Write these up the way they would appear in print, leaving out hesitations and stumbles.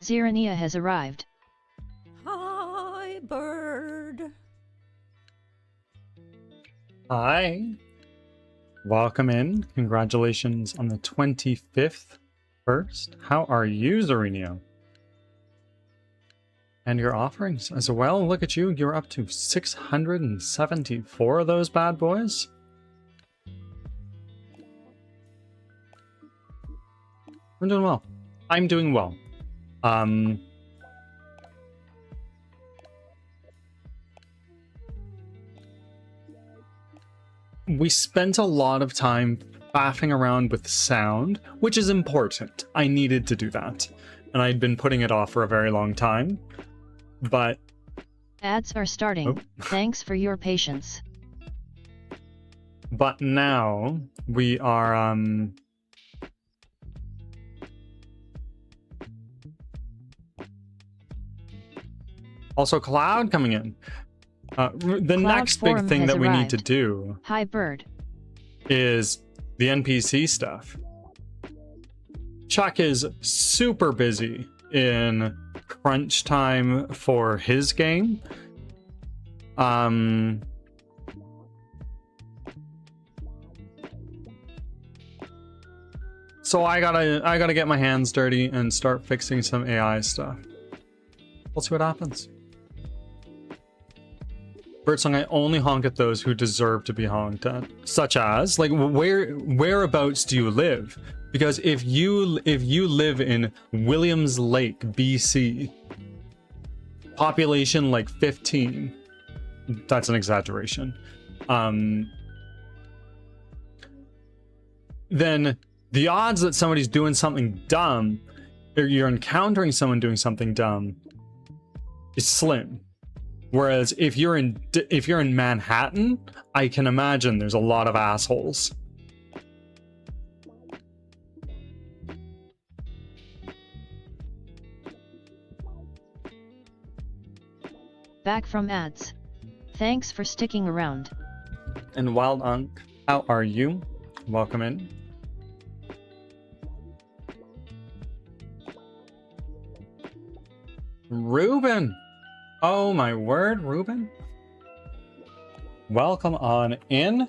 Xerania has arrived. Hi, bird. Hi. Welcome in. Congratulations on the 25th first. How are you, Xerania? And your offerings as well. Look at you. You're up to 674 of those bad boys. I'm doing well. I'm doing well. We spent a lot of time faffing around with sound, which is important. I needed to do that. And I'd been putting it off for a very long time. But Ads are starting. Thanks for your patience. But now we are also Cloud coming in. The next big thing that we need to do Hi, bird. is the NPC stuff. Chuck is super busy in crunch time for his game. So I gotta get my hands dirty and start fixing some AI stuff. We'll see what happens. Birdsong, I only honk at those who deserve to be honked at. Such as, like, whereabouts do you live? Because if you live in Williams Lake, BC, population like 15, that's an exaggeration. Then the odds that somebody's doing something dumb, or you're encountering someone doing something dumb, is slim. Whereas if you're in Manhattan, I can imagine there's a lot of assholes. Back from ads. Thanks for sticking around. And Wild Unk, how are you? Welcome in. Ruben! Oh my word, Ruben. Welcome on in.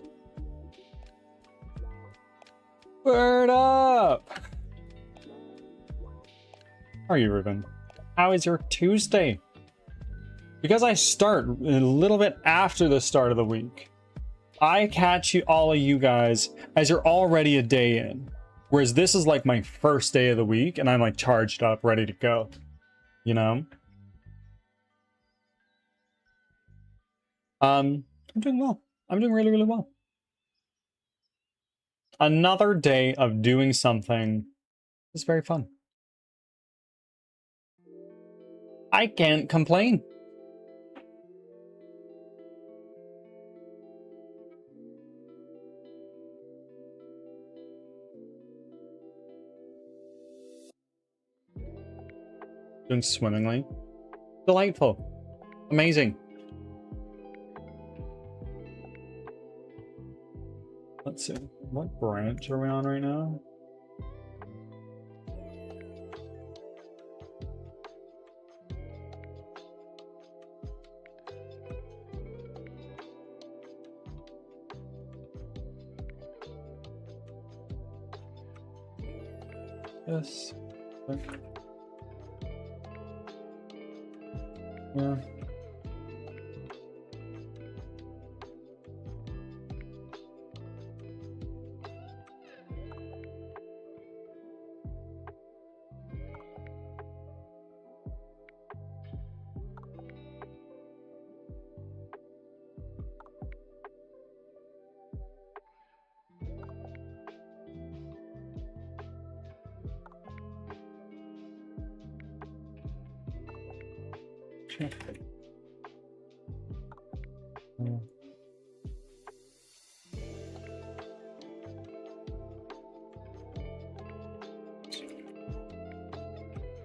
Word up! How are you, Ruben? How is your Tuesday? Because I start a little bit after the start of the week, I catch all of you guys as you're already a day in. Whereas this is like my first day of the week and I'm like charged up, ready to go. You know? I'm doing well. I'm doing really, really well. Another day of doing something is very fun. I can't complain. Doing swimmingly. Delightful. Amazing. Let's see. What branch are we on right now? Yes. Yeah.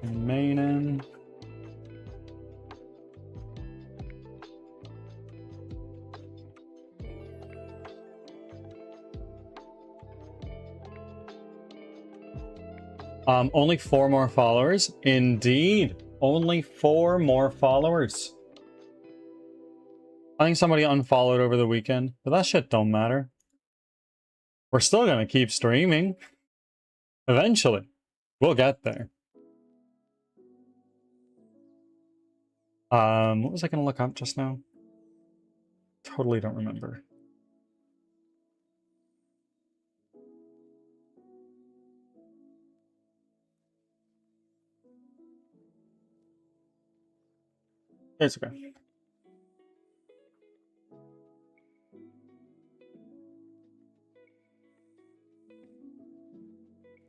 Main in. Only 4 more followers. Indeed. Only 4 more followers. I think somebody unfollowed over the weekend, but that shit don't matter. We're still gonna keep streaming. Eventually. We'll get there. What was I gonna look up just now? Totally don't remember. It's okay.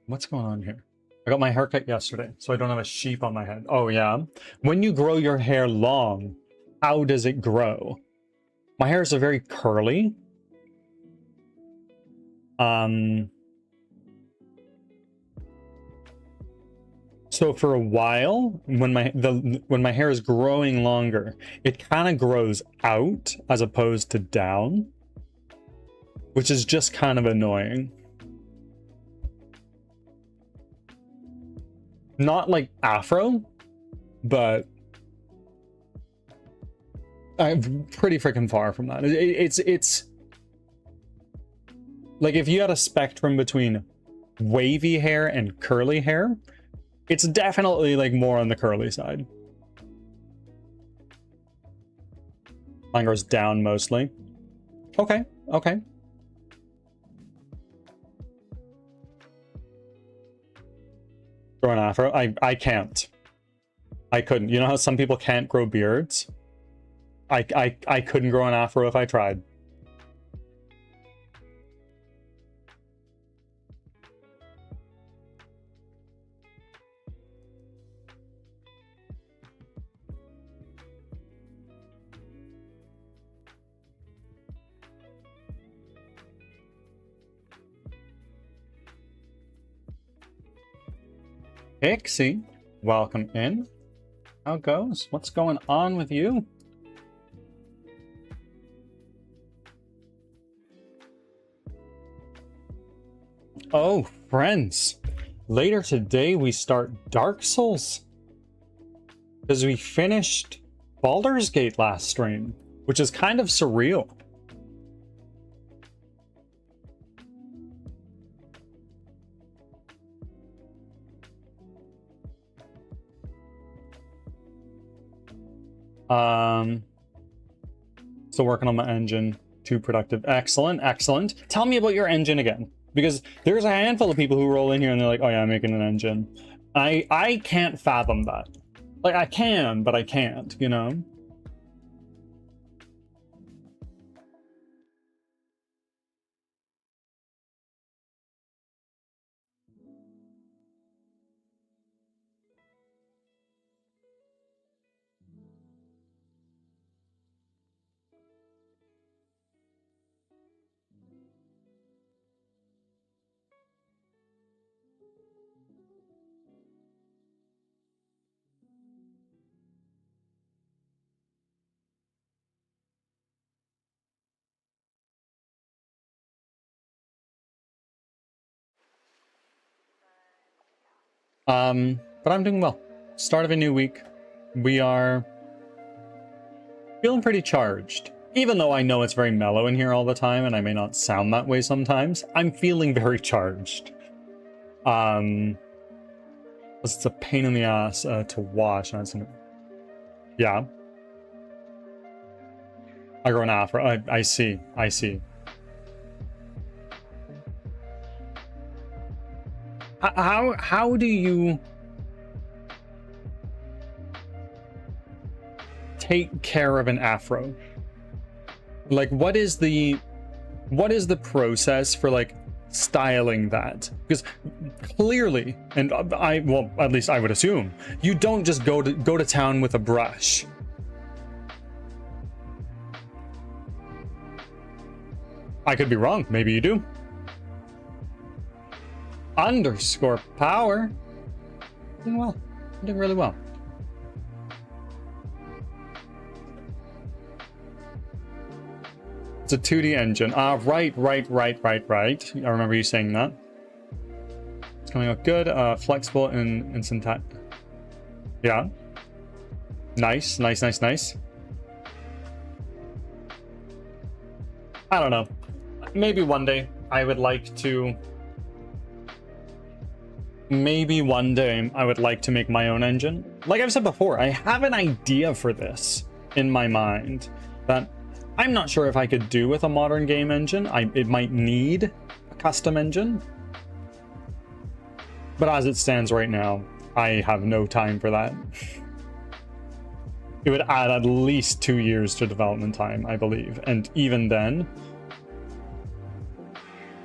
What's going on here? I got my haircut yesterday, so I don't have a sheep on my head. Oh, yeah. When you grow your hair long, how does it grow? My hair is very curly. So for a while, when my hair is growing longer, it kind of grows out as opposed to down, which is just kind of annoying. Not like afro, but I'm pretty freaking far from that. It's like if you had a spectrum between wavy hair and curly hair, it's definitely like more on the curly side. Mine goes down mostly. Okay, okay. Grow an afro? I can't. I couldn't. You know how some people can't grow beards? I couldn't grow an afro if I tried. Pixie, welcome in. How goes? What's going on with you? Oh, friends. Later today we start Dark Souls. Because we finished Baldur's Gate last stream, which is kind of surreal. Still working on my engine. Too productive. Excellent, excellent. Tell me about your engine again. Because there's a handful of people who roll in here and they're like, oh yeah, I'm making an engine. I can't fathom that. Like, I can, but I can't, you know? But I'm doing well. Start of a new week. We are feeling pretty charged. Even though I know it's very mellow in here all the time, and I may not sound that way sometimes, I'm feeling very charged. It's a pain in the ass to wash. Yeah. I grow an afro. I see. I see. How do you take care of an afro? Like, what is the process for like styling that? Because clearly, and well, at least I would assume, you don't just go to town with a brush. I could be wrong. Maybe you do. Underscore power. Doing well. I'm doing really well. It's a 2D engine. Right. I remember you saying that. It's coming out good. Flexible and syntax. Yeah. Nice. I don't know. Maybe one day I would like to. Maybe one day I would like to make my own engine. Like I've said before, I have an idea for this in my mind that I'm not sure if I could do with a modern game engine. It might need a custom engine. But as it stands right now, I have no time for that. It would add at least 2 years to development time, I believe. And even then,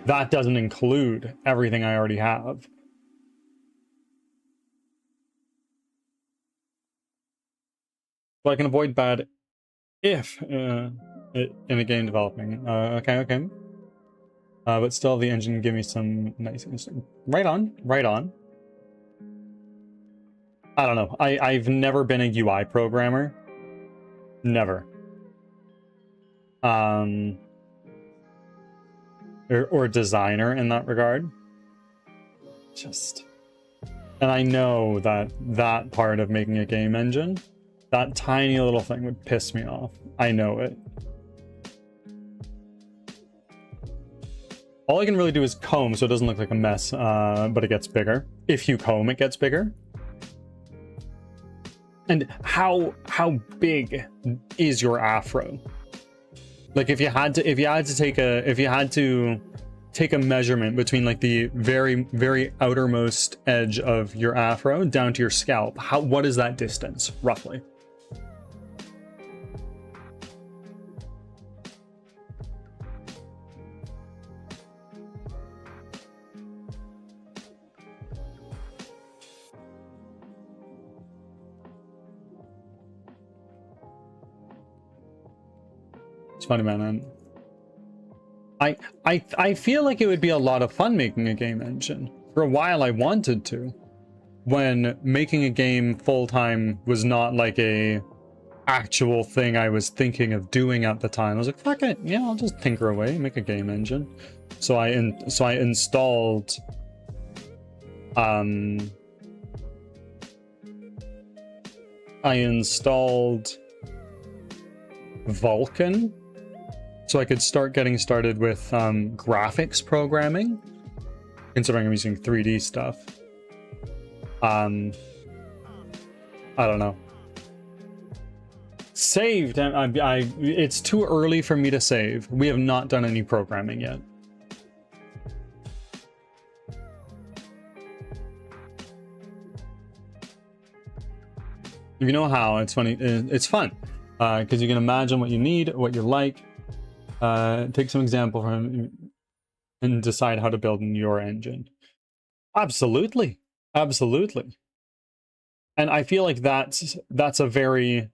that doesn't include everything I already have. So I can avoid bad if in a game developing. Okay. But still, the engine give me some nice. Right on. I don't know. I've never been a UI programmer. Never. Or designer in that regard. And I know that part of making a game engine, that tiny little thing would piss me off. I know it. All I can really do is comb so it doesn't look like a mess, but it gets bigger. If you comb, it gets bigger. And how big is your afro? Like if you had to take a measurement between like the very outermost edge of your afro down to your scalp, what is that distance roughly? It's funny, man. I feel like it would be a lot of fun making a game engine. For a while I wanted to. When making a game full-time was not like a actual thing I was thinking of doing at the time. I was like, fuck it, yeah, I'll just tinker away, make a game engine. So I installed Vulkan, so I could start getting started with graphics programming, considering I'm using 3D stuff. I don't know. Saved. It's too early for me to save. We have not done any programming yet. If you know how, it's funny. It's fun because you can imagine what you need, what you like. Take some example from and decide how to build in your engine. Absolutely. And I feel like that's a very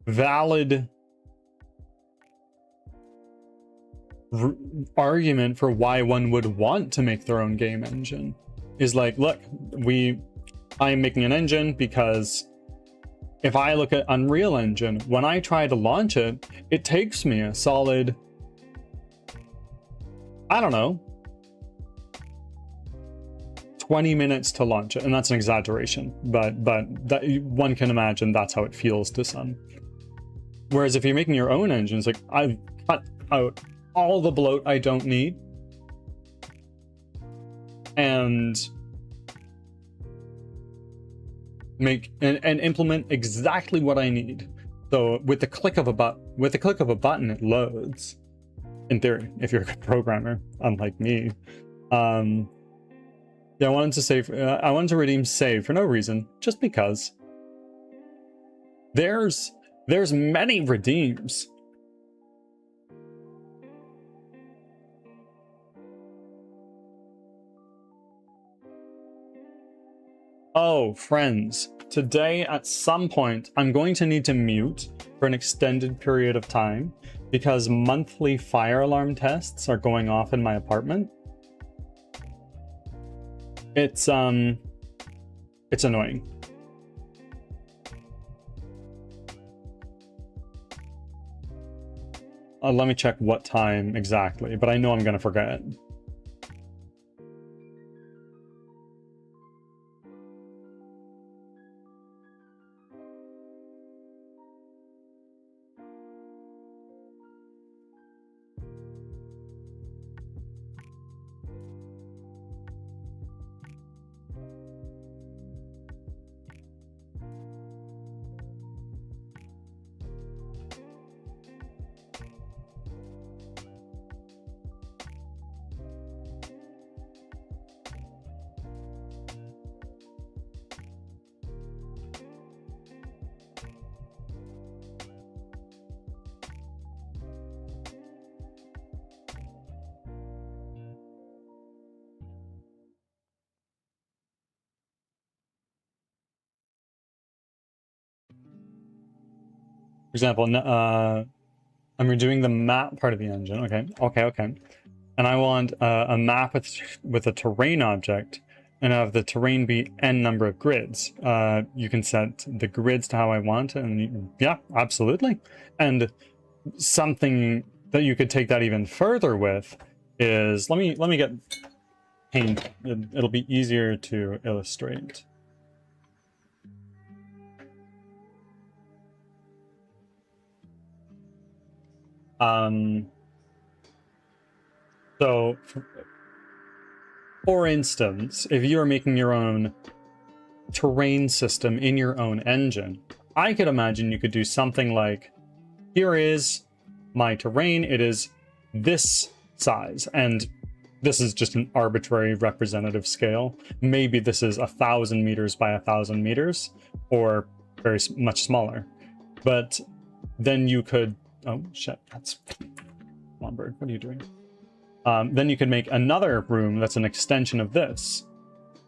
valid argument for why one would want to make their own game engine. Is like, look, I'm making an engine because if I look at Unreal Engine, when I try to launch it, it takes me a solid, I don't know, 20 minutes to launch it. And that's an exaggeration, but that, one can imagine that's how it feels to some. Whereas if you're making your own engine, it's like, I've cut out all the bloat I don't need. And make and implement exactly what I need. So with the click of a button, it loads. In theory, if you're a good programmer, unlike me. Yeah, I wanted to redeem save for no reason, just because. There's many redeems. Oh, friends, today at some point, I'm going to need to mute for an extended period of time because monthly fire alarm tests are going off in my apartment. It's annoying. Let me check what time exactly, but I know I'm gonna forget. example, I'm redoing the map part of the engine. Okay. And I want a map with a terrain object, and have the terrain be n number of grids. You can set the grids to how I want, and yeah, absolutely. And something that you could take that even further with is, let me get paint. It'll be easier to illustrate. So, for instance, if you are making your own terrain system in your own engine, I could imagine you could do something like, here is my terrain, it is this size, and this is just an arbitrary representative scale. Maybe this is 1,000 meters by 1,000 meters, or very much smaller. But then you could, oh shit, that's, come on bird, what are you doing? Then you could make another room that's an extension of this.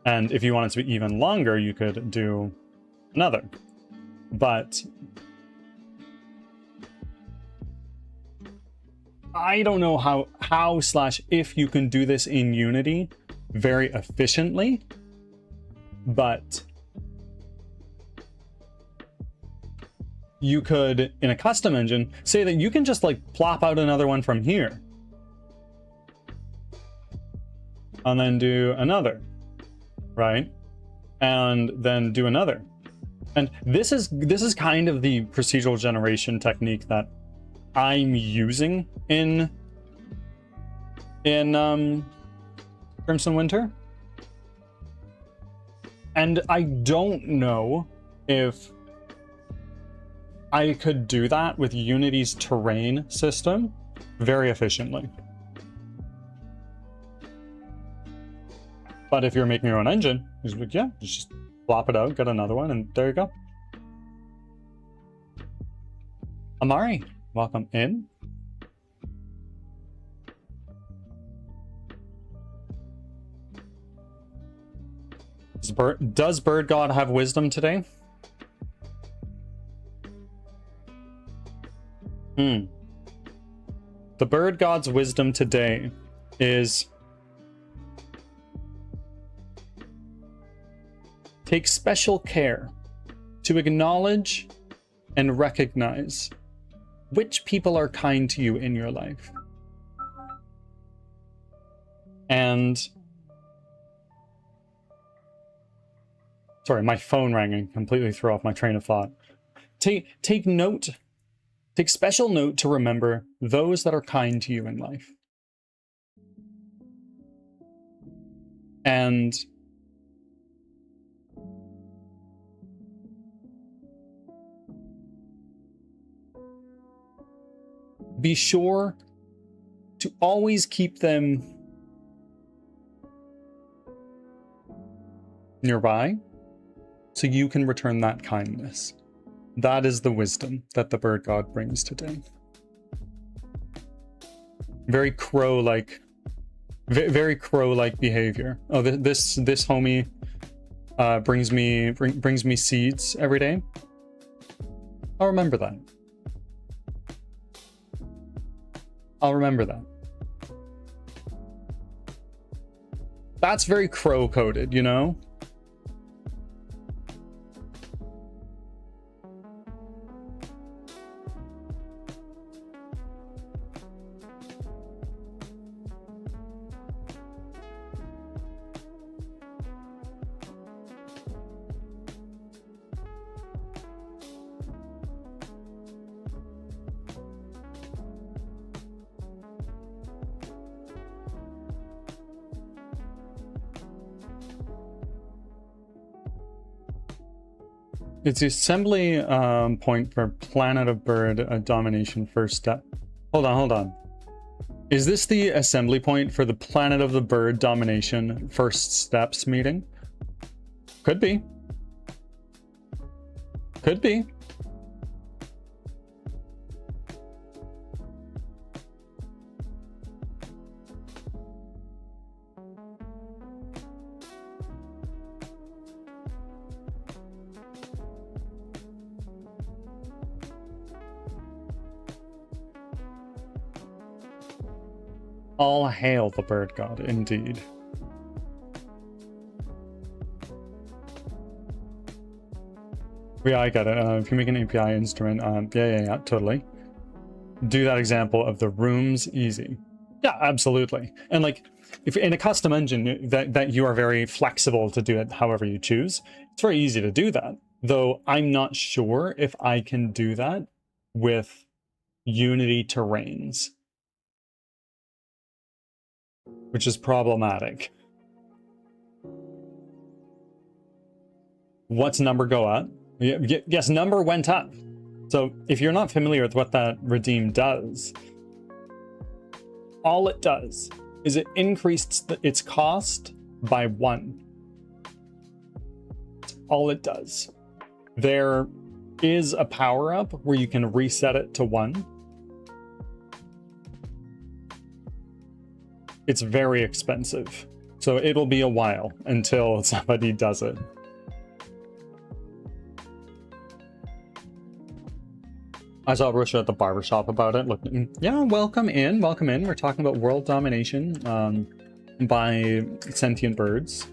And if you want it to be even longer, you could do another. But I don't know how/if you can do this in Unity very efficiently, but you could, in a custom engine, say that you can just like plop out another one from here. And then do another, right? And then do another. And this is kind of the procedural generation technique that I'm using in Crimson Winter. And I don't know if I could do that with Unity's terrain system very efficiently. But if you're making your own engine, yeah, just plop it out, get another one, and there you go. Amari, welcome in. Does Bird God have wisdom today? The Bird God's wisdom today is take special care to acknowledge and recognize which people are kind to you in your life. And sorry, my phone rang and completely threw off my train of thought. Take special note to remember those that are kind to you in life. And be sure to always keep them nearby so you can return that kindness. That is the wisdom that the Bird God brings today. Very crow-like, very crow-like behavior. Oh, this homie brings me seeds every day. I'll remember that. I'll remember that. That's very crow-coded, you know? It's the assembly point for Planet of Bird domination first step. Hold on. Is this the assembly point for the Planet of the Bird domination first steps meeting? Could be. Could be. All hail the bird god, indeed. Yeah, I get it. If you make an API instrument, yeah, totally. Do that example of the rooms, easy. Yeah, absolutely. And like, if in a custom engine that you are very flexible to do it however you choose, it's very easy to do that. Though I'm not sure if I can do that with Unity terrains, which is problematic. What's number go up? Yes, number went up. So if you're not familiar with what that redeem does, all it does is it increased its cost by 1. That's all it does. There is a power-up where you can reset it to 1. It's very expensive, so it'll be a while until somebody does it. I saw Rusha at the barbershop about it. Look, yeah, welcome in, welcome in. We're talking about world domination by sentient birds.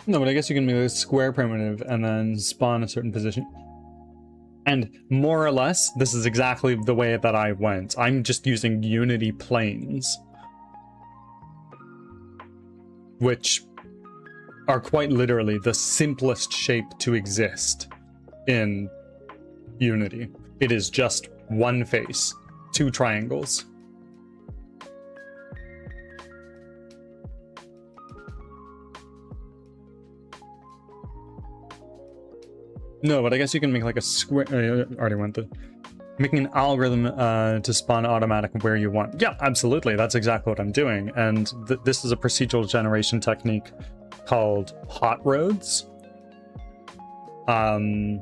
No, but I guess you can make a square primitive and then spawn a certain position. And more or less, this is exactly the way that I went. I'm just using Unity planes, which are quite literally the simplest shape to exist in Unity. It is just one face, 2 triangles. No, but I guess you can make like a square. I already went to making an algorithm to spawn automatic where you want. Yeah, absolutely. That's exactly what I'm doing. And this is a procedural generation technique called hot roads. And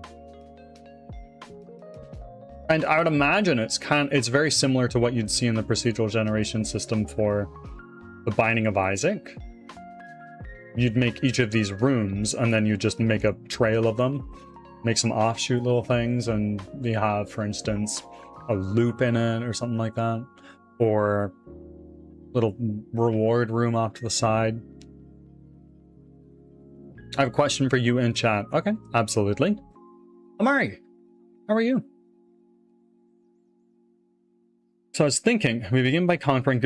I would imagine it's very similar to what you'd see in the procedural generation system for the Binding of Isaac. You'd make each of these rooms and then you just make a trail of them, make some offshoot little things, and you have, for instance, a loop in it or something like that, or little reward room off to the side. I have a question for you in chat. Okay, absolutely. Amari, how are you? So I was thinking, we begin by conquering...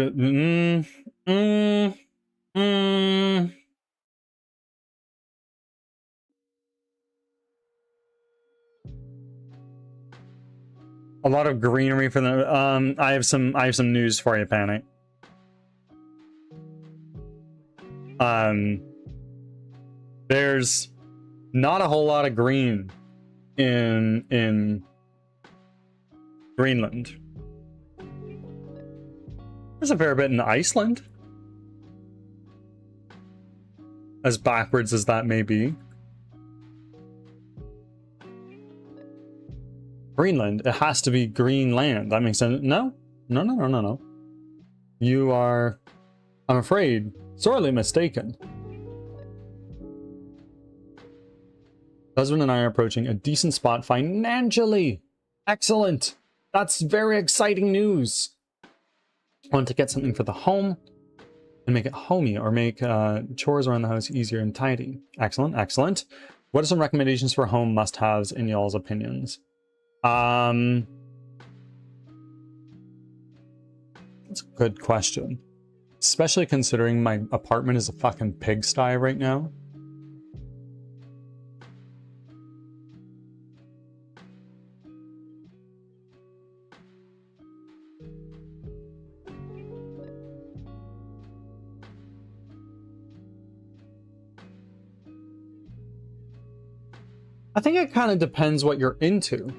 A lot of greenery for them. I have some news for you, Panic. There's not a whole lot of green in Greenland. There's a fair bit in Iceland, as backwards as that may be. Greenland, it has to be Greenland. That makes sense. No. You are, I'm afraid, sorely mistaken. Husband and I are approaching a decent spot financially. Excellent. That's very exciting news. Want to get something for the home and make it homey, or make chores around the house easier and tidy. Excellent, excellent. What are some recommendations for home must-haves in y'all's opinions? That's a good question. Especially considering my apartment is a fucking pigsty right now. I think it kind of depends what you're into.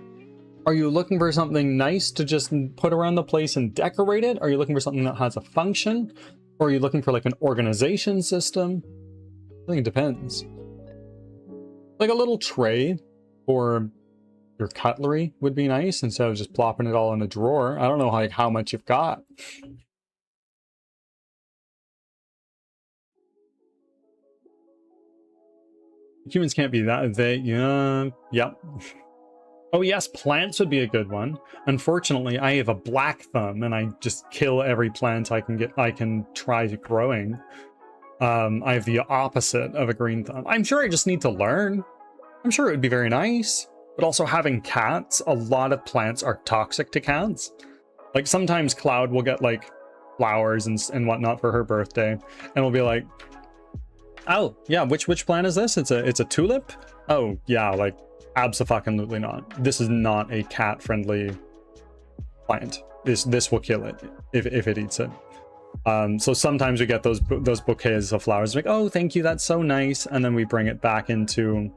Are you looking for something nice to just put around the place and decorate it? Are you looking for something that has a function? Or are you looking for like an organization system? I think it depends. Like a little tray for your cutlery would be nice instead of just plopping it all in a drawer. I don't know like how much you've got. Humans can't be that. Yep. Oh yes, plants would be a good one. Unfortunately, I have a black thumb and I just kill every plant I can try growing. I have the opposite of a green thumb. I'm sure I just need to learn. I'm sure it would be very nice. But also having cats, a lot of plants are toxic to cats. Like sometimes Cloud will get like flowers and whatnot for her birthday, and we'll be like, oh yeah, which plant is this? It's a tulip? Oh yeah, like abso-fucking-lutely not. This is not a cat friendly plant. This will kill it if it eats it. So sometimes we get those bouquets of flowers like, oh thank you, that's so nice, and then we bring it back into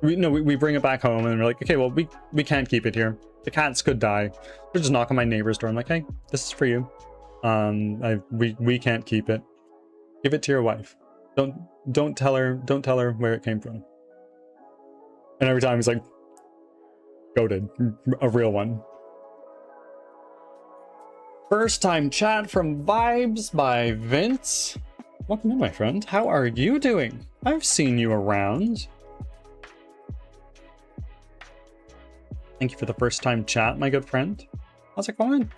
we bring it back home and we're like, okay, well we can't keep it here. The cats could die. We just knock on my neighbor's door. I'm like, hey, this is for you. We can't keep it. Give it to your wife. Don't tell her where it came from. And every time he's like, goated, a real one. First time chat from Vibes by Vince. Welcome in, my friend. How are you doing? I've seen you around. Thank you for the first time chat, my good friend. How's it going?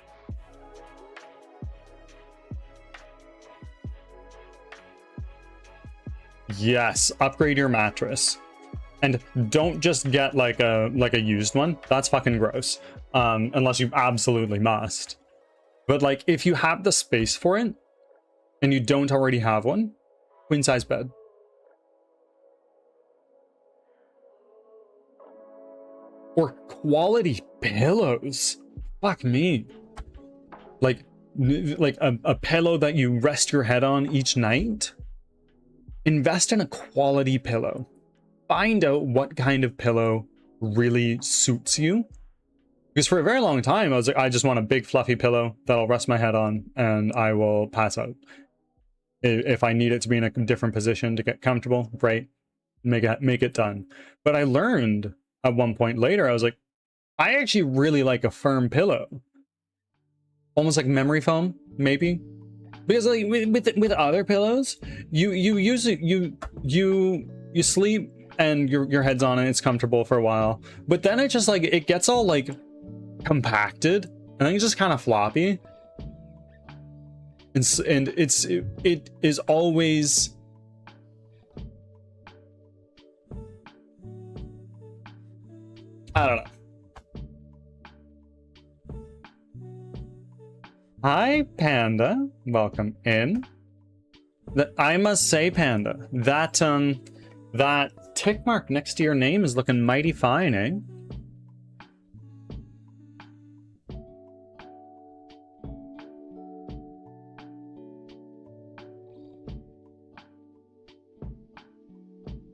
Yes, upgrade your mattress. And don't just get like a used one. That's fucking gross. Unless you absolutely must. But like if you have the space for it and you don't already have one, queen size bed. Or quality pillows. Fuck me. Like a pillow that you rest your head on each night. Invest in a quality pillow. Find out what kind of pillow really suits you. Because for a very long time, I was like, I just want a big fluffy pillow that I'll rest my head on and I will pass out. If I need it to be in a different position to get comfortable, great. Make it done. But I learned at one point later, I was like, I actually really like a firm pillow. Almost like memory foam, maybe. Because like with other pillows, you use it, you sleep and your head's on it, it's comfortable for a while. But then it just like, it gets all like compacted and then it's just kind of floppy. And it is always I don't know. Hi, Panda. Welcome in. I must say, Panda, that tick mark next to your name is looking mighty fine, eh?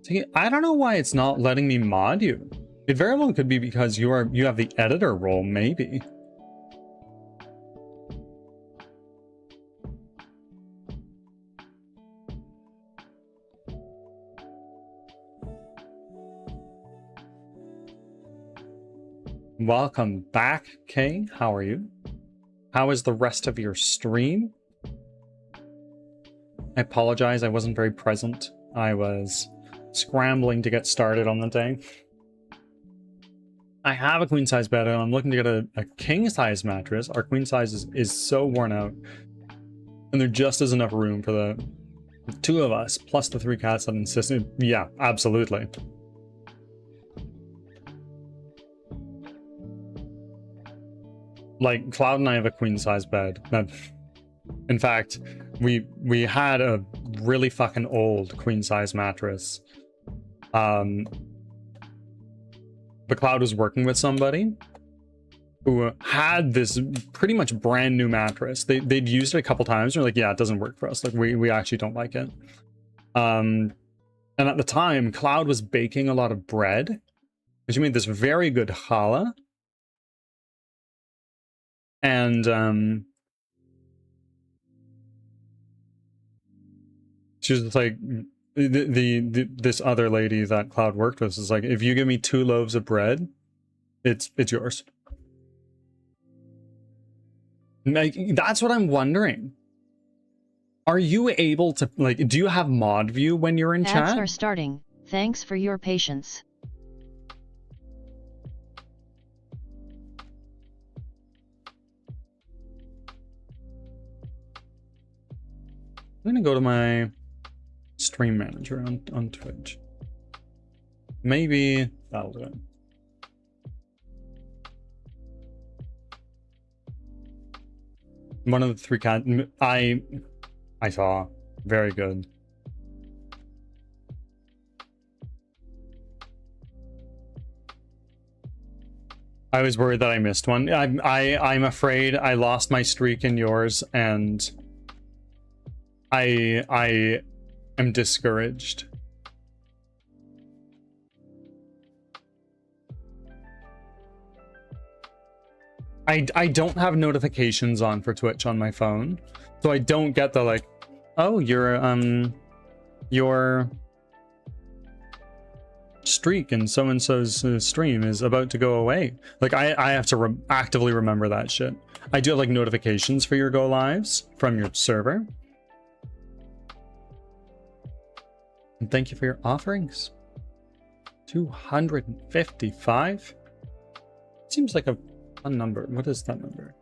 See, I don't know why it's not letting me mod you. It very well could be because you have the editor role, maybe. Welcome back, Kay. How are you? How is the rest of your stream? I apologize, I wasn't very present. I was scrambling to get started on the day. I have a queen size bed and I'm looking to get a king size mattress. Our queen size is so worn out. And there just is enough room for the two of us, plus the 3 cats that insisted. Yeah, absolutely. Like, Cloud and I have a queen size bed. In fact, we had a really fucking old queen size mattress. But Cloud was working with somebody who had this pretty much brand new mattress. They'd used it a couple times and they're like, yeah, it doesn't work for us. Like we actually don't like it. And at the time, Cloud was baking a lot of bread. And she made this very good challah. And she was just like, this other lady that Cloud worked with is like, if you give me 2 loaves of bread, it's yours. Like, that's what I'm wondering. Are you able to, like, do you have mod view when you're in chat? Ads are starting. Thanks for your patience. gonna go to my stream manager on Twitch. Maybe that'll do it. One of the three cat I saw. Very good. I was worried that I missed one. I'm afraid I lost my streak in yours, and I am discouraged. I don't have notifications on for Twitch on my phone, so I don't get the like, oh, your streak in so and so's stream is about to go away. Like I have to actively remember that shit. I do have like notifications for your go lives from your server. And thank you for your offerings. 255 seems like a number. What is that number?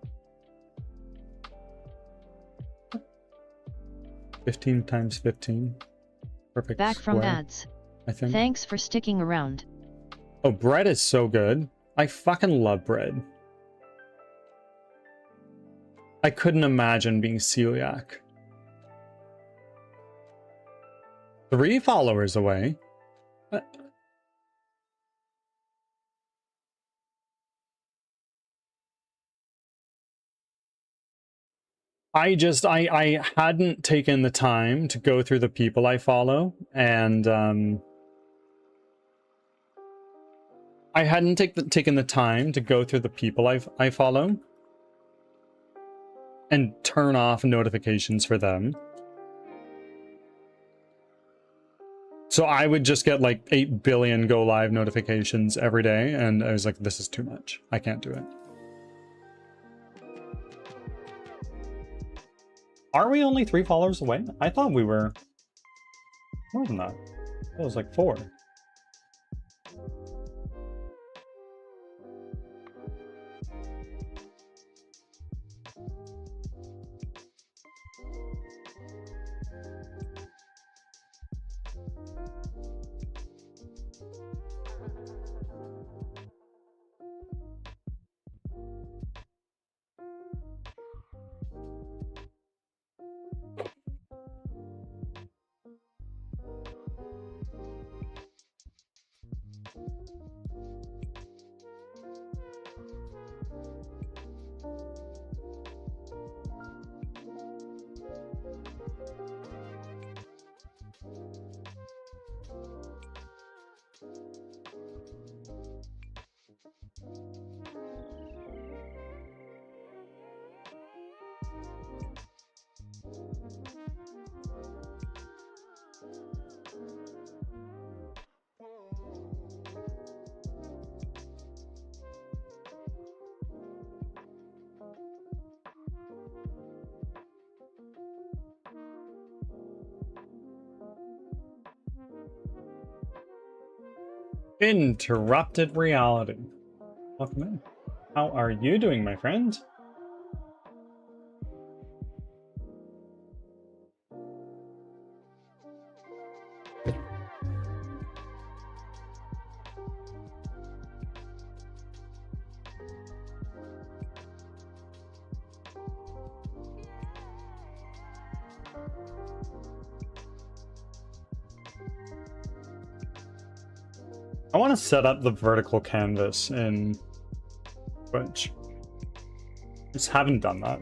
15 times 15. Perfect. Back from square, ads. I think. Thanks for sticking around. Oh, bread is so good. I fucking love bread. I couldn't imagine being celiac. 3 followers away. What? I hadn't taken the time to go through the people I follow, and I hadn't taken the time to go through the people I follow and turn off notifications for them. So I would just get like 8 billion go live notifications every day, and I was like, this is too much. I can't do it. Are we only 3 followers away? I thought we were more than that. It was like 4. Interrupted reality. Welcome in. How are you doing, my friend? I want to set up the vertical canvas in Twitch. Just haven't done that.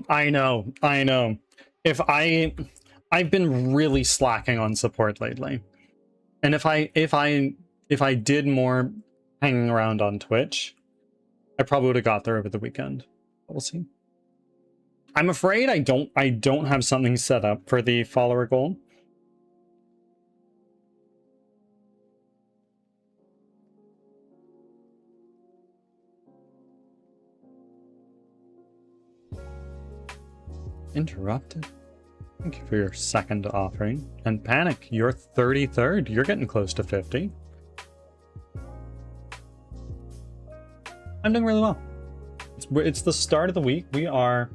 I know. I've been really slacking on support lately. And if I did more hanging around on Twitch, I probably would have got there over the weekend. We'll see. I'm afraid I don't have something set up for the follower goal. Interrupted. Thank you for your second offering. And Panic, you're 33rd. You're getting close to 50. I'm doing really well. It's the start of the week. We are...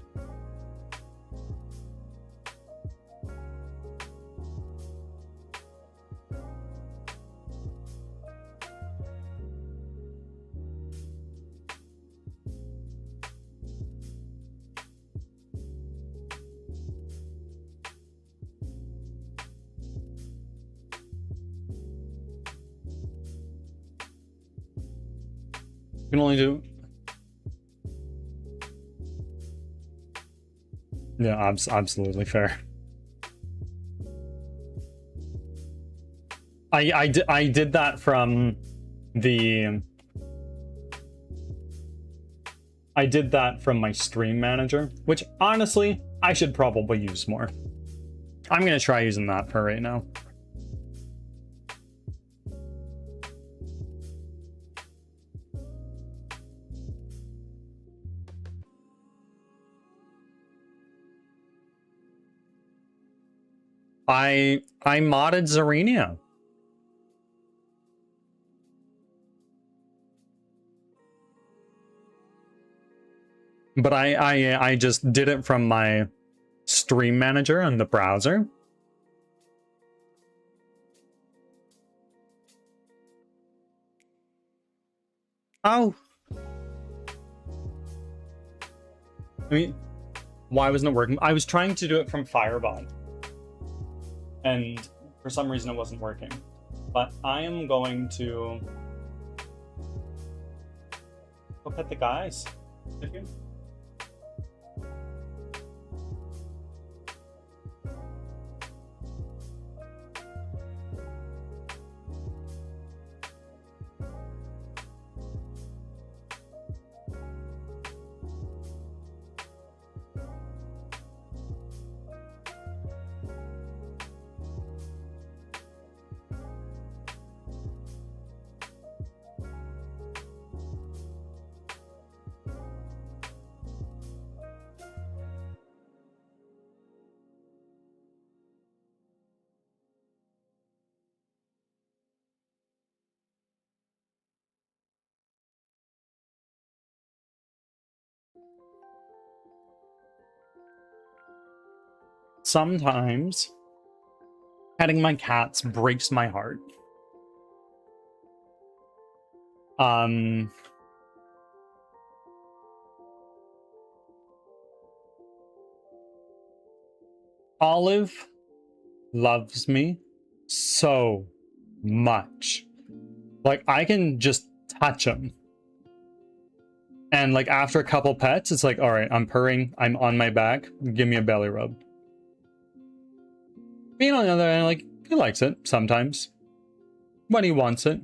You can only do... Yeah, absolutely fair. I did that from the... I did that from my stream manager, which honestly, I should probably use more. I'm gonna try using that for right now. I modded Zarenia. But I just did it from my stream manager on the browser. Oh. I mean, why wasn't it working? I was trying to do it from Fireball. And for some reason it wasn't working. But I am going to go pet the guys. Thank you. Sometimes petting my cats breaks my heart. Olive loves me so much. Like, I can just touch him. And like after a couple pets, it's like, all right, I'm purring, I'm on my back, give me a belly rub. Being on the other end, like, he likes it sometimes. When he wants it.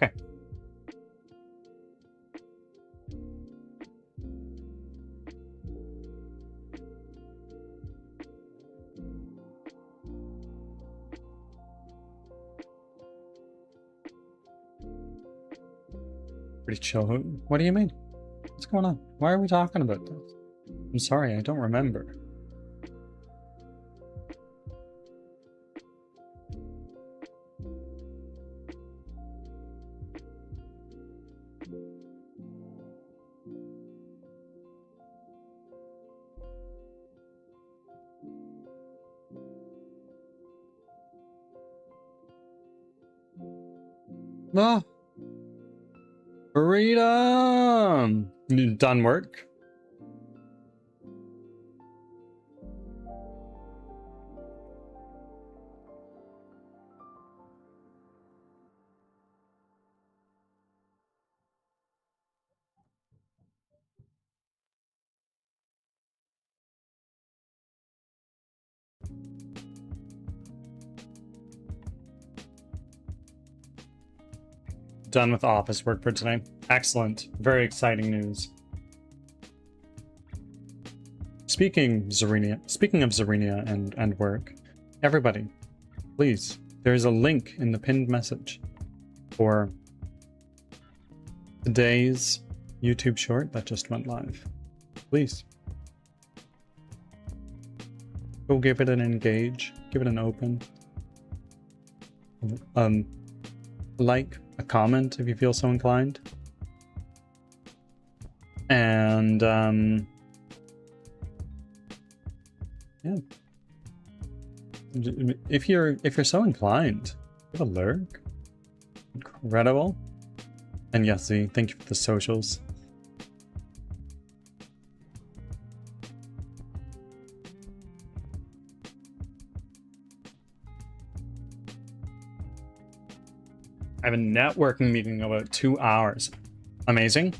Okay. Pretty chill. What do you mean? What's going on? Why are we talking about this? I'm sorry, I don't remember. Oh, freedom! Done work? Done with office work for today. Excellent. Very exciting news. Speaking of Zarenia and work, everybody, please, there's a link in the pinned message for today's YouTube short that just went live. Please. Go give it an engage, give it an open. Like, a comment if you feel so inclined. And yeah. If you're so inclined, give a lurk. Incredible. And Yessie, thank you for the socials. I have a networking meeting in about 2 hours. Amazing.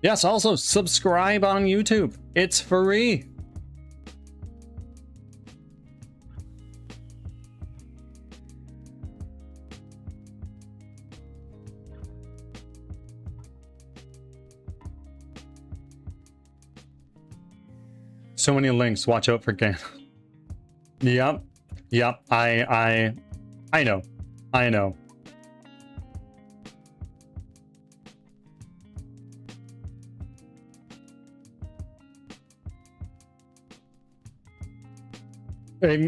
Yes, also subscribe on YouTube. It's free. So many links. Watch out for Gan. Yep. Yep, I know. I know.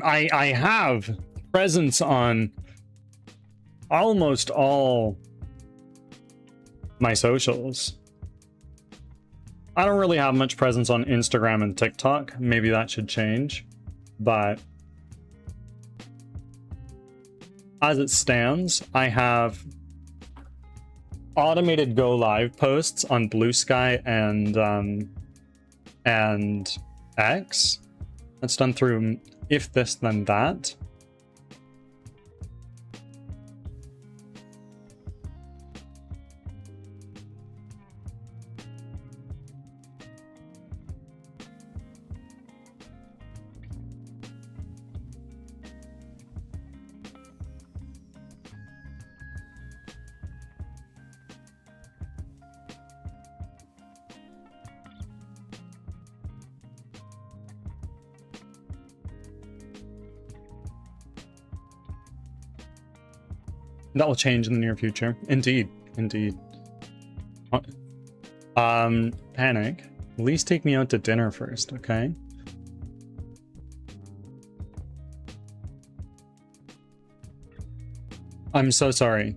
I have presence on almost all my socials. I don't really have much presence on Instagram and TikTok. Maybe that should change, but as it stands, I have automated go live posts on Blue Sky and X. That's done through If This Then That. That will change in the near future. Indeed. Indeed. Panic. At least take me out to dinner first, okay? I'm so sorry.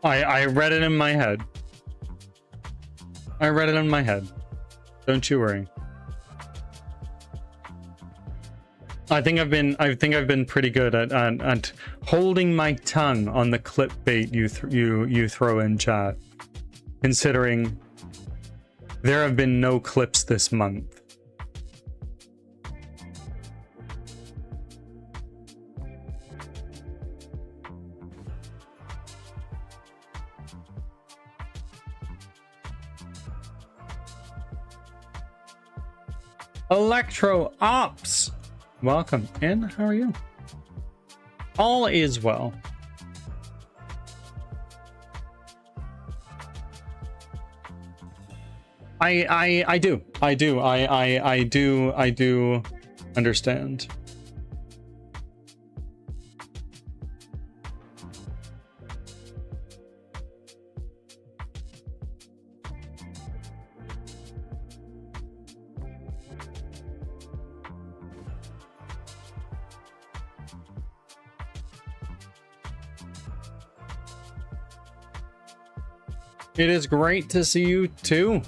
I read it in my head. I read it in my head. Don't you worry. I think I've been pretty good at holding my tongue on the clickbait you throw in chat, considering there have been no clips this month. Electro Ops, welcome in. How are you? All is well. I do understand. It is great to see you too.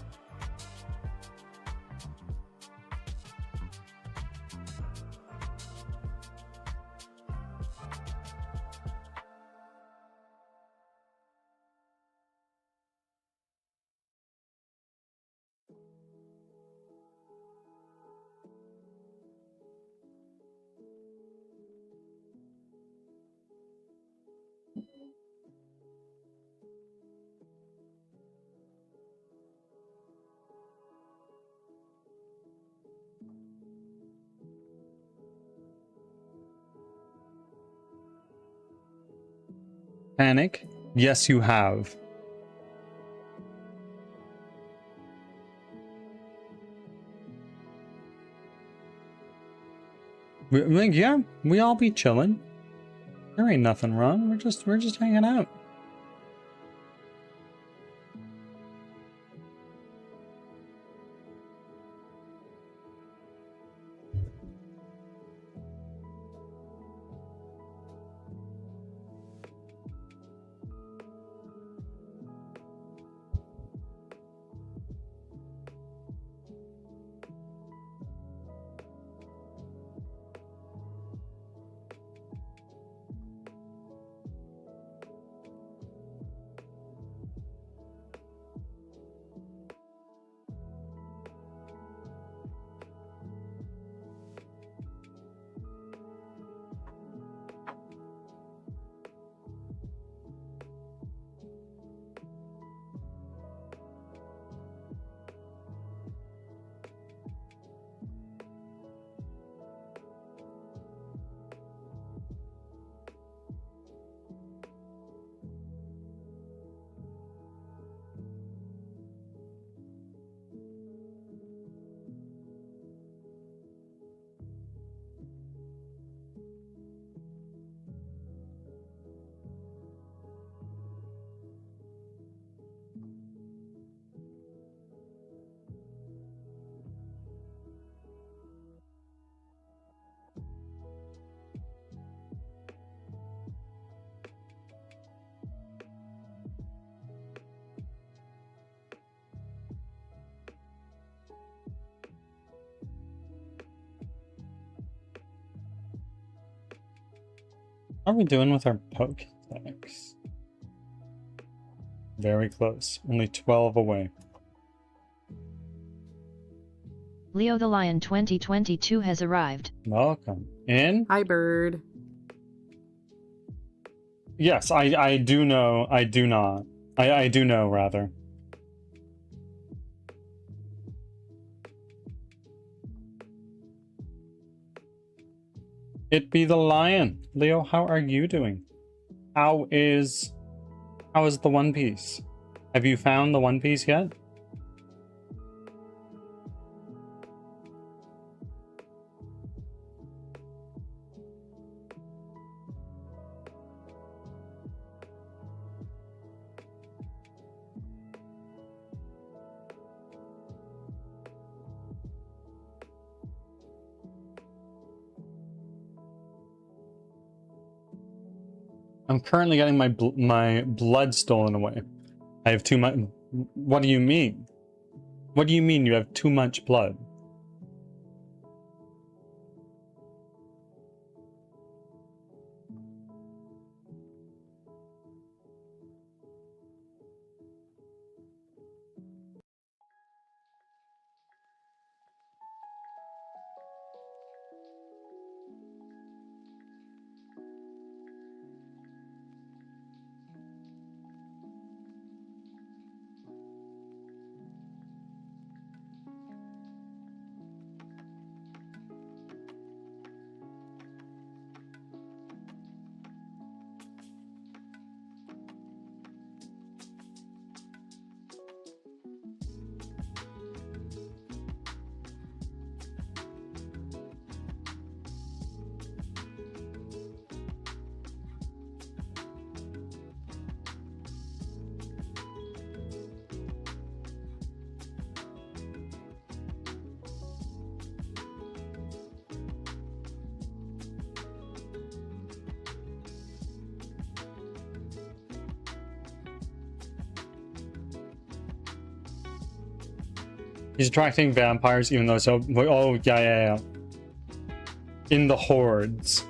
Panic? Yes, you have. Yeah, we all be chilling. There ain't nothing wrong. We're just hanging out. How are we doing with our Pokedex? Very close. Only 12 away. Leo the Lion 2022 has arrived. Welcome. In? Hi, bird. Yes, I do know. I do not. I do know, rather. It be the lion. Leo, how are you doing? How is the One Piece? Have you found the One Piece yet? I'm currently getting my blood stolen away. I have too much. What do you mean? What do you mean you have too much blood? He's attracting vampires, even though so. Oh yeah. In the hordes.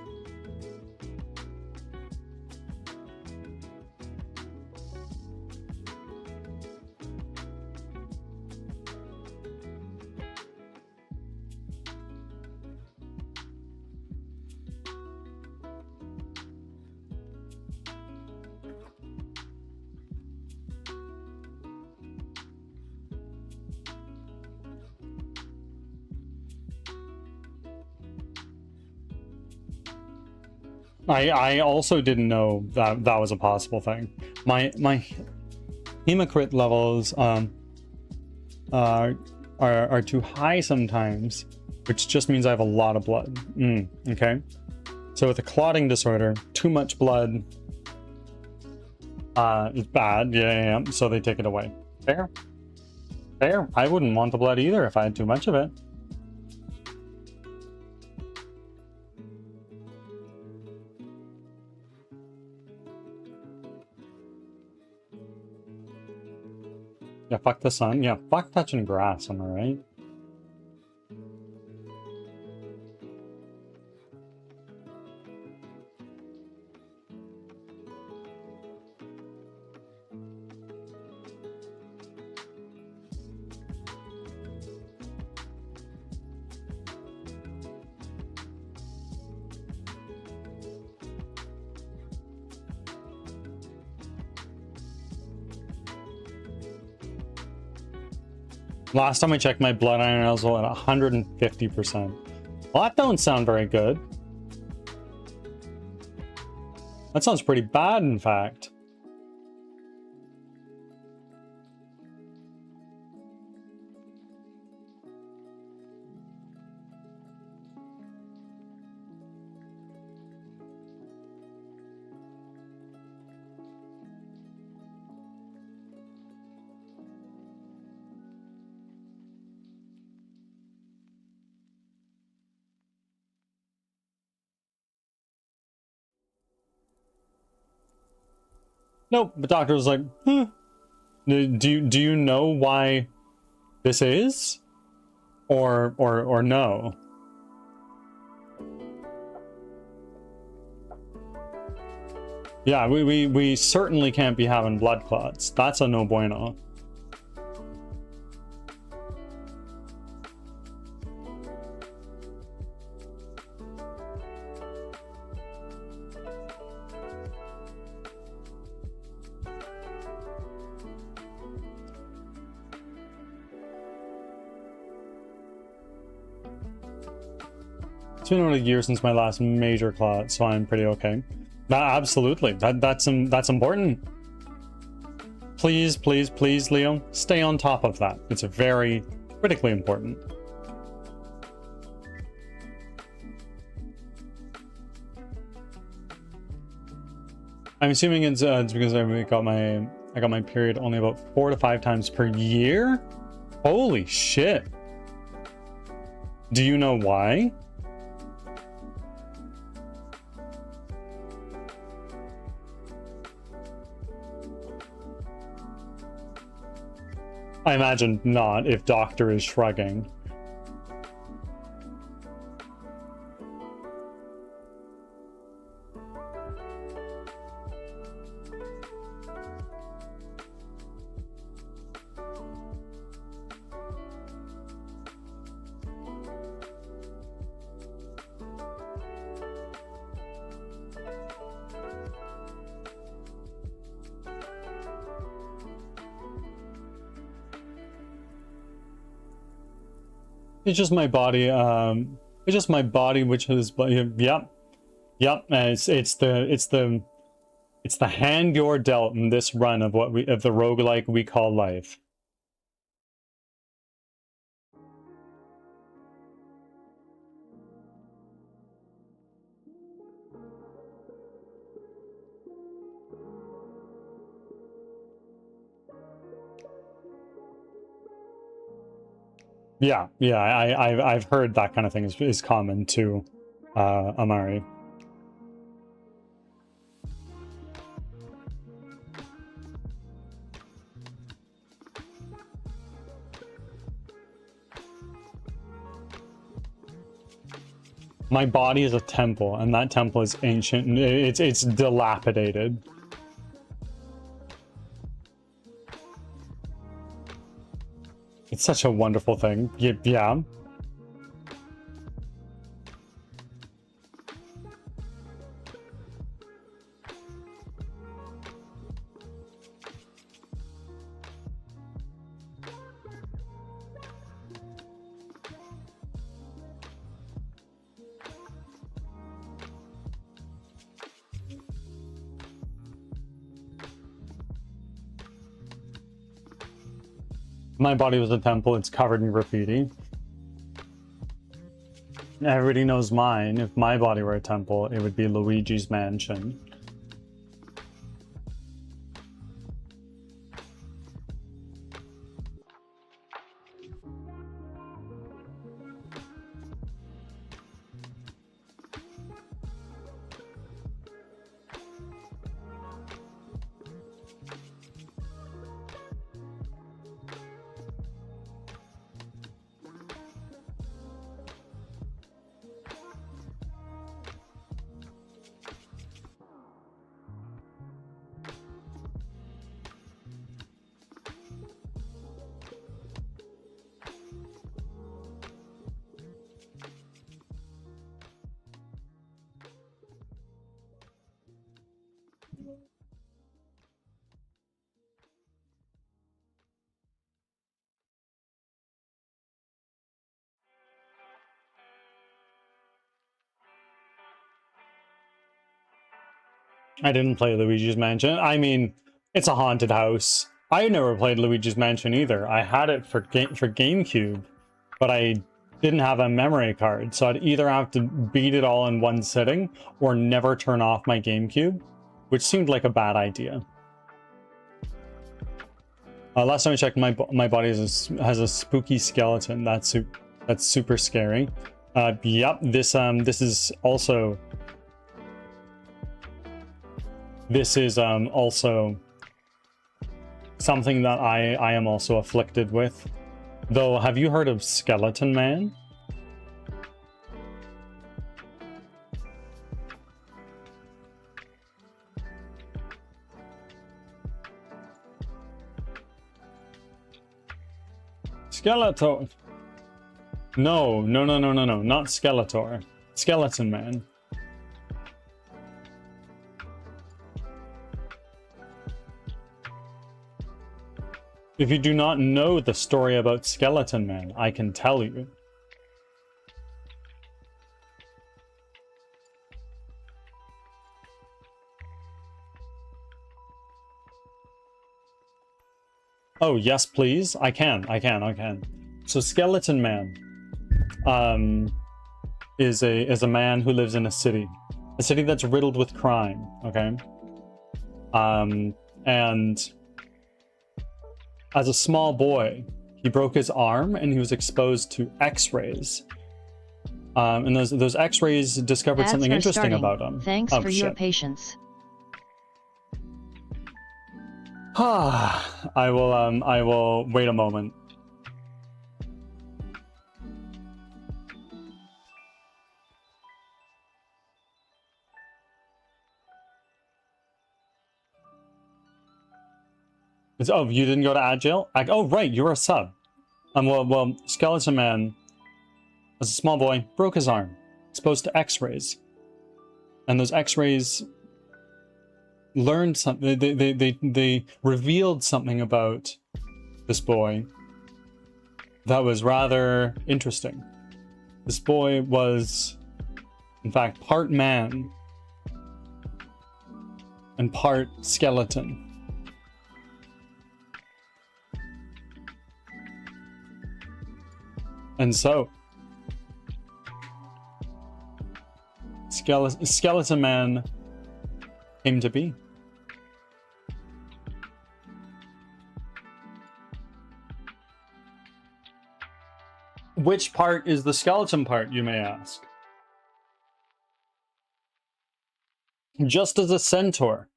I also didn't know that that was a possible thing. My hemocrit levels are too high sometimes, which just means I have a lot of blood. Okay. So with a clotting disorder, too much blood is bad. Yeah. So they take it away. Fair. Fair. I wouldn't want the blood either if I had too much of it. Yeah, fuck the sun. Yeah, fuck touching grass, am I right? Last time I checked, my blood iron was at 150%. Well, that don't sound very good. That sounds pretty bad, in fact. Nope, the doctor was like, Do you know why this is? Or no? Yeah, we certainly can't be having blood clots. That's a no bueno. It's been about a year since my last major clot, so I'm pretty okay. Absolutely, that's important. Please, please, please, Leo, stay on top of that. It's very critically important. I'm assuming it's because I got my period only about 4 to 5 times per year. Holy shit! Do you know why? I imagine not, if Doctor is shrugging. It's just my body. It's just my body, which is yep. And it's the hand you're dealt in this run of the roguelike we call life. Yeah, I've heard that kind of thing is common to Amari. My body is a temple, and that temple is ancient. It's dilapidated. It's such a wonderful thing. Yeah. My body was a temple. It's covered in graffiti. Everybody knows mine. If my body were a temple, it would be Luigi's mansion. I didn't play Luigi's Mansion. I mean, it's a haunted house. I never played Luigi's Mansion either. I had it for GameCube, but I didn't have a memory card, so I'd either have to beat it all in one sitting or never turn off my GameCube, which seemed like a bad idea. Last time I checked, my body has a spooky skeleton. That's super scary. Yep. This is also something that I am also afflicted with. Though, have you heard of Skeleton Man? Skeletor. No, not Skeletor. Skeleton Man. If you do not know the story about Skeleton Man, I can tell you. Oh, yes, please. I can. So Skeleton Man is a man who lives in a city that's riddled with crime, okay? And as a small boy, he broke his arm and he was exposed to X-rays. And those X-rays discovered something interesting about him. Thanks for your patience. I will wait a moment. Oh, you didn't go to Agile? Oh, right, you were a sub. Well, Skeleton Man, as a small boy, broke his arm, exposed to X-rays, and those X-rays learned something. They revealed something about this boy that was rather interesting. This boy was, in fact, part man and part skeleton. And so, Skeleton Man came to be. Which part is the skeleton part, you may ask? Just as a centaur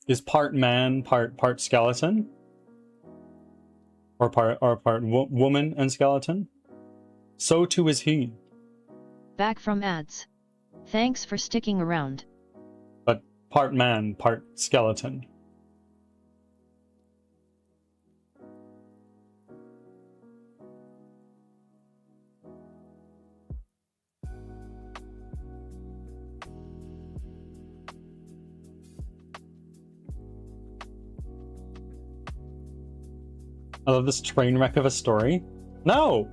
is part man, part skeleton, or part woman and skeleton, so too is he. Back from ads. Thanks for sticking around. But part man, part skeleton. I love this train wreck of a story. No!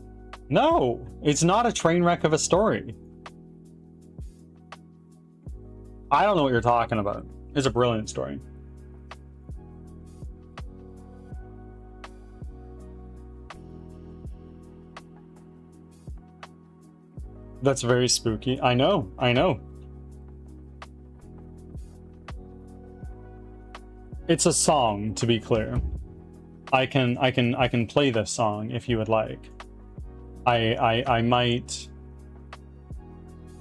No! It's not a train wreck of a story. I don't know what you're talking about. It's a brilliant story. That's very spooky. I know, I know. It's a song, to be clear. I can play this song if you would like. I might.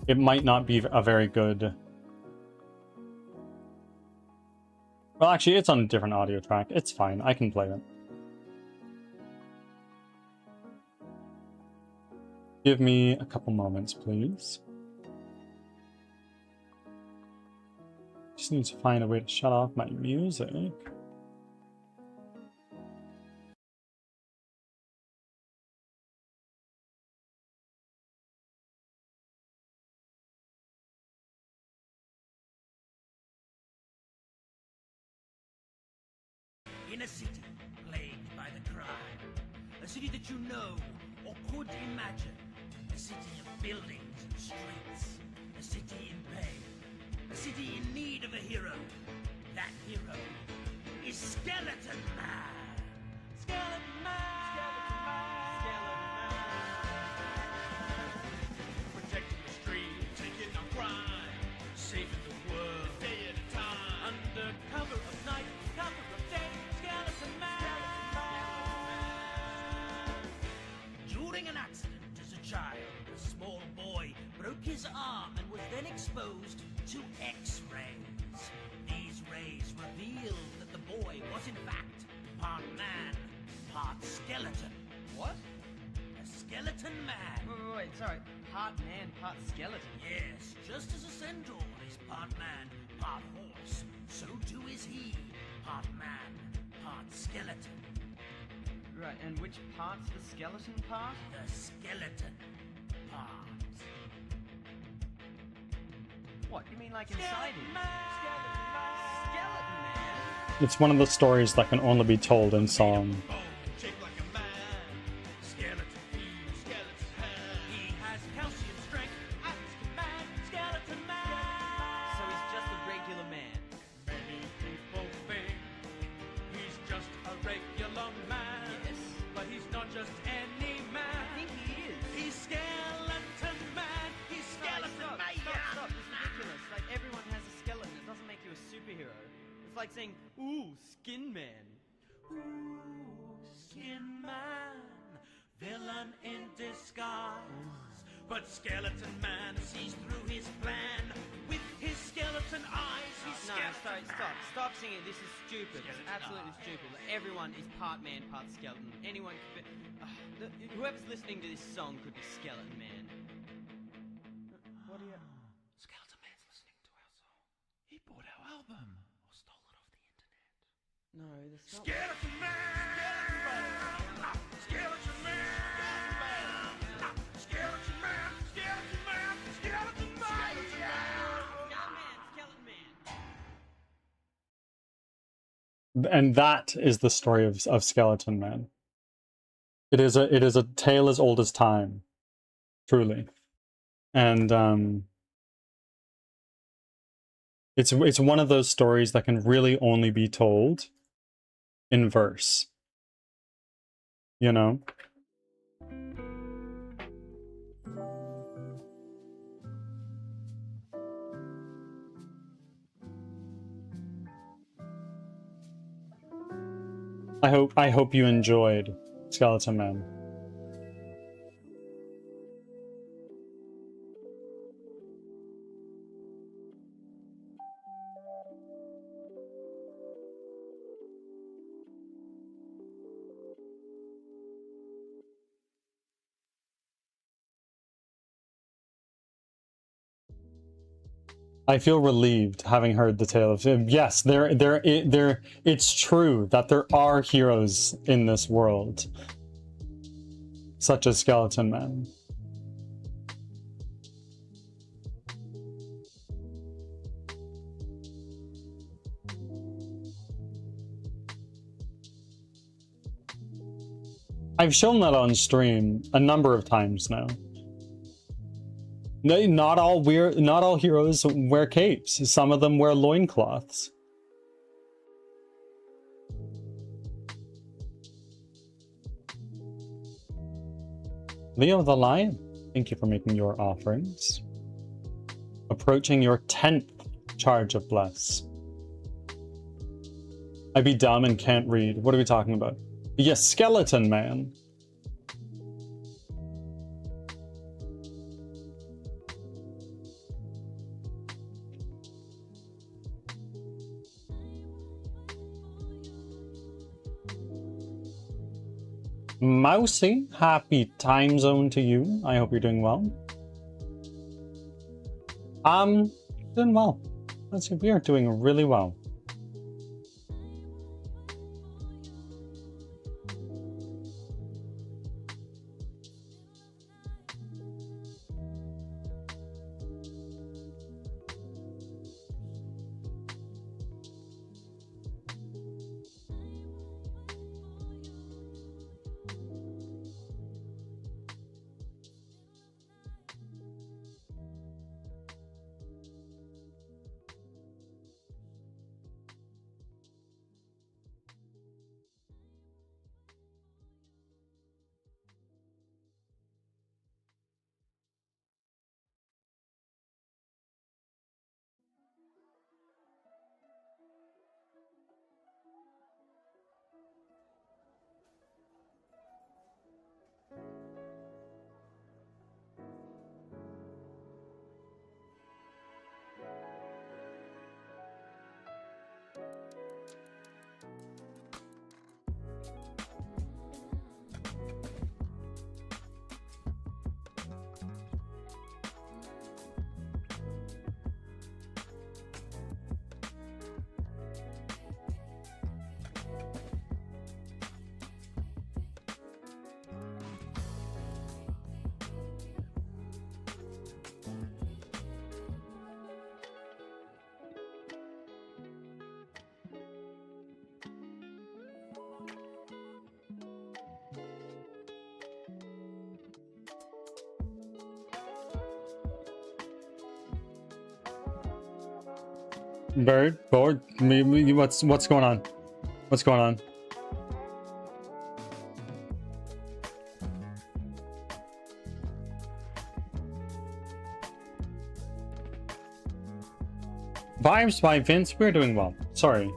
It might not be a very good. Well, actually, it's on a different audio track. It's fine. I can play it. Give me a couple moments, please. Just need to find a way to shut off my music. In a city plagued by the crime, a city that you know or could imagine, a city of buildings and streets, a city in pain, a city in need of a hero. That hero is Skeleton Man. Skeleton Man. Skeleton Man. Protecting the streets, taking on crime, saving the world day at a time. Under cover of night, cover of day. During an accident as a child, a small boy broke his arm and was then exposed to X-rays. These rays revealed that the boy was in fact part man, part skeleton. What? A skeleton man. Wait, sorry. Part man, part skeleton. Yes, just as a centaur is part man, part horse, so too is he, part man, part skeleton. Right, and which part's the skeleton part? The skeleton part. What, you mean like inside him? Skeleton Man? It's one of the stories that can only be told in song. Like saying, ooh, Skin Man. Ooh, Skin Man, villain in disguise. But Skeleton Man sees through his plan. With his skeleton eyes, he's Stop singing. This is stupid. It's absolutely stupid. Like, everyone is part man, part skeleton. Anyone could be... whoever's listening to this song could be Skeleton Man. What are you... Skeleton Man's listening to our song. He bought our album. No, that's not... Skeleton Man! Skeleton Man! Skeleton Man! Skeleton Man! Skeleton Man! Skeleton Man! And that is the story of Skeleton Man. It is a tale as old as time, truly, and it's one of those stories that can really only be told in verse, you know. I hope you enjoyed Skeleton Man. I feel relieved having heard the tale of him. Yes, it's true that there are heroes in this world, such as Skeleton Men. I've shown that on stream a number of times now. Not all heroes wear capes. Some of them wear loincloths. Leo the Lion, thank you for making your offerings. Approaching your 10th charge of Bless. I be dumb and can't read. What are we talking about? Yes, Skeleton Man. Mousy, happy time zone to you. I hope you're doing well. Doing well. Let's see, we are doing really well. Bird, bored. What's going on? What's going on? Vibes by Vince. We're doing well. Sorry,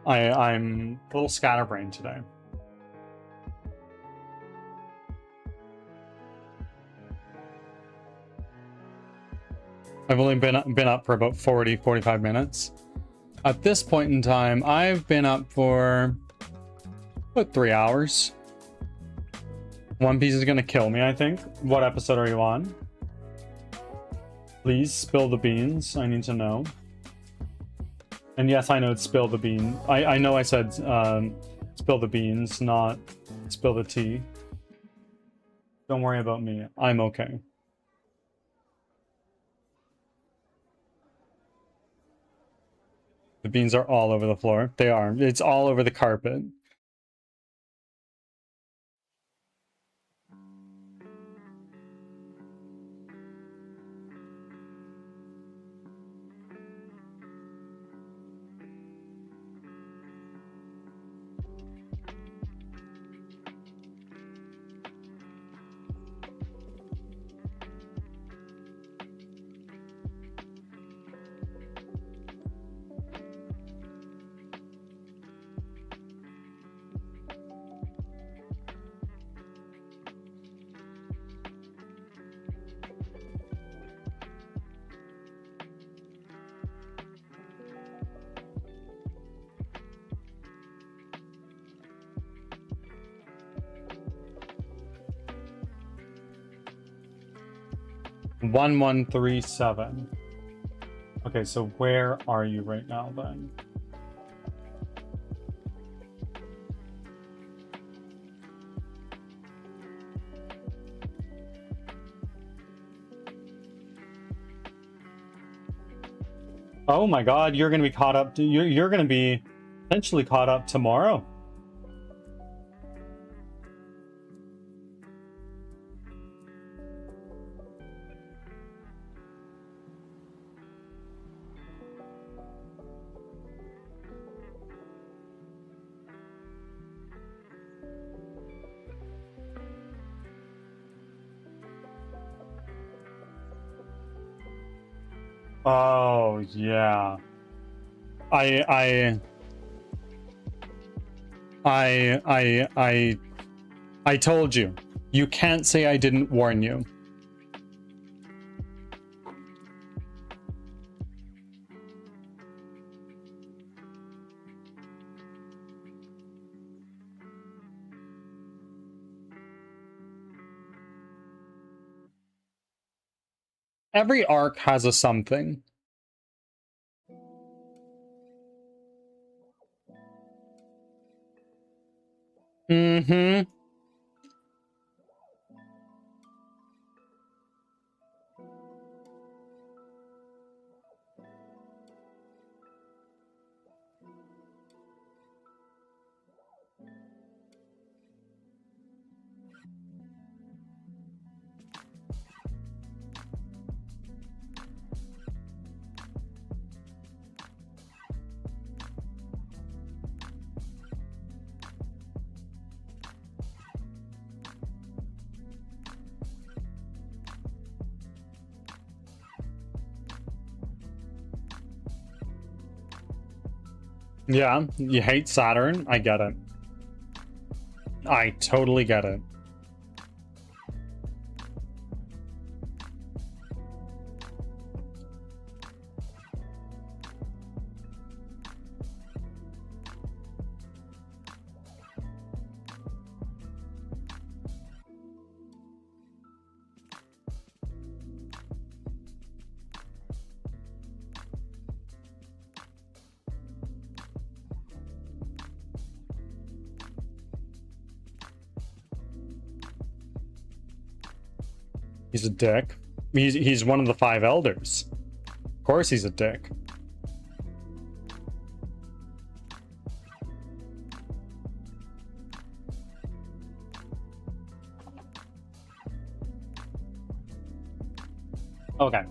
I'm a little scatterbrained today. I've only been up for about 45 minutes. At this point in time, I've been up for about 3 hours. One Piece is gonna kill me, I think. What episode are you on? Please spill the beans. I need to know. And yes, I know it's spill the bean. I know I said spill the beans, not spill the tea. Don't worry about me. I'm okay. The beans are all over the floor. They are. It's all over the carpet. .1137. Okay, so where are you right now then? Oh my god, you're gonna be caught up. You're gonna be potentially caught up tomorrow. Oh yeah. I I I I I told you. You can't say I didn't warn you. Every arc has a something. Mm-hmm. Yeah, you hate Saturn. I get it. I totally get it. He's a dick. He's one of the 5 elders. Of course he's a dick. Okay.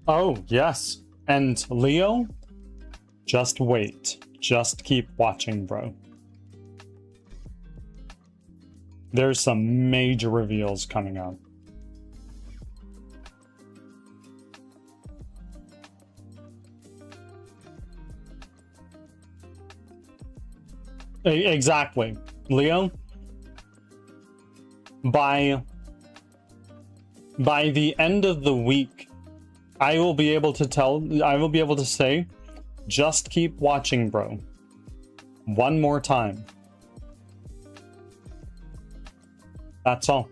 Oh, yes. And Leo, just wait. Just keep watching, bro. There's some major reveals coming up. Exactly. Leo, by the end of the week, I will be able to say, just keep watching, bro. One more time. That's all.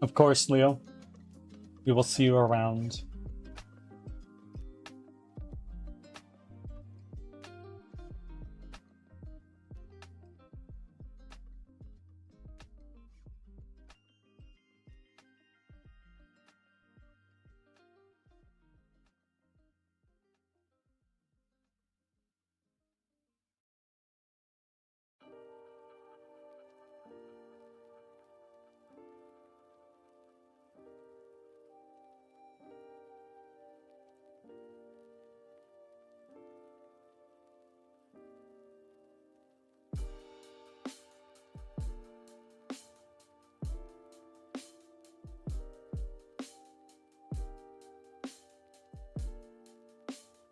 Of course, Leo. We will see you around.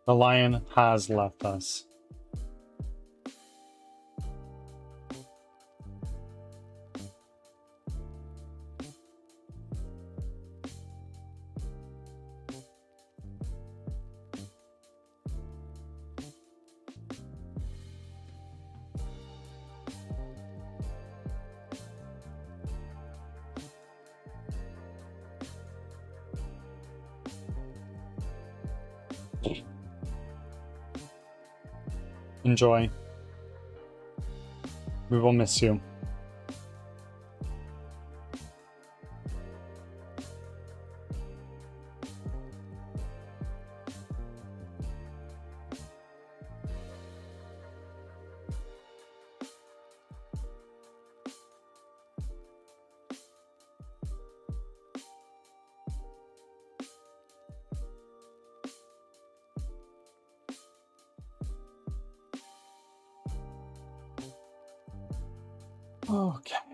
The lion has left us. Enjoy. We will miss you. Okay.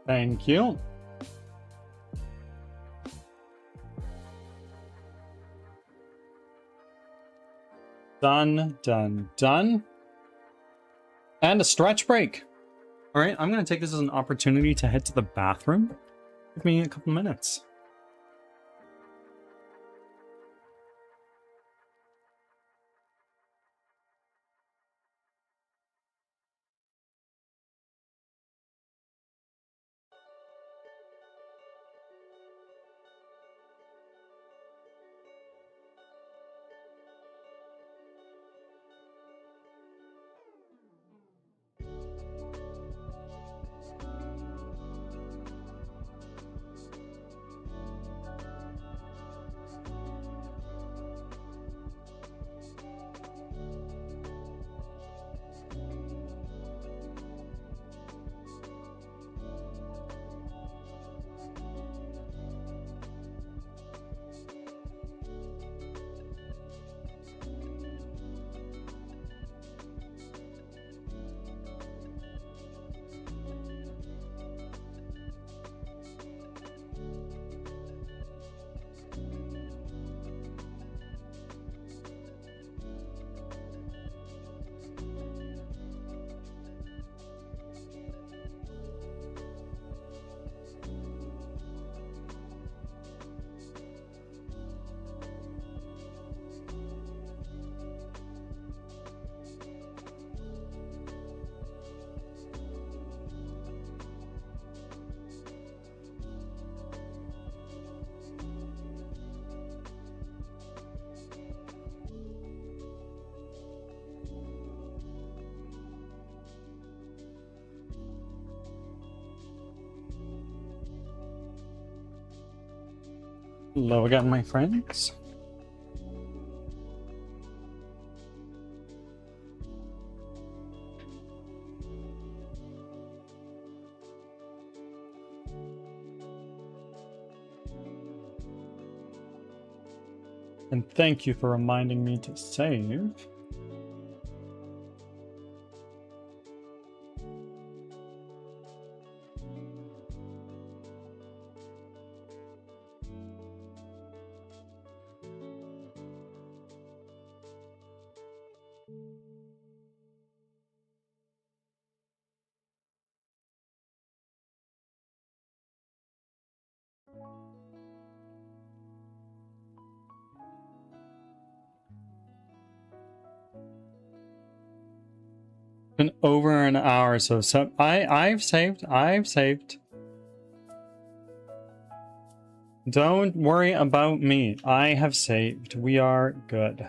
Thank you. Done, done, done. And a stretch break. All right, I'm going to take this as an opportunity to head to the bathroom. Give me a couple minutes. Hello again, my friends. And thank you for reminding me to save. Been over an hour, so I've saved. Don't worry about me. I have saved. We are good.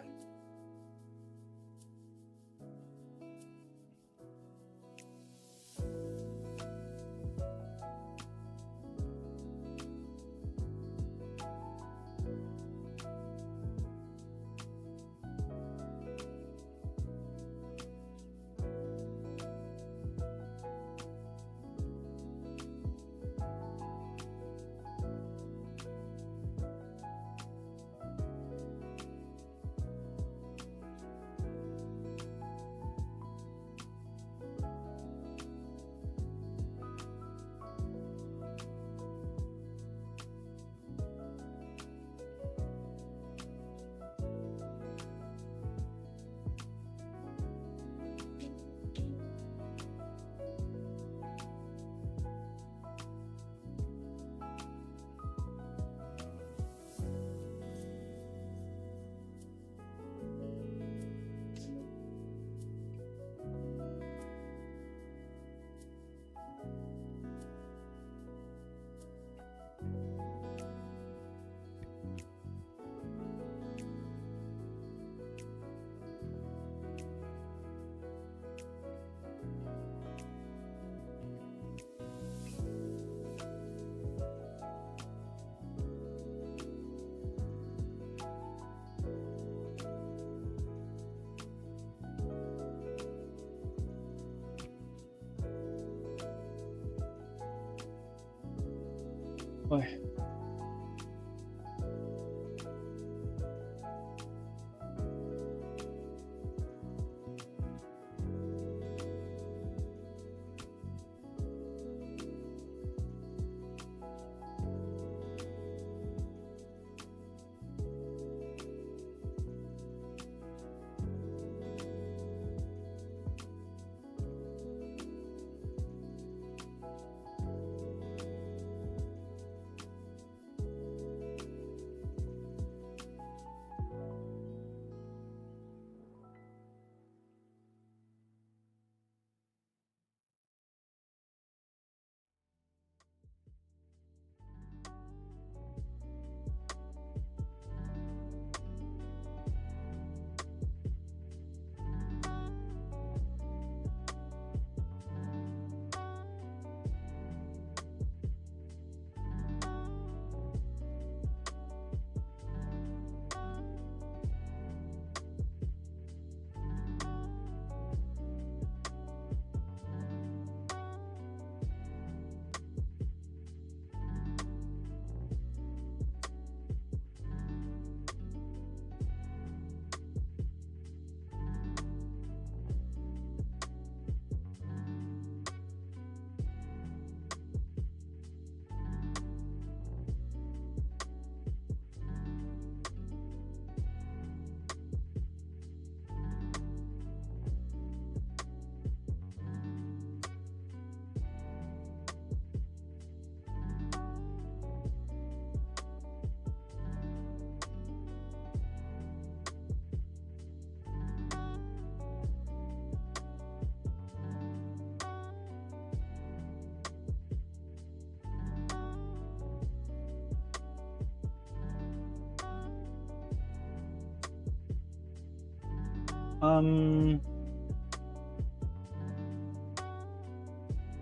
Boy.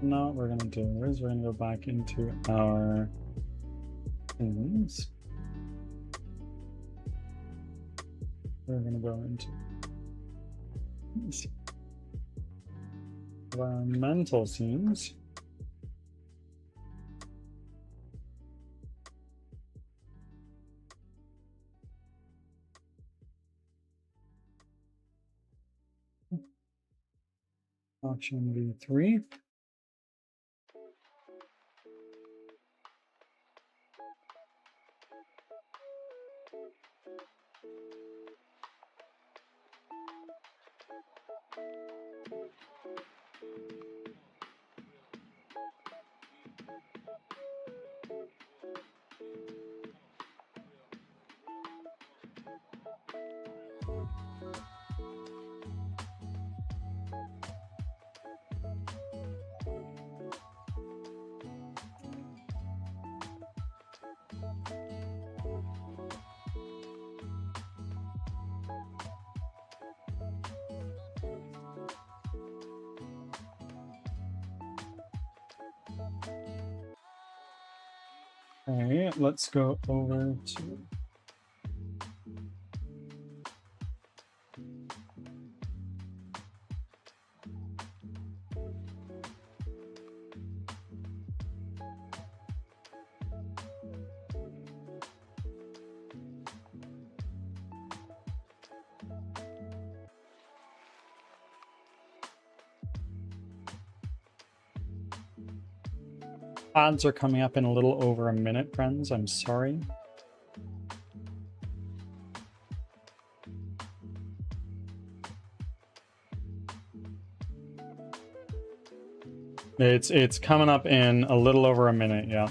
No, we're gonna do is we're gonna go back into our things. We're gonna go into environmental scenes. Option V3. Okay, let's go over to ads are coming up in a little over a minute, friends. I'm sorry. It's coming up in a little over a minute, yeah.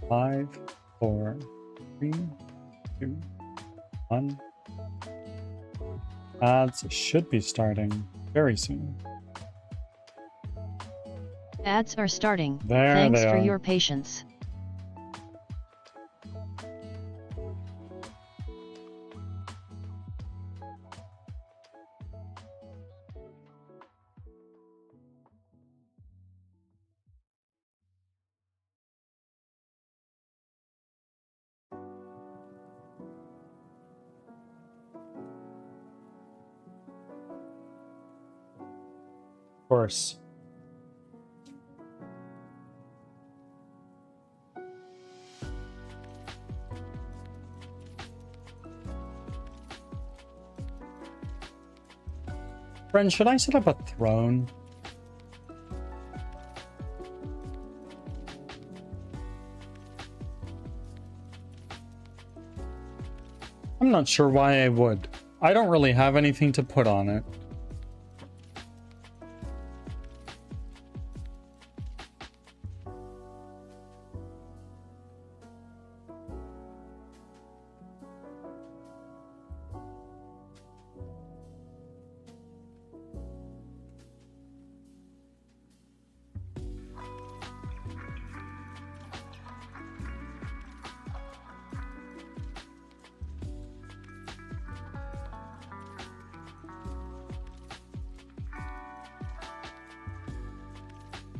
Five, 4, 3, 2, 1. Ads should be starting very soon. Ads are starting. There Thanks they for are. your patience. Of course. Friends, should I set up a throne? I'm not sure why I would. I don't really have anything to put on it.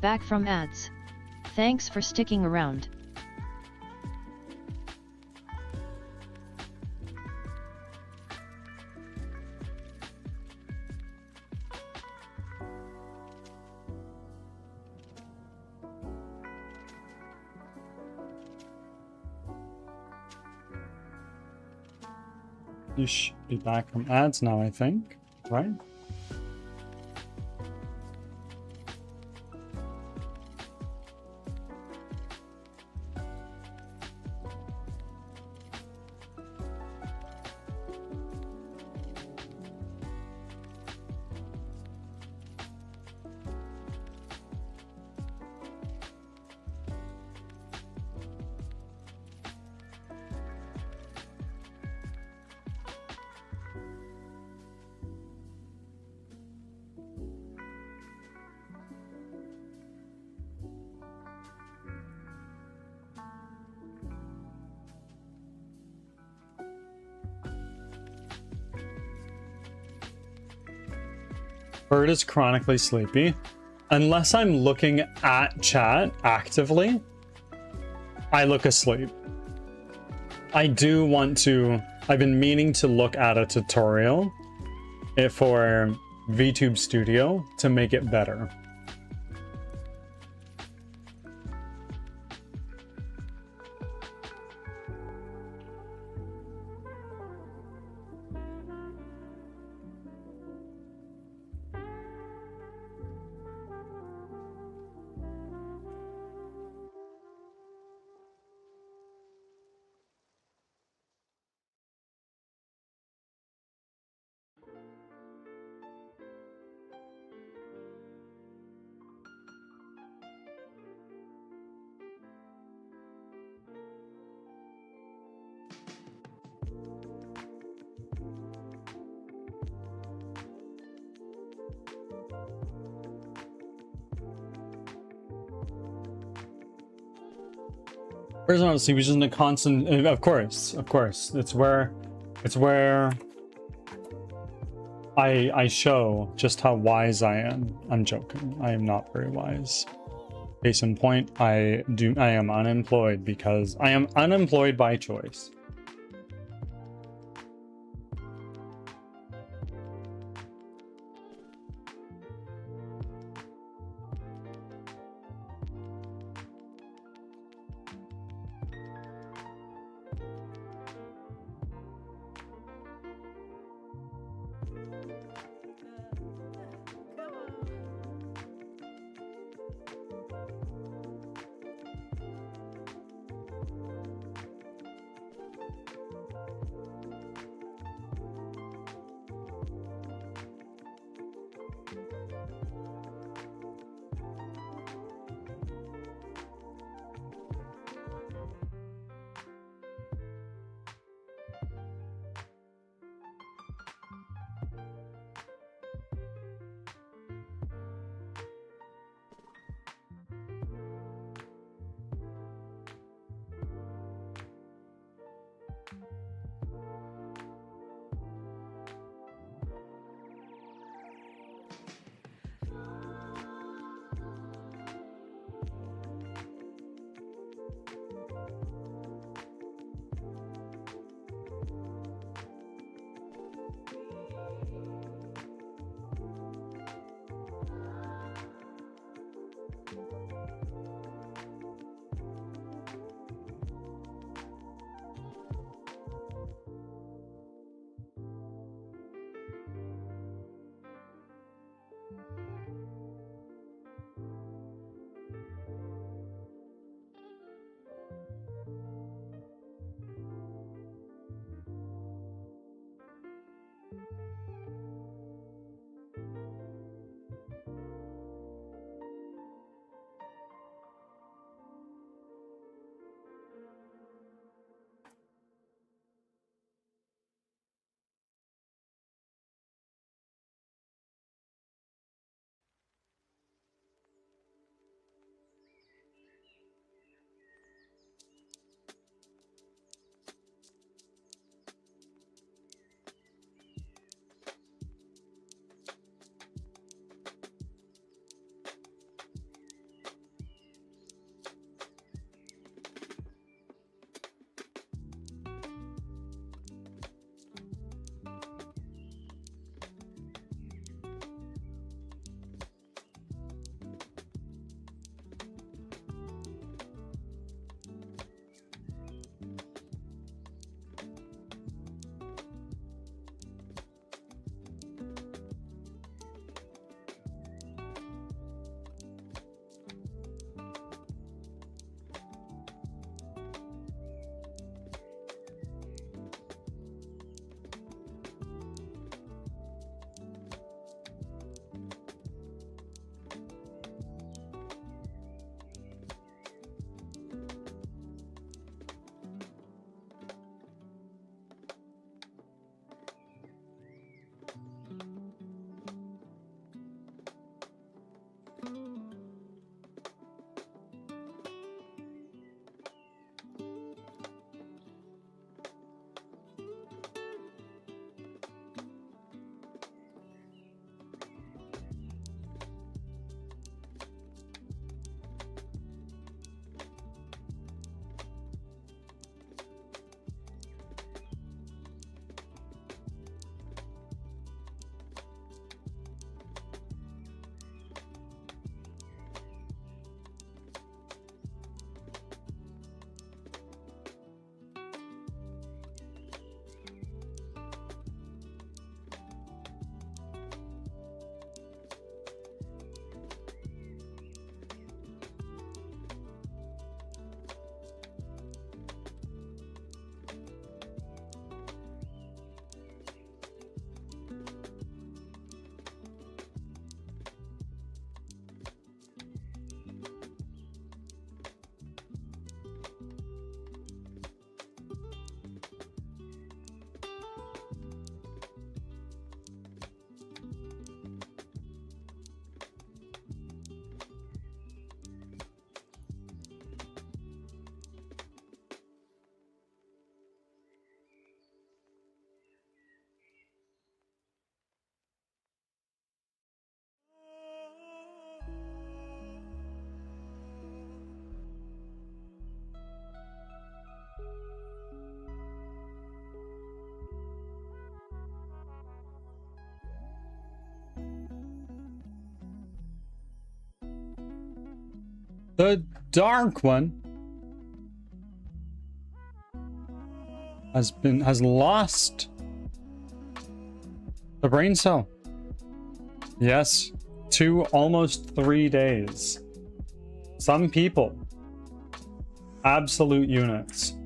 Back from ads. Thanks for sticking around. You should be back from ads now, I think, right? Bird is chronically sleepy. Unless I'm looking at chat actively, I look asleep. I do want to... I've been meaning to look at a tutorial for VTube Studio to make it better. Where's honestly, which isn't a constant. Of course. It's where I show just how wise I am. I'm joking. I am not very wise. Case in point, I am unemployed because I am unemployed by choice. The Dark One has lost the brain cell. Yes, 2, almost 3 days. Some people, absolute units.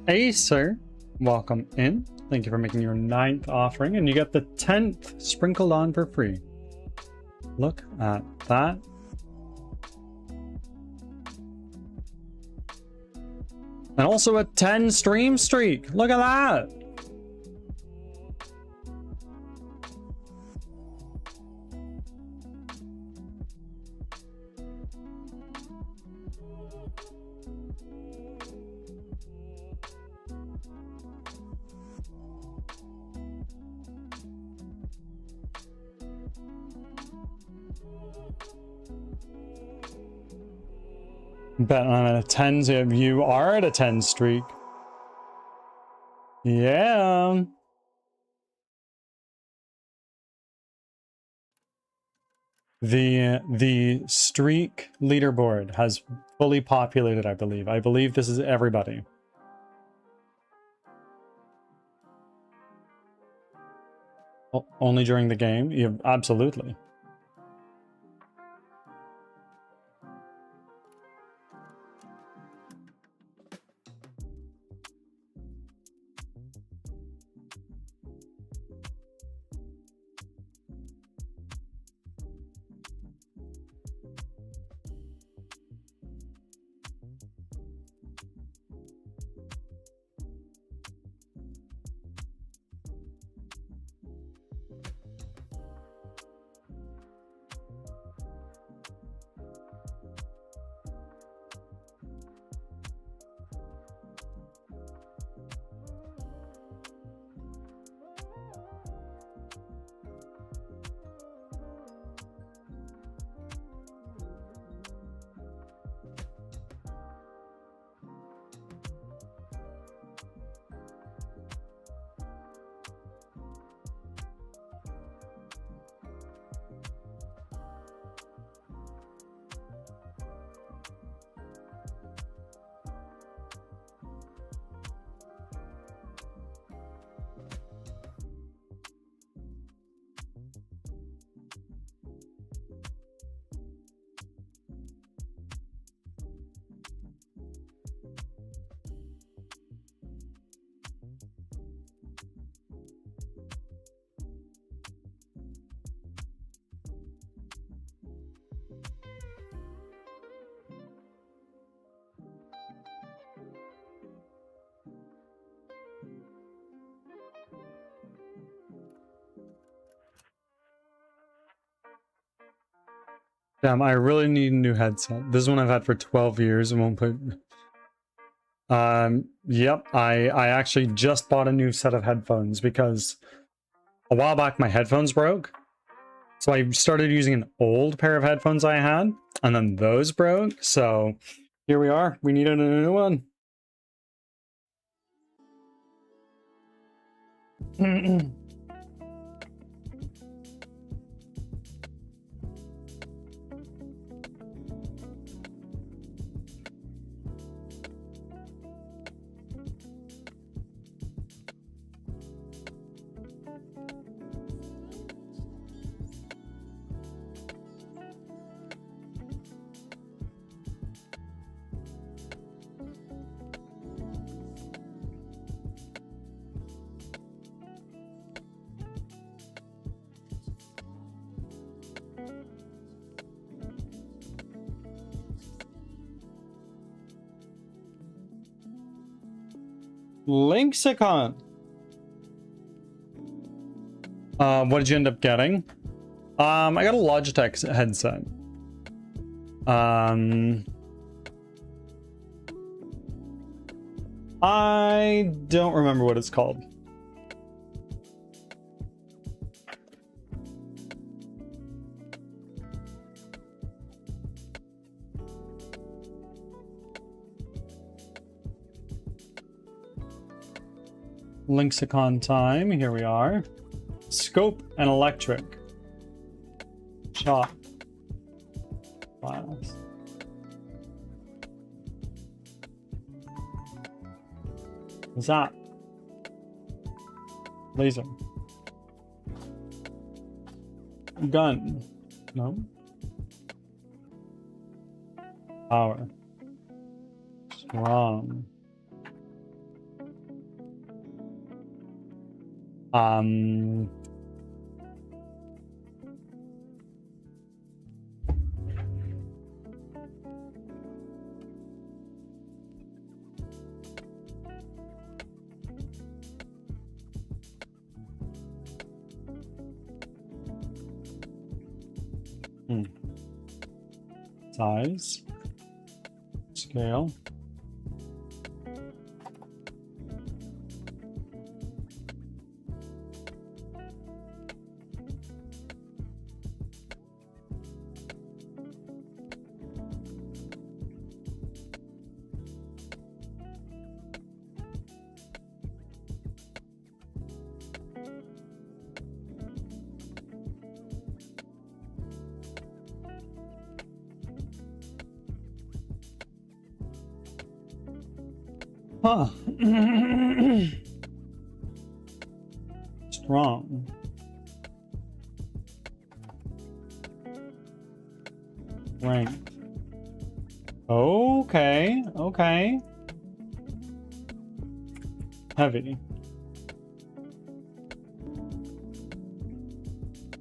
Hey, sir. Welcome in. Thank you for making your 9th offering, and you get the 10th sprinkled on for free. Look at that. And also a 10 stream streak. Look at that. Bet I'm at a 10, so you are at a 10 streak. Yeah. The streak leaderboard has fully populated, I believe. I believe this is everybody. Only during the game? Yeah, absolutely. Damn, I really need a new headset. This is one I've had for 12 years. I won't put... Yep, I actually just bought a new set of headphones because a while back my headphones broke. So I started using an old pair of headphones I had, and then those broke. So here we are. We needed a new one. Lexicon. What did you end up getting? I got a Logitech headset. I don't remember what it's called. Lexicon time. Here we are. Scope and electric. Shot. Files. Zap. Laser. Gun. No. Power. Strong. Size. Scale. Huh. Strong. Ranked. Okay, okay. Heavy.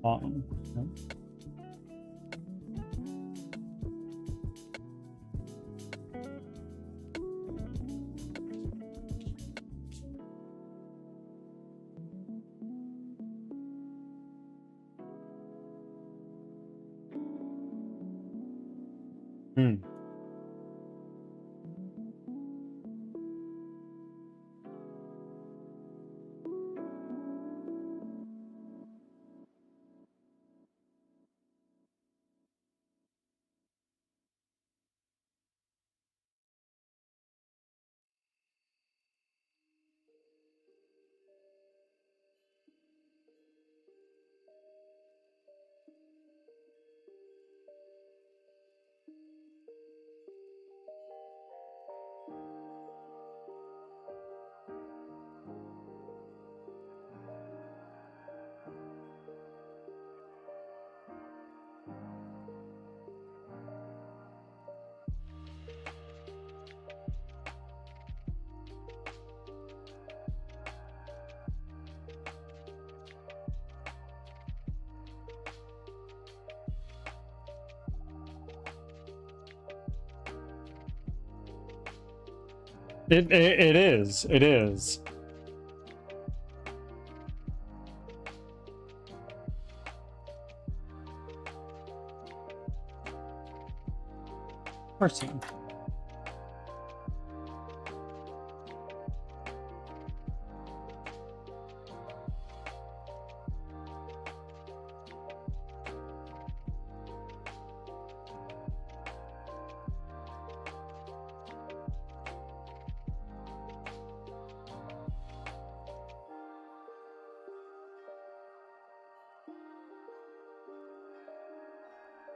Okay. It is. It is. Person.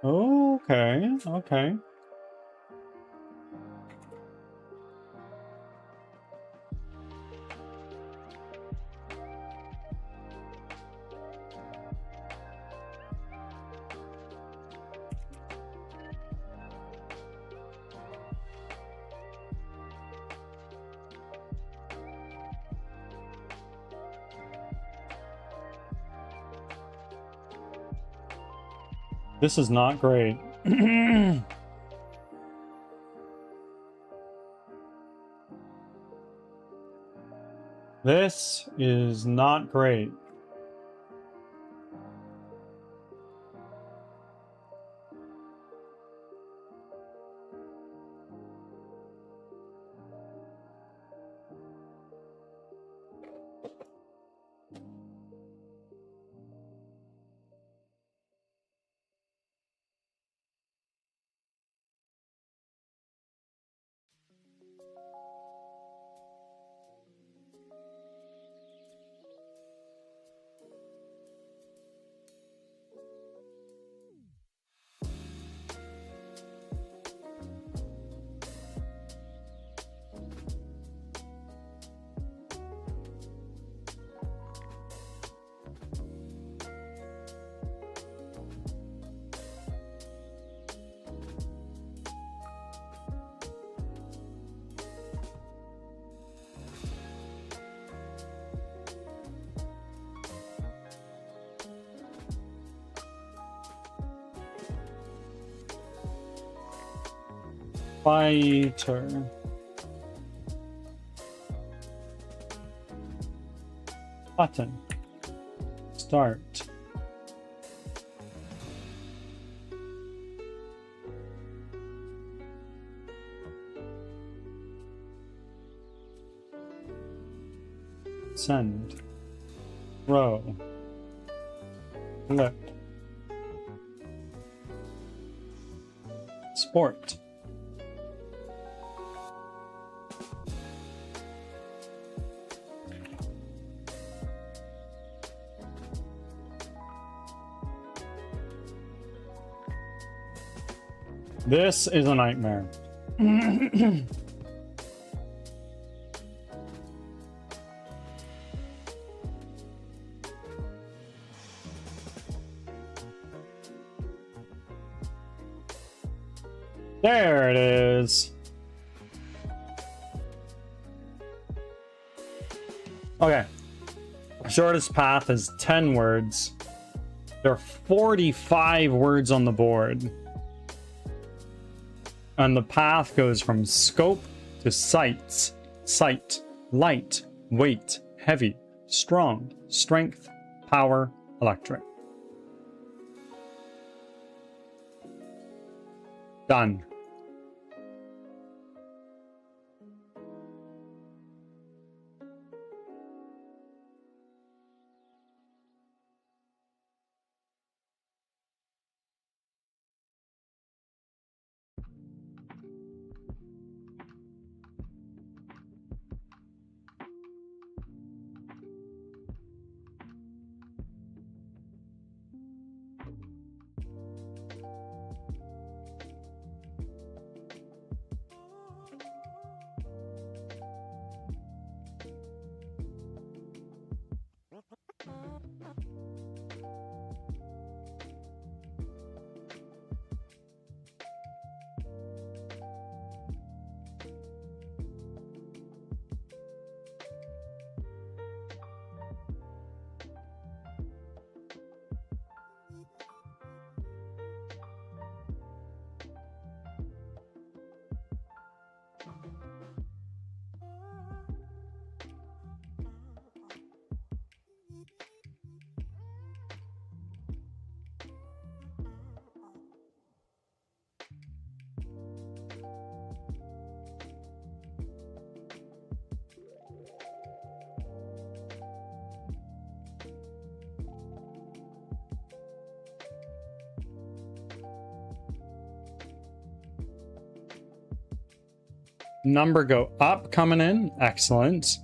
Okay, okay. This is not great. This is not great. Fighter. Button. Start. Send. Row. Flip. Sport. This is a nightmare. There it is. Okay. Shortest path is 10 words. There are 45 words on the board. And the path goes from scope to sights, sight, light, weight, heavy, strong, strength, power, electric. Done. Number go up coming in. Excellent.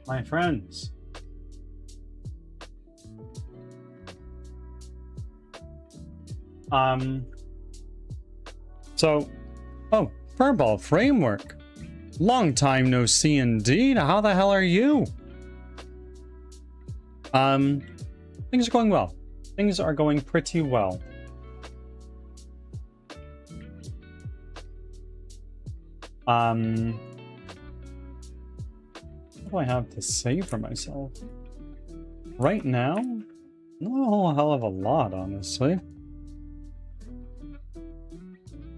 My friends. Oh, Furball Framework. Long time no see indeed. How the hell are you? Things are going well. Things are going pretty well. What do I have to say for myself? Right now? Not a whole hell of a lot, honestly.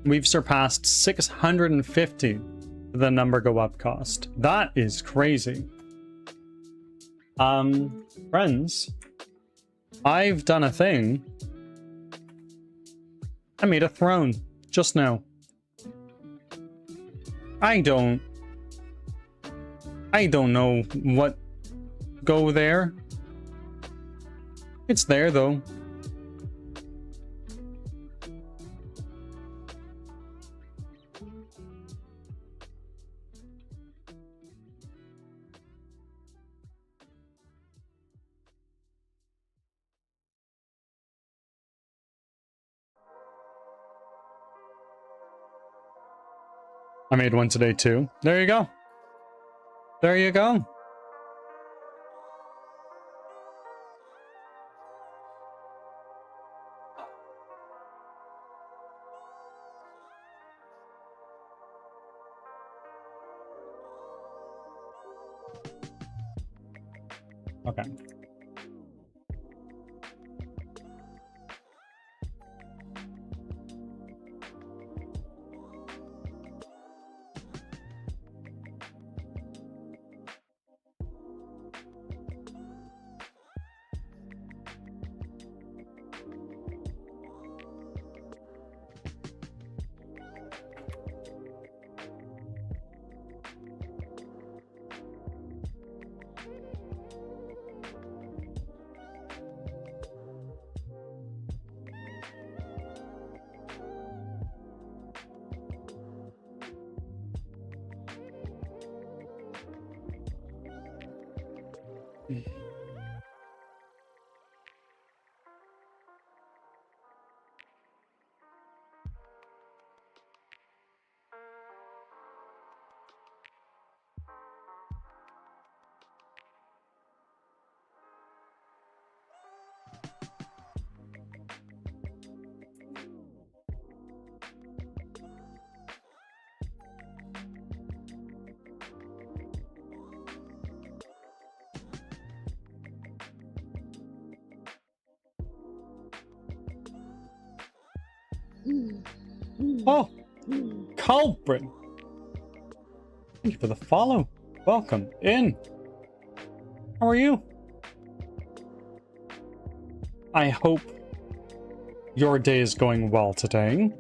We've surpassed 650 the number go up cost. That is crazy. Friends, I've done a thing. I made a throne just now. I don't know what go there. It's there though. I made one today too. There you go. There you go. Okay. Oh, culprit. Thank you for the follow. Welcome in. How are you? I hope your day is going well today.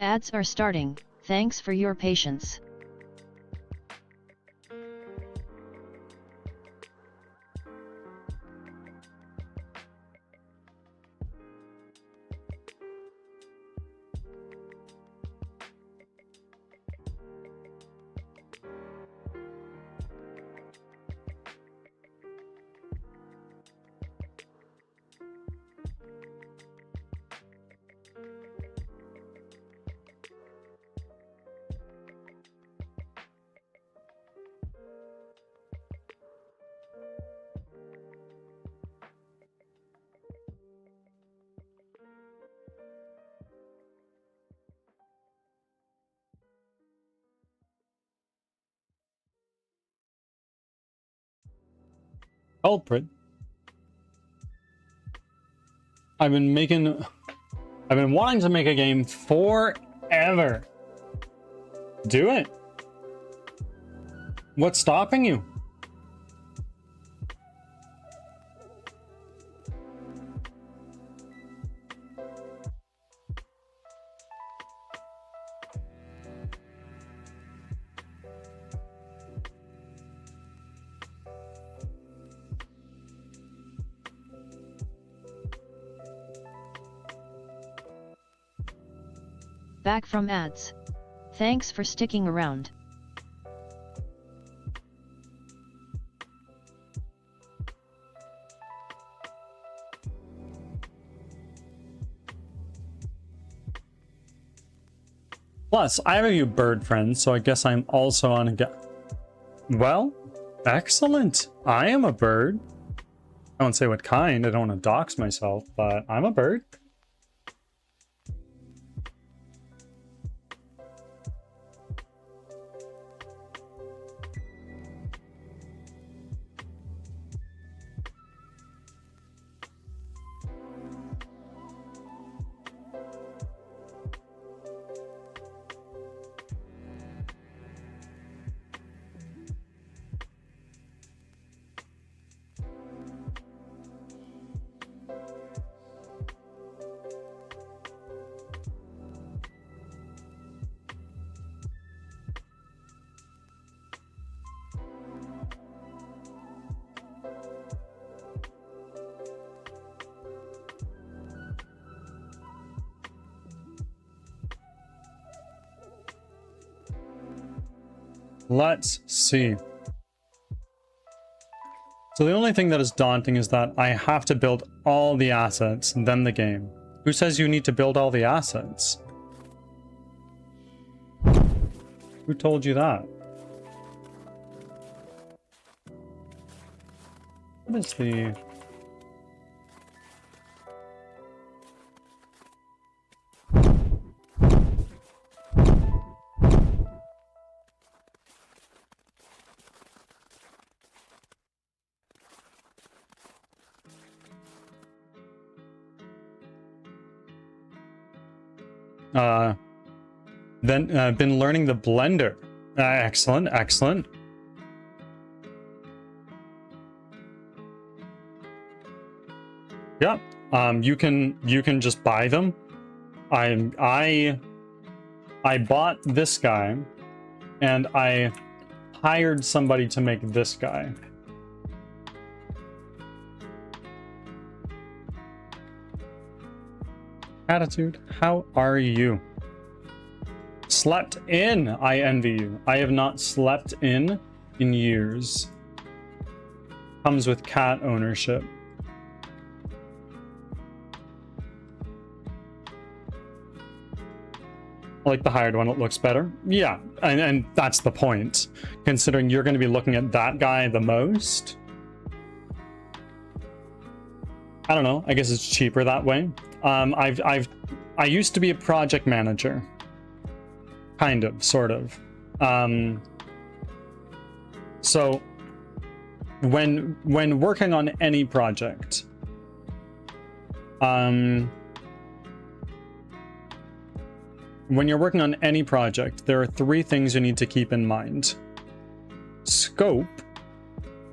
Ads are starting, thanks for your patience. Culprit. I've been wanting to make a game forever. Do it. What's stopping you? Back from ads. Thanks for sticking around. Plus, I have a few bird friends, so I guess I'm also on a Well, excellent. I am a bird. I won't say what kind, I don't want to dox myself, but I'm a bird. Let's see. So the only thing that is daunting is that I have to build all the assets, then the game. Who says you need to build all the assets? Who told you that? What is the... been learning the blender. Excellent, excellent. Yeah, you can just buy them. I bought this guy, and I hired somebody to make this guy. Attitude, how are you? Slept in, I envy you. I have not slept in years. Comes with cat ownership. I like the hired one, it looks better. Yeah, and that's the point. Considering you're going to be looking at that guy the most. I don't know, I guess it's cheaper that way. I used to be a project manager. Kind of, sort of. So when working on any project, when you're working on any project, there are three things you need to keep in mind. Scope,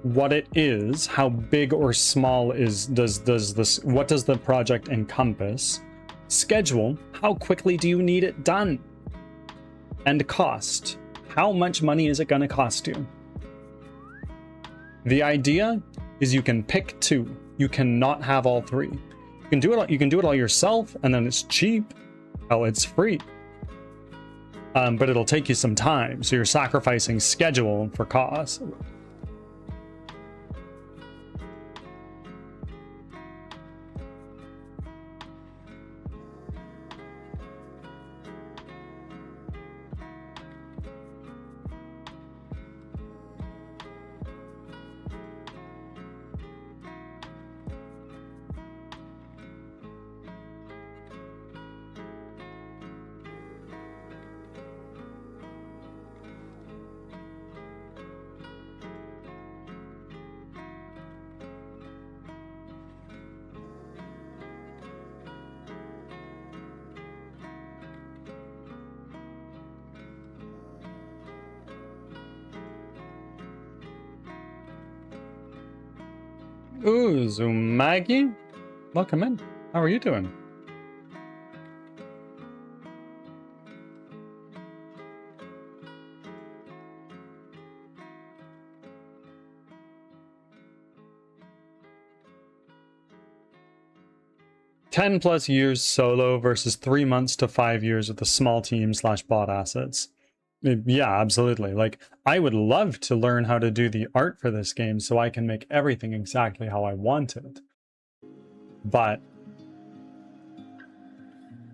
what it is, how big or small what does the project encompass? schedule, how quickly do you need it done? And cost, how much money is it going to cost you? The idea is you can pick two. You cannot have all three. You can do it all yourself, and then it's cheap. Hell, it's free. But it'll take you some time, so you're sacrificing schedule for cost. Ooh, Zumagi? Welcome in. How are you doing? +10 years solo versus 3 months to 5 years with a small team / bot assets. Yeah, absolutely. Like, I would love to learn how to do the art for this game so I can make everything exactly how I want it. But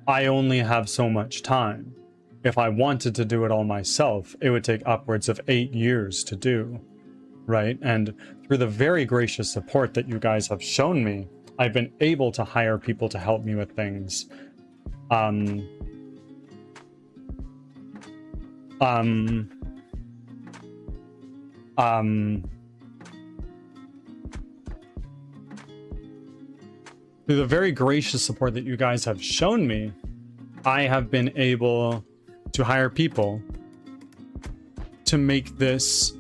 I only have so much time. If I wanted to do it all myself, it would take upwards of 8 years to do, right? And through the very gracious support that you guys have shown me, I've been able to hire people to help me with things. Through the very gracious support that you guys have shown me, I have been able to hire people to make this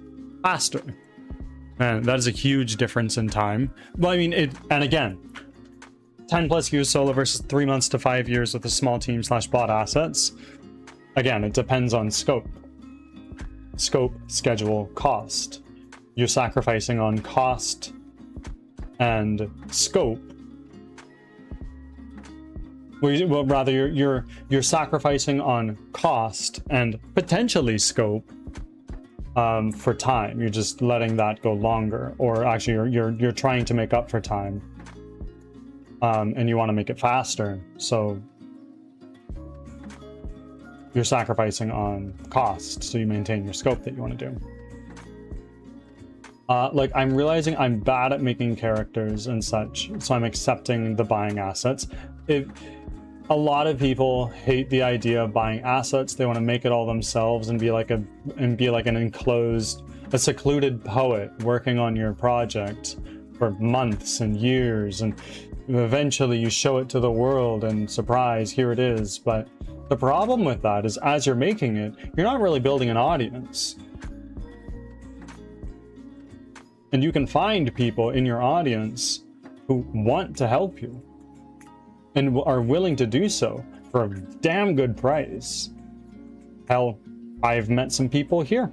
faster. And that is a huge difference in time. Well, I mean, and again, 10+ years solo versus 3 months to 5 years with a small team / bot assets. Again, it depends on scope. Scope, schedule, cost. You're sacrificing on cost and scope. Well, rather, you're sacrificing on cost and potentially scope for time. You're just letting that go longer, or actually, you're trying to make up for time, and you want to make it faster. So you're sacrificing on cost, so you maintain your scope that you want to do. Like, I'm realizing I'm bad at making characters and such, so I'm accepting the buying assets. A lot of people hate the idea of buying assets. They want to make it all themselves and be like an enclosed, a secluded poet working on your project for months and years, and eventually you show it to the world and surprise, here it is. But the problem with that is, as you're making it, you're not really building an audience. And you can find people in your audience who want to help you and are willing to do so for a damn good price. Hell, I've met some people here.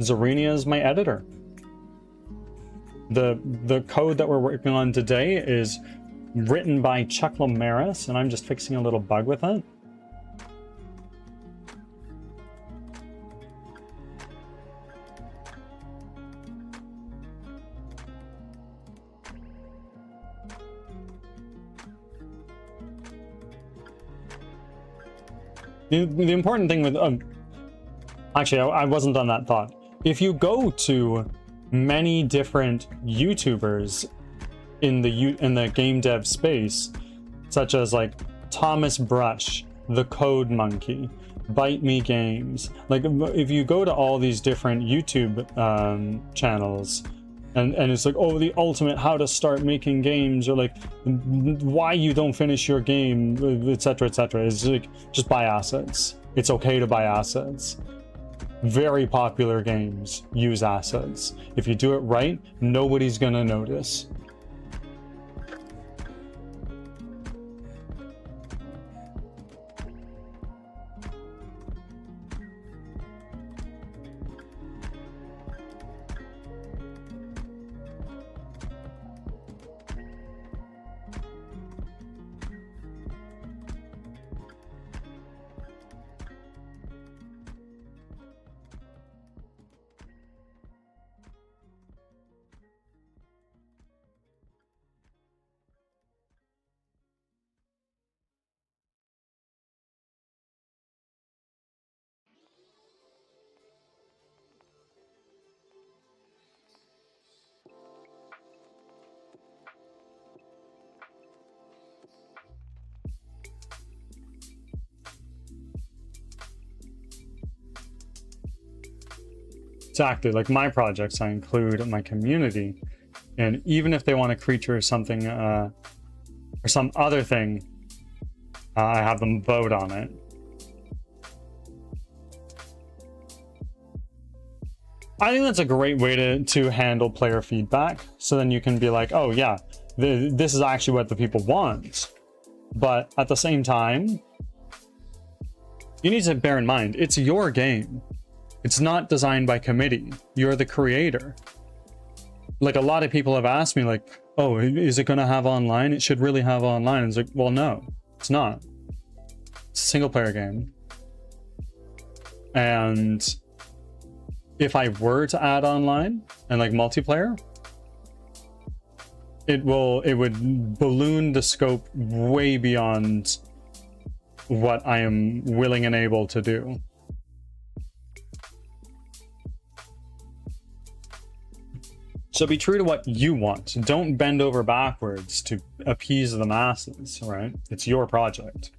Zarenia is my editor. The code that we're working on today is written by Chuck Lamaris, and I'm just fixing a little bug with it. The important thing with actually, I wasn't on that thought. If you go to many different YouTubers in the game dev space, such as like Thomas Brush, The Code Monkey, Bite Me Games, like if you go to all these different YouTube channels, and it's like, oh, the ultimate how to start making games, or like why you don't finish your game, etc., etc. It's like, just buy assets. It's okay to buy assets. Very popular games use assets. If you do it right, nobody's gonna notice. Exactly. Like my projects, I include my community. And even if they want a creature or something, or some other thing, I have them vote on it. I think that's a great way to handle player feedback. So then you can be like, oh yeah, this is actually what the people want. But at the same time, you need to bear in mind, it's your game. It's not designed by committee. You're the creator. Like a lot of people have asked me like, oh, is it going to have online? It should really have online. It's like, well, no, it's not. It's a single player game. And if I were to add online and like multiplayer, it would balloon the scope way beyond what I am willing and able to do. So be true to what you want. Don't bend over backwards to appease the masses, right? It's your project.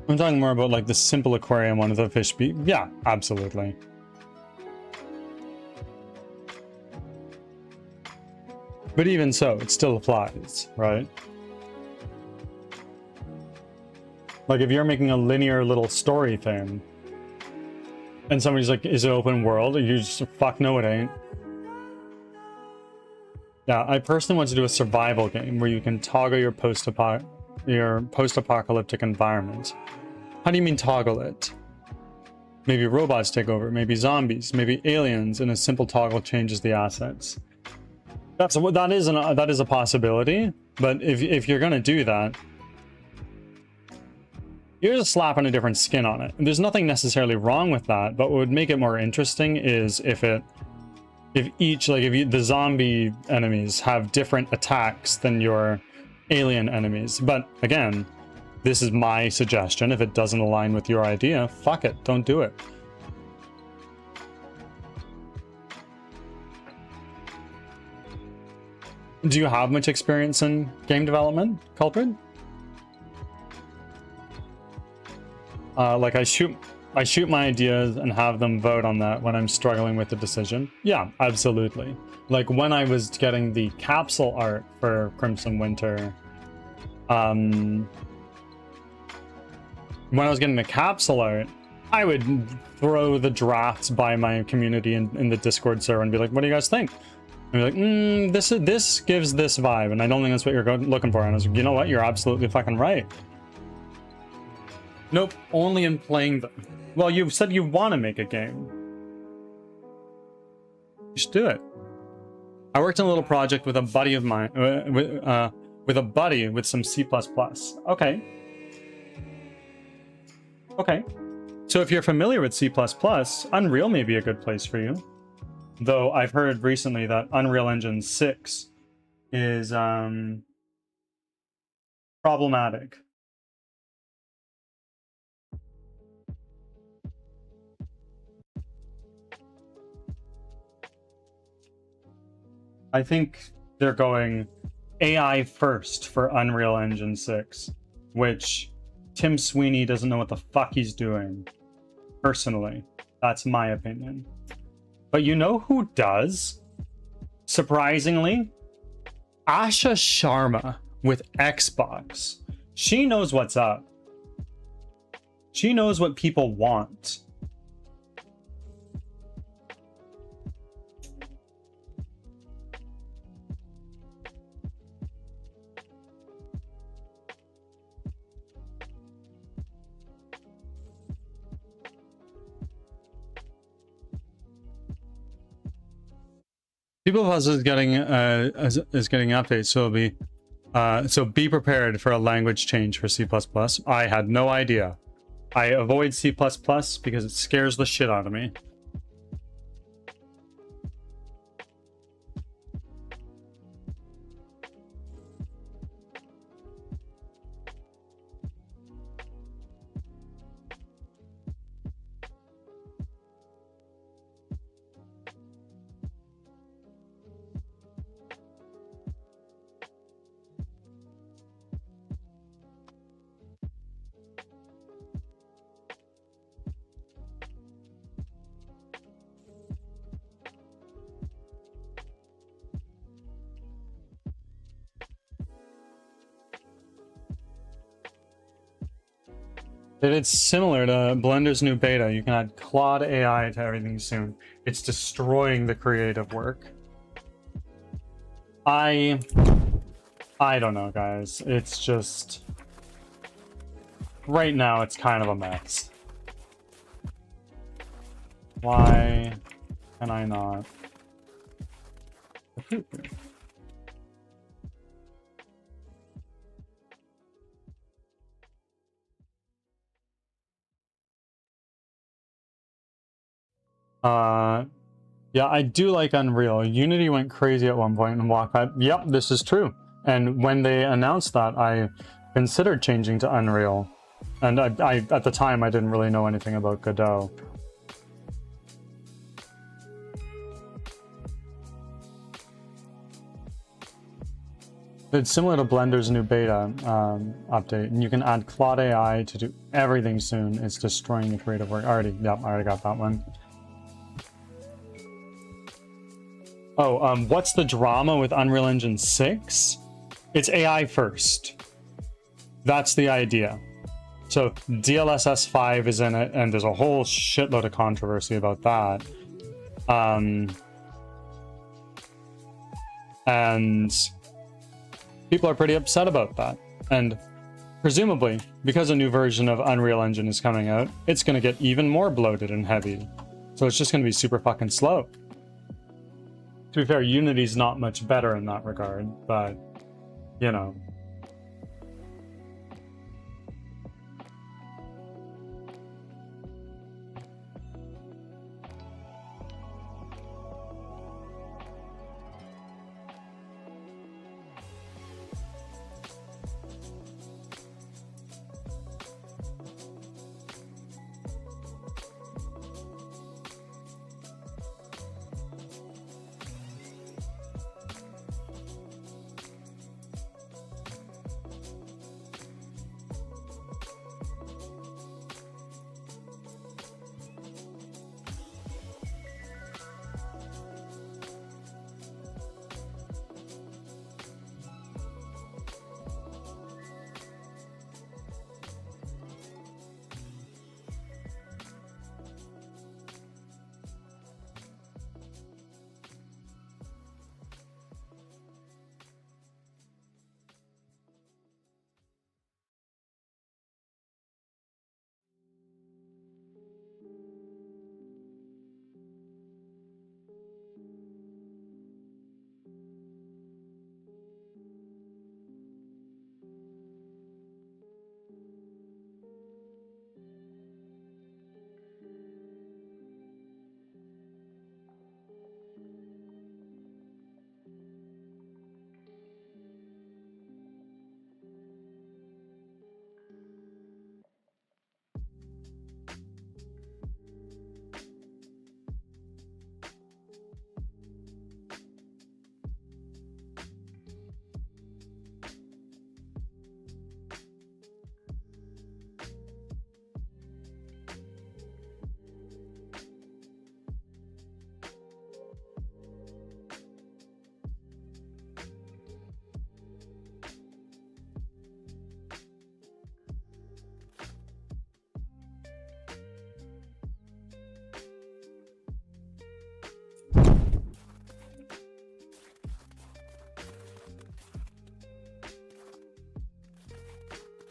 I'm talking more about like the simple aquarium one of the fish be. Yeah, absolutely. But even so, it still applies, right? Like if you're making a linear little story thing and somebody's like, is it open world? You just, fuck no, it ain't. Yeah, I personally want to do a survival game where you can toggle your post-apocalyptic environment. How do you mean toggle it? Maybe robots take over, maybe zombies, maybe aliens, and a simple toggle changes the assets. That is a possibility, but if you're gonna do that, you're just slapping a different skin on it. And there's nothing necessarily wrong with that, but what would make it more interesting is if the zombie enemies have different attacks than your alien enemies. But again, this is my suggestion. If it doesn't align with your idea, fuck it, don't do it. Do you have much experience in game development, Culprit? Like I shoot my ideas and have them vote on that when I'm struggling with the decision. Yeah, absolutely. Like when I was getting the capsule art for Crimson Winter, when I was getting the capsule art, I would throw the drafts by my community in the Discord server and be like, what do you guys think? And be like, this gives this vibe, and I don't think that's what you're looking for. And I was like, you know what? You're absolutely fucking right. Nope, only in playing them. Well, you've said you want to make a game. You should do it. I worked on a little project with a buddy of mine, with a buddy with some C++. Okay. Okay. So if you're familiar with C++, Unreal may be a good place for you. Though I've heard recently that Unreal Engine 6 is problematic. I think they're going AI first for Unreal Engine 6. which Tim Sweeney doesn't know what the fuck he's doing. Personally, that's my opinion. But you know who does? Surprisingly, Asha Sharma with Xbox. She knows what's up. She knows what people want. People Plus is getting updates, so it'll be so be prepared for a language change for C++. I had no idea. I avoid C++ because it scares the shit out of me. It's similar to Blender's new beta. You can add Claude AI to everything soon. It's destroying the creative work. I don't know, guys. It's just... right now, it's kind of a mess. Why can I not? Yeah, I do like Unreal. Unity went crazy at one point and walked by. Yep, this is true. And when they announced that, I considered changing to Unreal. And I at the time, I didn't really know anything about Godot. It's similar to Blender's new beta update, and you can add Claude AI to do everything soon. It's destroying the creative work. I already got that one. Oh, what's the drama with Unreal Engine 6? It's AI first. That's the idea. So DLSS 5 is in it, and there's a whole shitload of controversy about that. And people are pretty upset about that. And presumably, because a new version of Unreal Engine is coming out, it's going to get even more bloated and heavy. So it's just going to be super fucking slow. To be fair, Unity's not much better in that regard, but, you know.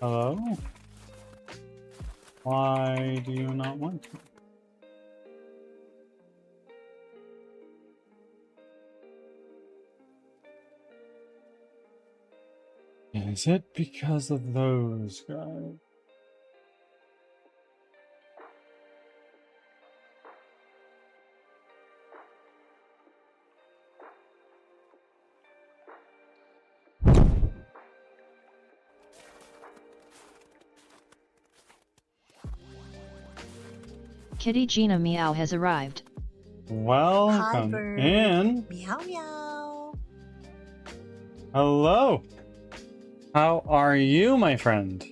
Hello? Why do you not want to? Is it because of those guys? Kitty Gina Meow has arrived. Welcome Bird. in. Meow meow. Hello. How are you, my friend?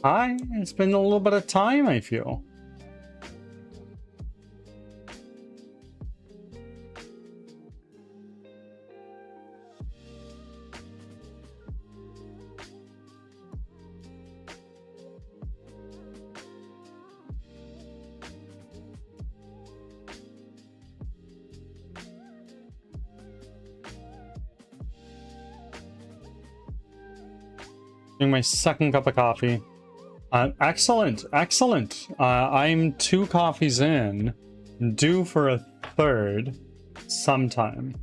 Hi, it's been a little bit of time, I feel. Doing my second cup of coffee. Excellent, excellent. I'm 2 coffees in, due for a third sometime.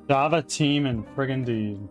Java team and friggin' deed.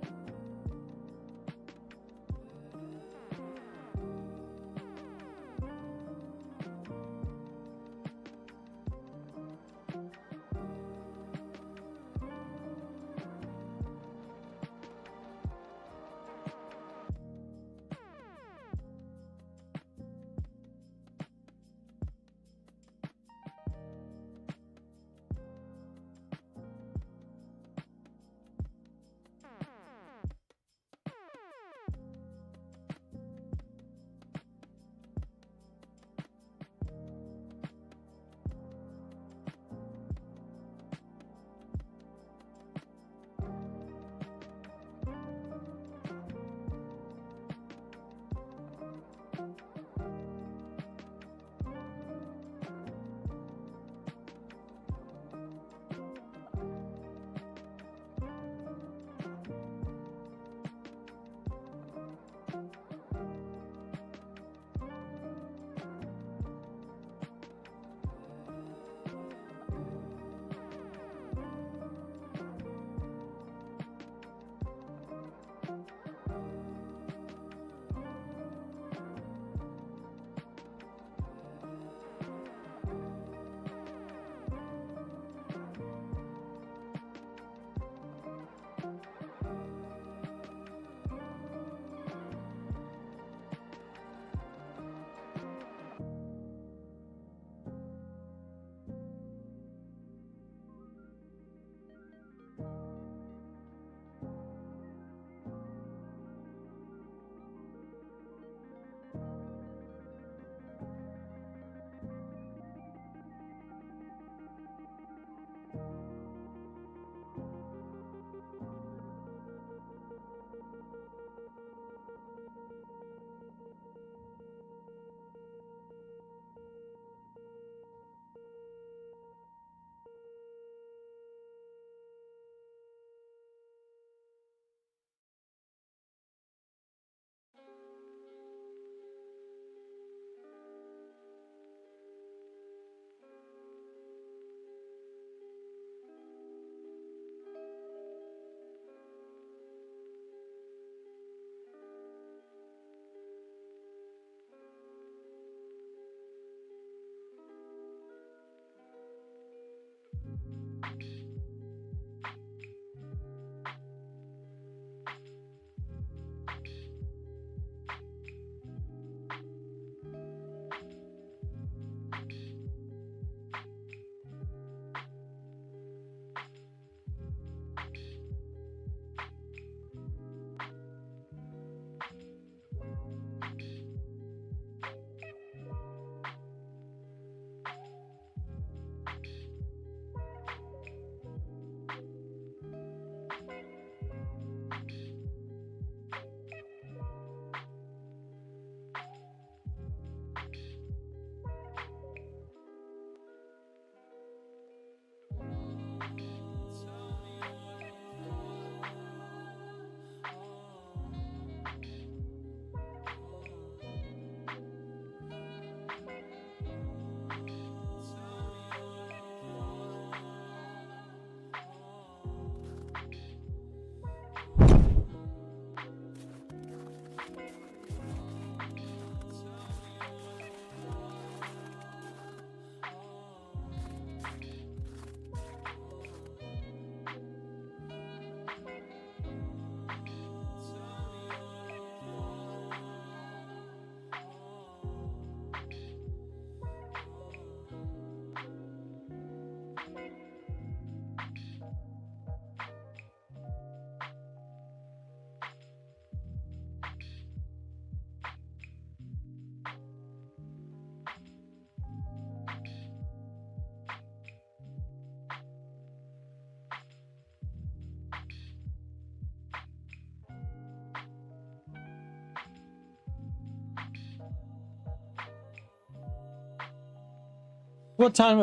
What type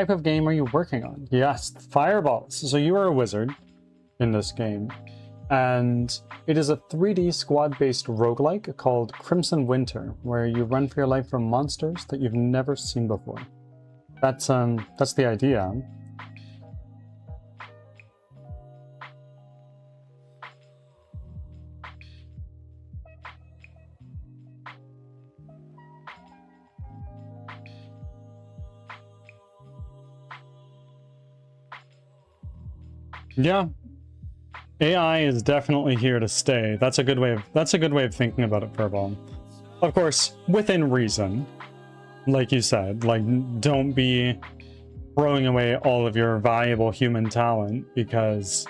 of game are you working on? Yes, fireballs. So you are a wizard in this game, and it is a 3D squad-based roguelike called Crimson Winter, where you run for your life from monsters that you've never seen before. That's the idea. Yeah. AI is definitely here to stay. That's a good way of thinking about it, Furball. Of course, within reason. Like you said, like, don't be throwing away all of your valuable human talent because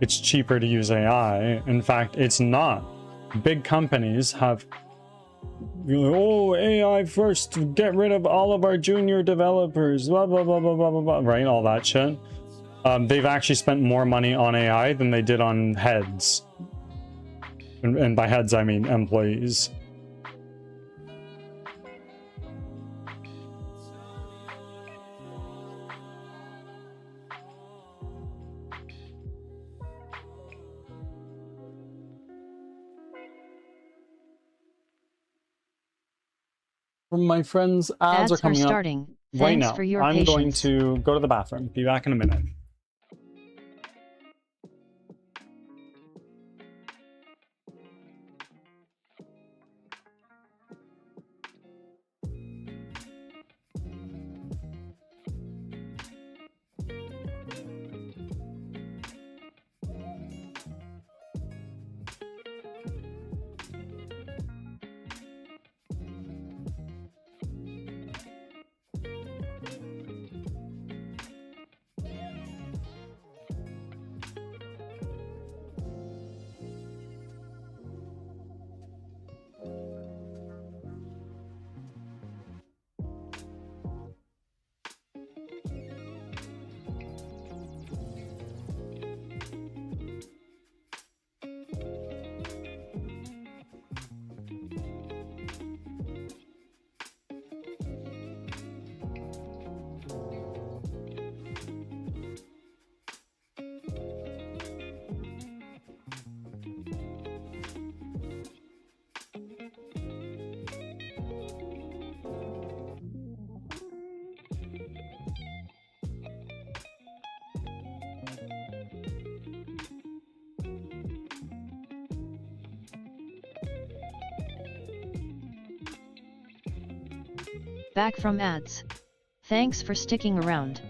it's cheaper to use AI. In fact, it's not. Big companies have, oh, AI first, get rid of all of our junior developers, blah, blah, blah, blah, blah, blah, blah, right? All that shit. They've actually spent more money on AI than they did on heads. And by heads, I mean employees. My friends, ads are coming up starting. right Thanks now. for your I'm going patience. to go to the bathroom. Be back in a minute. Back from ads. Thanks for sticking around.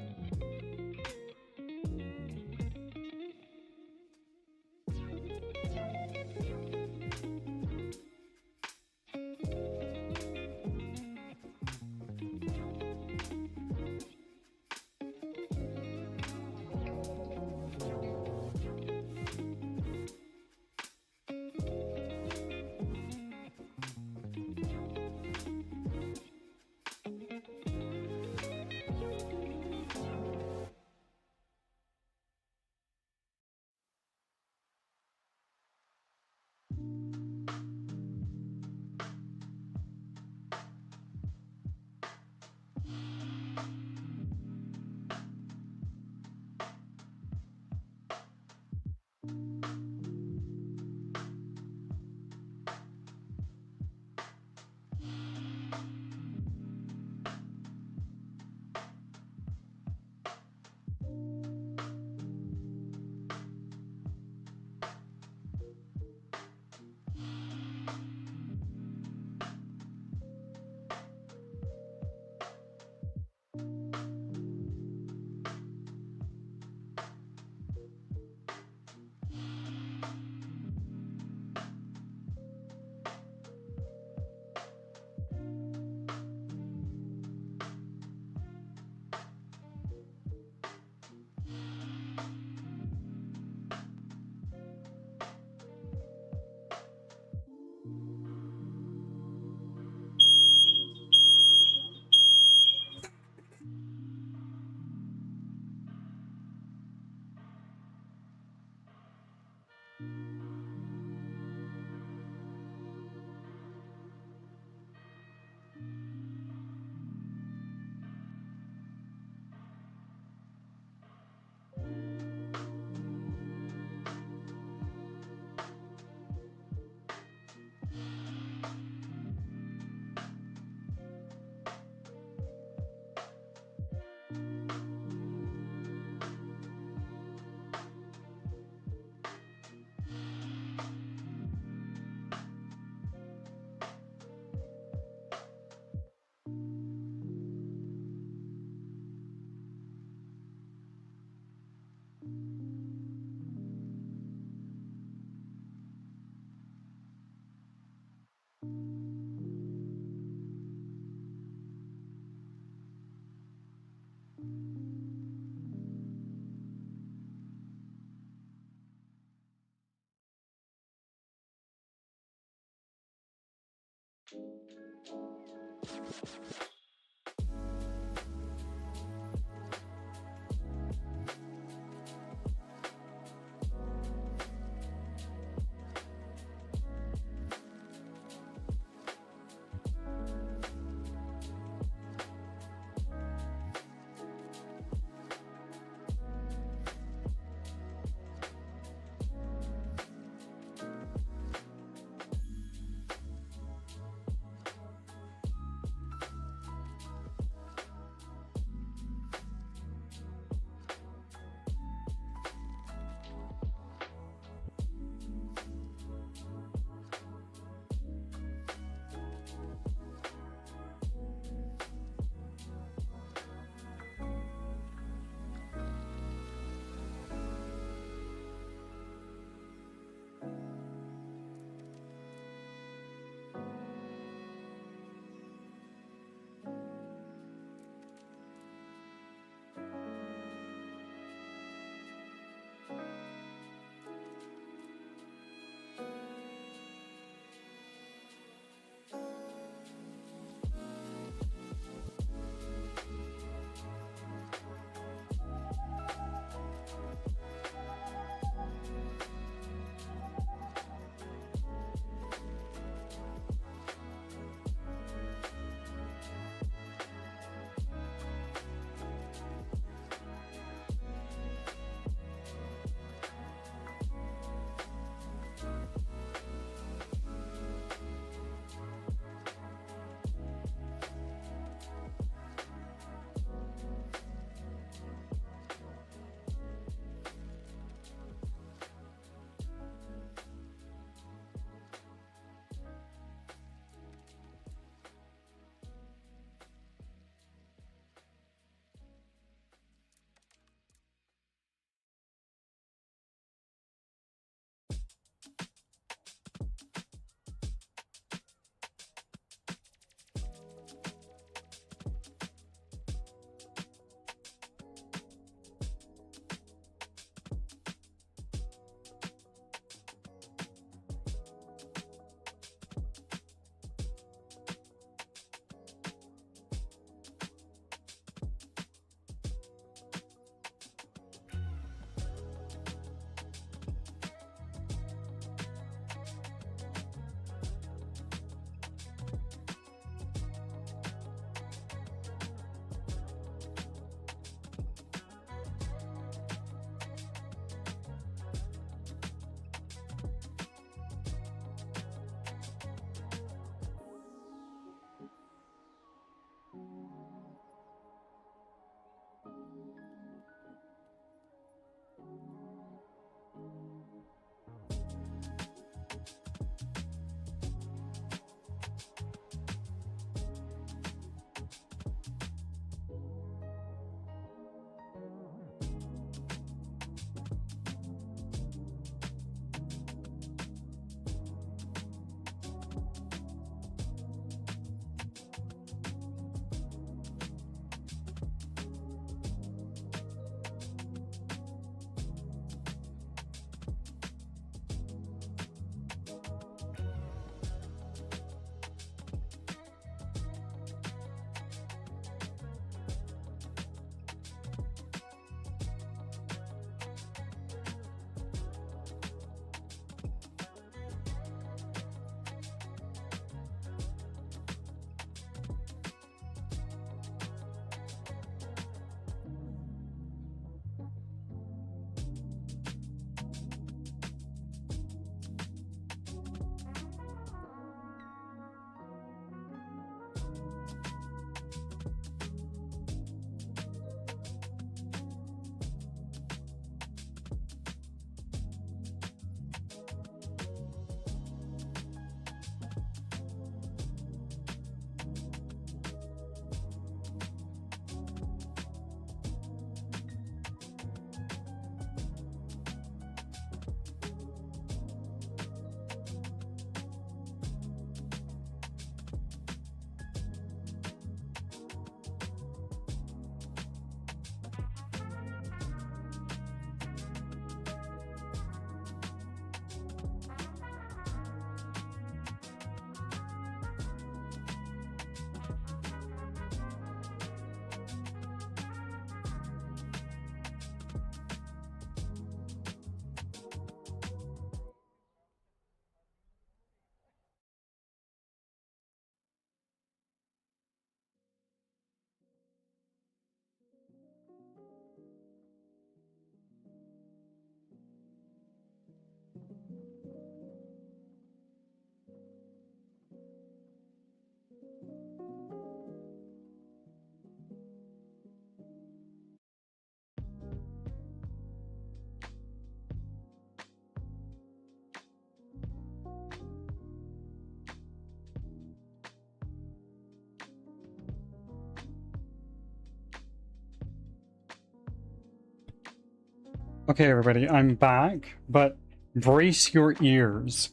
Okay, everybody, I'm back, but brace your ears.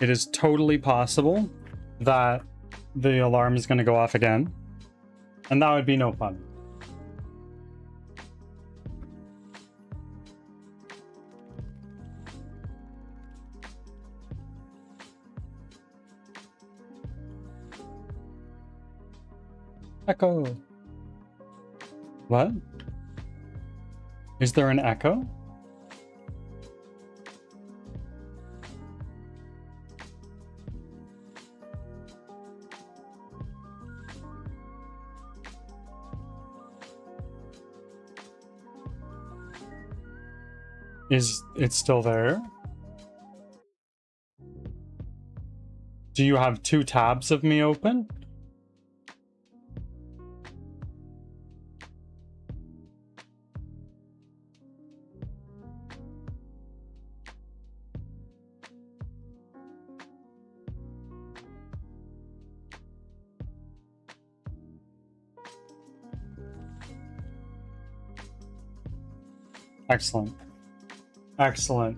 It is totally possible that the alarm is going to go off again, and that would be no fun. Echo. What? Is there an echo? Is it still there? Do you have 2 tabs of me open? Excellent. Excellent.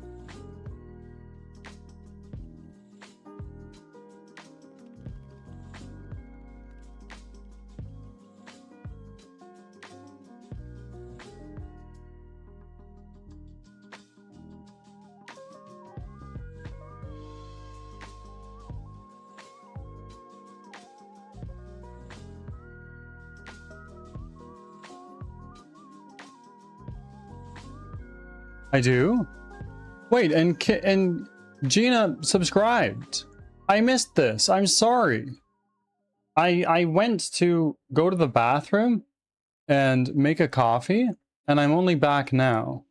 I do? Wait, and Gina subscribed. I missed this. I'm sorry. I went to go to the bathroom and make a coffee, and I'm only back now.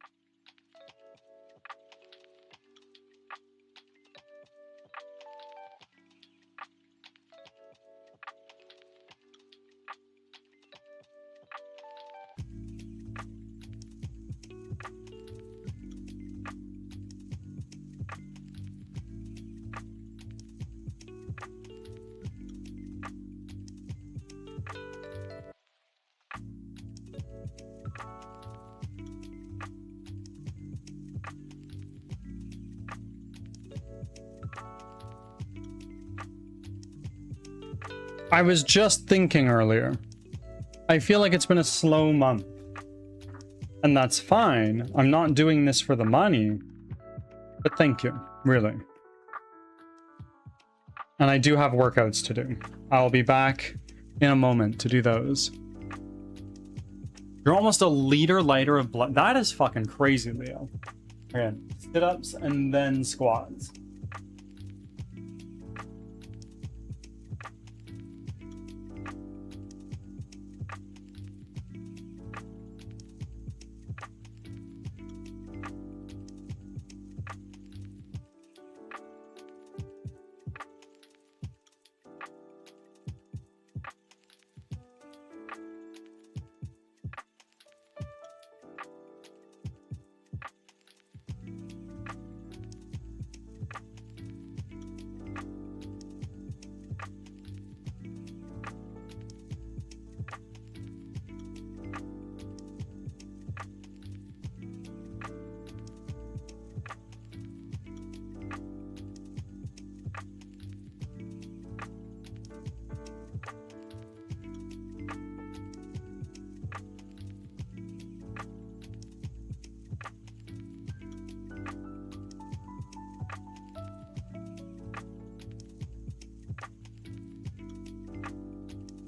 I was just thinking earlier. I feel like it's been a slow month. And that's fine. I'm not doing this for the money. But thank you, really. And I do have workouts to do. I'll be back in a moment to do those. You're almost a liter lighter of blood. That is fucking crazy, Leo. Okay, sit-ups and then squats.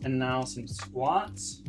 And now some squats.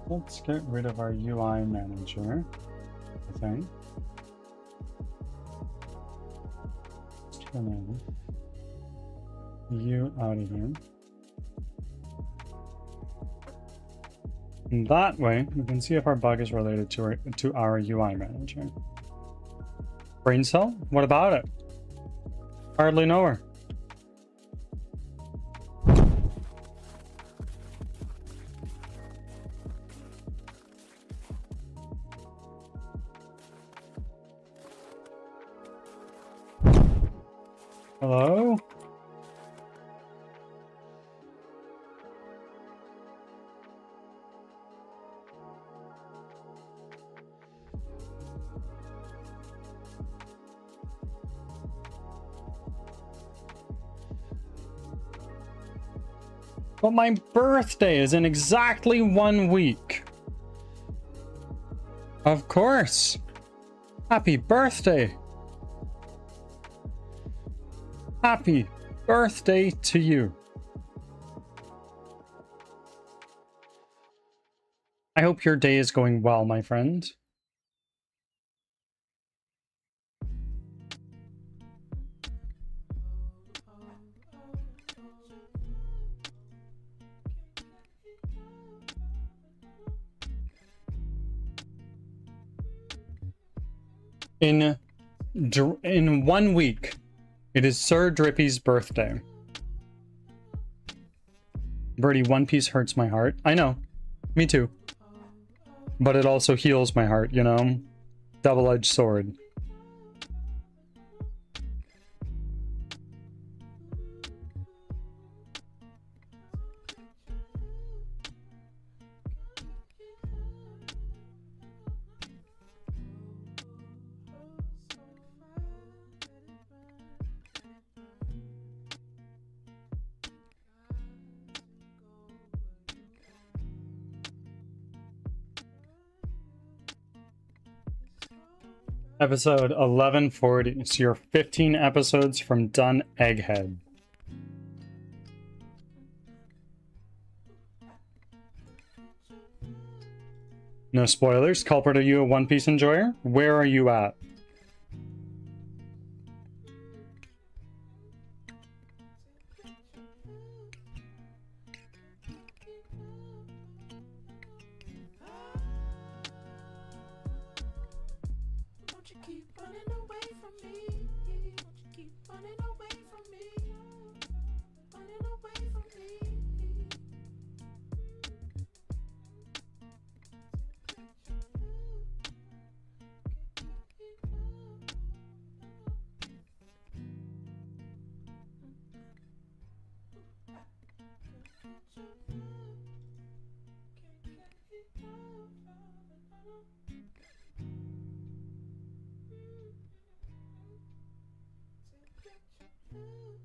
Let's get rid of our UI manager, I think. Let's turn you out of here. And that way, we can see if our bug is related to our UI manager. Brain cell? What about it? Hardly know her. Hello? But my birthday is in exactly 1 week. Of course. Happy birthday. Happy birthday to you. I hope your day is going well, my friend. In 1 week, it is Sir Drippy's birthday. Birdie, One Piece hurts my heart. I know. Me too. But it also heals my heart, you know? Double-edged sword. Episode 1140. So you're 15 episodes from done, Egghead. No spoilers. Culprit, are you a One Piece enjoyer? Where are you at?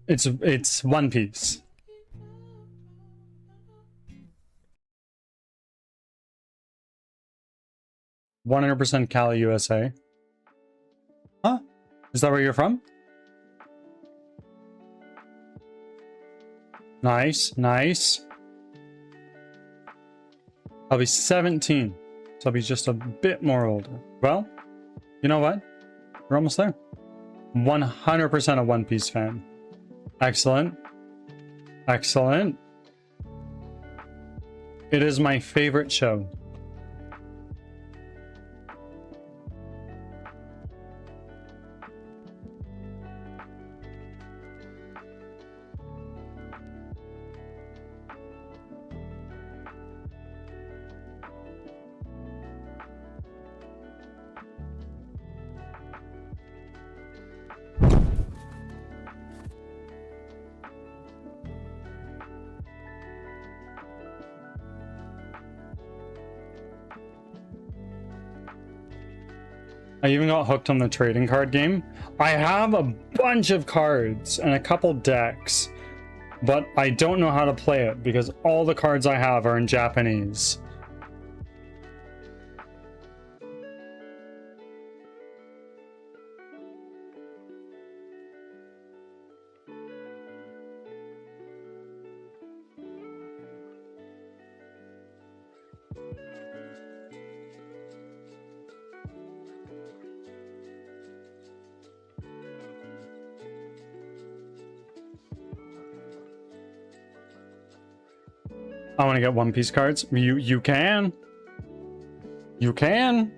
It's One Piece. %, Cali, USA. Huh? Is that where you're from? Nice, nice. I'll be 17, so I'll be just a bit more older. Well, you know what? We're almost there. 100% a One Piece fan. Excellent. Excellent. It is my favorite show. I even got hooked on the trading card game. I have a bunch of cards and a couple decks. but I don't know how to play it because all the cards I have are in Japanese. I want to get One Piece cards. You can. You can.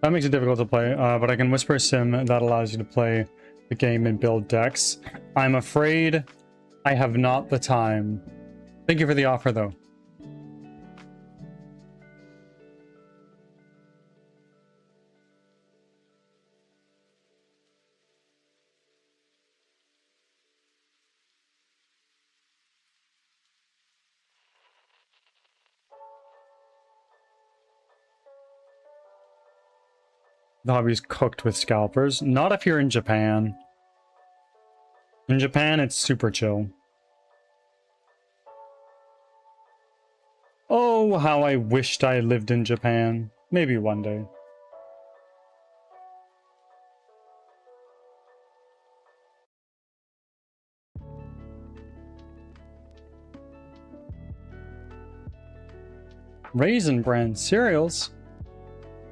That makes it difficult to play, but I can whisper a sim that allows you to play the game and build decks. I'm afraid I have not the time. Thank you for the offer, though. The hobby's cooked with scalpers. Not if you're in Japan. In Japan, it's super chill. Oh, how I wished I lived in Japan. Maybe one day. Raisin Bran cereals?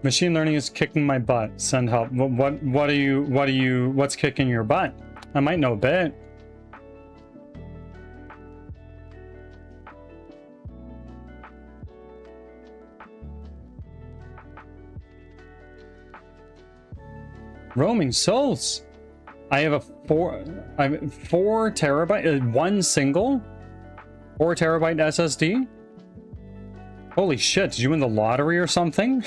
Machine learning is kicking my butt. Send help. What's kicking your butt? I might know a bit. Roaming souls. I have a 4 terabyte, one single 4 terabyte SSD. Holy shit, did you win the lottery or something?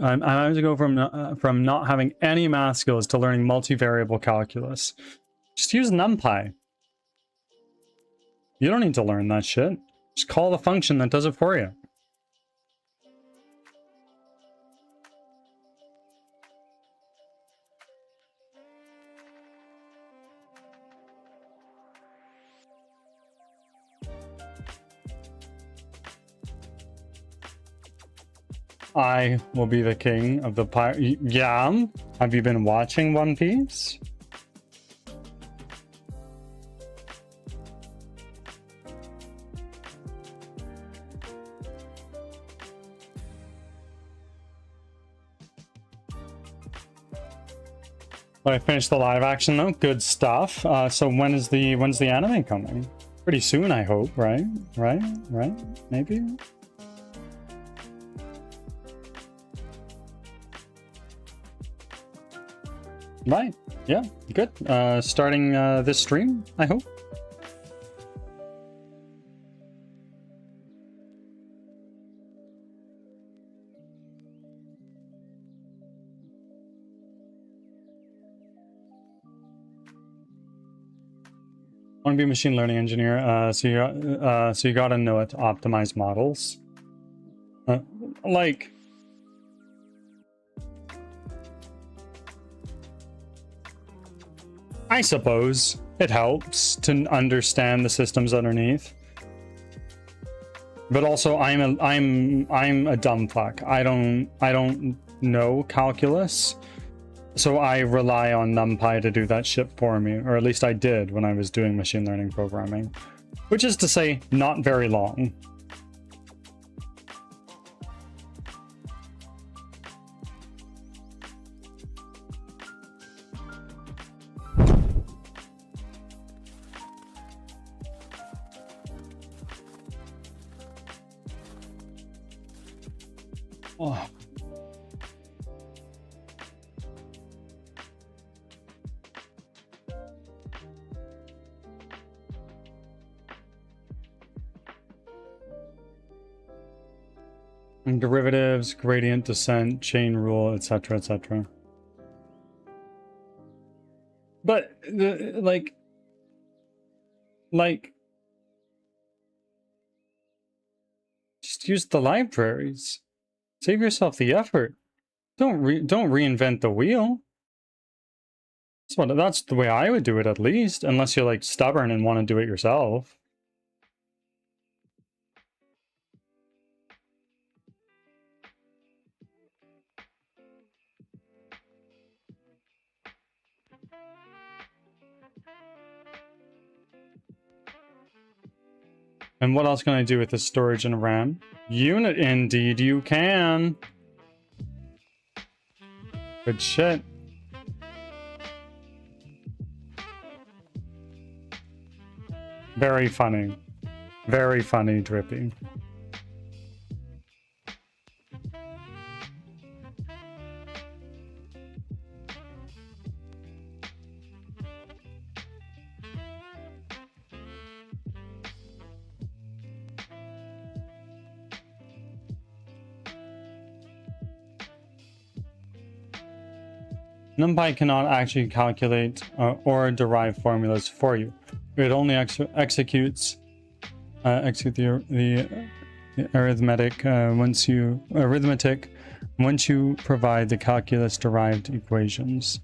I'm having to go from not having any math skills to learning multivariable calculus. Just use NumPy. You don't need to learn that shit. Just call the function that does it for you. I will be the king of the pirate. Yeah. Have you been watching One Piece? Well, I finished the live action though. Good stuff. So when's the anime coming? Pretty soon, I hope. Right? Maybe. Right. Yeah. Good. Starting this stream, I hope. I want to be a machine learning engineer. So you got to know it to optimize models. Like. I suppose it helps to understand the systems underneath, but also I'm a dumb fuck. I don't know calculus, so I rely on NumPy to do that shit for me, or at least I did when I was doing machine learning programming, which is to say, not very long. Oh. And derivatives, gradient descent, chain rule, etc., etc. But like Like, just use the libraries. Save yourself the effort. Don't reinvent the wheel. That's the way I would do it, at least, unless you're like stubborn and want to do it yourself. And what else can I do with the storage and RAM? Unit, indeed you can. Good shit. Very funny. Very funny, Drippy. NumPy cannot actually calculate or derive formulas for you. It only executes the arithmetic once you provide the calculus derived equations.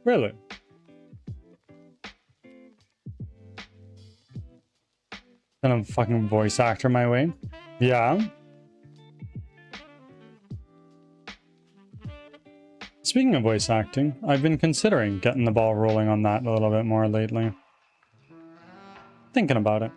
Really? Then I'm fucking voice actor my way. Yeah. Speaking of voice acting, I've been considering getting the ball rolling on that a little bit more lately. Thinking about it.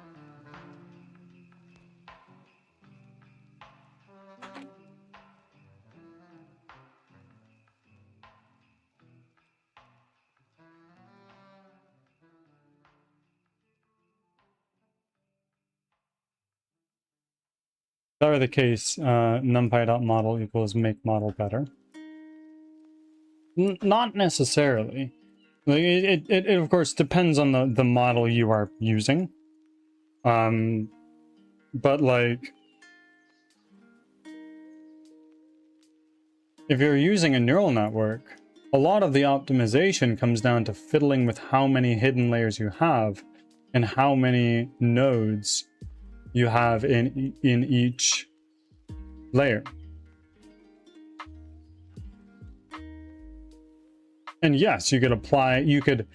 If that were the case, numpy.model equals make model better. Not necessarily. Like, it of course depends on the model you are using. But like, if you're using a neural network, a lot of the optimization comes down to fiddling with how many hidden layers you have and how many nodes you have in each layer. And yes, you could apply, you could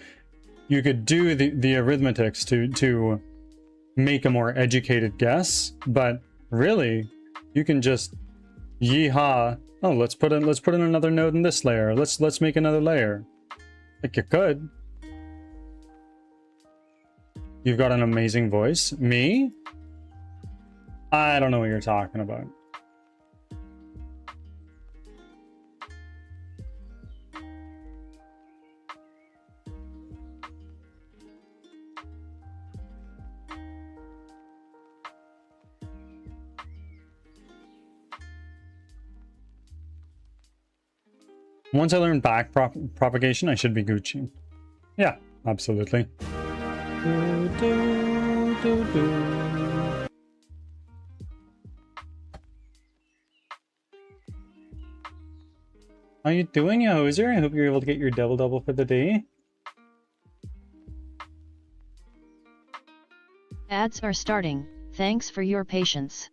do the arithmetics to make a more educated guess, but really you can just yeehaw, oh, let's put in another node in this layer. Let's make another layer. Like, you could. You've got an amazing voice. Me? I don't know what you're talking about. Once I learn back propagation, I should be Gucci. Yeah, absolutely. How you doing, you hoser? I hope you're able to get your double for the day. Ads are starting. Thanks for your patience.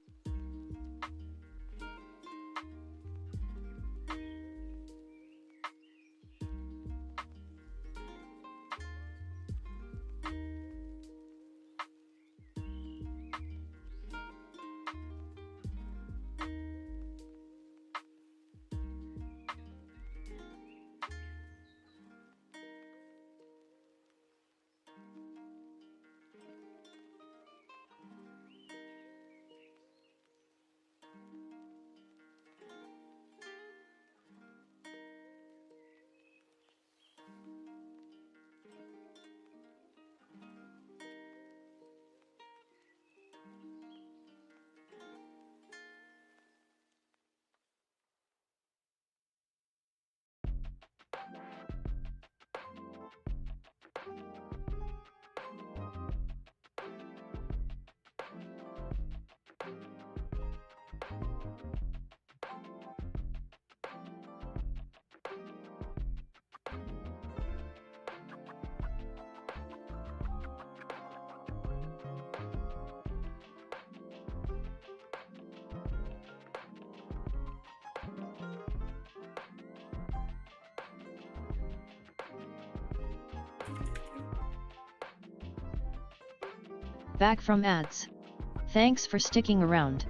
Back from ads. Thanks for sticking around.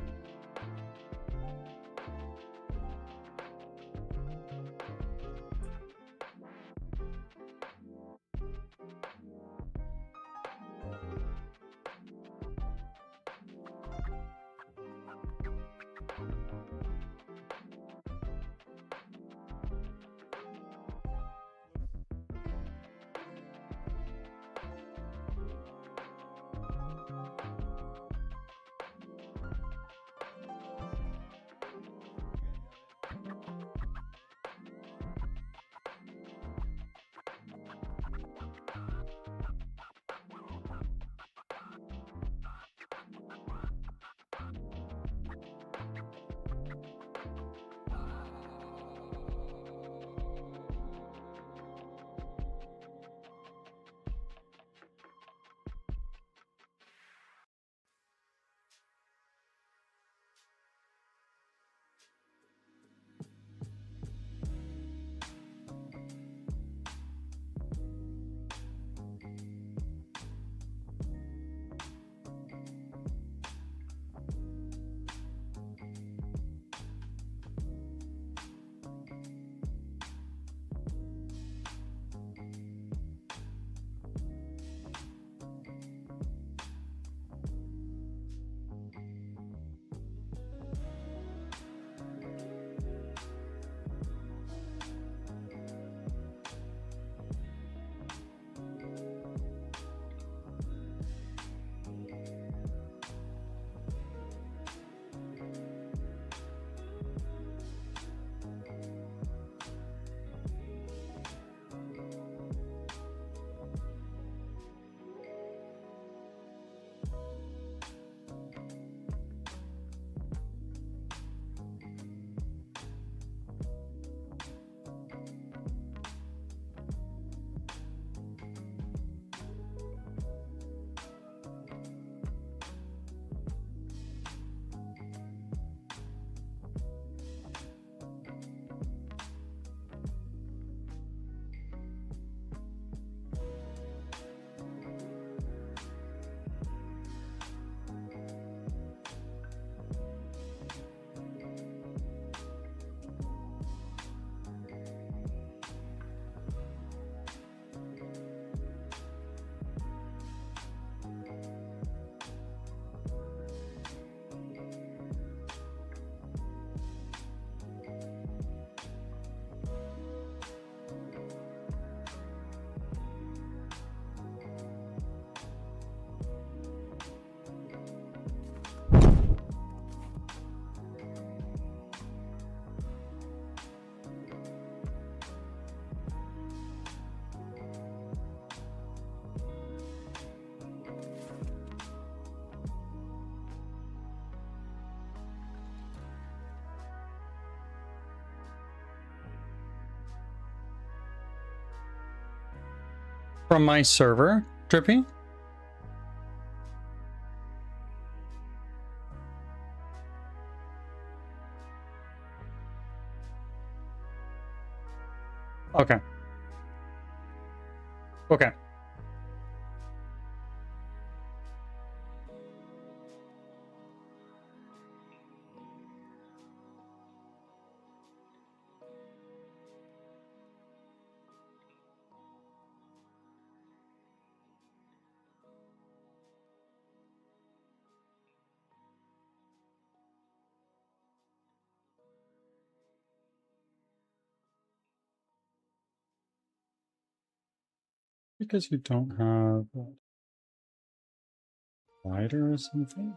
From my server, Drippy? Okay. Okay. Because you don't have a lighter or something?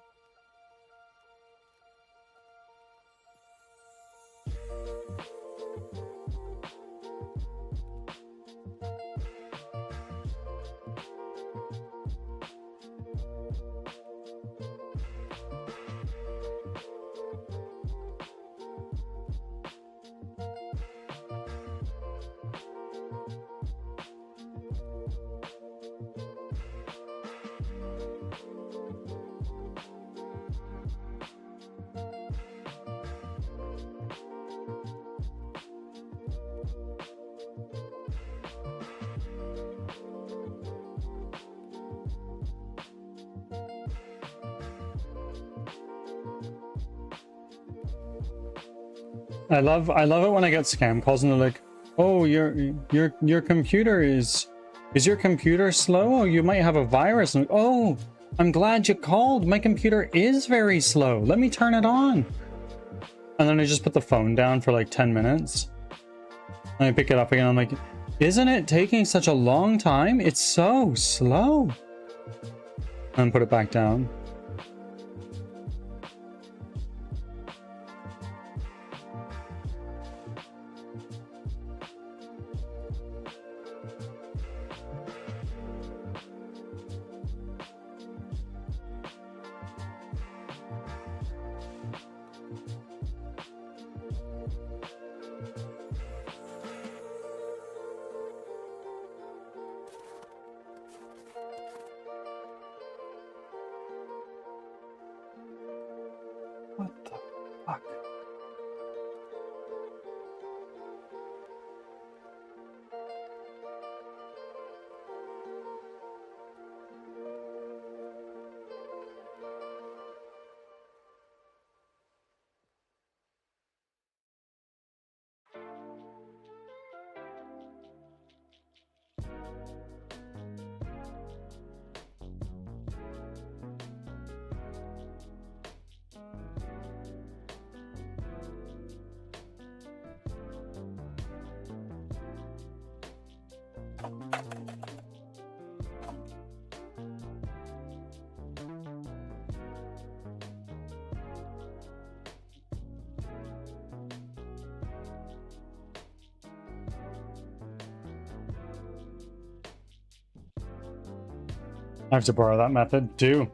I love it when I get scam calls and they're like, "Oh, your computer is your computer slow? Oh, you might have a virus." And I'm like, "Oh, I'm glad you called. My computer is very slow. Let me turn it on." And then I just put the phone down for like 10 minutes. And I pick it up again. I'm like, "Isn't it taking such a long time? It's so slow." And put it back down. What the fuck? I have to borrow that method too.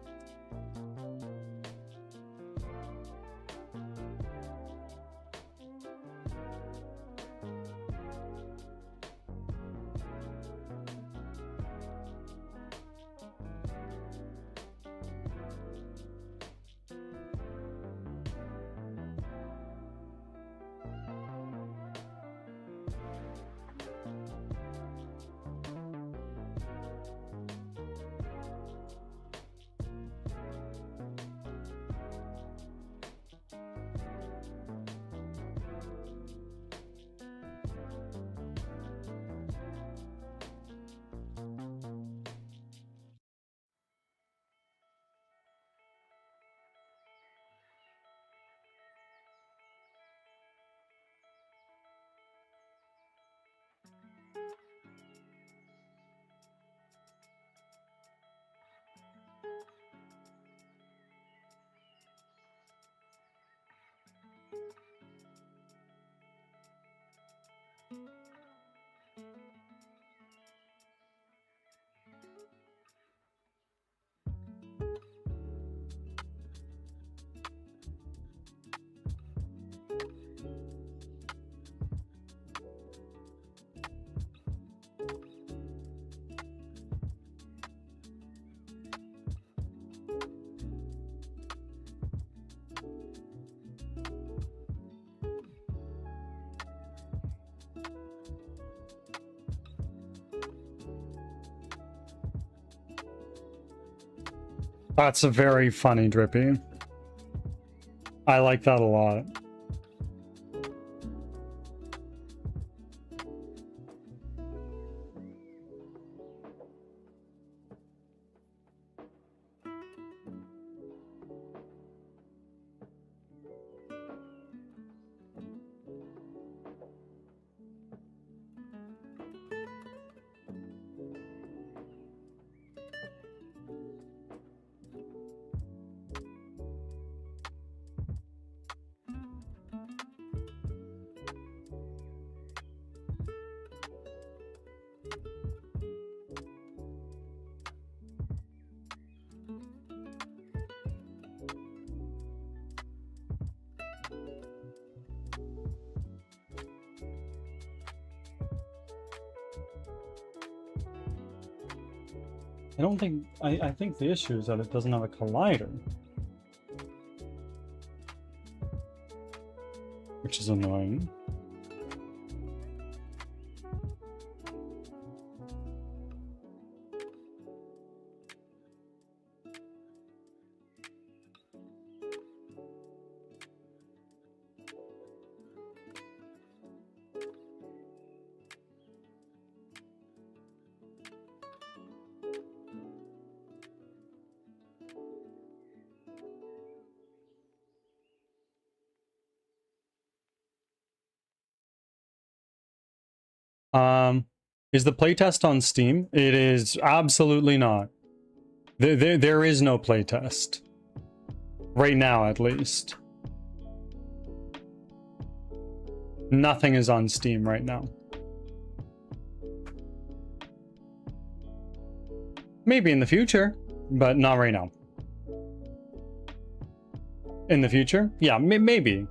That's a very funny, Drippy. I like that a lot. I think the issue is that it doesn't have a collider. Which is annoying. Is the playtest on Steam? It is absolutely not. There is no playtest. Right now, at least. Nothing is on Steam right now. Maybe in the future, but not right now. In the future? Yeah, maybe.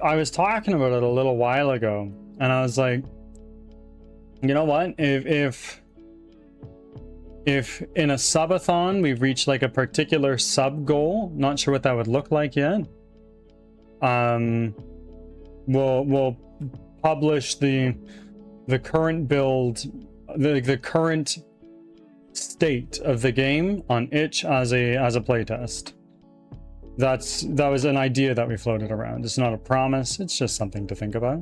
I was talking about it a little while ago, and I was like, you know what? If in a subathon we've reached like a particular sub goal, not sure what that would look like yet. We'll publish the current build, the current state of the game on itch as a playtest. That was an idea that we floated around. It's not a promise, it's just something to think about.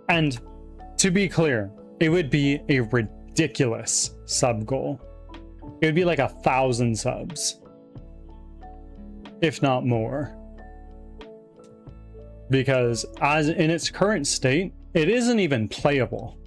And to be clear, it would be a ridiculous sub goal. It would be like 1,000 subs, if not more. Because as in its current state, it isn't even playable.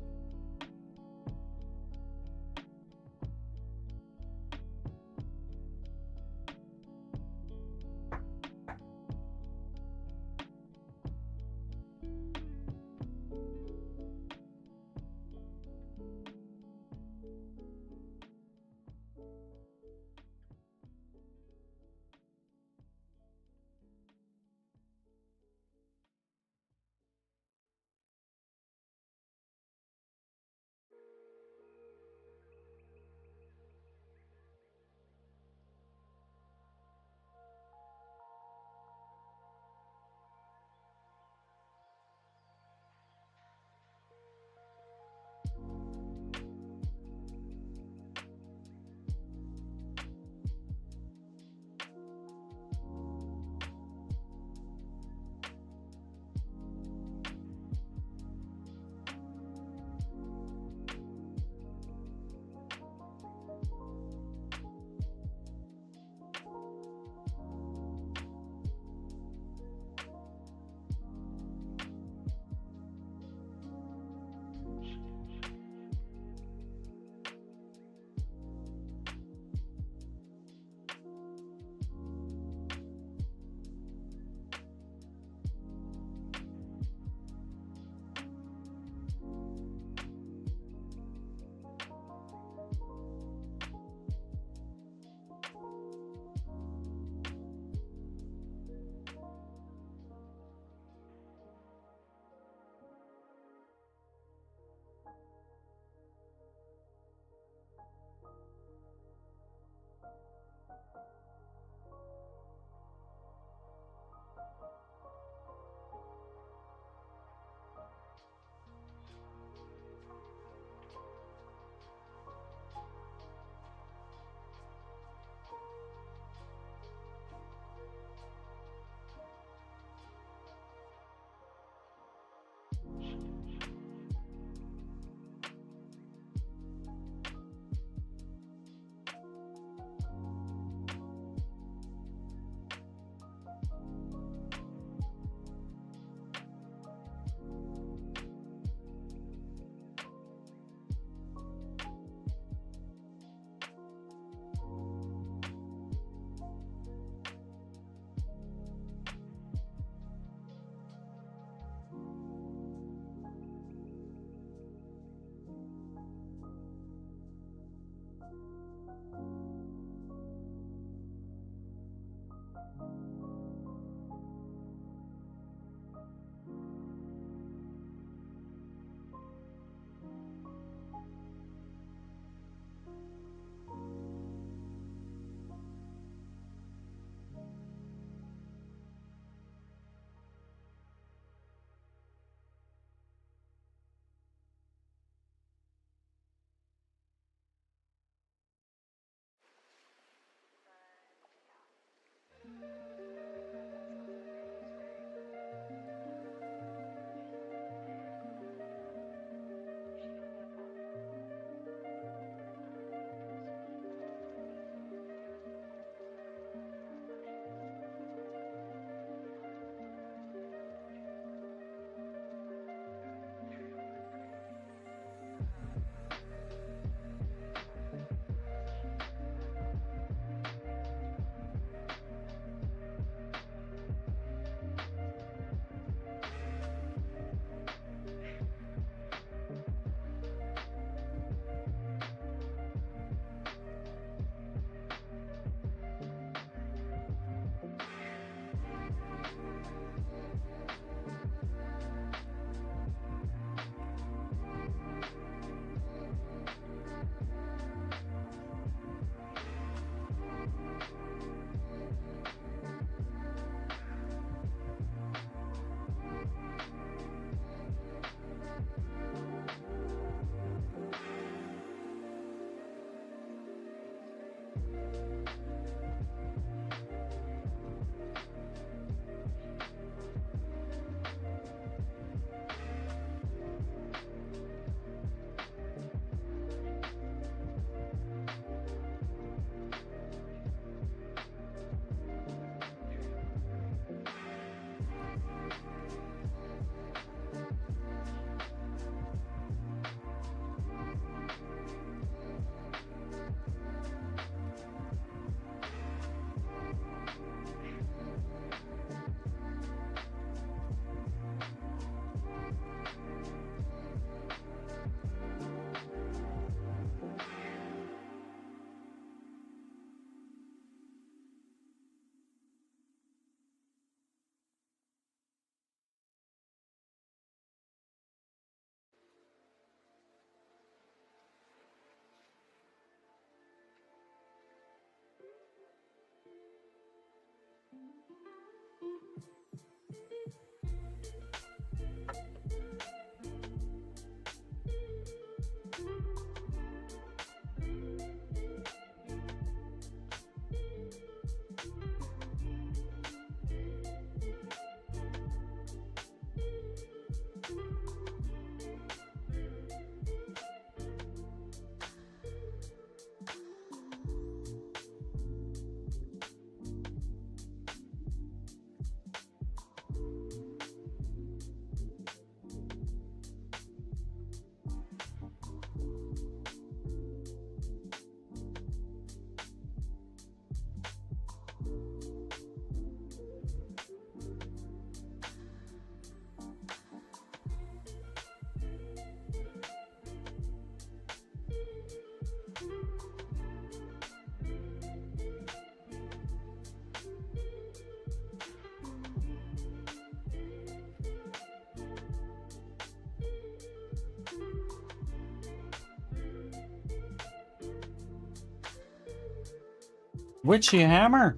Witchy Hammer,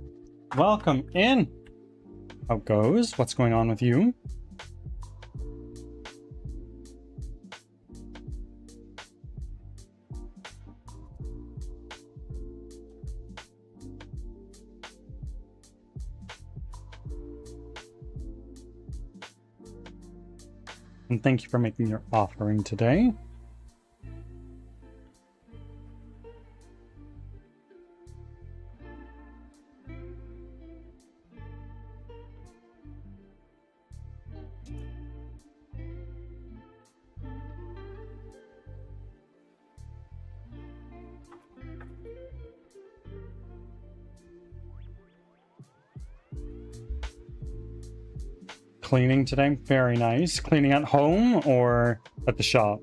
welcome in. How goes? What's going on with you? And thank you for making your offering today. Cleaning today, very nice. Cleaning at home or at the shop?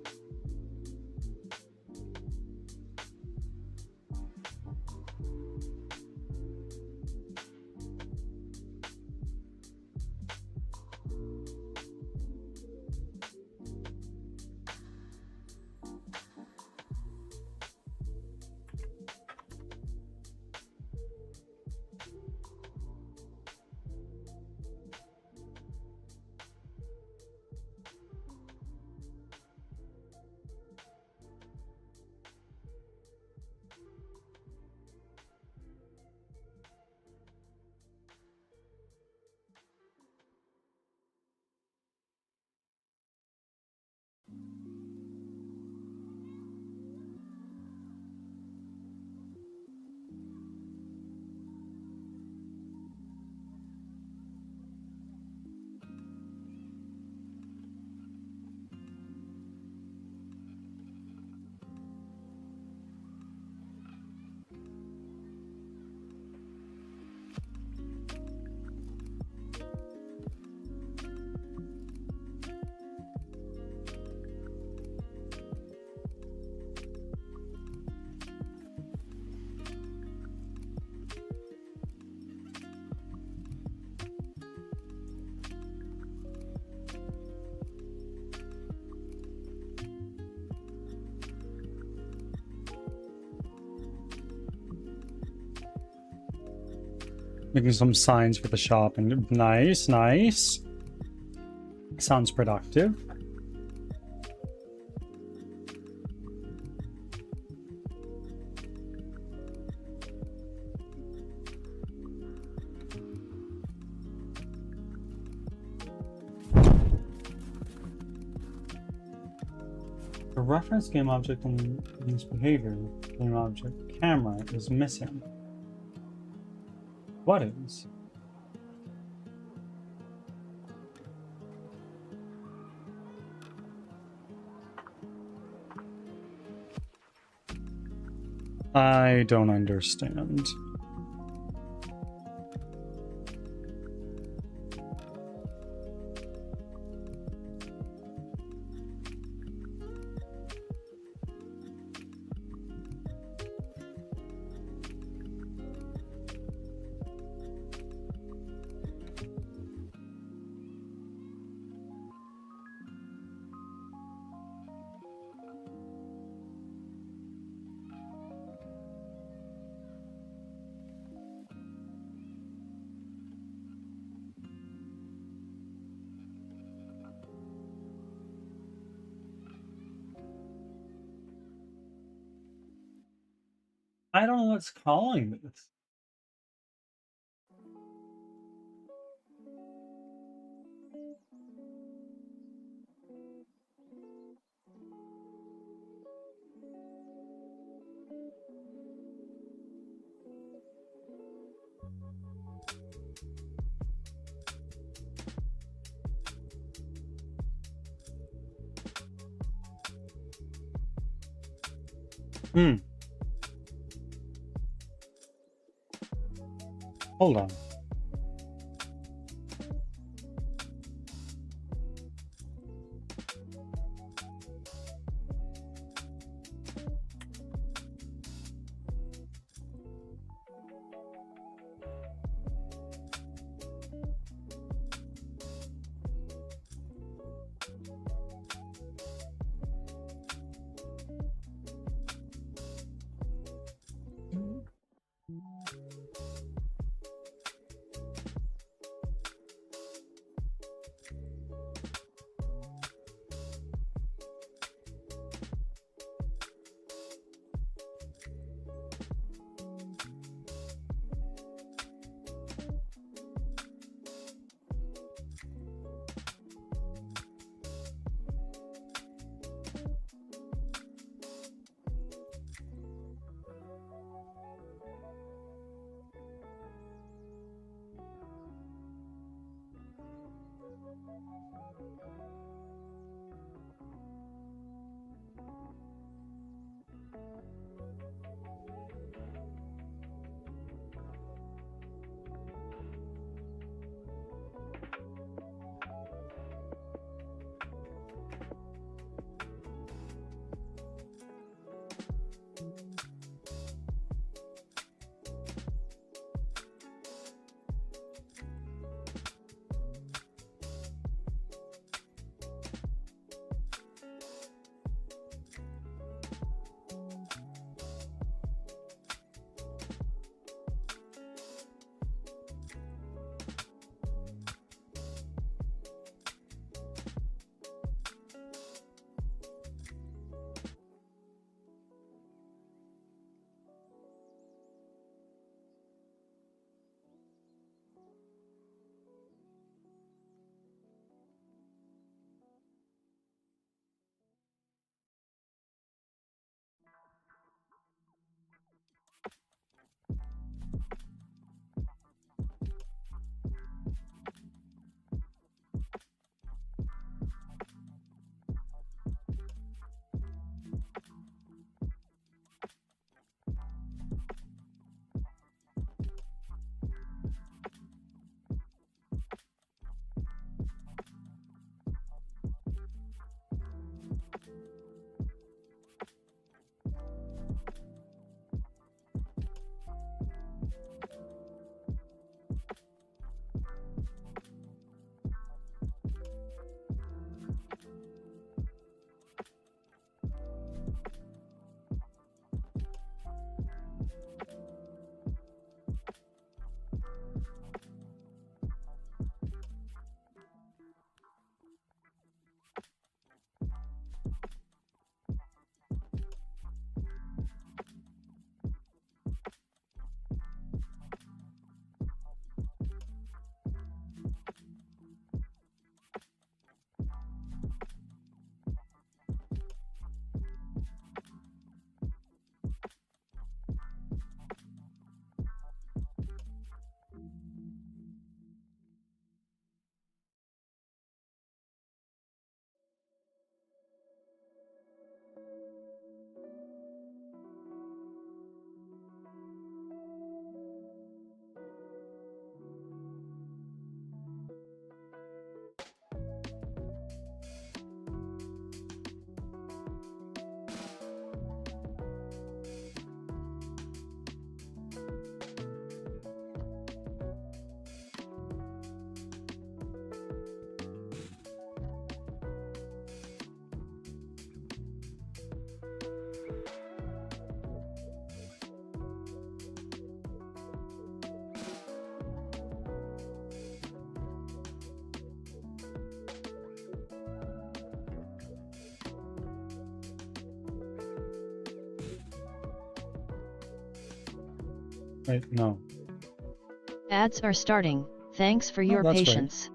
Making some signs for the shop, and nice, nice. Sounds productive. The reference game object on this behavior, game object camera, is missing. What is? I don't understand. I don't know what's calling this. Hold on. Wait, no. Ads are starting. Thanks for your that's right. patience.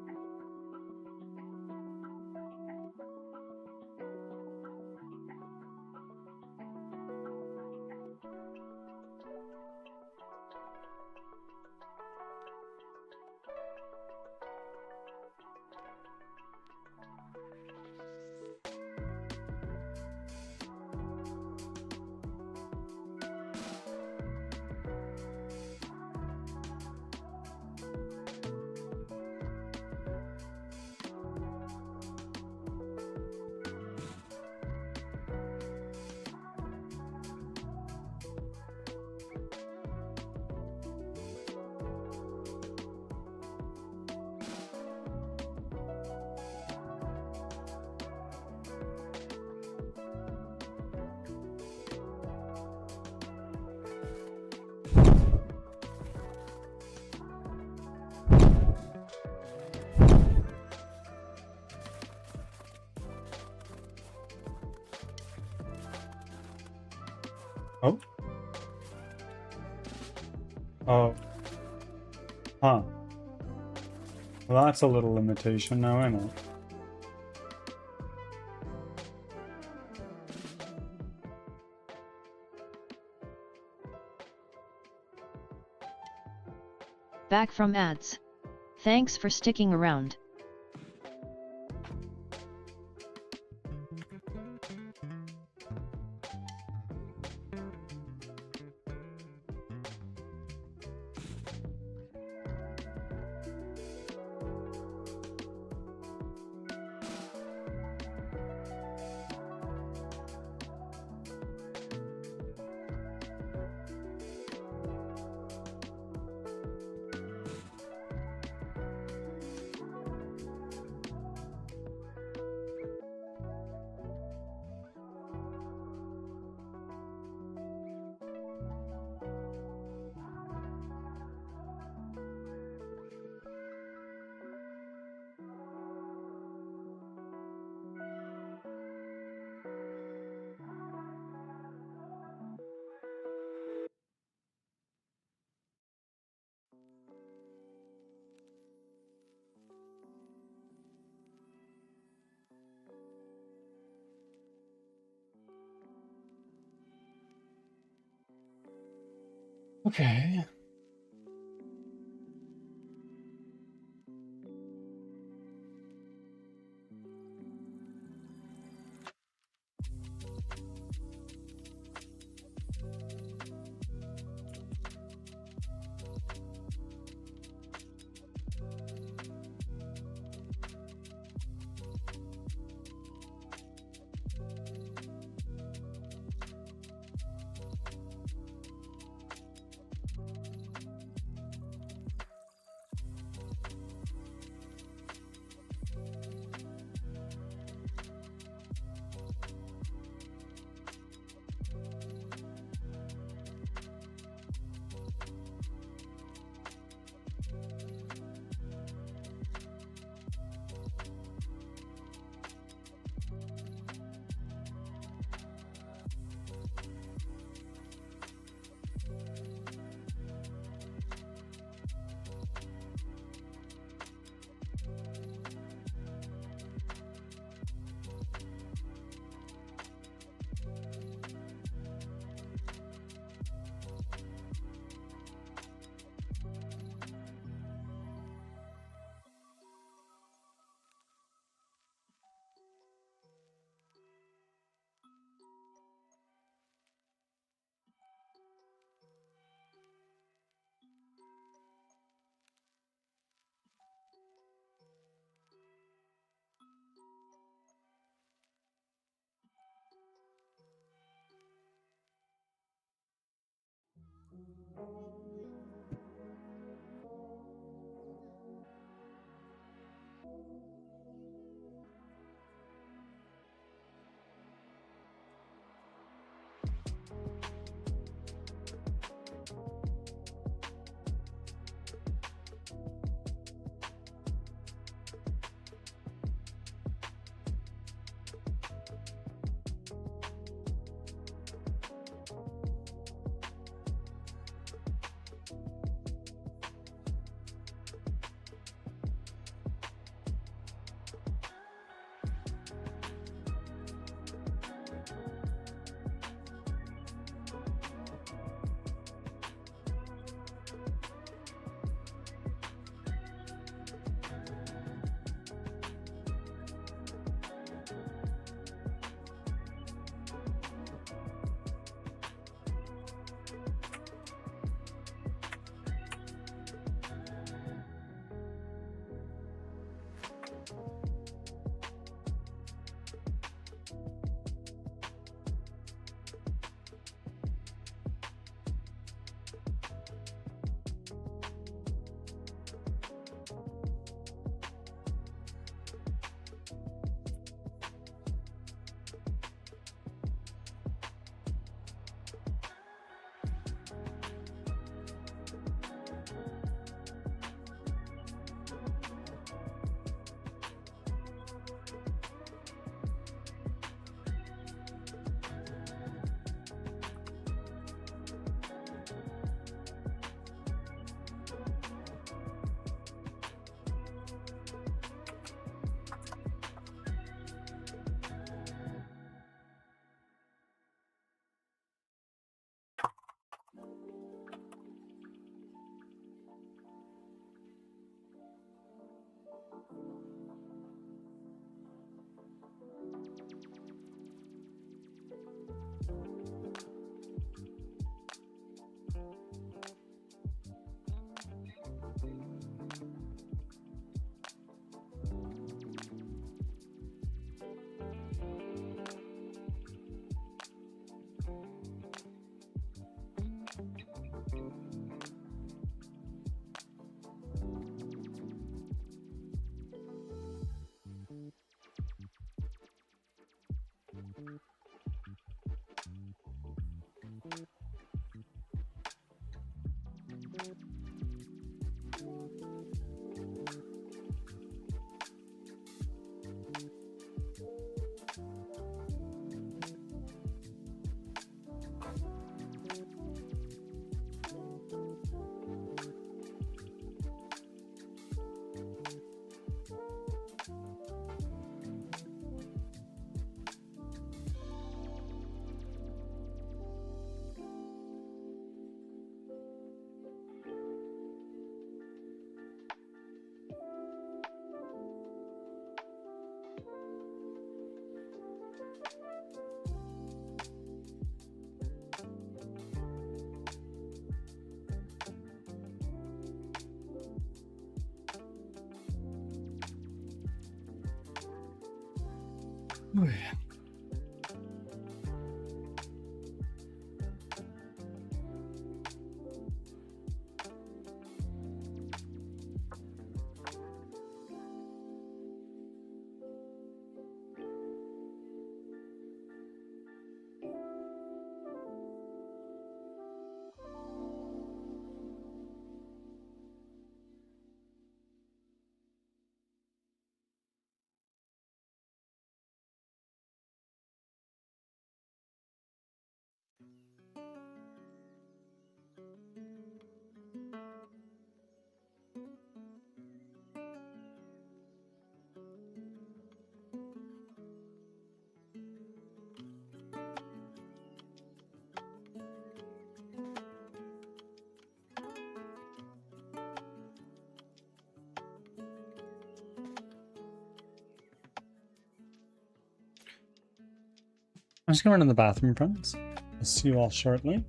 Oh. Oh. Huh. Well, that's a little limitation now, isn't it? Back from ads. Thanks for sticking around. Okay. I'm just gonna run in the bathroom, friends. I'll see you all shortly.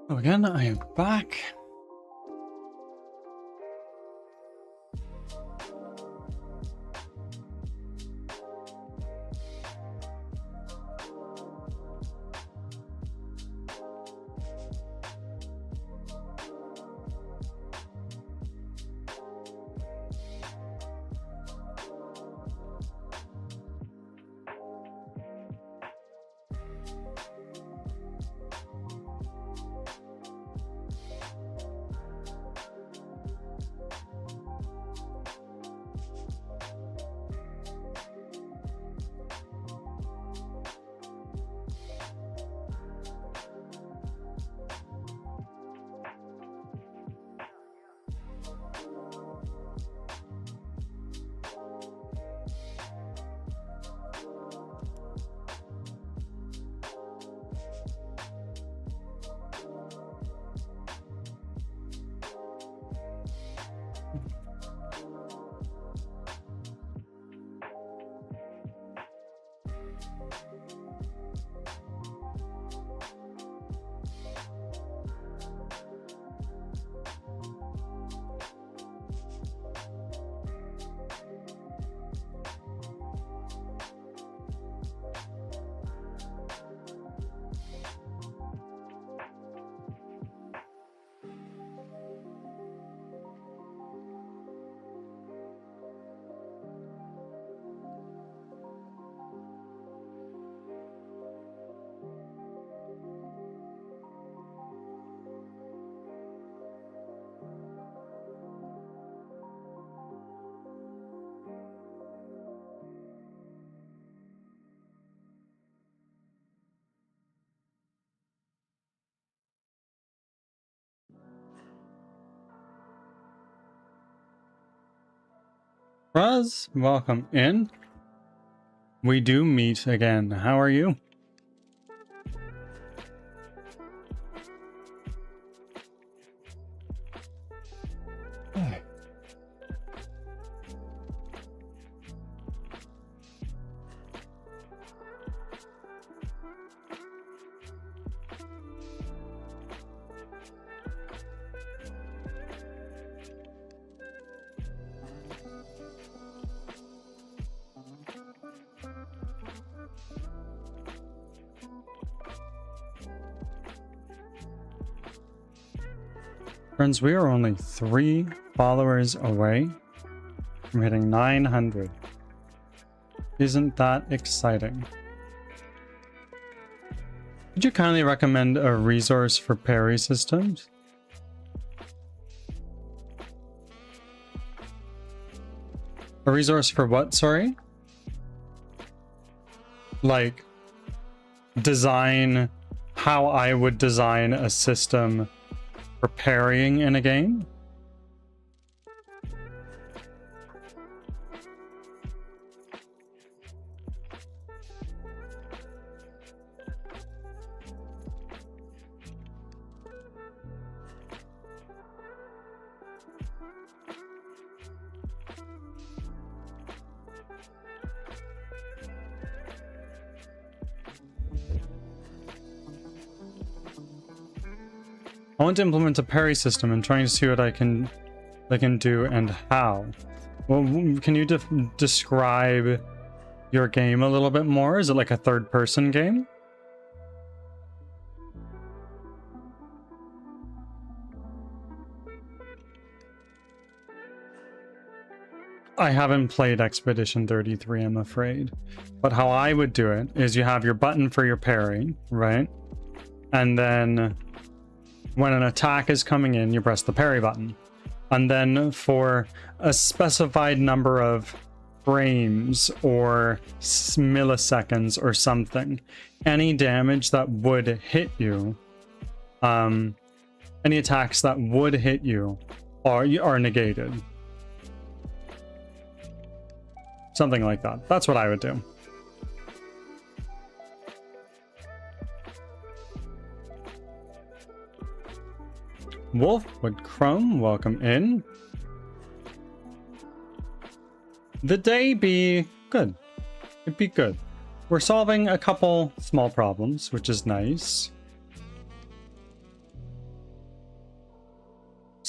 So again, I am back. Raz, welcome in. We do meet again. How are you? Friends, we are only 3 followers away from hitting 900. Isn't that exciting? Would you kindly recommend a resource for parry systems? A resource for what, sorry? Like, design how I would design a system for parrying in a game? I want to implement a parry system and trying to see what I can do and how. Well, can you describe your game a little bit more? Is it like a third-person game? I haven't played Expedition 33, I'm afraid. But how I would do it is you have your button for your parry, right? And then when an attack is coming in, you press the parry button. And then for a specified number of frames or milliseconds or something, any damage that would hit you, any attacks that would hit you are negated. Something like that. That's what I would do. Wolfwood Chrome, welcome in. The day be good. It'd be good. We're solving a couple small problems, which is nice.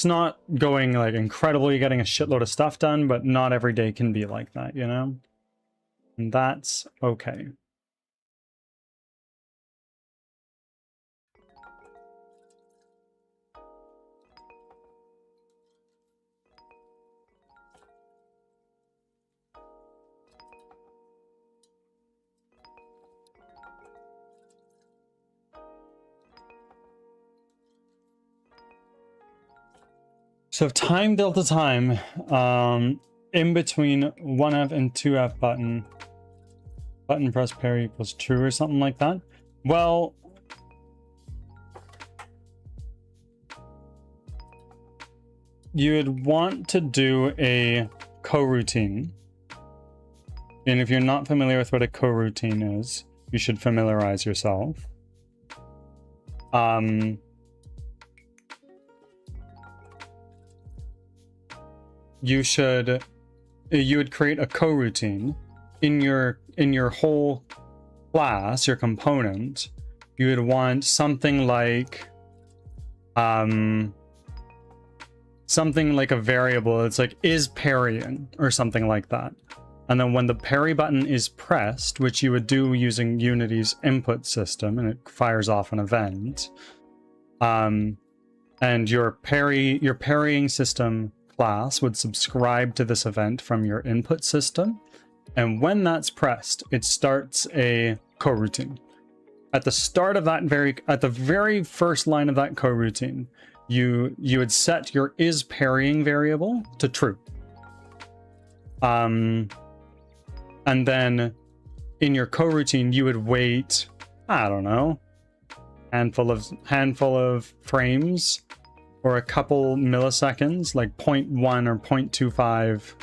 It's not going like incredibly getting a shitload of stuff done, but not every day can be like that, you know? And that's okay. So time delta time, in between 1F and 2F button press parry equals true or something like that. Well, you would want to do a coroutine. And if you're not familiar with what a coroutine is, you should familiarize yourself. You would create a coroutine in your whole class, your component. You would want something like a variable. It's like is parrying or something like that. And then when the parry button is pressed, which you would do using Unity's input system, and it fires off an event, and your parrying system class would subscribe to this event from your input system, and when that's pressed, it starts a coroutine. At the start of that at the very first line of that coroutine, you would set your is parrying variable to true. And then in your coroutine, you would wait, I don't know, handful of frames or a couple milliseconds, like 0.1 or 0.25,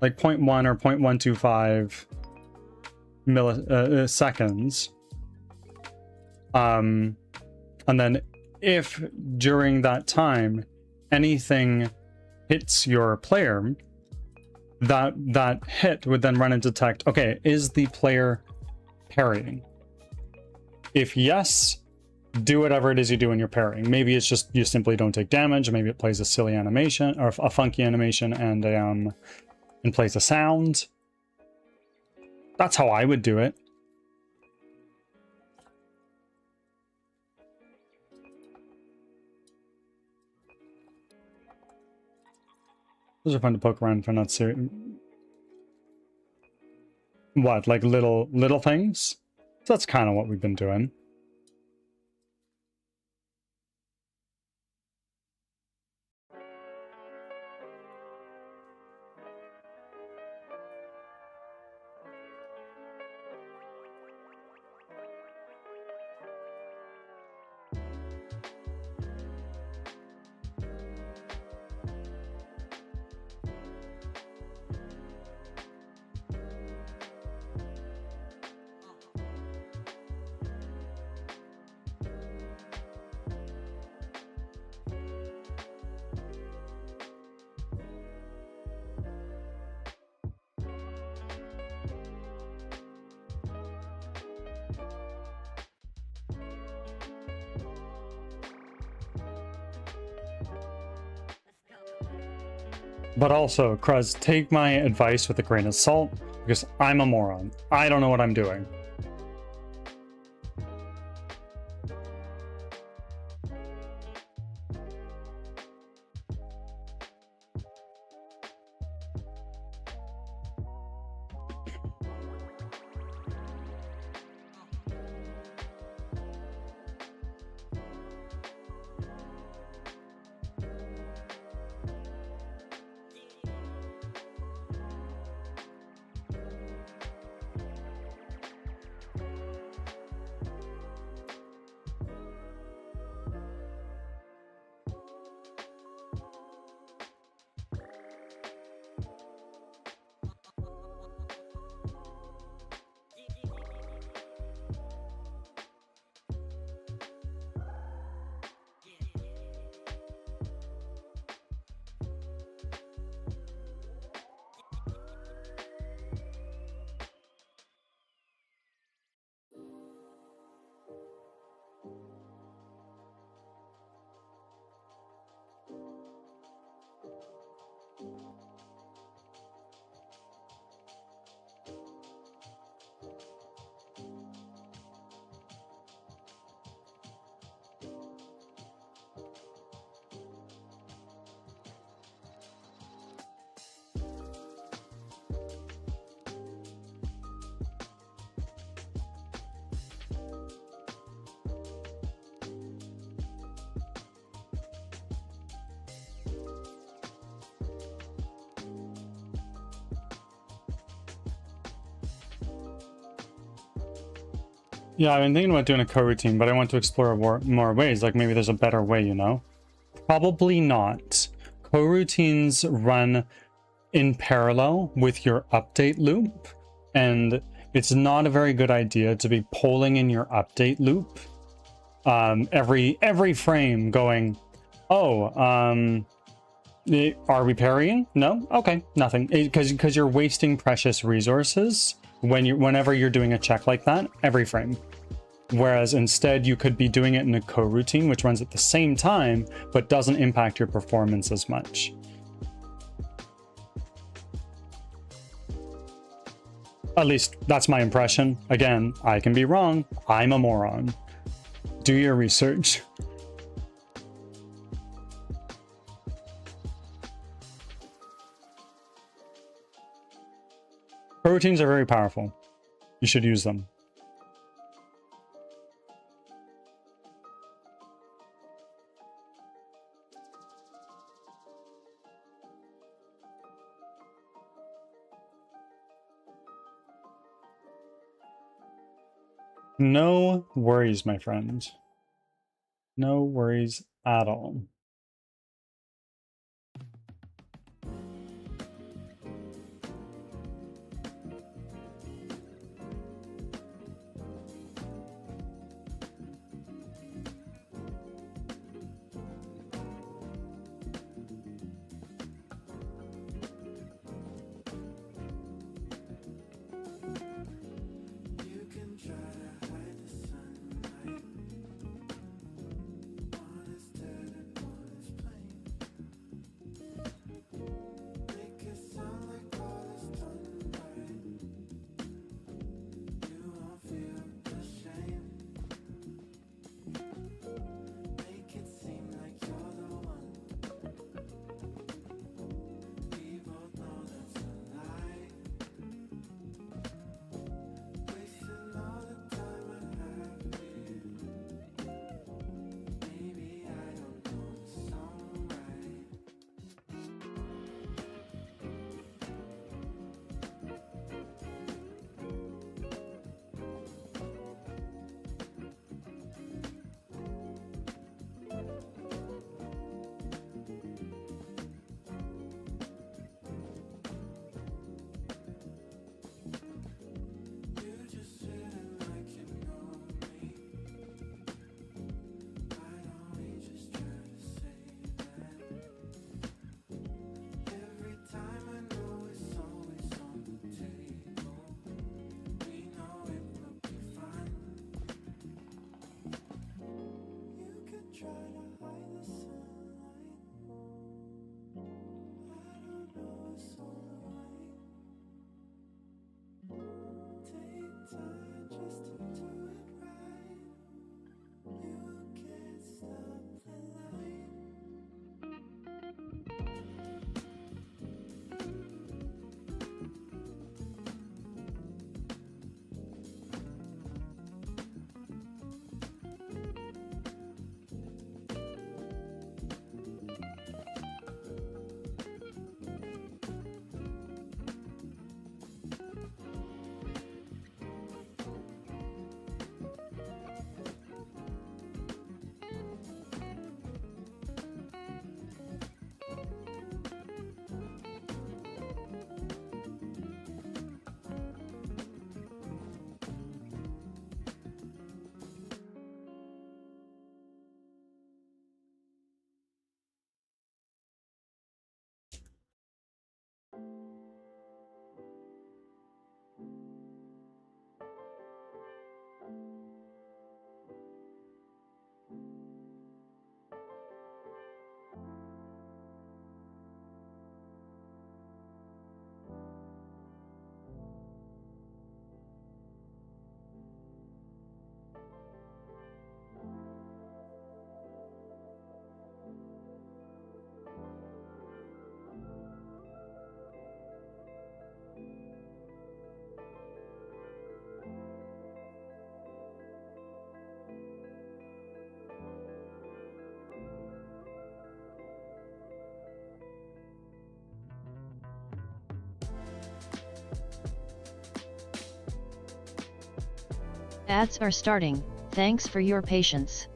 like 0.1 or 0.125 seconds. And then if during that time anything hits your player, that hit would then run and detect, okay, is the player parrying? If yes, do whatever it is you do when you're parrying. Maybe it's just you simply don't take damage. Maybe it plays a silly animation or a funky animation and plays a sound. That's how I would do it. Those are fun to poke around for, not serious. What, like little things? So that's kind of what we've been doing. But also, Kruz, take my advice with a grain of salt, because I'm a moron. I don't know what I'm doing. Yeah, I've been thinking about doing a coroutine, but I want to explore more ways. Like maybe there's a better way, you know? Probably not. Coroutines run in parallel with your update loop, and it's not a very good idea to be polling in your update loop every frame going, oh, are we parrying? No? Okay, nothing. Because you're wasting precious resources whenever you're doing a check like that every frame. Whereas instead you could be doing it in a coroutine which runs at the same time but doesn't impact your performance as much. At least that's my impression. Again, I can be wrong. I'm a moron. Do your research. Coroutines are very powerful. You should use them. No worries, my friend. No worries at all. Ads are starting, thanks for your patience.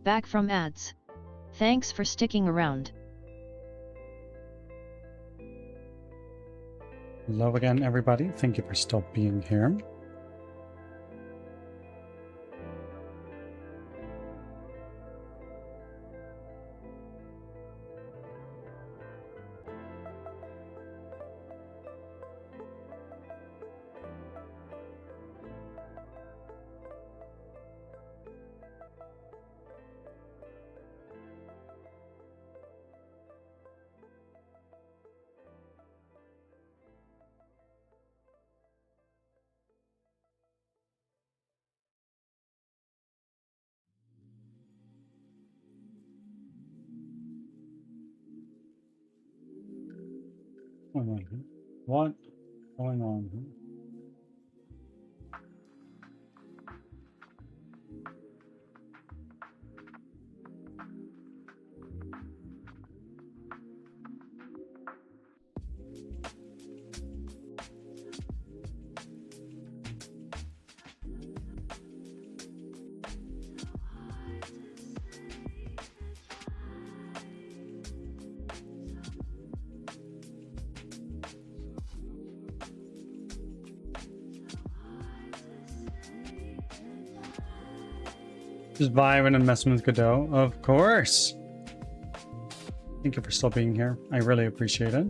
Back from ads. Thanks for sticking around. Hello again, everybody. Thank you for still being here. What going on here? Just vibing and messing with Godot, of course. Thank you for still being here. I really appreciate it.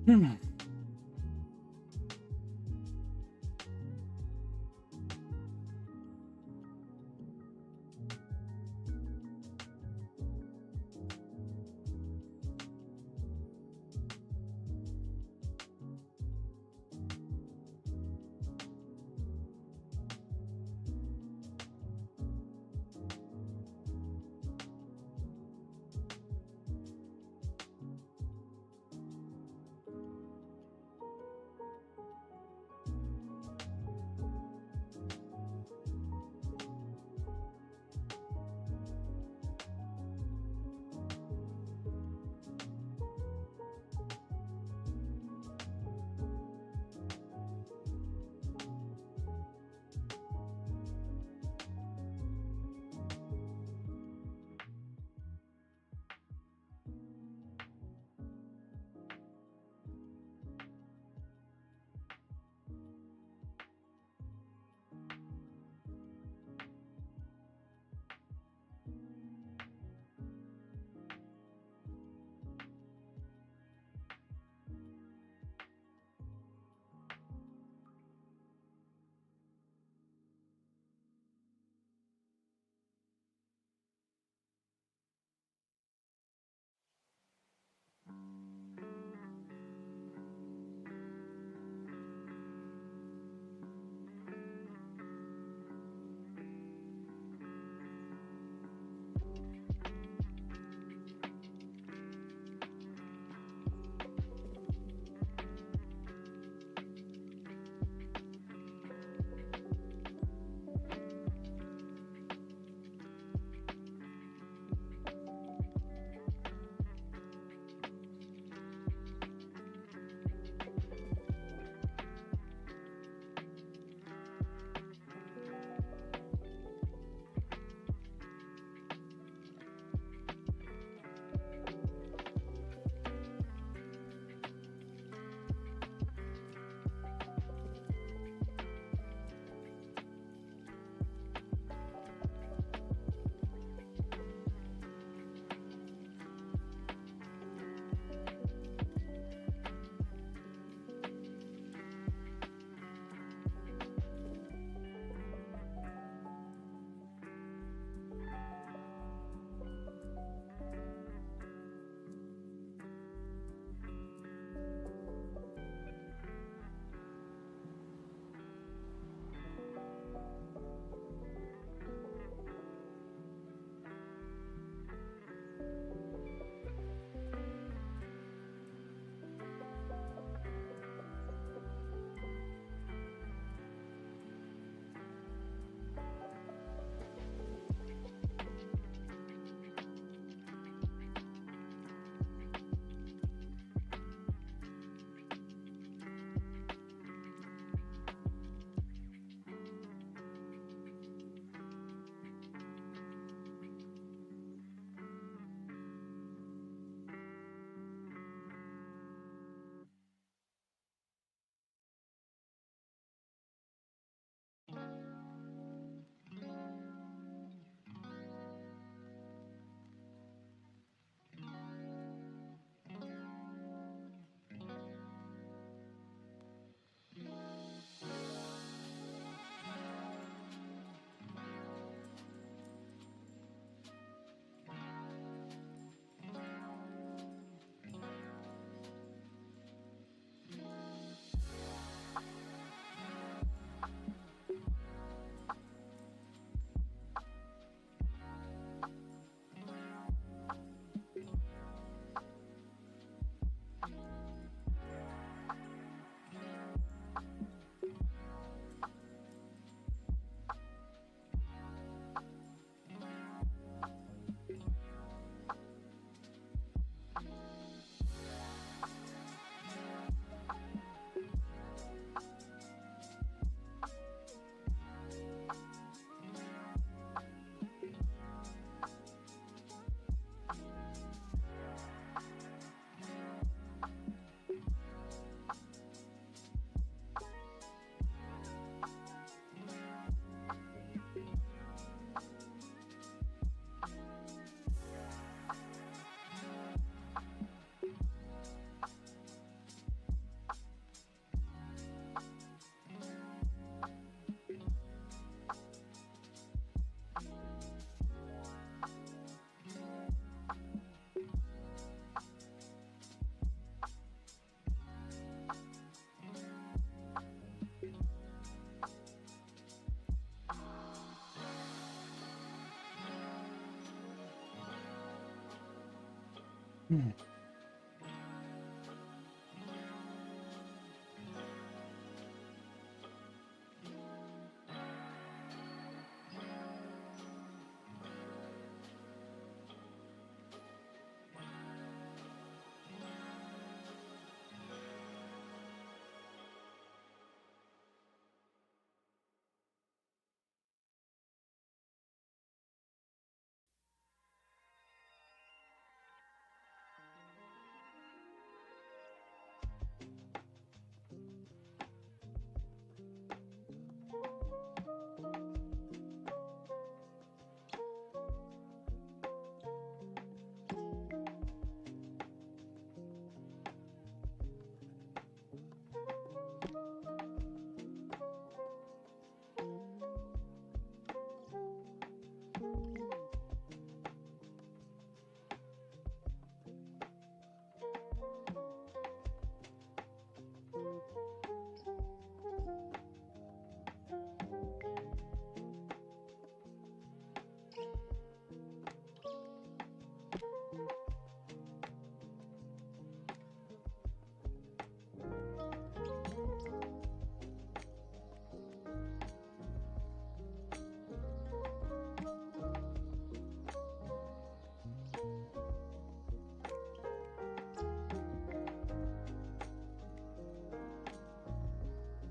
Hmm.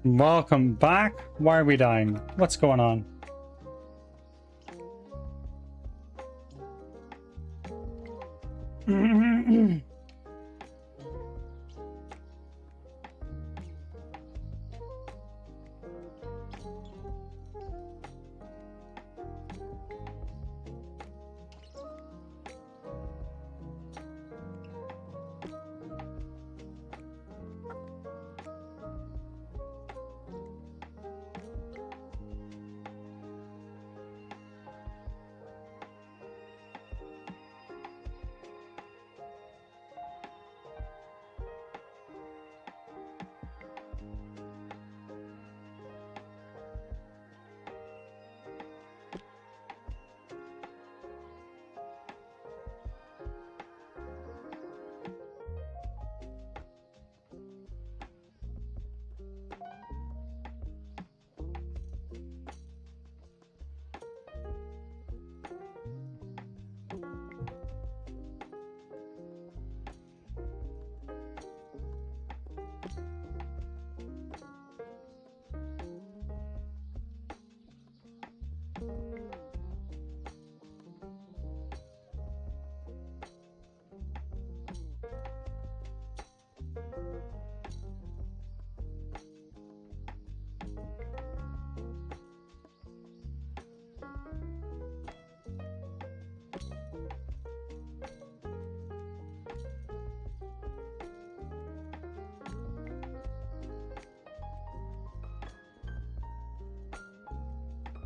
Welcome back. Why are we dying? What's going on?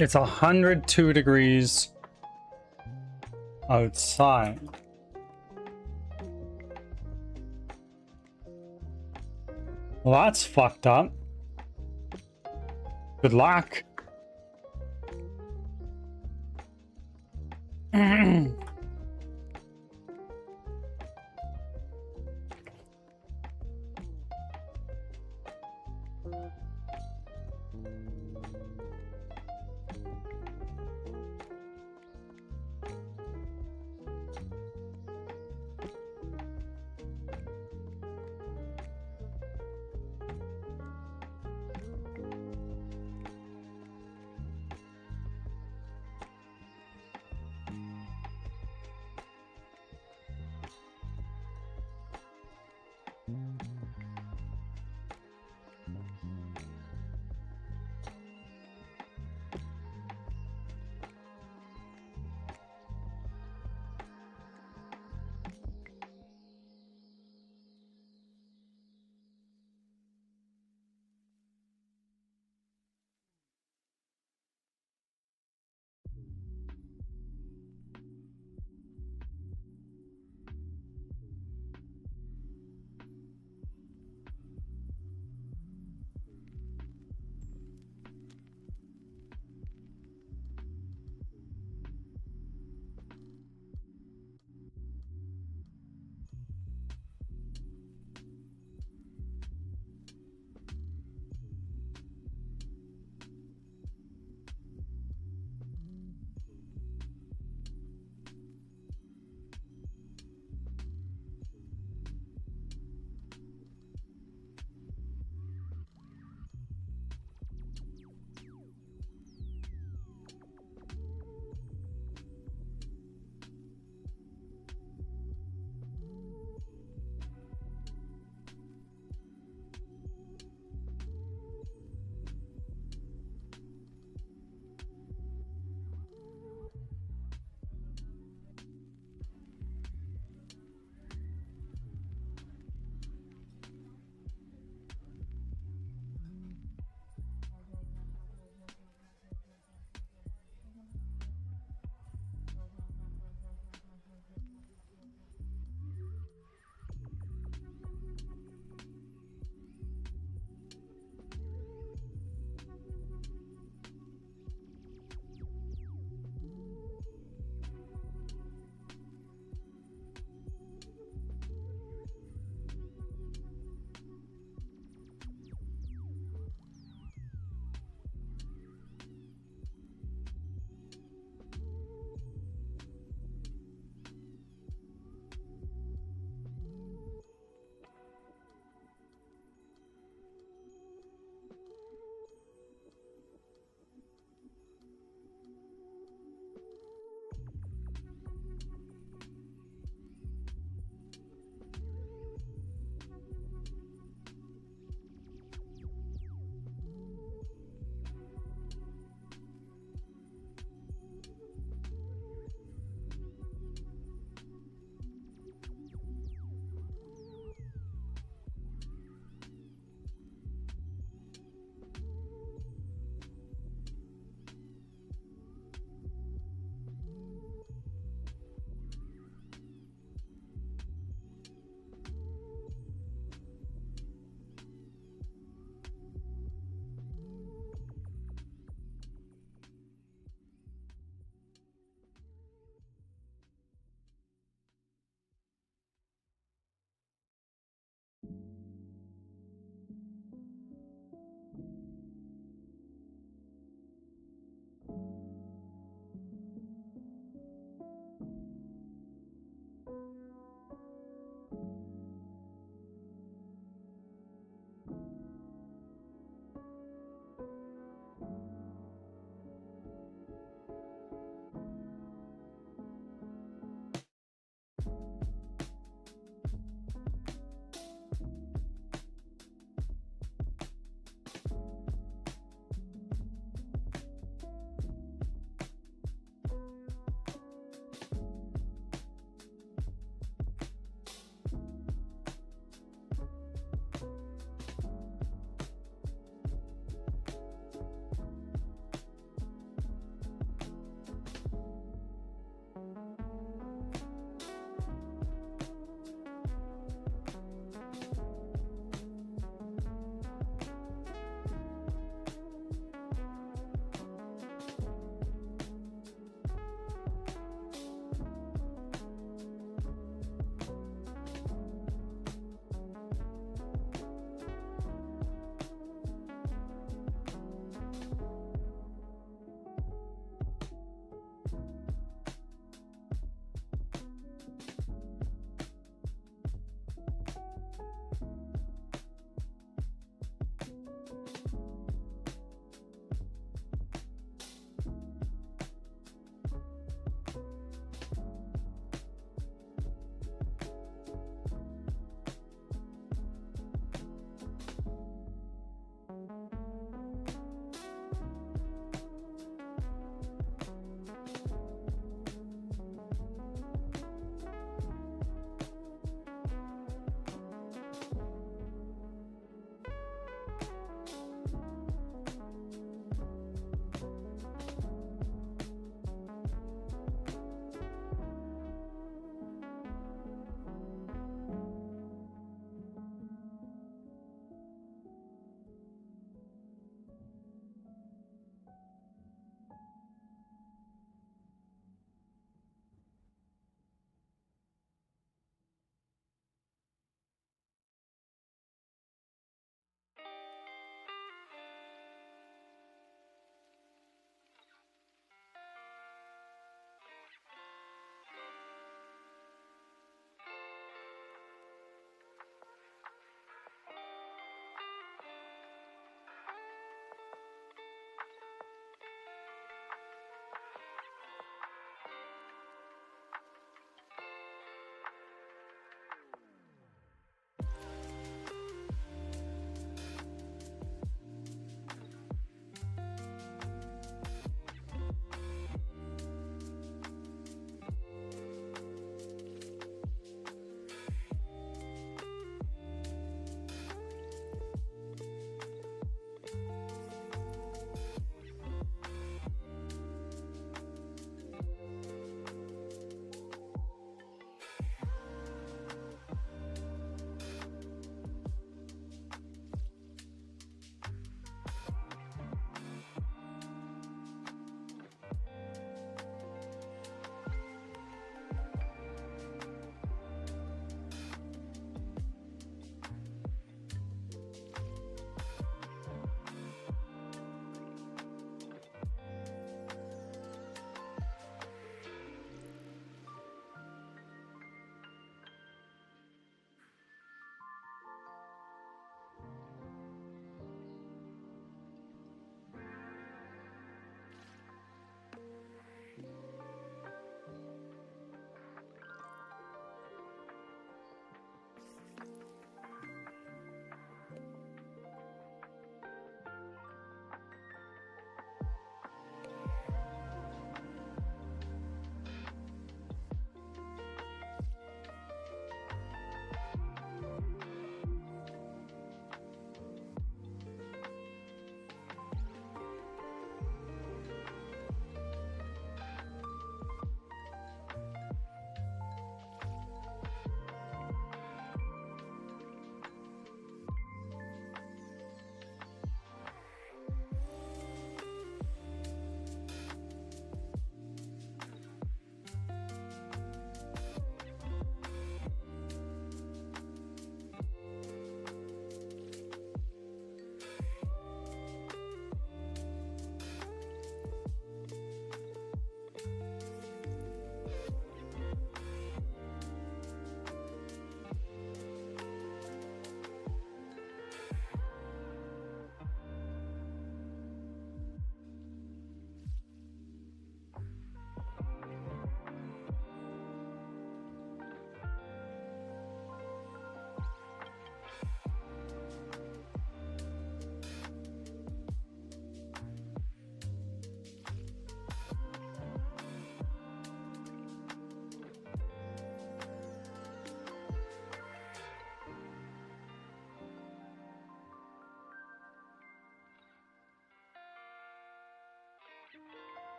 It's 102 degrees outside. Well, that's fucked up. Good luck.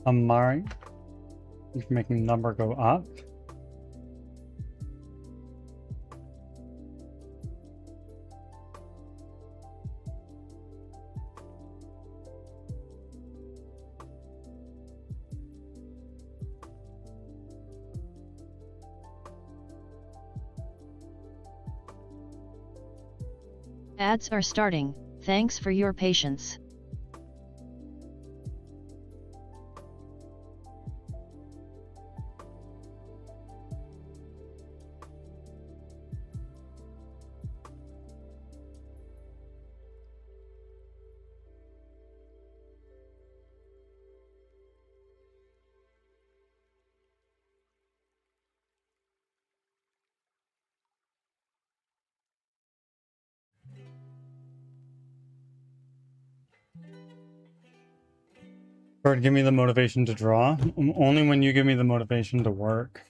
Amari. You're making the number go up. Ads are starting. Thanks for your patience. Bird, give me the motivation to draw. Only when you give me the motivation to work.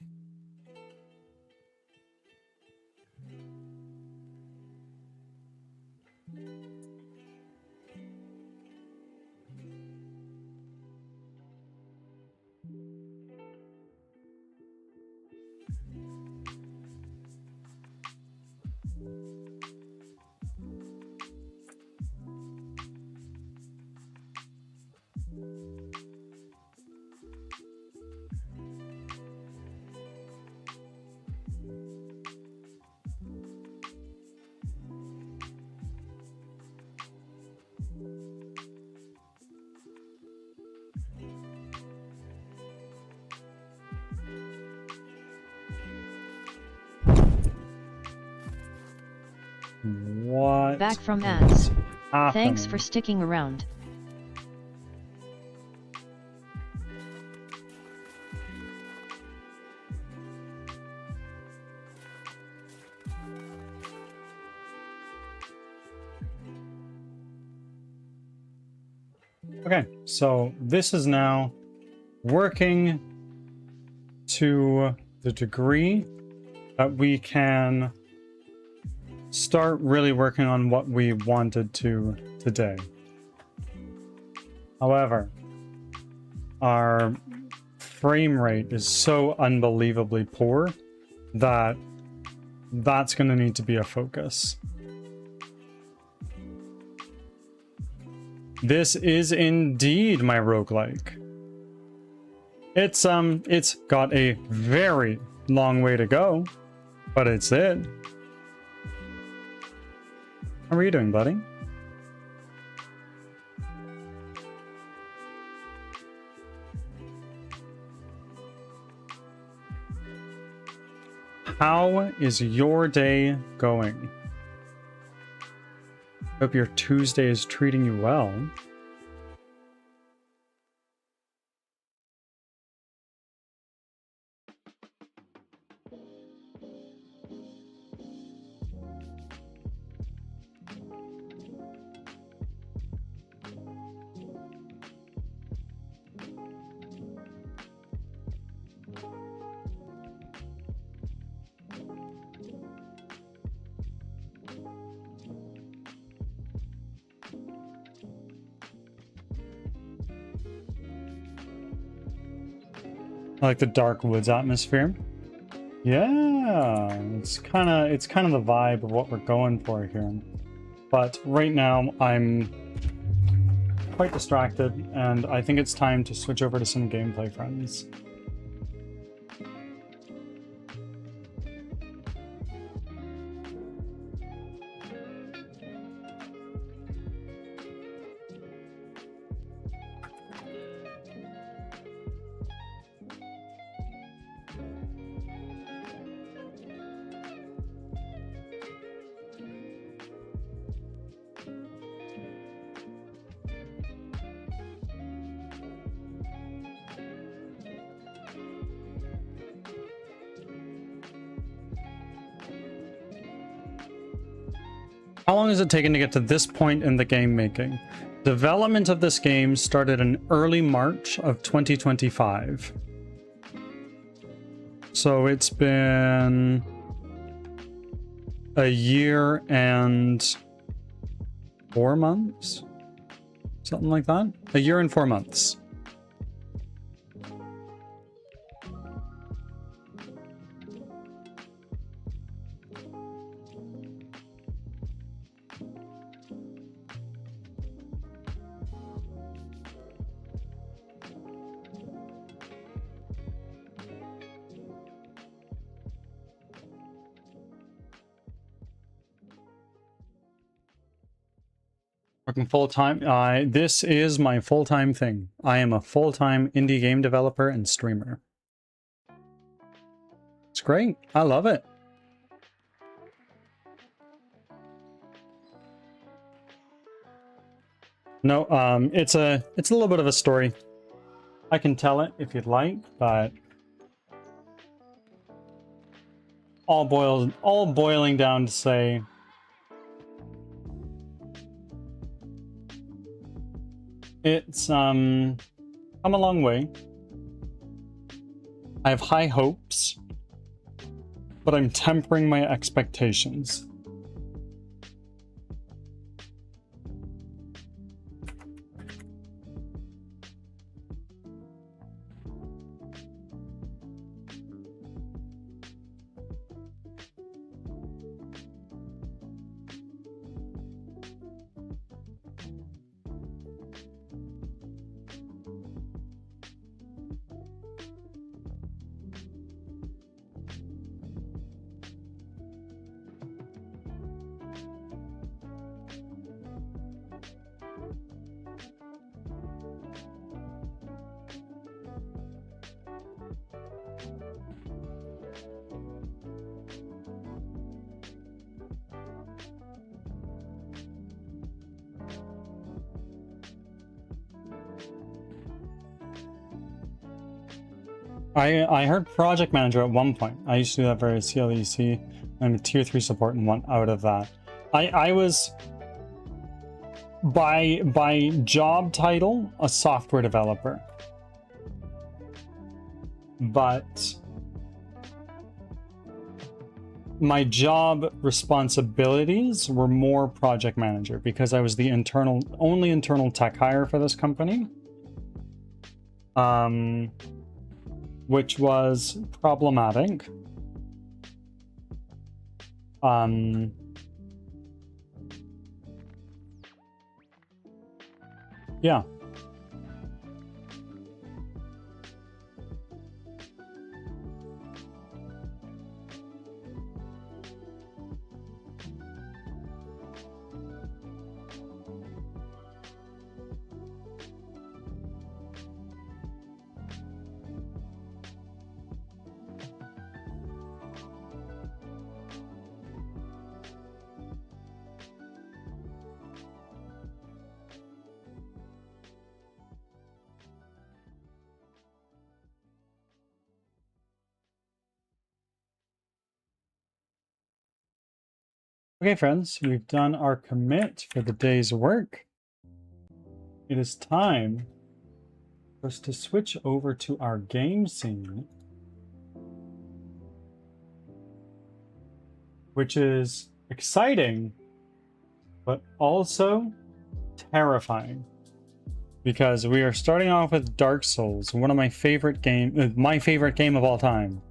What? Back from ads. Happening? Thanks for sticking around. Okay, so this is now working to the degree that we can start really working on what we wanted to today. However, our frame rate is so unbelievably poor that that's going to need to be a focus. This is indeed my roguelike. It's got a very long way to go, but it's it. How are you doing, buddy? How is your day going? Hope your Tuesday is treating you well. I like the dark woods atmosphere. Yeah, it's kind of the vibe of what we're going for here. But right now I'm quite distracted, and I think it's time to switch over to some gameplay, friends. How long has it taken to get to this point in the game making? Development of this game started in early March of 2025. So it's been a year and 4 months? Something like that? A year and 4 months. Working full-time. This is my full-time thing. I am a full-time indie game developer and streamer. It's great. I love it. No, it's a little bit of a story. I can tell it if you'd like, but all boiling down to say it's come a long way. I have high hopes, but I'm tempering my expectations. I heard project manager at one point. I used to do that for CLEC. I'm a tier 3 support and one out of that. I was by job title a software developer, but my job responsibilities were more project manager because I was the only internal tech hire for this company. Which was problematic. Yeah. Okay, friends, we've done our commit for the day's work. It is time for us to switch over to our game scene, which is exciting, but also terrifying, because we are starting off with Dark Souls, one of my favorite my favorite game of all time.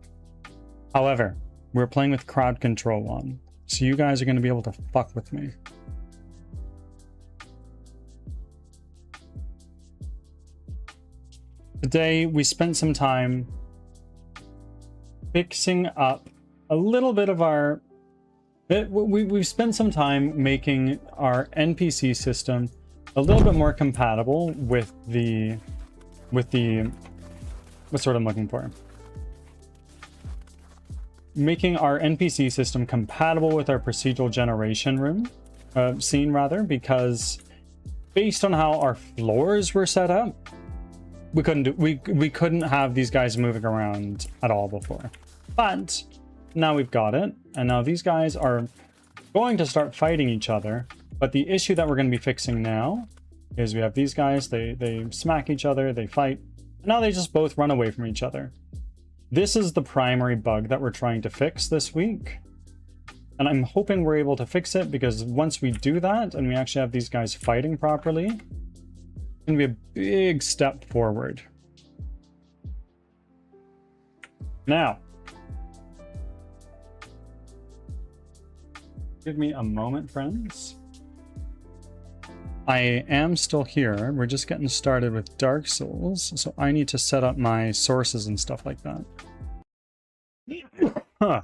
However, we're playing with crowd control on. So you guys are going to be able to fuck with me. Today, we spent some time fixing up a little bit of our... We've spent some time making our NPC system a little bit more compatible with the... What's what I'm looking for? Making our NPC system compatible with our procedural generation scene, because based on how our floors were set up, we couldn't have these guys moving around at all before. But now we've got it, and now these guys are going to start fighting each other. But the issue that we're going to be fixing now is we have these guys, they smack each other, they fight, and now they just both run away from each other. This is the primary bug that we're trying to fix this week. And I'm hoping we're able to fix it, because once we do that and we actually have these guys fighting properly, it's going to be a big step forward. Now, give me a moment, friends. I am still here. We're just getting started with Dark Souls, so I need to set up my sources and stuff like that. Huh.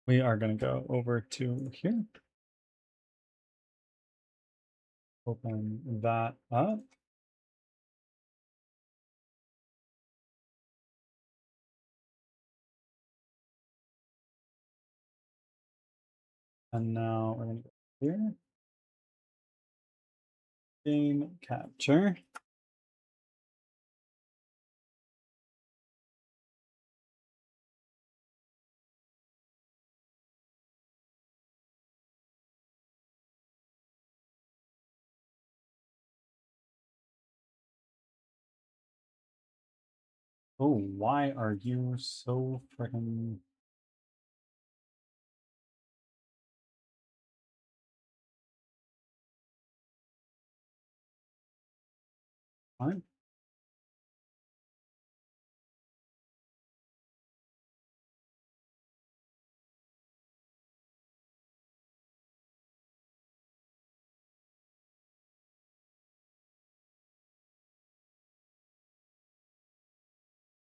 We are going to go over to here. open that up. And now we're going to go here. Game capture. Oh, why are you so freaking... Fine.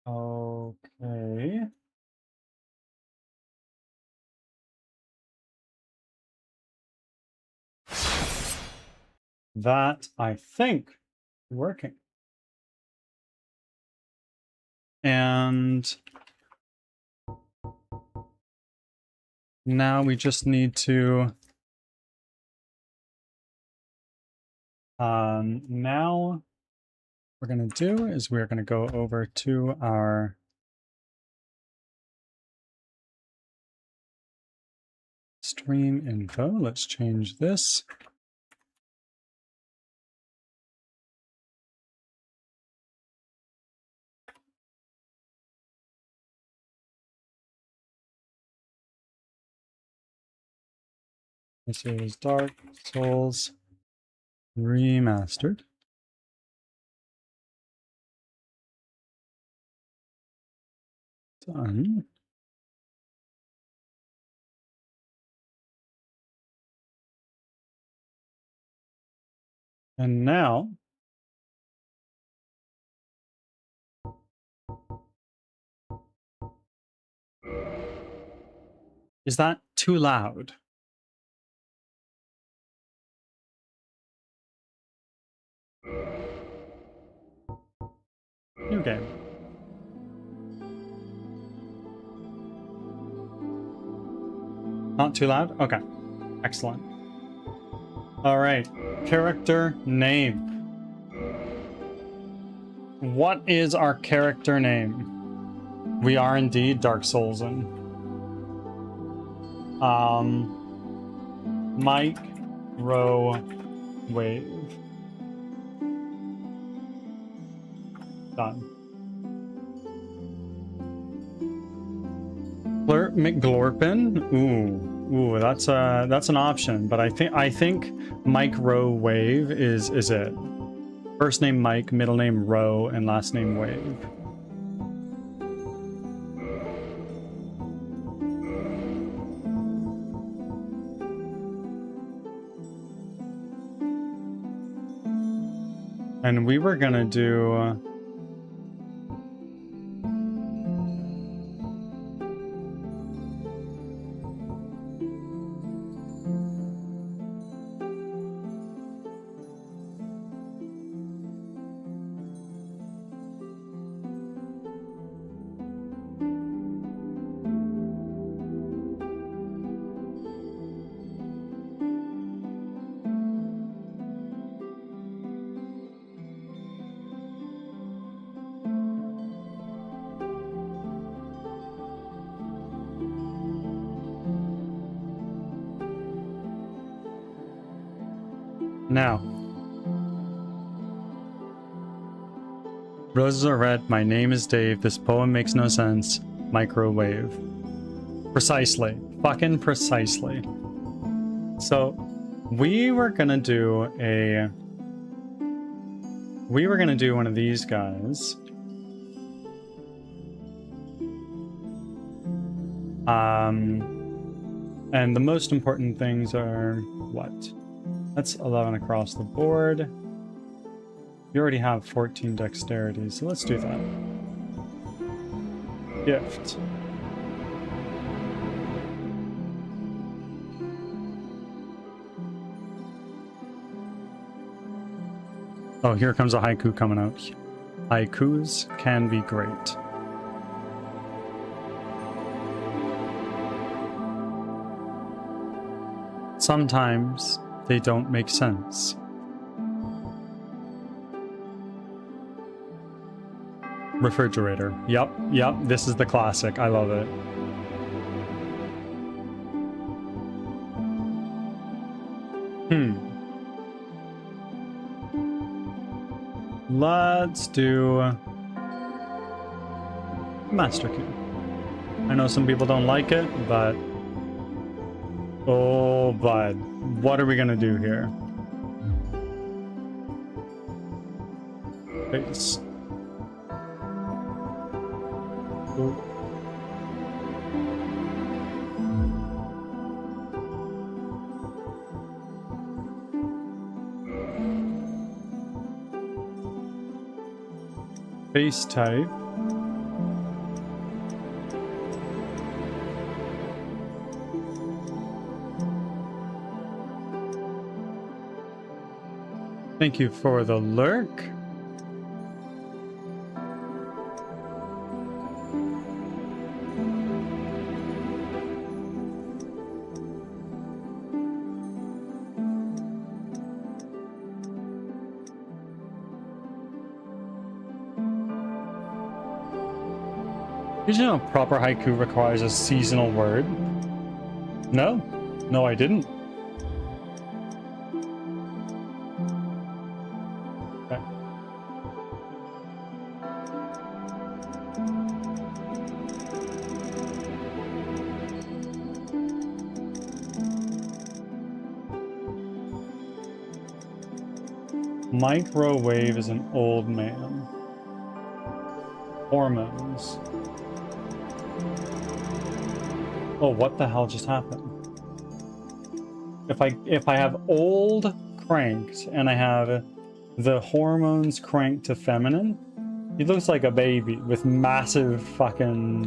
Okay. That, I think, working. And now we just need to now what we're going to do is we're going to go over to our stream info. Let's change this. This is Dark Souls Remastered. Done. And now is that too loud? New game. Not too loud? Okay. Excellent. All right. Character name. What is our character name? We are indeed Dark Soulsin. Mike Row Wave. Done. Flirt McGlorpin. Ooh, that's an option, but I think Mike Row Wave is it. First name Mike, middle name Row, and last name Wave. And we were gonna do now. Roses are red, my name is Dave, this poem makes no sense. Microwave. Precisely. Fucking precisely. So, we were gonna do one of these guys. And the most important things are what? That's 11 across the board. You already have 14 dexterity, so let's do that. Gift. Oh, here comes a haiku coming out. Haikus can be great. Sometimes they don't make sense. Refrigerator. Yep, this is the classic. I love it. Let's do Master Key. I know some people don't like it, but oh, bud, what are we gonna do here? Face. Ooh. Face type. Thank you for the lurk. Did you know proper haiku requires a seasonal word? No? No, I didn't. Okay. Microwave is an old man. Hormones. Oh, what the hell just happened? If I have old cranked and I have the hormones cranked to feminine, he looks like a baby with massive fucking...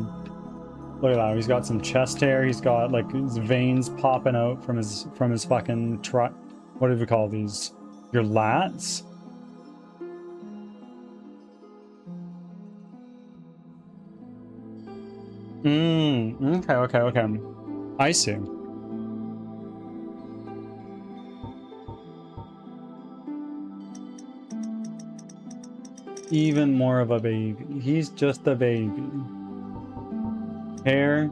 Look at that. He's got some chest hair. He's got like his veins popping out from his fucking truck. What do we call these? Your lats? Okay. I see. Even more of a baby. He's just a baby. Hair.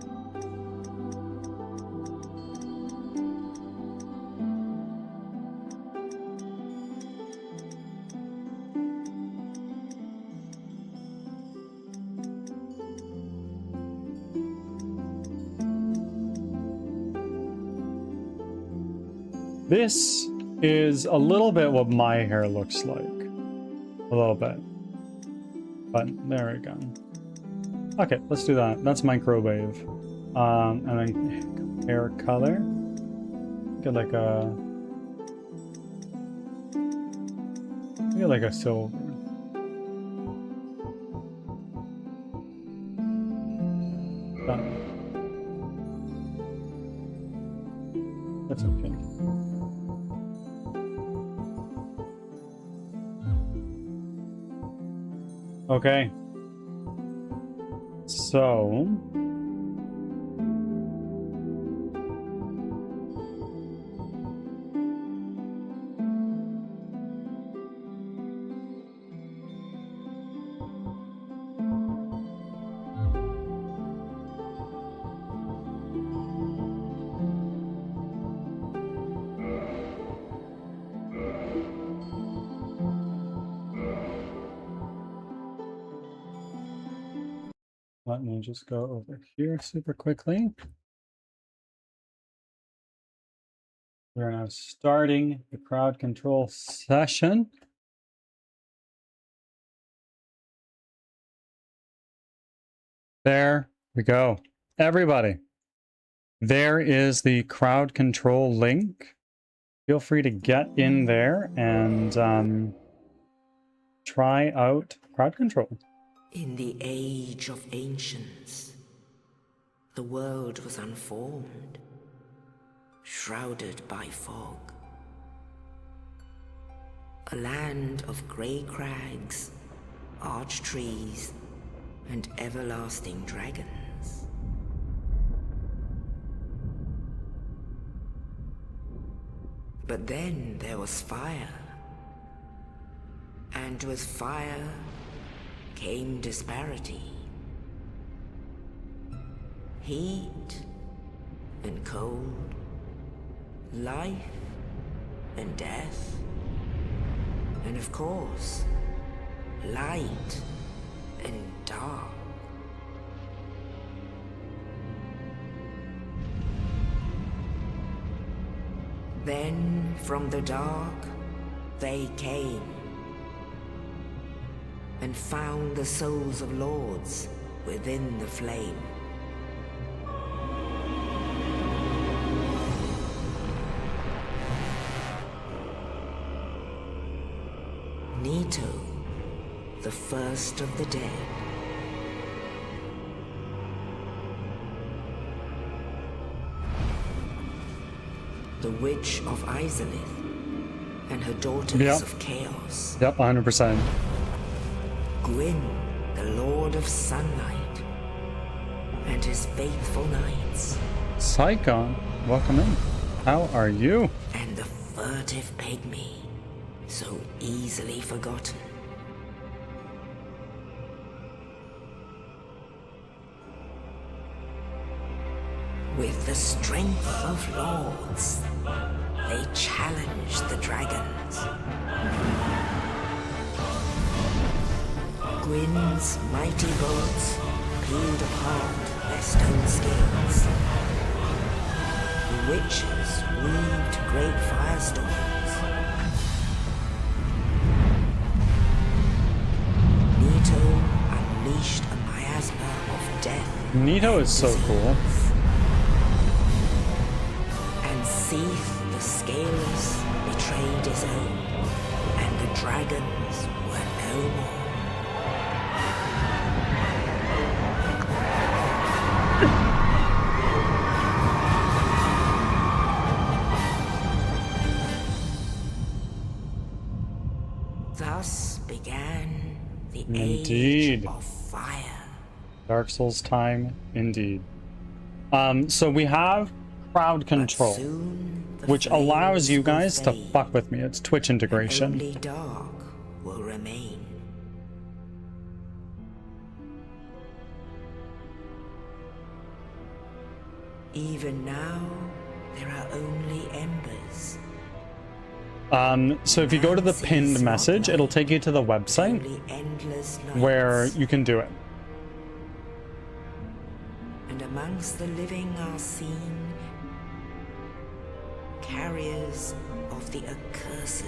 This is a little bit what my hair looks like. A little bit. But there we go. Okay, let's do that. That's microwave. And then hair color. Get like a silver. Done. That's okay. Okay. So... Let me just go over here super quickly. We're now starting the crowd control session. There we go. Everybody, there is the crowd control link. Feel free to get in there and try out crowd control. In the age of ancients, the world was unformed, shrouded by fog. a land of grey crags, arch trees, and everlasting dragons. But then there was fire. And with fire came disparity. Heat and cold, life and death, and of course, light and dark. Then from the dark they came and found the souls of lords within the flame. Nito, the first of the dead. The Witch of Izalith and her daughters of Chaos. Yep, 100%. Gwyn, the Lord of Sunlight, and his faithful knights. Saigon, welcome in. How are you? And the furtive pygmy, so easily forgotten. With the strength of lords, they challenged the dragons. Gwyn's mighty bolts peeled apart their stone scales. The witches weaved great firestorms. Nito unleashed a miasma of death. Nito is so cool. And Seath, the Scaleless, betrayed his own, and the dragons were no more. Thus began the Indeed. Age of Fire. Dark Souls time, indeed. So we have crowd control, which allows you guys to fuck with me. It's Twitch integration. Only dark will remain. Even now, there are only embers. So if you go to the pinned message, it'll take you to the website Only endless nights. where you can do it. And amongst the living are seen carriers of the accursed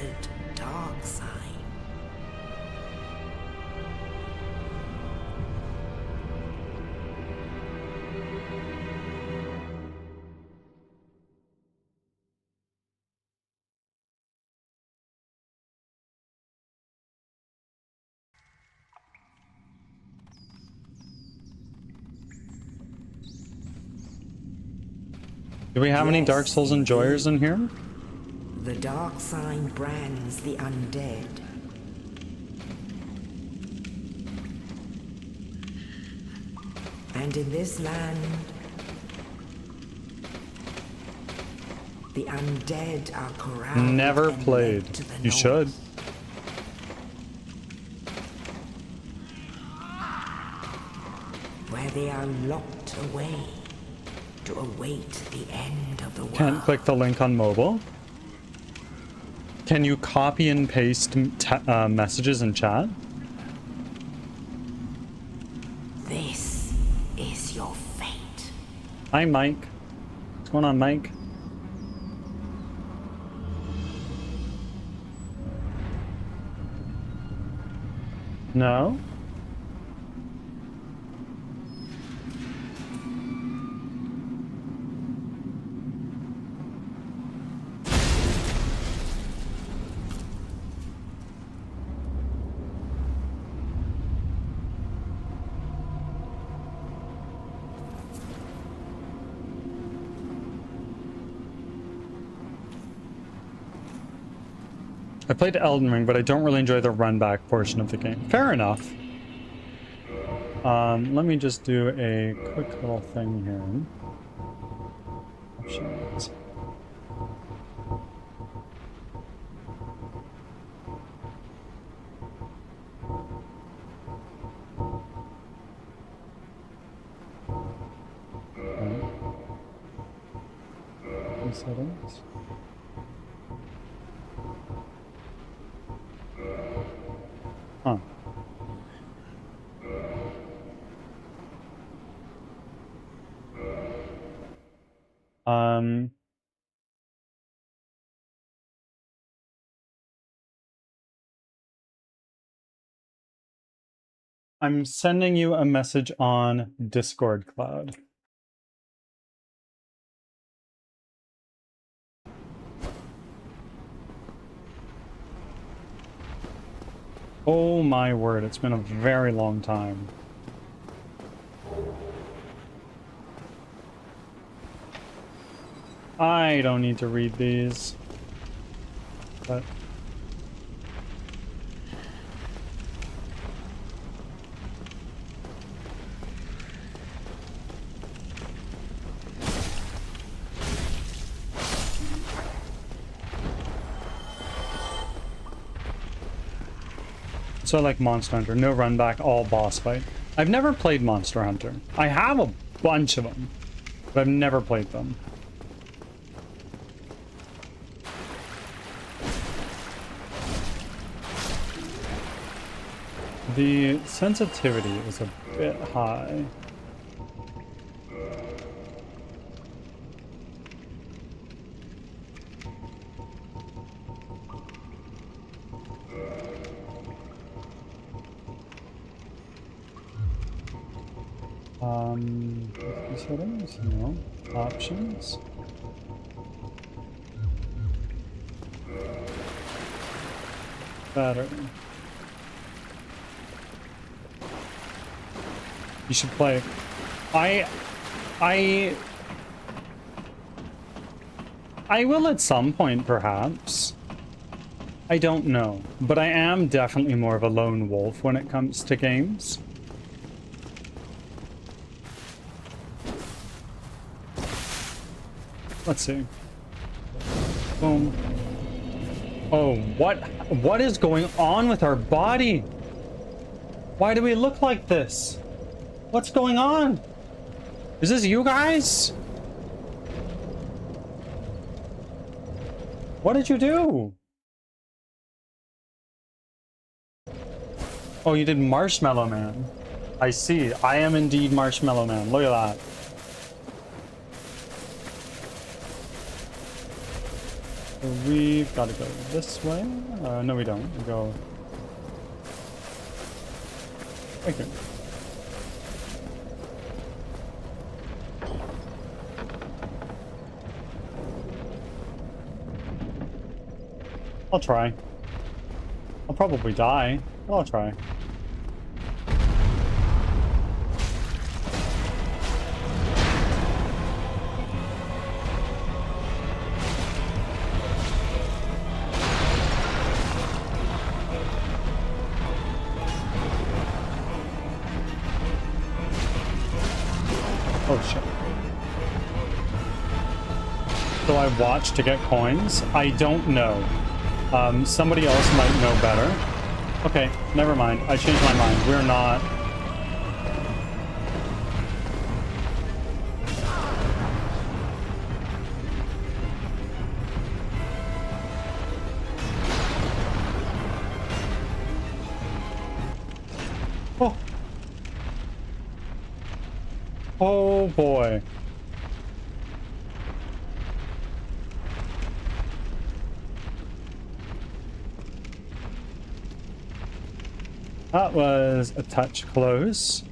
dark sign. Do we have any Dark Souls enjoyers in here? The dark sign brands the undead. And in this land, the undead are corralled. Never and played. led to the You north, should. where they are locked away to await the end of the world. Can't click the link on mobile. Can you copy and paste messages in chat? This is your fate. Hi, Mike. What's going on, Mike? No? I played Elden Ring, but I don't really enjoy the run back portion of the game. Fair enough. Let me just do a quick little thing here. Options. Settings. Huh. I'm sending you a message on Discord Cloud. Oh my word, it's been a very long time. I don't need to read these, but... So like Monster Hunter, no run back, all boss fight. I've never played Monster Hunter. I have a bunch of them, but I've never played them. The sensitivity is a bit high. Settings? No. Options? Battery. You should play. I will at some point, perhaps. I don't know. But I am definitely more of a lone wolf when it comes to games. Let's see. Boom. Oh, what is going on with our body? Why do we look like this? What's going on? Is this you guys? What did you do? Oh, you did Marshmallow Man. I see. I am indeed Marshmallow Man. Look at that. So we've got to go this way. No, we don't. We go right here. I'll try. I'll probably die, but I'll try. Oh shit. So I watch to get coins? I don't know. Somebody else might know better. Okay, never mind. I changed my mind. We're not... Oh. Oh boy. That was a touch close.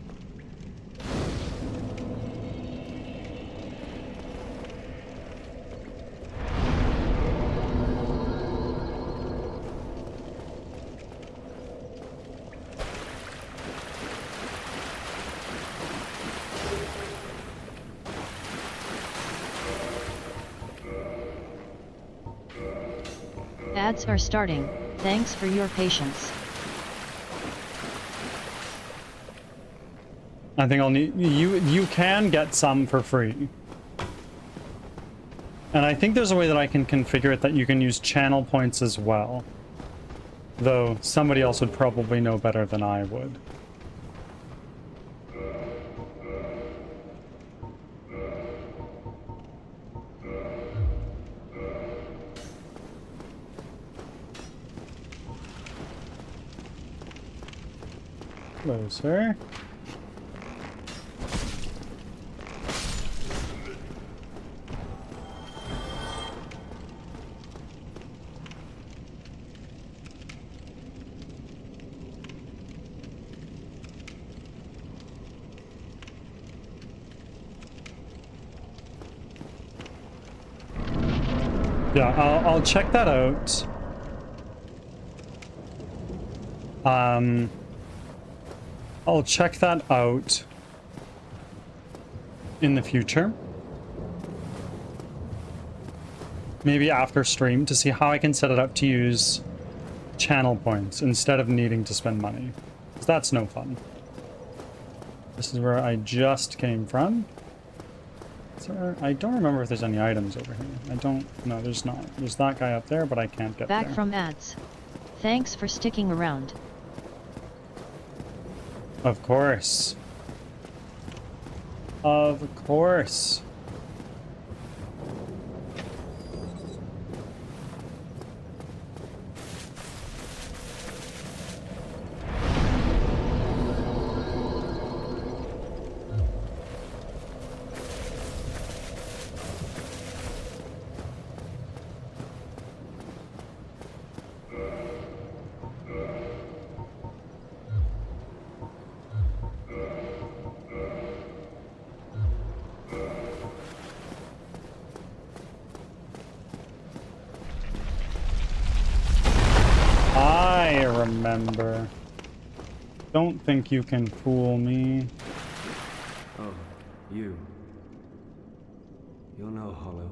Ads are starting. Thanks for your patience. I think I'll need you can get some for free. And I think there's a way that I can configure it that you can use channel points as well. Though somebody else would probably know better than I would. Closer. Yeah, I'll check that out. I'll check that out in the future. Maybe after stream to see how I can set it up to use channel points instead of needing to spend money. 'Cause that's no fun. This is where I just came from. I don't remember if there's any items over here. I don't... No, there's not. There's that guy up there, but I can't get Back there. from ads. Thanks for sticking around. Of course. Of course. I remember. Don't think you can fool me. Oh, you. You're no hollow.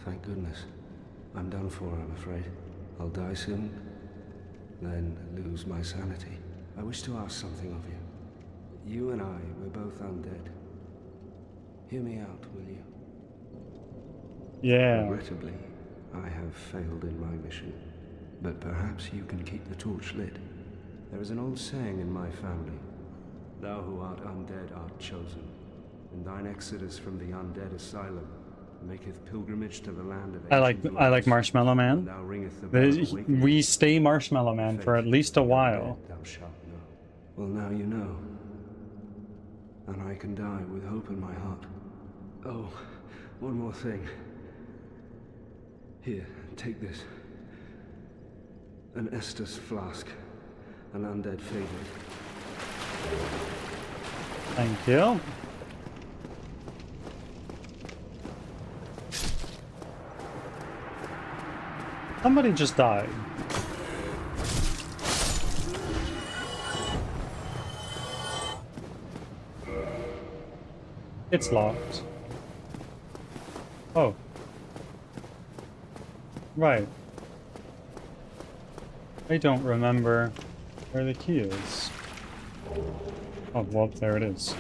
Thank goodness. I'm done for, I'm afraid. I'll die soon, then lose my sanity. I wish to ask something of you. You and I, we're both undead. Hear me out, will you? Yeah. Regrettably, I have failed in my mission. But perhaps you can keep the torch lit. There is an old saying in my family. Thou who art undead art chosen, and thine exodus from the undead asylum maketh pilgrimage to the land of I like Marshmallow Man. Thou ringeth the bell of awakening. We stay Marshmallow Man for at least a while. Thou shalt know. Well, now you know. And I can die with hope in my heart. Oh, one more thing. Here, take this. An Estus flask. An undead favorite. Thank you. Somebody just died. It's locked. Oh. Right. I don't remember where the key is. Oh, well, there it is.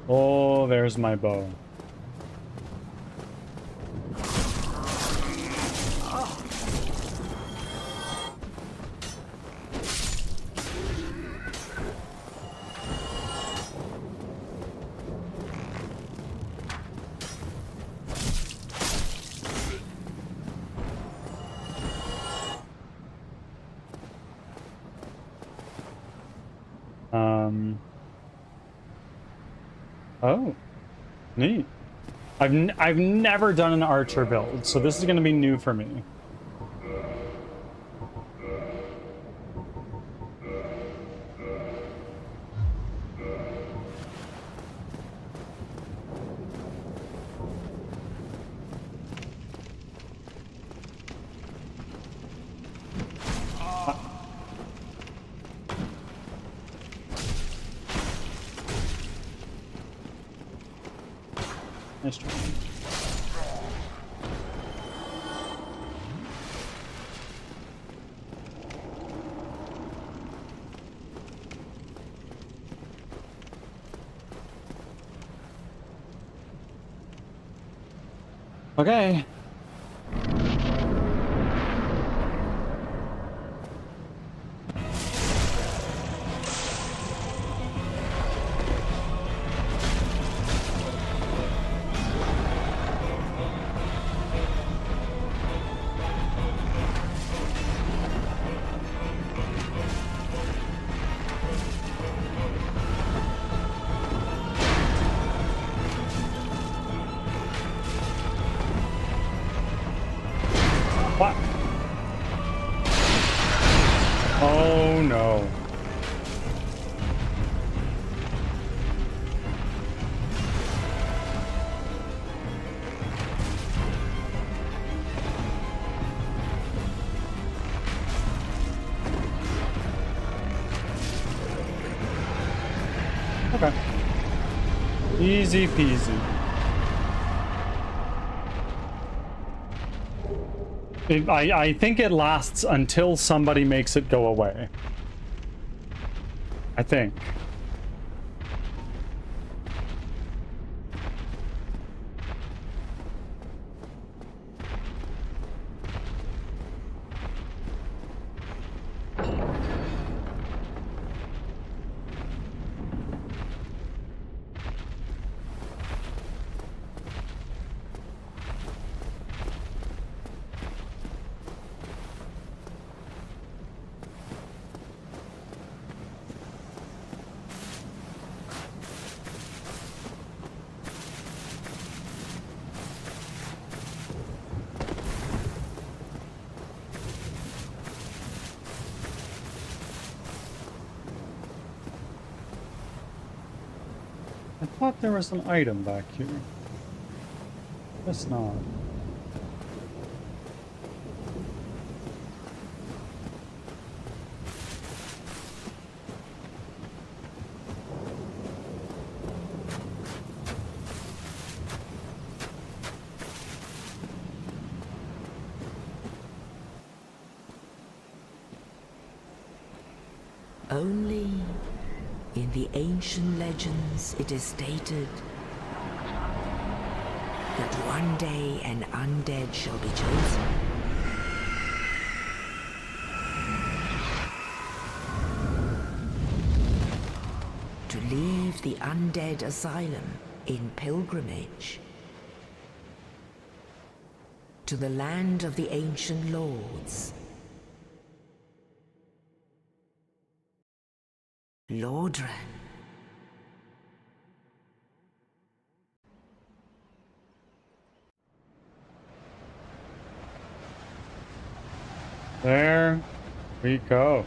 Oh, there's my bow. Oh, neat. I've never done an archer build, so this is going to be new for me. Nice try. Okay. What? Oh no. Okay. Easy peasy. I think it lasts until somebody makes it go away. I think. I thought there was an item back here. Guess not. Only in the ancient legends it is stated that one day an undead shall be chosen. To leave the undead asylum in pilgrimage to the land of the ancient lords. Lordran. There we go.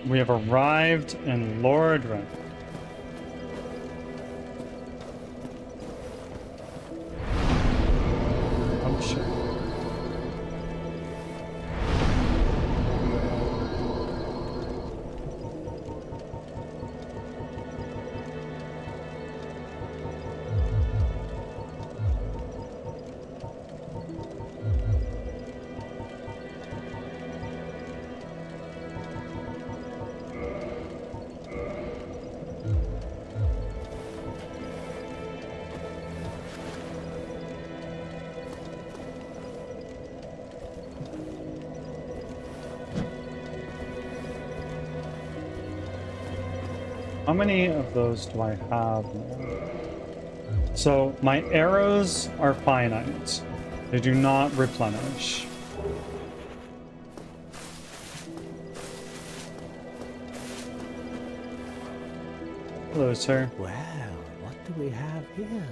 We have arrived in Lordran. Oh shit. How many of those do I have now? So my arrows are finite. They do not replenish. Hello, sir. Well, what do we have here?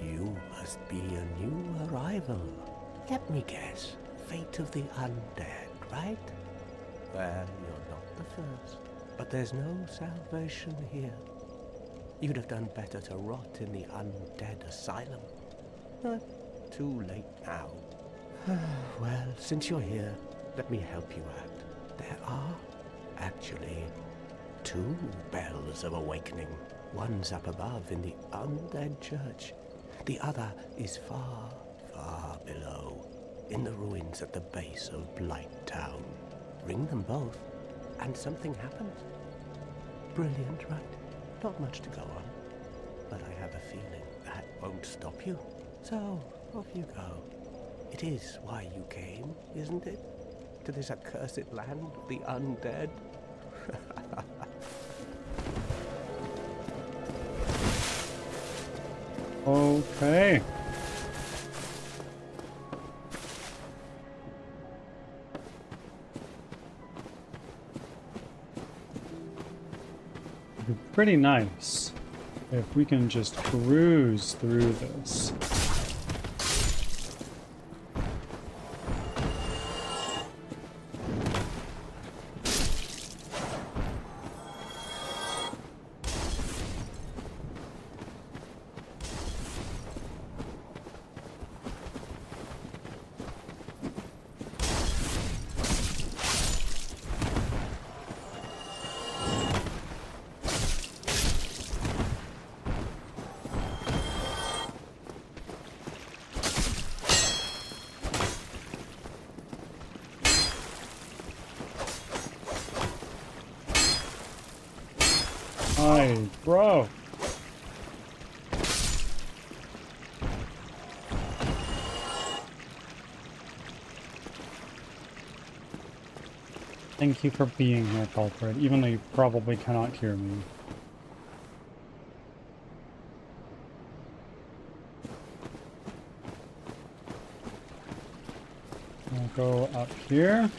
You must be a new arrival. Let me guess. Fate of the undead, right? Well, you're not the first. but there's no salvation here. You'd have done better to rot in the undead asylum. But too late now. Well, since you're here, let me help you out. There are, actually, 2 bells of awakening. One's up above in the undead church. The other is far, far below, in the ruins at the base of Blight Town. Ring them both, and something happens. Brilliant, right? Not much to go on, but I have a feeling that won't stop you. So, off you go. It is why you came, isn't it? To this accursed land of the undead? Okay. It'd be pretty nice if we can just cruise through this. Hi, bro. Thank you for being here, culprit, even though you probably cannot hear me. I'll go up here.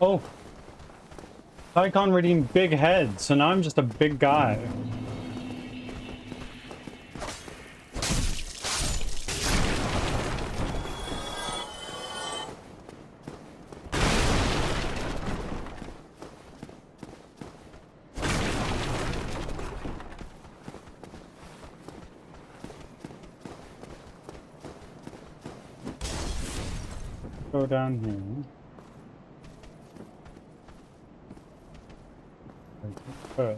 Oh, Icon reading big head, so now I'm just a big guy. Go down here. Good.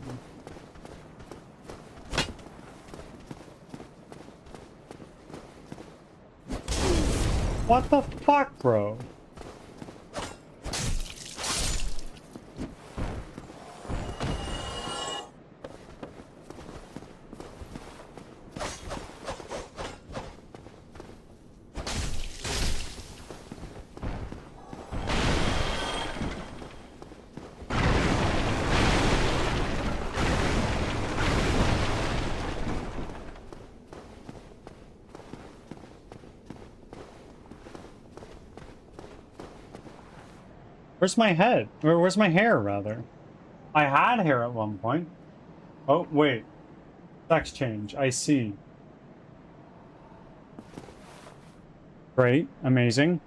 What the fuck, bro? Where's my head? Or where's my hair, rather? I had hair at one point. Oh, wait. Sex change. I see. Great. Amazing.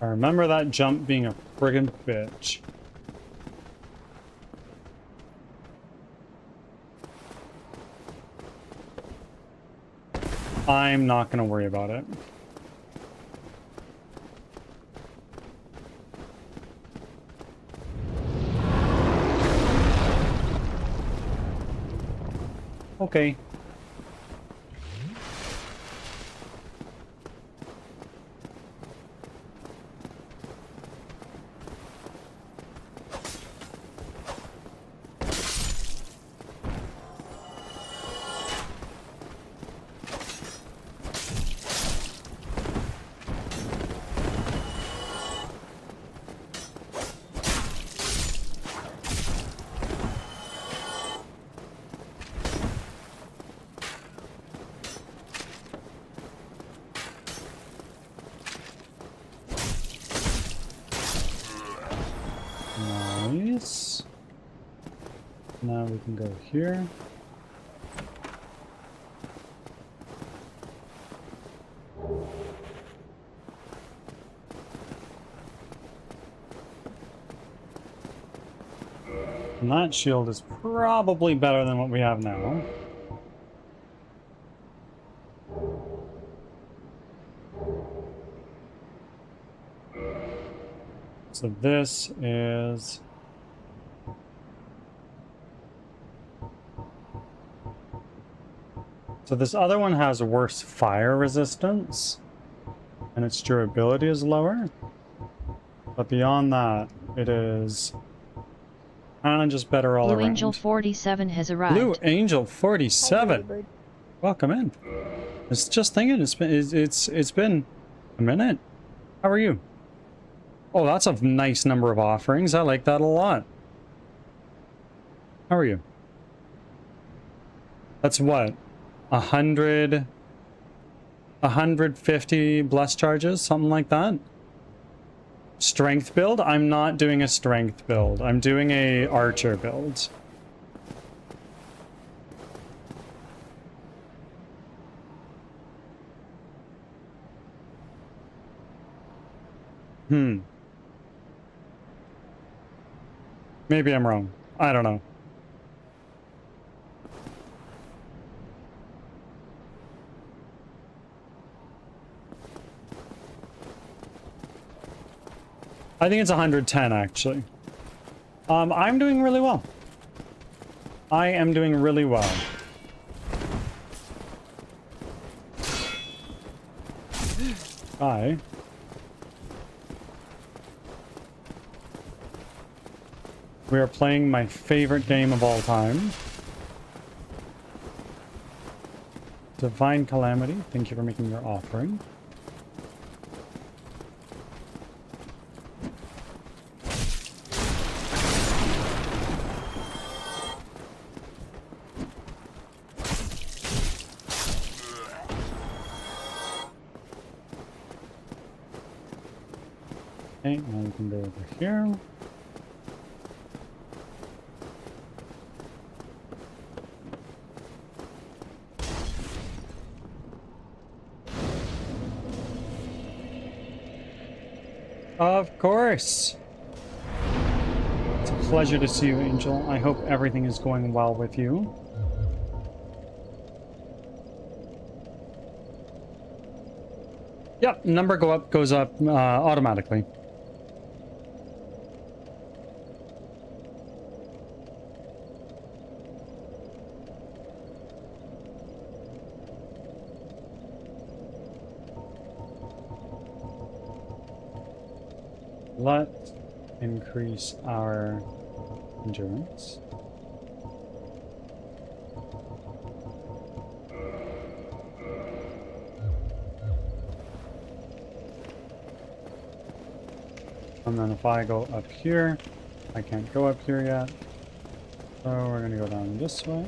I remember that jump being a friggin' bitch. I'm not gonna worry about it. Okay. Nice. Now we can go here. And that shield is probably better than what we have now. So this is... So this other one has worse fire resistance, and its durability is lower. But beyond that, it is kind of just better all Blue around. Angel 47 has arrived. Blue Angel 47. Welcome in. I was just thinking it's been a minute. How are you? Oh, that's a nice number of offerings. I like that a lot. How are you? That's what? 150 bless charges, something like that. Strength build? I'm not doing a strength build. I'm doing a archer build. Maybe I'm wrong. I don't know. I think it's 110 actually. I'm doing really well. I am doing really well. We are playing my favorite game of all time. Divine Calamity, thank you for making your offering. Okay, now we can go over here. Of course. It's a pleasure to see you, Angel. I hope everything is going well with you. Yep, number goes up automatically. Let's increase our endurance. And then if I go up here, I can't go up here yet. So we're going to go down this way.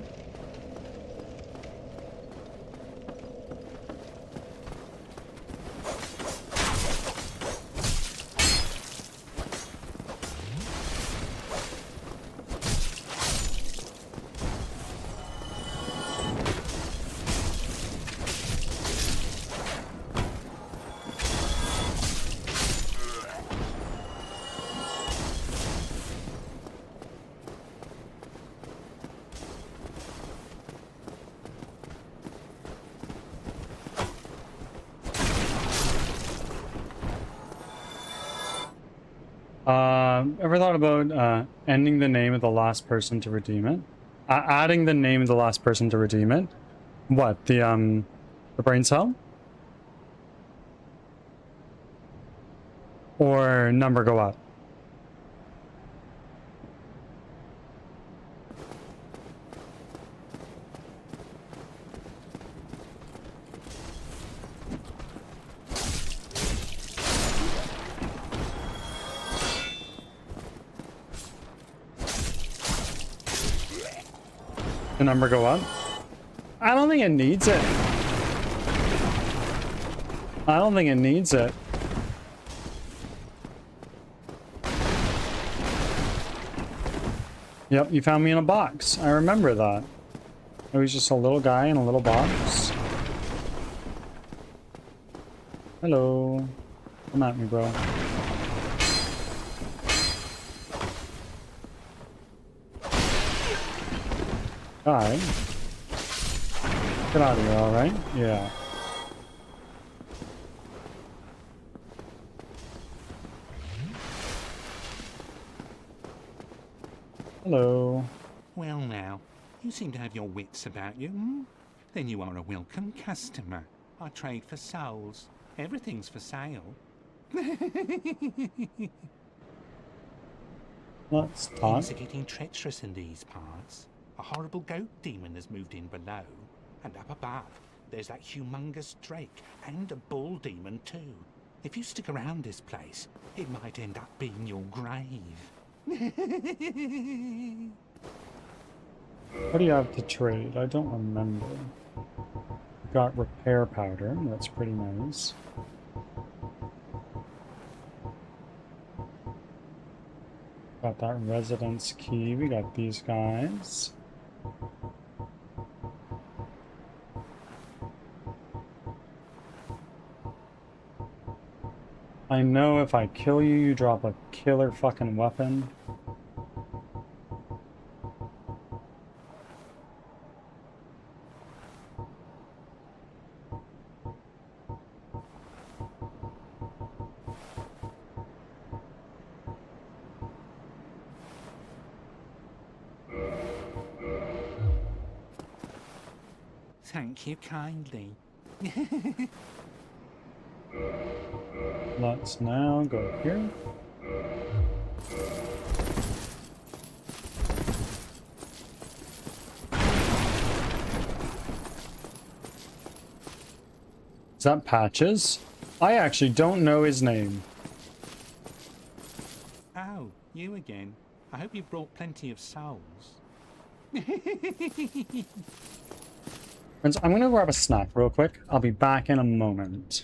Ever thought about ending the name of the last person to redeem it? Adding the name of the last person to redeem it? What, the brain cell? Or number go up? The number go up? I don't think it needs it. I don't think it needs it. Yep, you found me in a box. I remember that. I was just a little guy in a little box. Hello. Come at me, bro. Die. Get out of here, alright? Yeah. Hello. Well now, you seem to have your wits about you, hmm? Then you are a welcome customer. I trade for souls. Everything's for sale. Let's talk. Things are getting treacherous in these parts. A horrible goat demon has moved in below. And up above, there's that humongous drake and a bull demon too. If you stick around this place, it might end up being your grave. What do you have to trade? I don't remember. Got repair powder. That's pretty nice. Got that residence key. We got these guys. I know if I kill you, you drop a killer fucking weapon. Thank you kindly. Let's now go here. Is that Patches? I actually don't know his name. Oh, you again. I hope you brought plenty of souls. Friends, I'm gonna grab a snack real quick. I'll be back in a moment.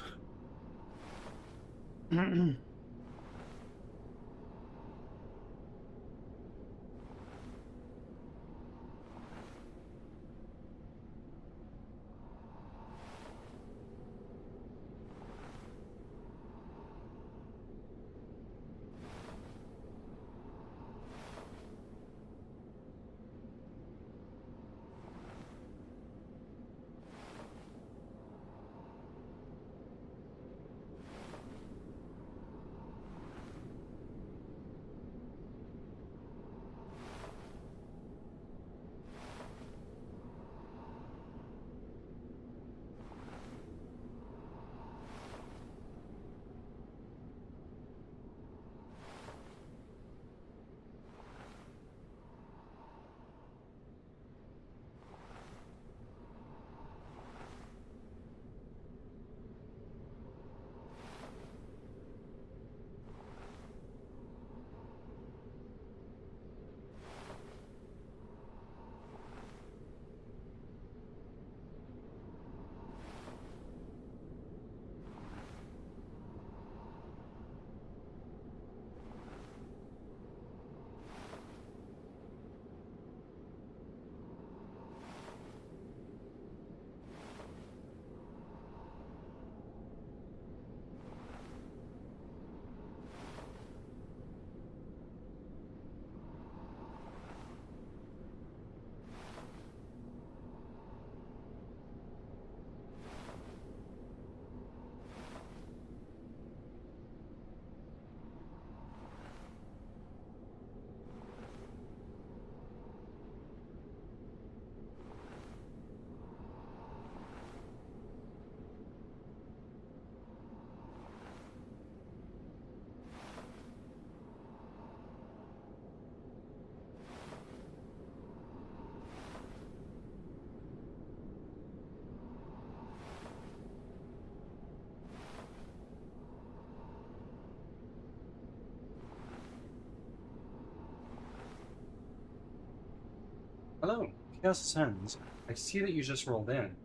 Hello, Chaos Ascends. I see that you just rolled in,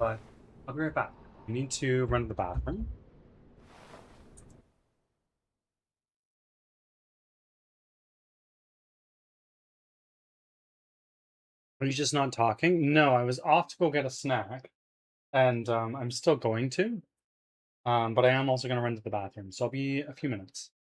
but I'll be right back. You need to run to the bathroom. Are you just not talking? No, I was off to go get a snack, and I'm still going to. But I am also going to run to the bathroom, so I'll be a few minutes.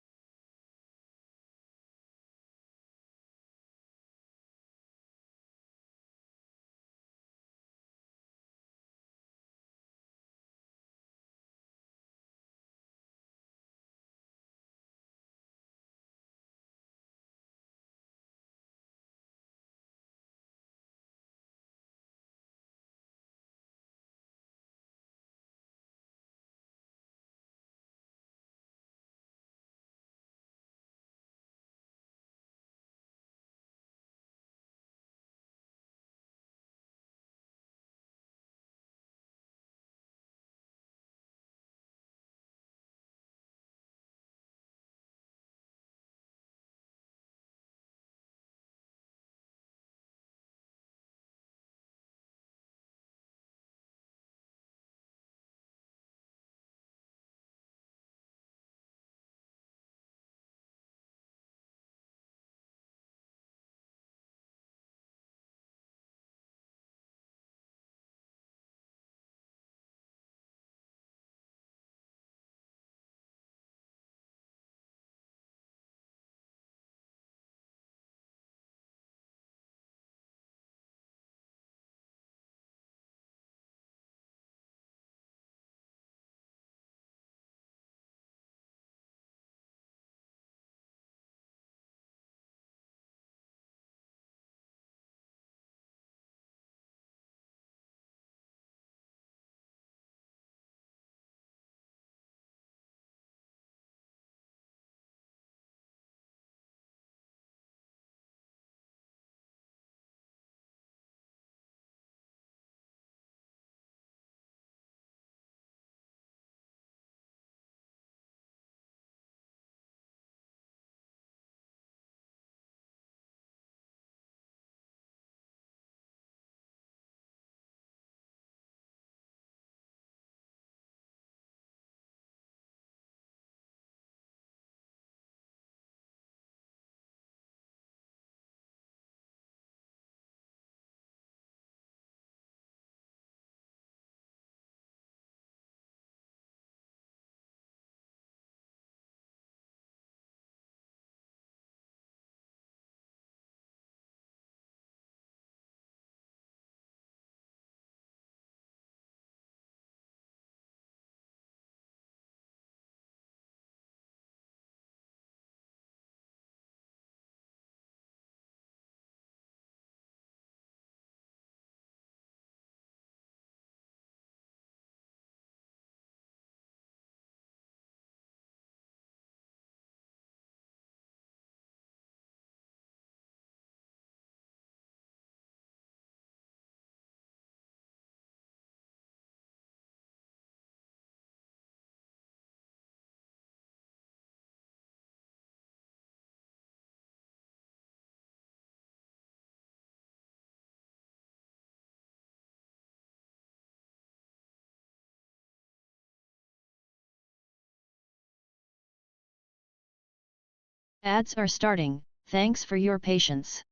Ads are starting, thanks for your patience.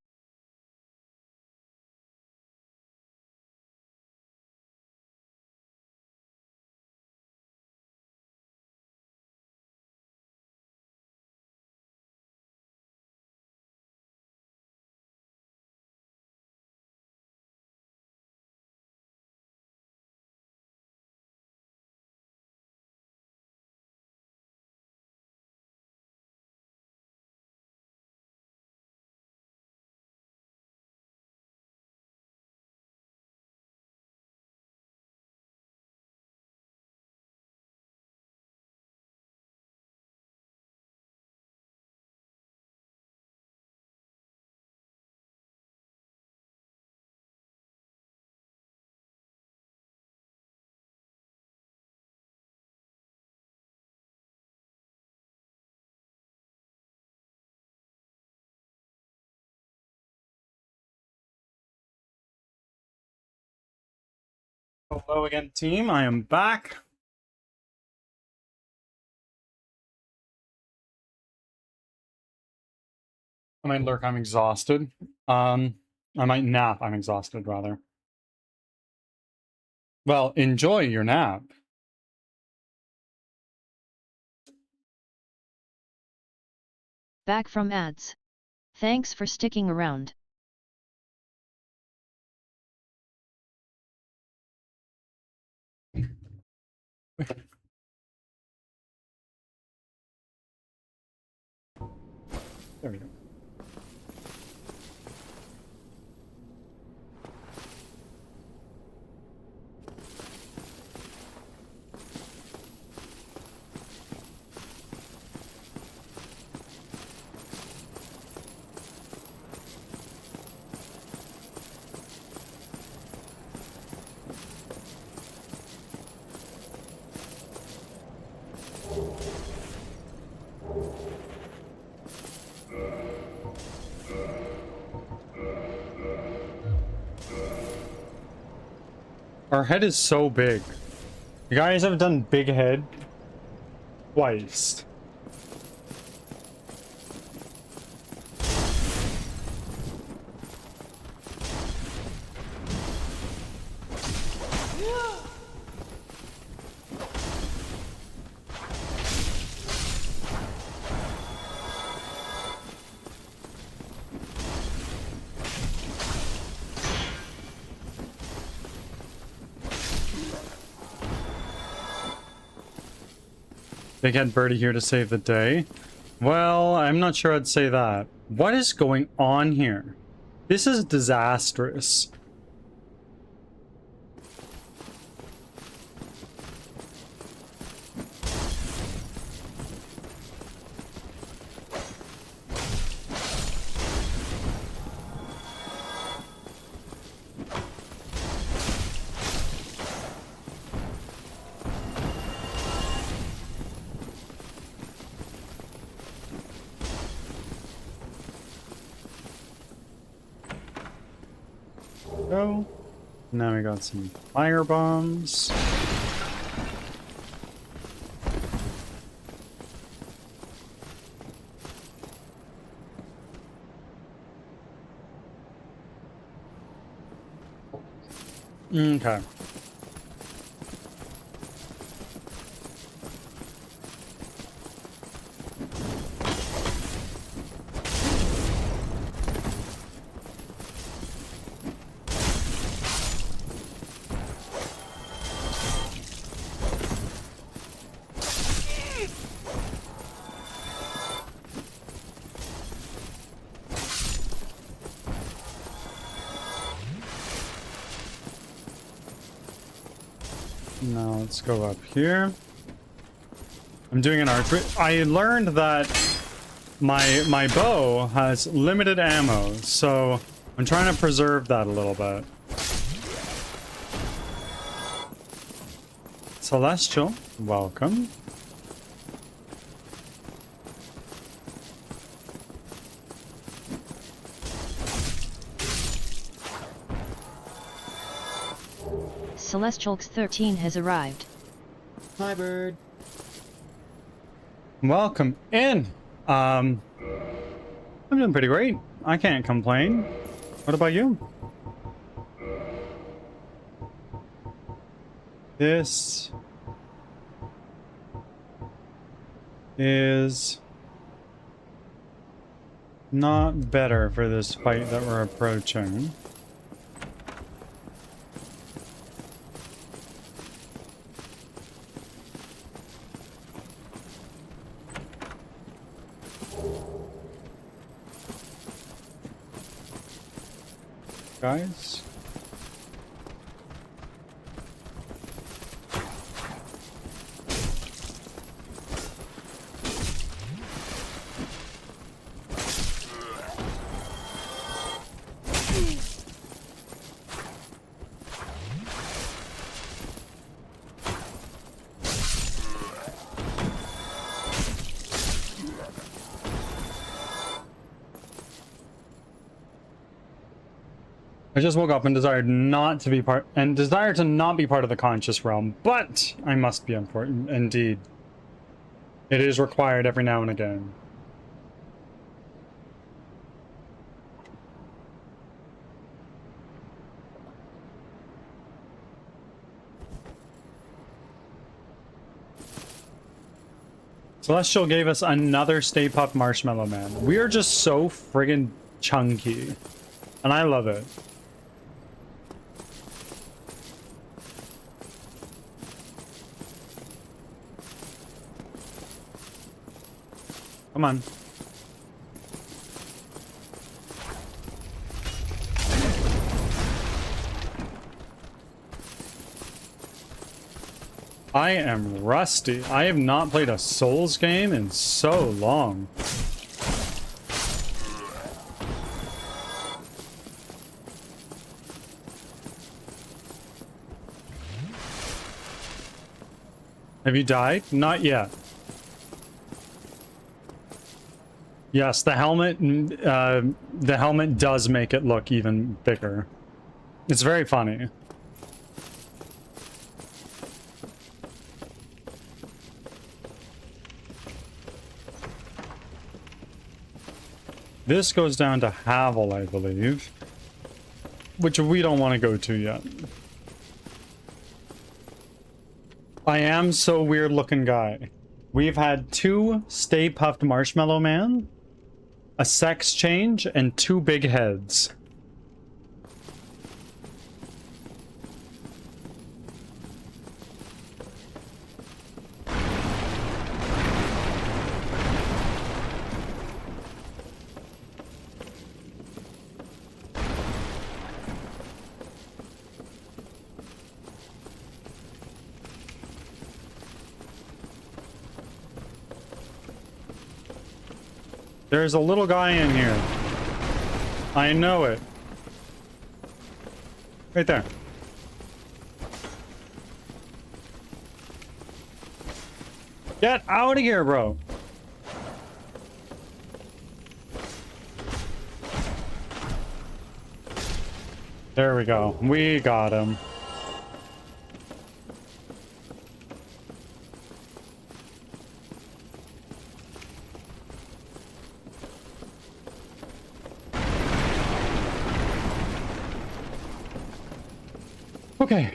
Hello again, team. I am back. I might lurk. I'm exhausted. I might nap. I'm exhausted, rather. Well, enjoy your nap. Back from ads. Thanks for sticking around. There we go. Our head is so big. You guys have done big head twice. Big Head Birdie here to save the day. Well, I'm not sure I'd say that. What is going on here? This is disastrous. Go. Now we got some fire bombs. Okay. Now let's go up here. I'm doing an archery. I learned that my bow has limited ammo, so I'm trying to preserve that a little bit. Celestial, welcome. Celestialx 13 has arrived. Hi, bird. Welcome in. I'm doing pretty great. I can't complain. What about you? This is not better for this fight that we're approaching. Guys. I just woke up and desired not to be part and desire to not be part of the conscious realm, but I must be important indeed. It is required every now and again. Celestial gave us another Stay Puft Marshmallow Man. We are just so friggin' chunky. And I love it. Come on. I am rusty. I have not played a Souls game in so long. Have you died? Not yet. Yes, the helmet does make it look even bigger. It's very funny. This goes down to Havel, I believe, which we don't want to go to yet. I am so weird looking guy. We've had 2 Stay Puft Marshmallow Man, a sex change, and 2 big heads. There's a little guy in here. I know it. Right there. Get out of here, bro. There we go. We got him. Okay.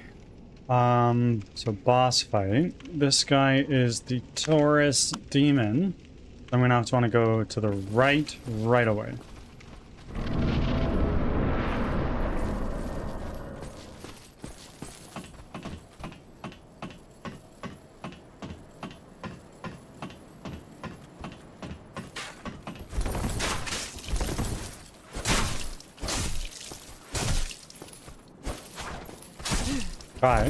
So boss fight. This guy is the Taurus demon. I'm gonna have to want to go to the right away. Bye.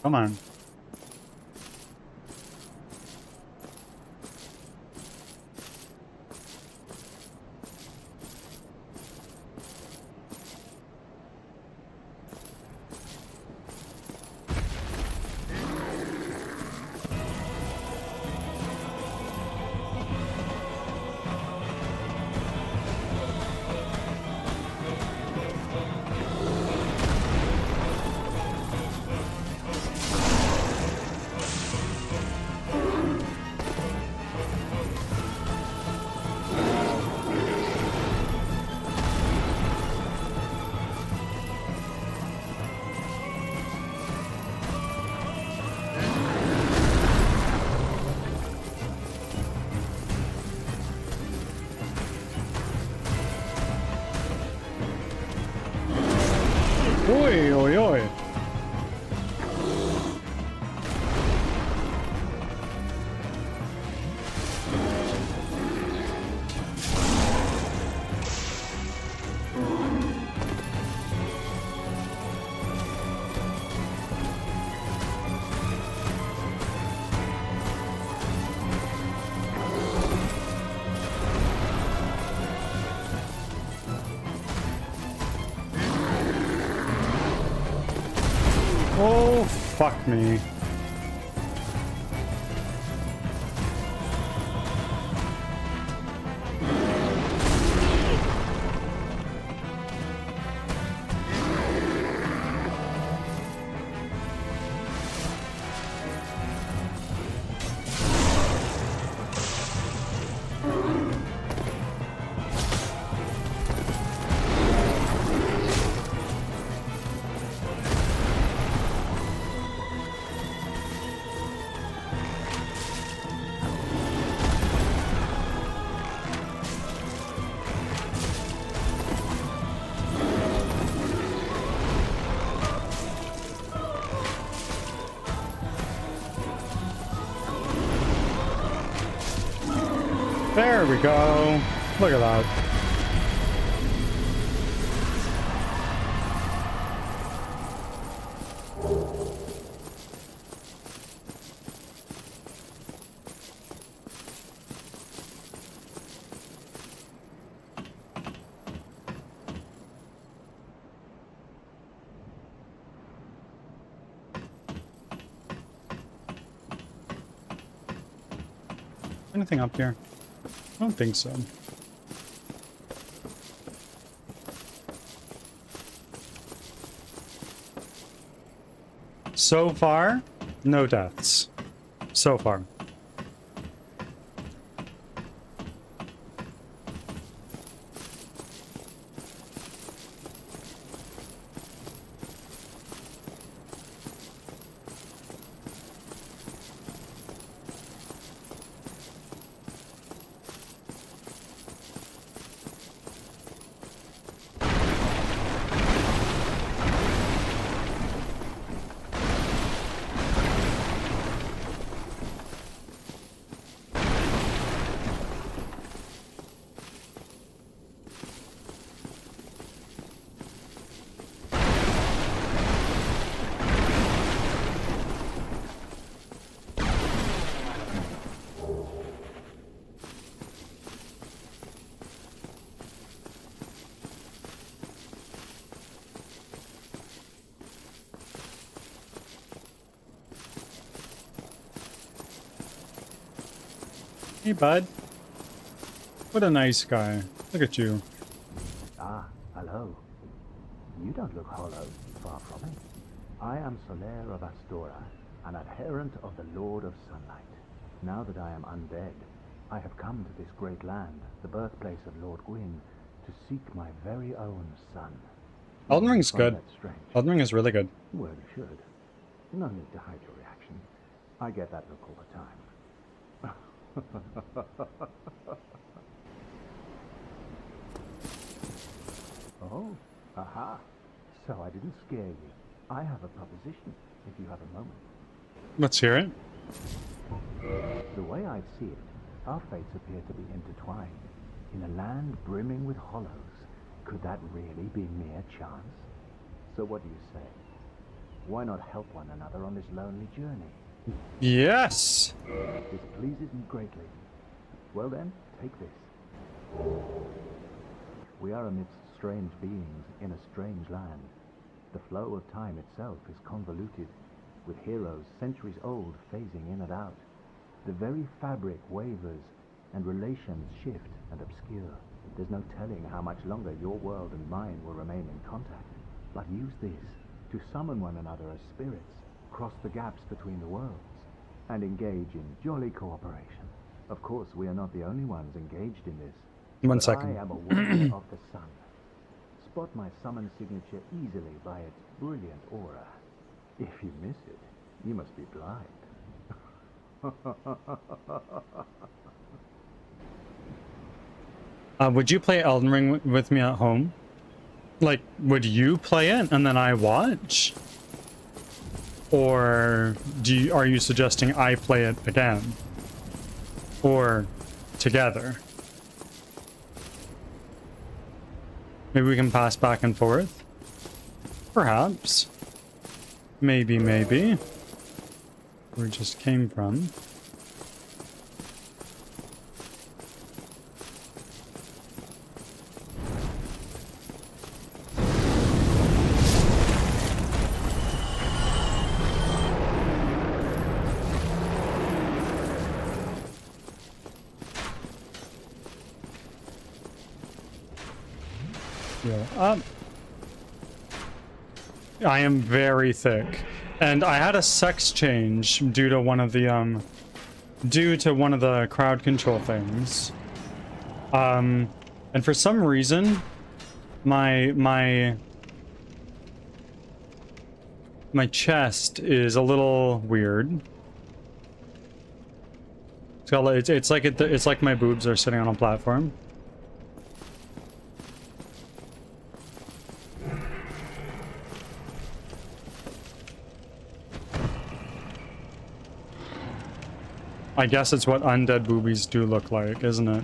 Come on. Oi, oi, oi. fuck me. There we go. Look at that. Anything up here? I don't think so. So far, no deaths. So far. Hey, bud. What a nice guy. Look at you. Ah, hello. You don't look hollow, far from it. I am Soler of Astora, an adherent of the Lord of Sunlight. Now that I am undead, I have come to this great land, the birthplace of Lord Gwyn, to seek my very own son. Elden Ring's Find good. that strange? Elden Ring is really good. Well, you should. No need to hide your reaction. I get that look all the time. Oh, aha. So I didn't scare you. I have a proposition, if you have a moment. Let's hear it. The way I see it, our fates appear to be intertwined. In a land brimming with hollows, could that really be mere chance? So what do you say? Why not help one another on this lonely journey? Yes! This pleases me greatly. Well then, take this. We are amidst strange beings in a strange land. The flow of time itself is convoluted, with heroes centuries old phasing in and out. The very fabric wavers, and relations shift and obscure. There's no telling how much longer your world and mine will remain in contact. But use this to summon one another as spirits, cross the gaps between the worlds, and engage in jolly cooperation. Of course, we are not the only ones engaged in this. One but second. I am a warrior of the sun. Spot my summon signature easily by its brilliant aura. If you miss it, you must be blind. Would you play Elden Ring with me at home? Like, would you play it and then I watch? Or are you suggesting I play it again? Or together? Maybe we can pass back and forth? Perhaps. Maybe. Where we just came from. heal up. I am very thick. And I had a sex change due to one of the crowd control things. And for some reason, my chest is a little weird. It's like my boobs are sitting on a platform. I guess it's what undead boobies do look like, isn't it?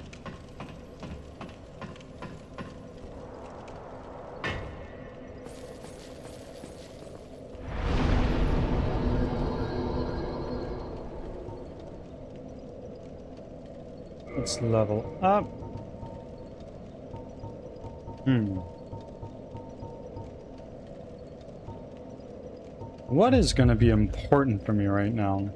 Let's level up. What is going to be important for me right now?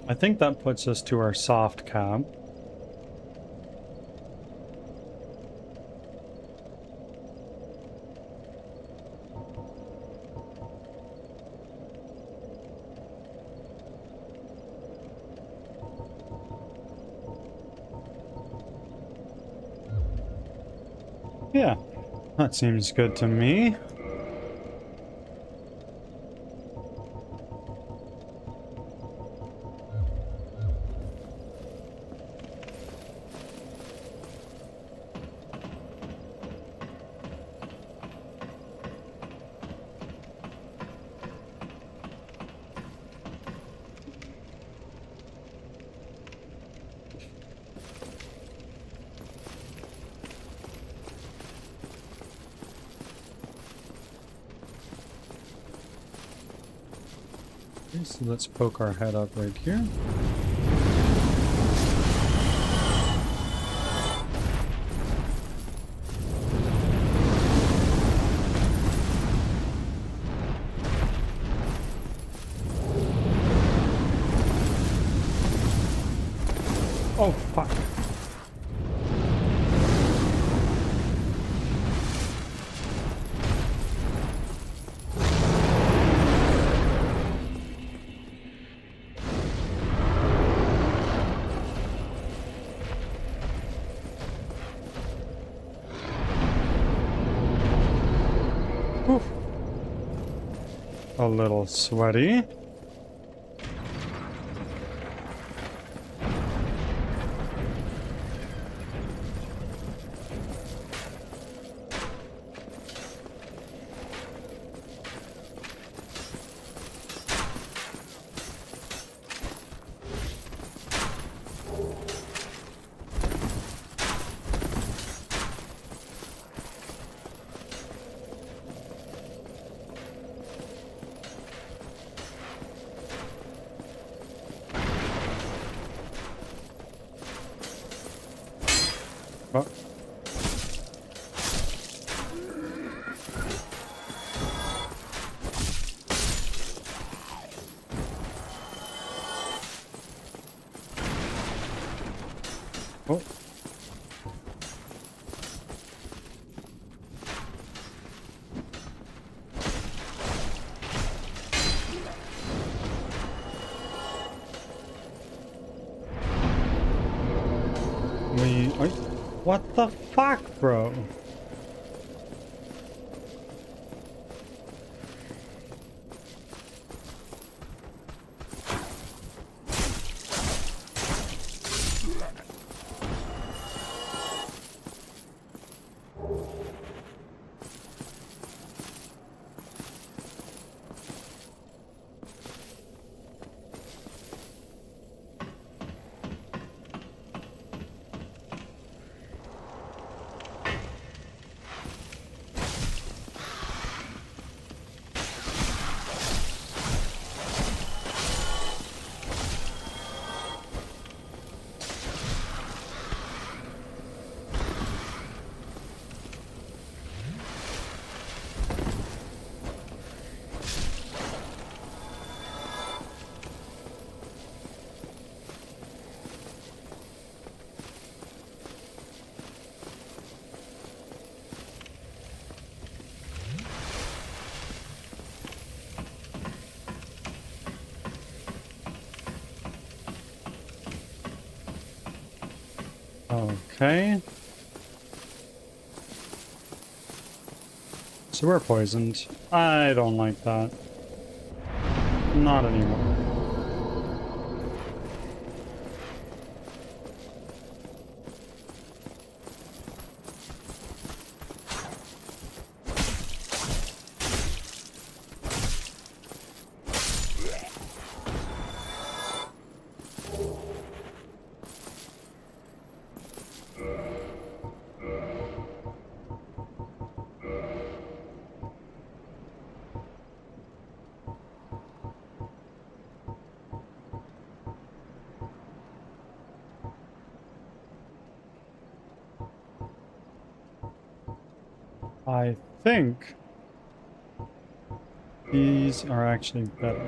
I think that puts us to our soft cap. Yeah, that seems good to me. So let's poke our head up right here. Oh, fuck. A little sweaty. Oh. Oh. What the fuck, bro? Okay. So we're poisoned. I don't like that. Not anymore. I think these are actually better.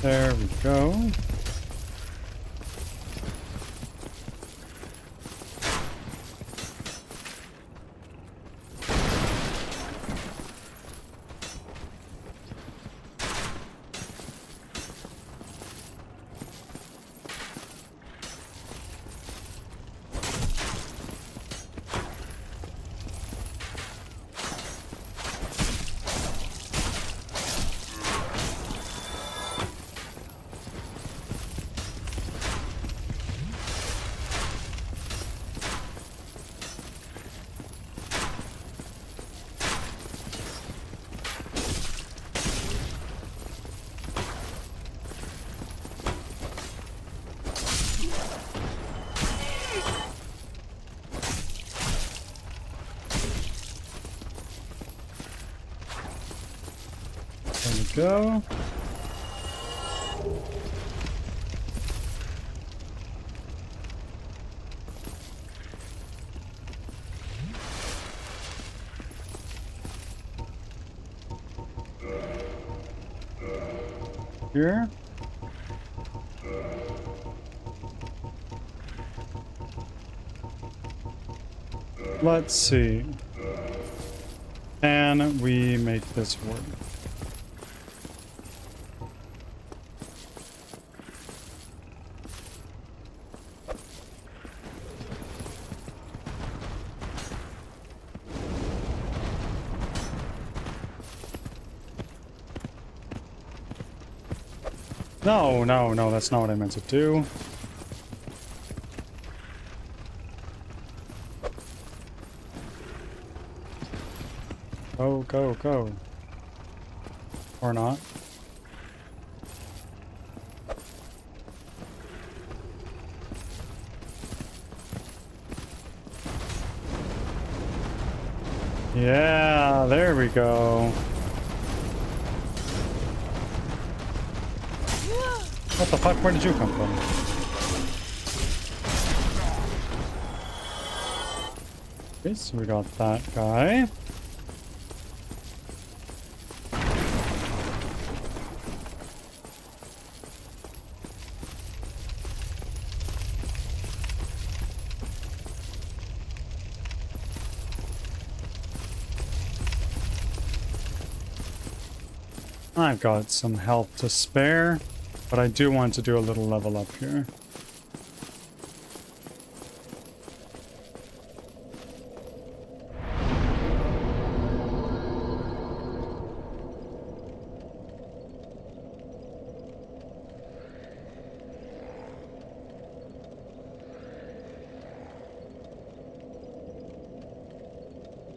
There we go. There we go. Here. Let's see. Can we make this work? No, no, no, that's not what I meant to do. Go, go, go. Or not. Yeah, there we go. What the fuck? Where did you come from? Okay, so we got that guy. I've got some health to spare, but I do want to do a little level up here.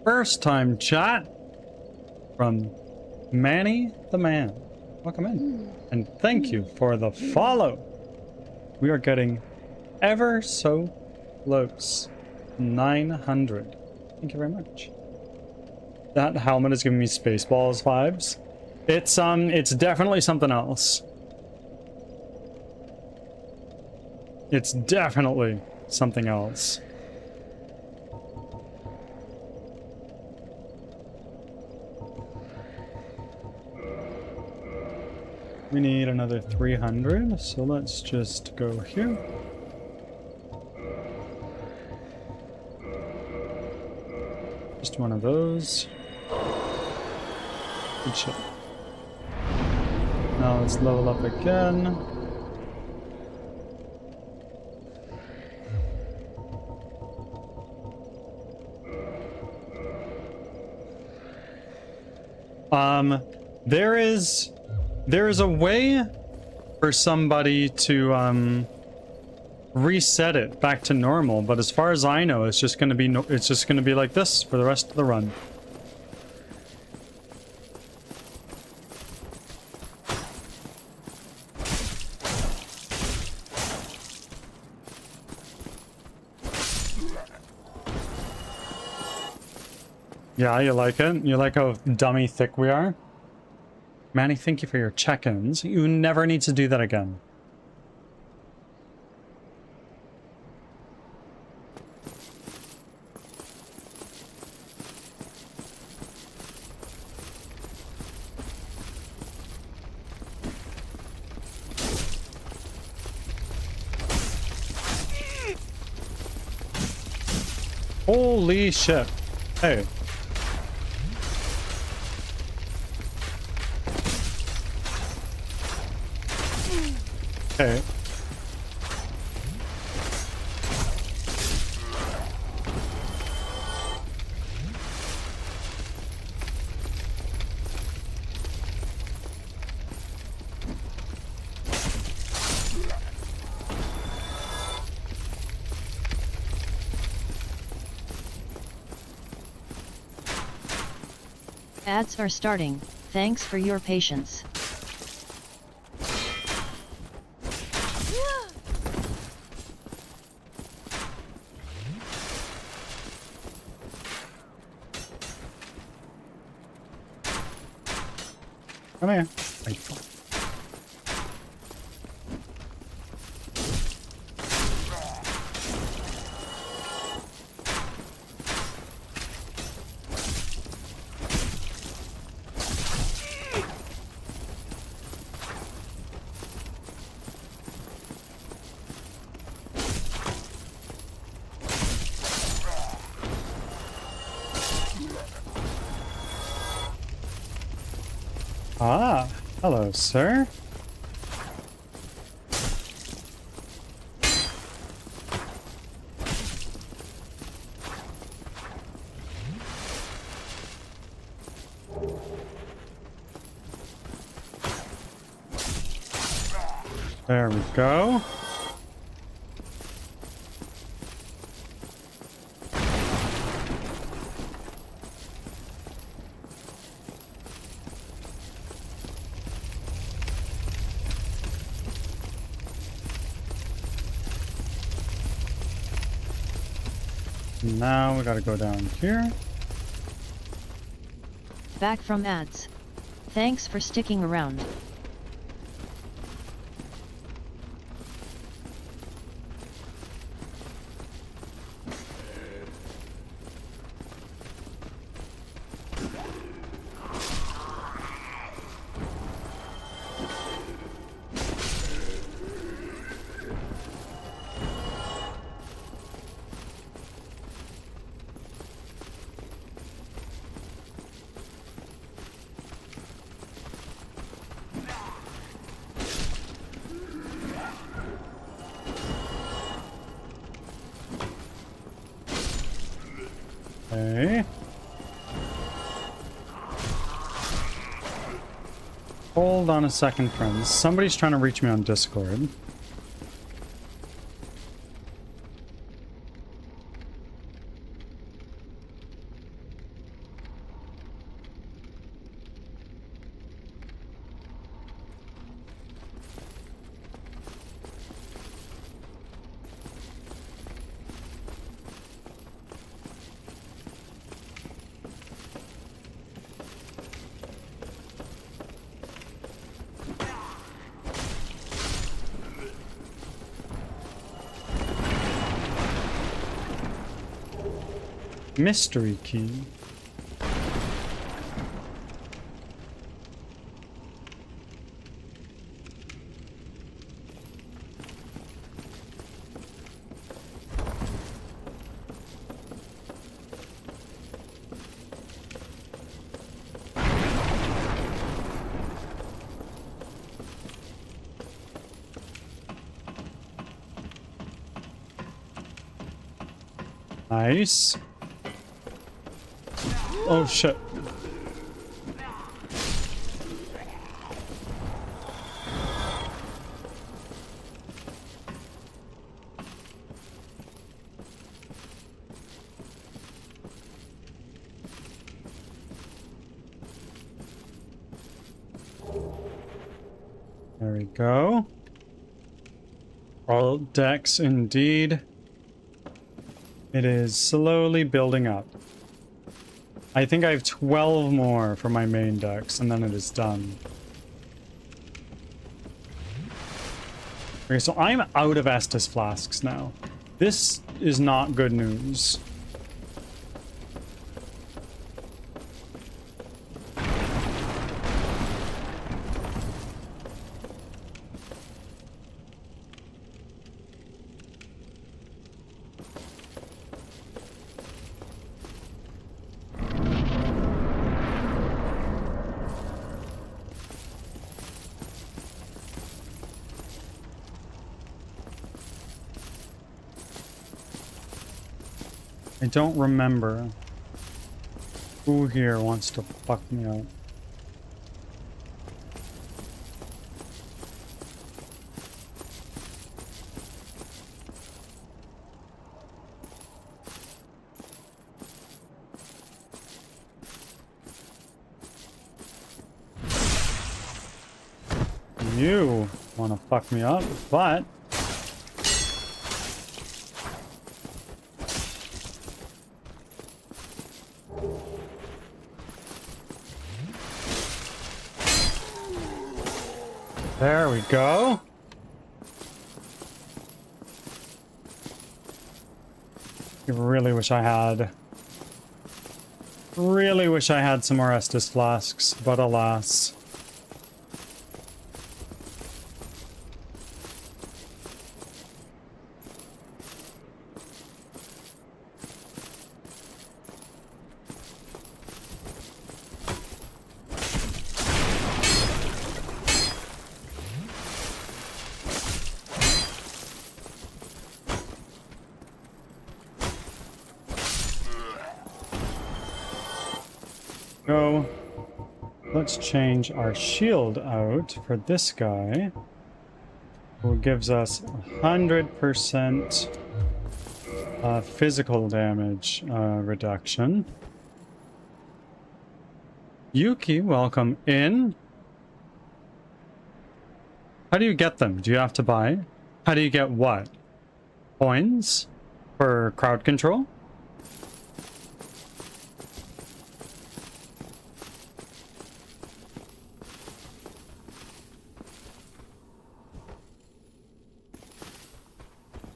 first time chat from Manny the Man. Welcome in. And thank you for the follow. We are getting ever so close. 900. Thank you very much. That helmet is giving me Spaceballs vibes. It's definitely something else. It's definitely something else. We need another 300, so let's just go here. Just one of those. Good shit. Now let's level up again. There is a way for somebody to reset it back to normal, but as far as I know, it's just going to be like this for the rest of the run. Yeah, you like it? You like how dummy thick we are? Manny, thank you for your check-ins. You never need to do that again. Holy shit. Hey. Okay. Ads are starting. Thanks for your patience. Come here. Thank you. Ah, hello, sir. There we go. Now we gotta go down here. Back from ads. Thanks for sticking around. Okay. Hold on a second, friends. Somebody's trying to reach me on Discord. Mystery key. Nice. Oh shit. There we go. All decks indeed. It is slowly building up. I think I have 12 more for my main decks, and then it is done. Okay, so I'm out of Estus flasks now. This is not good news. I don't remember who here wants to fuck me out. You want to fuck me up, but there we go. I really wish I had some more Estus flasks, but alas. So let's change our shield out for this guy, who gives us 100% physical damage reduction. Yuki, welcome in. How do you get them? Do you have to buy? How do you get what? Coins for crowd control?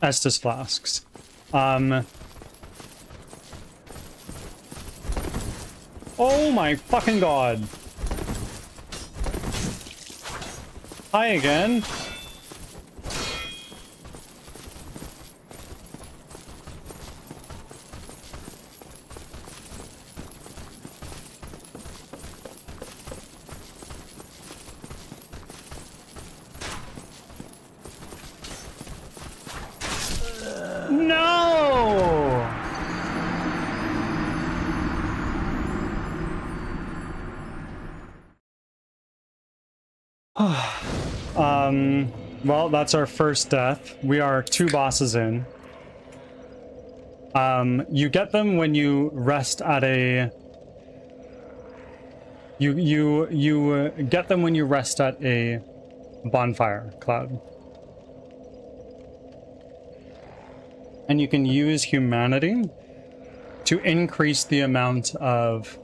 Estus flasks. Oh my fucking god. Hi again. Well, that's our first death. We are 2 bosses in. You get them when you rest at a... You get them when you rest at a bonfire cloud. And you can use humanity to increase the amount of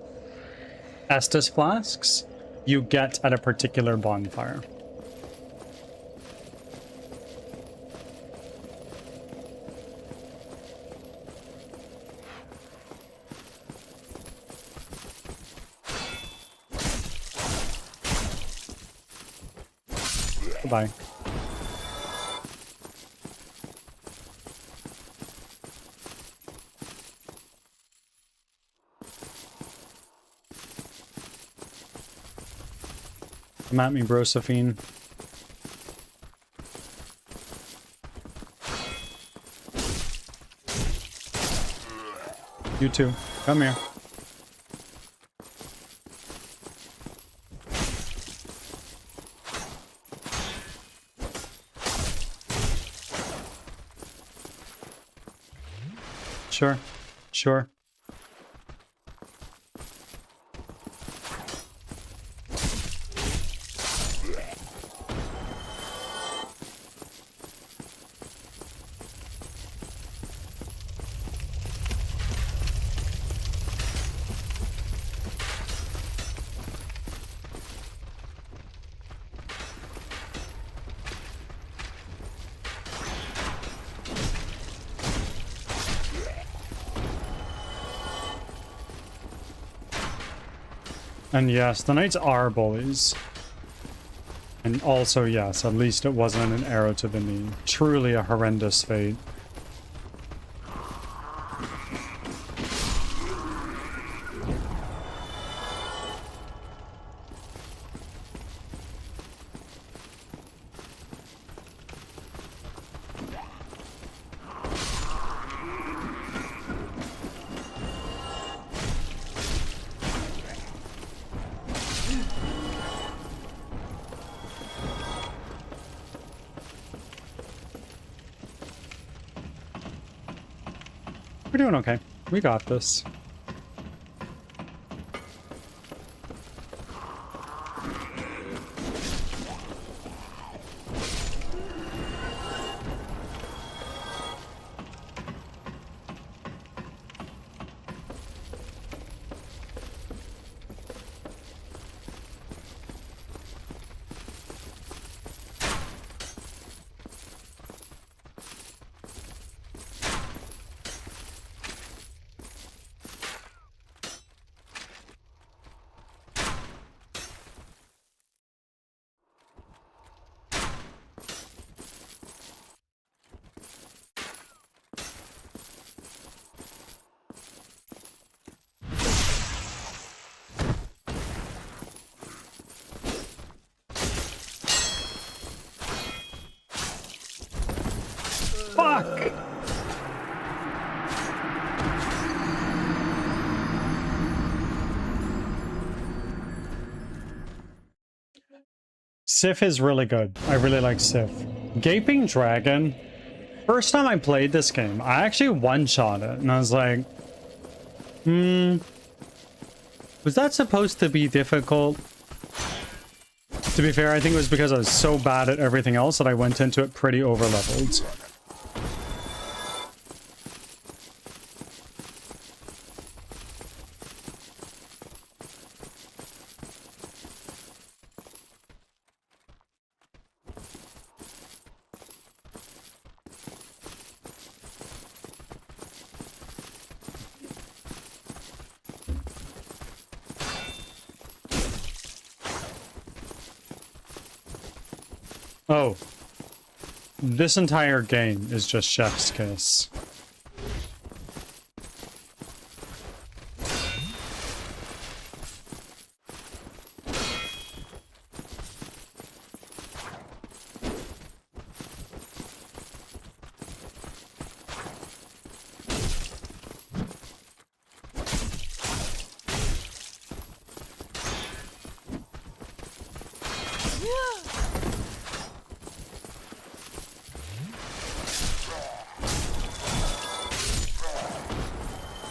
Estus flasks you get at a particular bonfire. Goodbye. Come at me, Brosephine. You too. Come here. Sure. Sure. And yes, the knights are bullies. And also, yes, at least it wasn't an arrow to the knee. Truly a horrendous fate. We're doing okay. We got this. Fuck! Sif is really good. I really like Sif. Gaping Dragon. First time I played this game, I actually one-shot it, and I was like, was that supposed to be difficult? To be fair, I think it was because I was so bad at everything else that I went into it pretty overleveled. Oh, this entire game is just Chef's Kiss.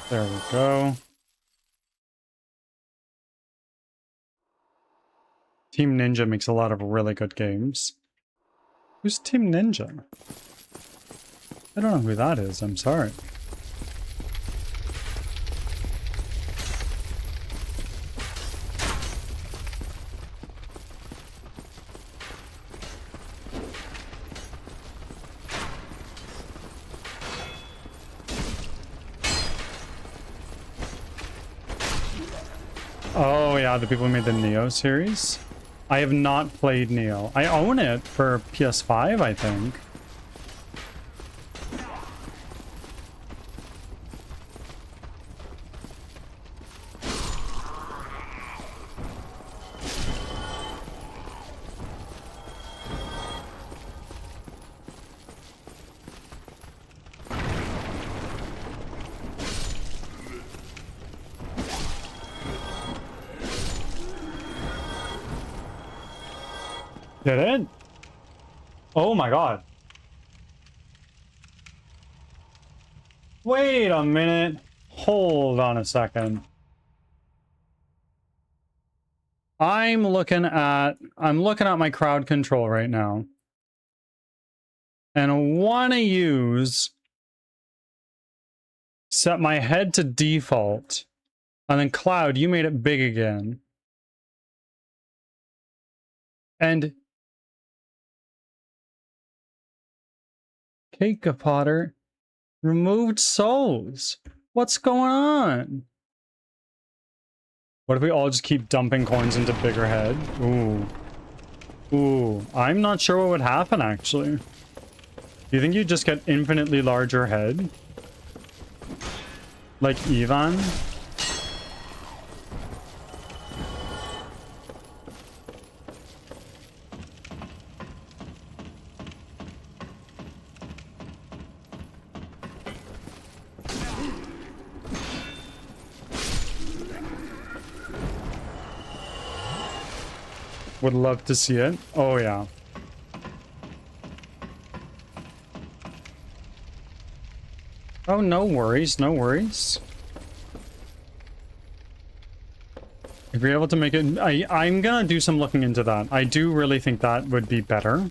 There we go. Team Ninja makes a lot of really good games. Who's Team Ninja? I don't know who that is, I'm sorry. Oh yeah, the people who made the Neo series. I have not played Neo. I own it for PS5, I think. Did it? Oh my god. Wait a minute. Hold on a second. I'm looking at my crowd control right now. And I want to use set my head to default. And then Cloud, you made it big again. And Cake Potter removed souls. What's going on? What if we all just keep dumping coins into bigger head? Ooh. Ooh. I'm not sure what would happen, actually. Do you think you just get infinitely larger head? Like Ivan? Would love to see it. Oh, yeah. Oh, no worries. No worries. If you're able to make it... I'm gonna do some looking into that. I do really think that would be better.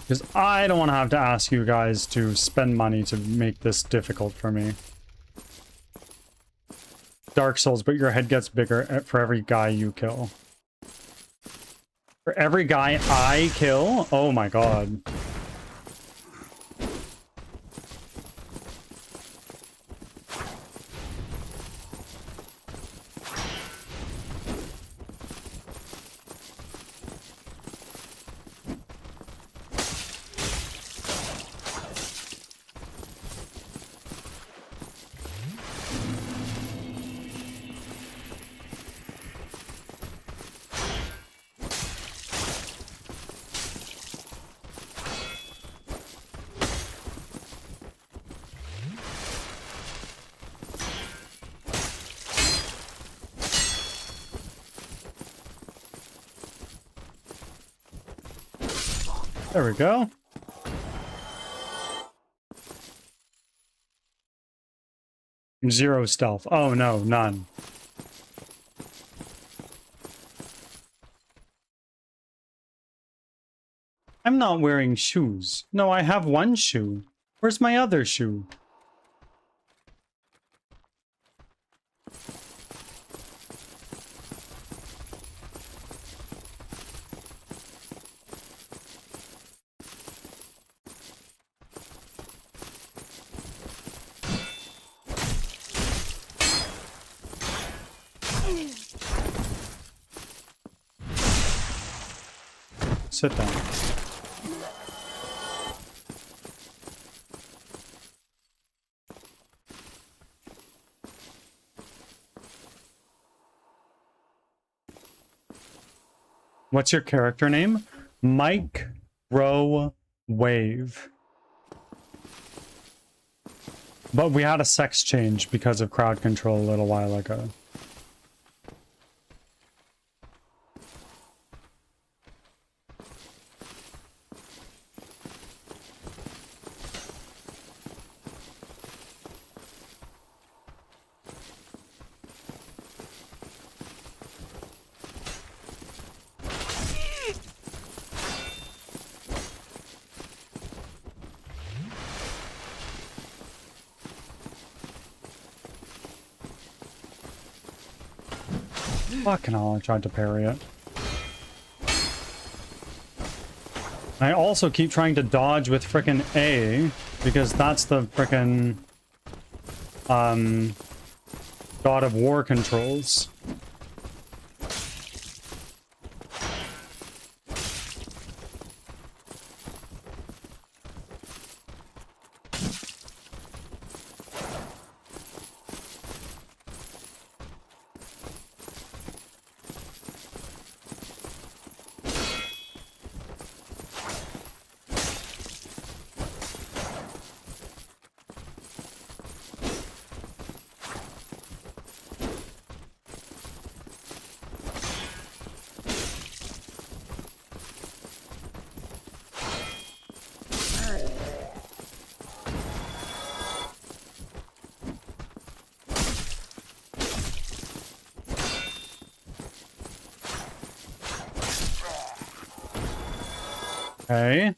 Because I don't want to have to ask you guys to spend money to make this difficult for me. Dark Souls, but your head gets bigger for every guy you kill. For every guy I kill? Oh my god. There we go. Zero stealth. Oh no, none. I'm not wearing shoes. No, I have one shoe. Where's my other shoe? Sit down. What's your character name? Mike Row Wave. But we had a sex change because of crowd control a little while ago. Fucking hell, I tried to parry it. I also keep trying to dodge with frickin' A, because that's the frickin' God of War controls. Okay.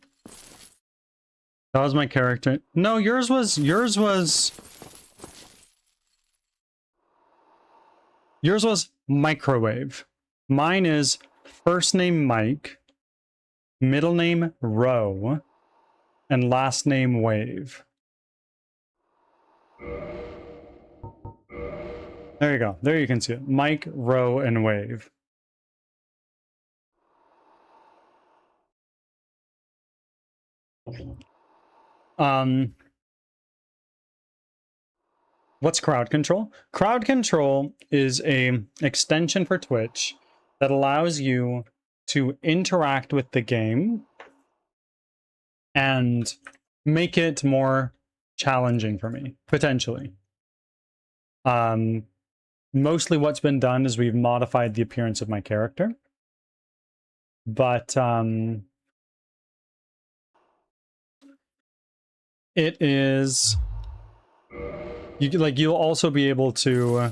That was my character. No, yours was microwave. Mine is first name Mike, middle name Row, and last name Wave. There you go. There you can see it. Mike, Row, and Wave. What's crowd control? Crowd control is a extension for Twitch that allows you to interact with the game and make it more challenging for me, potentially. Mostly what's been done is we've modified the appearance of my character. But it is you'll also be able to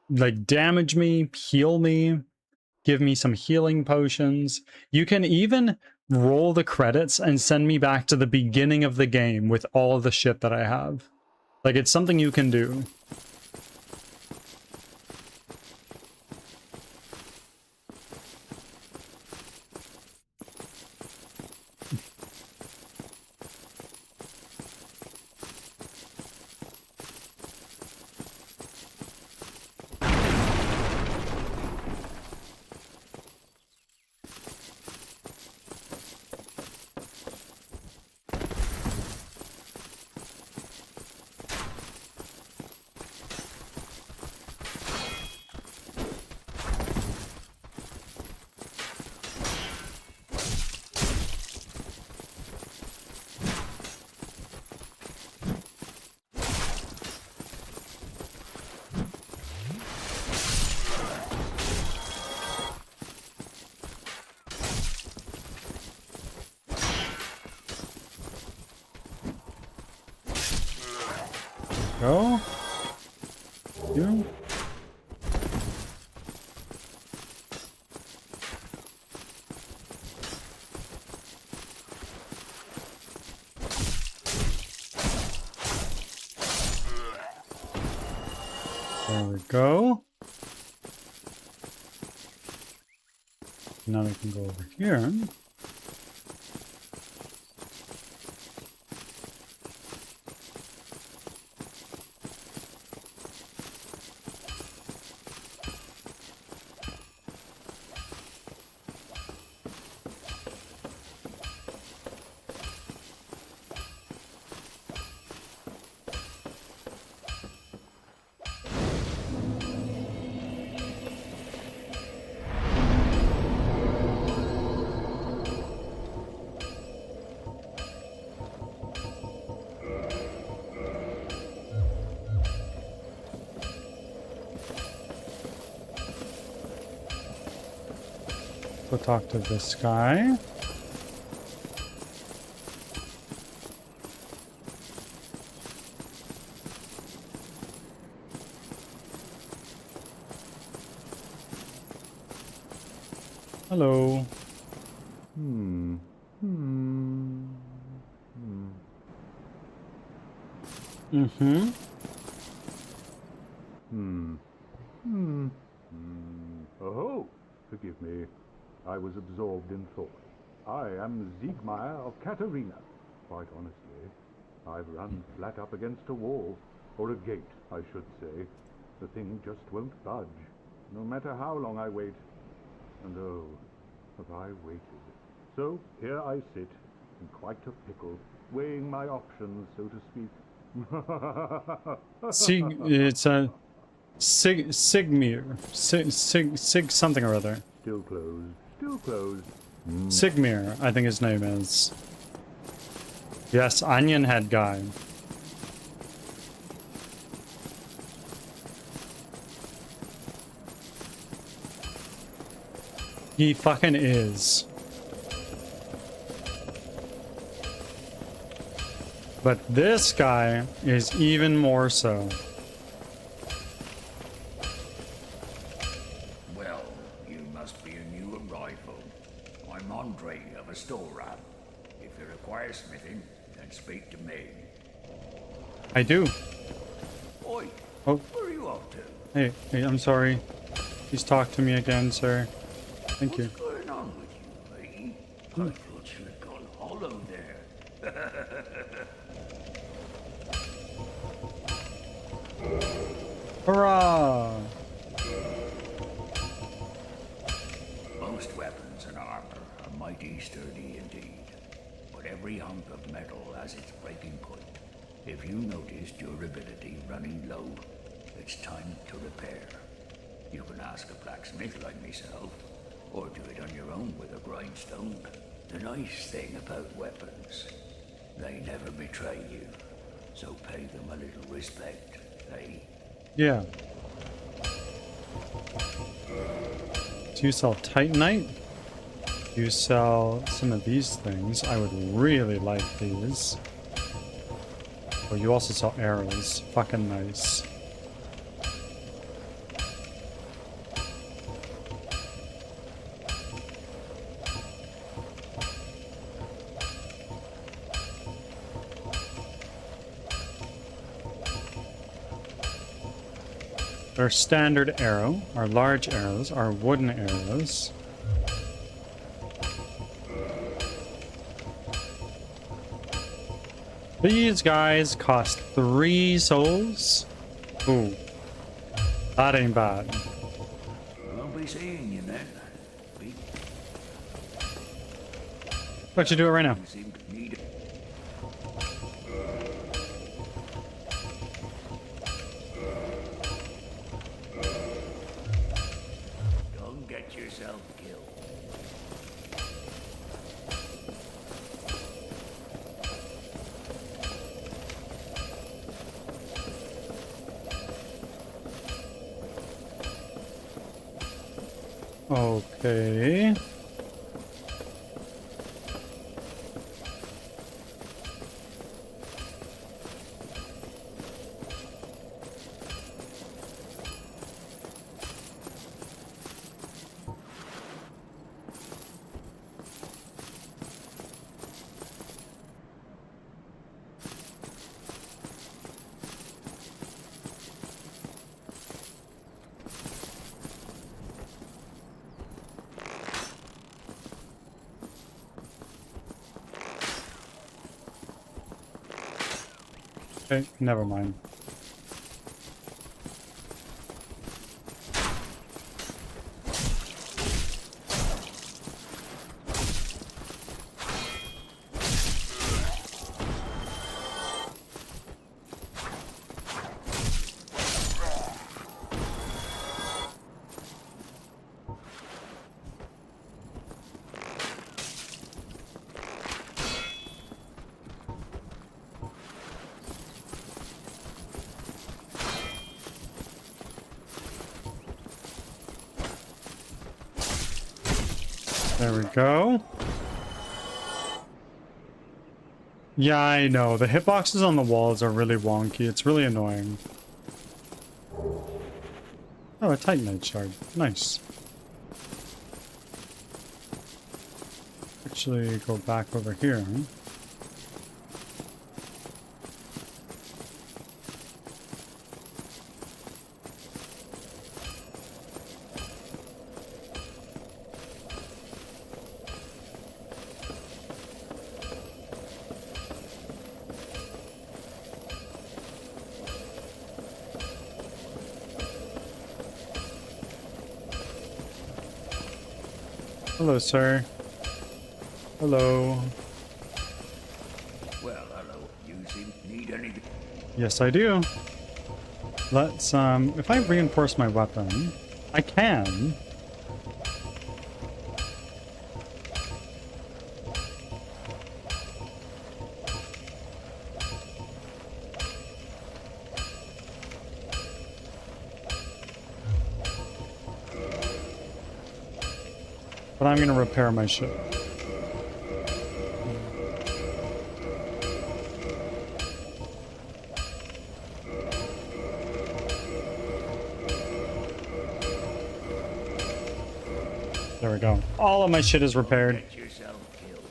like damage me, heal me, give me some healing potions. You can even roll the credits and send me back to the beginning of the game with all of the shit that I have. Like, it's something you can do. Go. You. There we go. Now we can go over here. Go talk to this guy. Hello. Oh, forgive me. I was absorbed in thought. I am Siegmeyer of Katarina. Quite honestly, I've run flat up against a wall, or a gate, I should say. The thing just won't budge, no matter how long I wait. And oh, have I waited. So here I sit, in quite a pickle, weighing my options, so to speak. It's a Sigmir. Sig something or other. Still closed. Still closed. Sigmir, I think his name is. Yes, onion head guy. He fucking is. But this guy is even more so. Well, you must be a new arrival. I'm Andre of Astoran. If you require smithing, then speak to me. I do. Oi, Oh, where are you off to? hey, I'm sorry. Please talk to me again, sir. Thank you. What's going on with you, eh? I thought you had gone hollow there. Hurrah! Most weapons and armor are mighty sturdy indeed, but every hunk of metal has its breaking point. If you notice durability running low, it's time to repair. You can ask a blacksmith like myself, or do it on your own with a grindstone. The nice thing about weapons, they never betray you, so pay them a little respect, eh? Yeah. Do you sell Titanite? Do you sell some of these things? I would really like these. Oh, you also sell arrows. Fucking nice. Our standard arrow, our large arrows, our wooden arrows. These guys cost 3 souls. Ooh, that ain't bad. I'll be seeing you then. What you do it right now? You seem to need it. Don't get yourself killed. Okay. Okay, never mind. There we go. Yeah, I know. The hitboxes on the walls are really wonky. It's really annoying. Oh, a Titanite shard. Nice. Actually, go back over here. Hello, sir. Hello. Well, hello. You seem to need anything. Yes, I do. Let's, if I reinforce my weapon, I can. But I'm gonna repair my ship. There we go. All of my shit is repaired. Get yourself killed.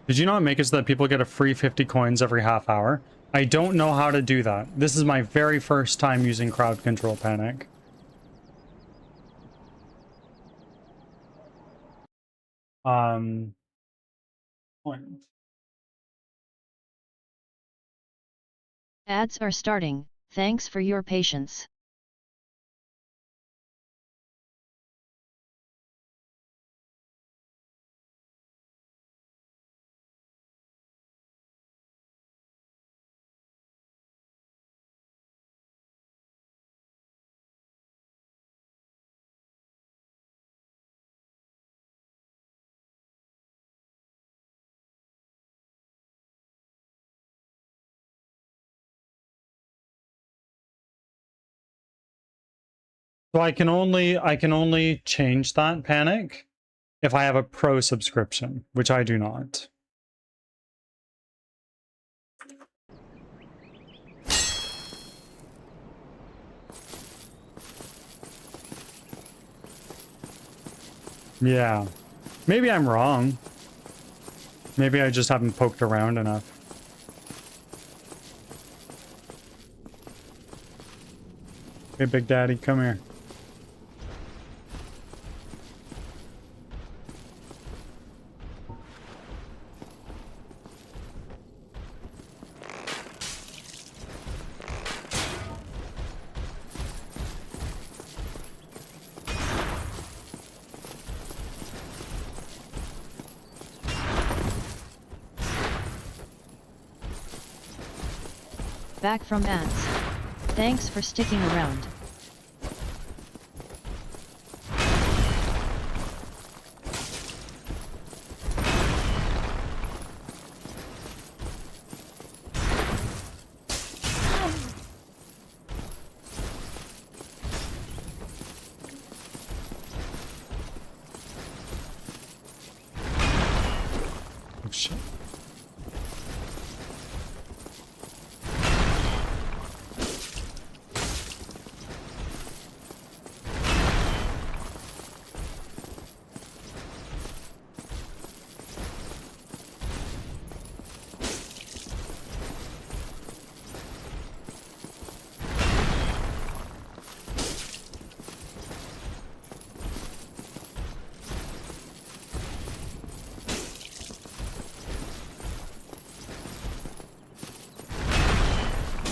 Did you not make it so that people get a free 50 coins every half hour? I don't know how to do that. This is my very first time using crowd control panic. Point. Ads are starting. Thanks for your patience. So I can only change that panic if I have a pro subscription, which I do not. Yeah. Maybe I'm wrong. Maybe I just haven't poked around enough. Hey, Big Daddy, come here. Back from ads. Thanks for sticking around. Oh shit.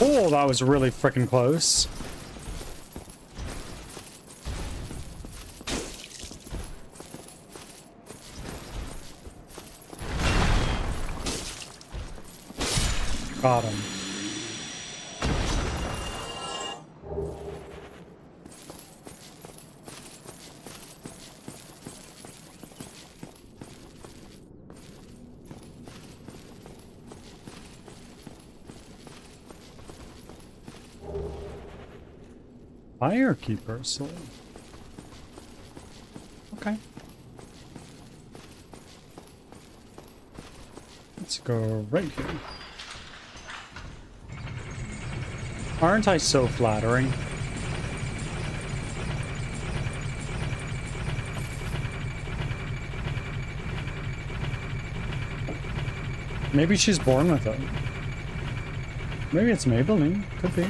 Oh, that was really freaking close. Got him. Firekeeper soul. Okay. Let's go right here. Aren't I so flattering? Maybe she's born with it. Maybe it's Maybelline. Could be.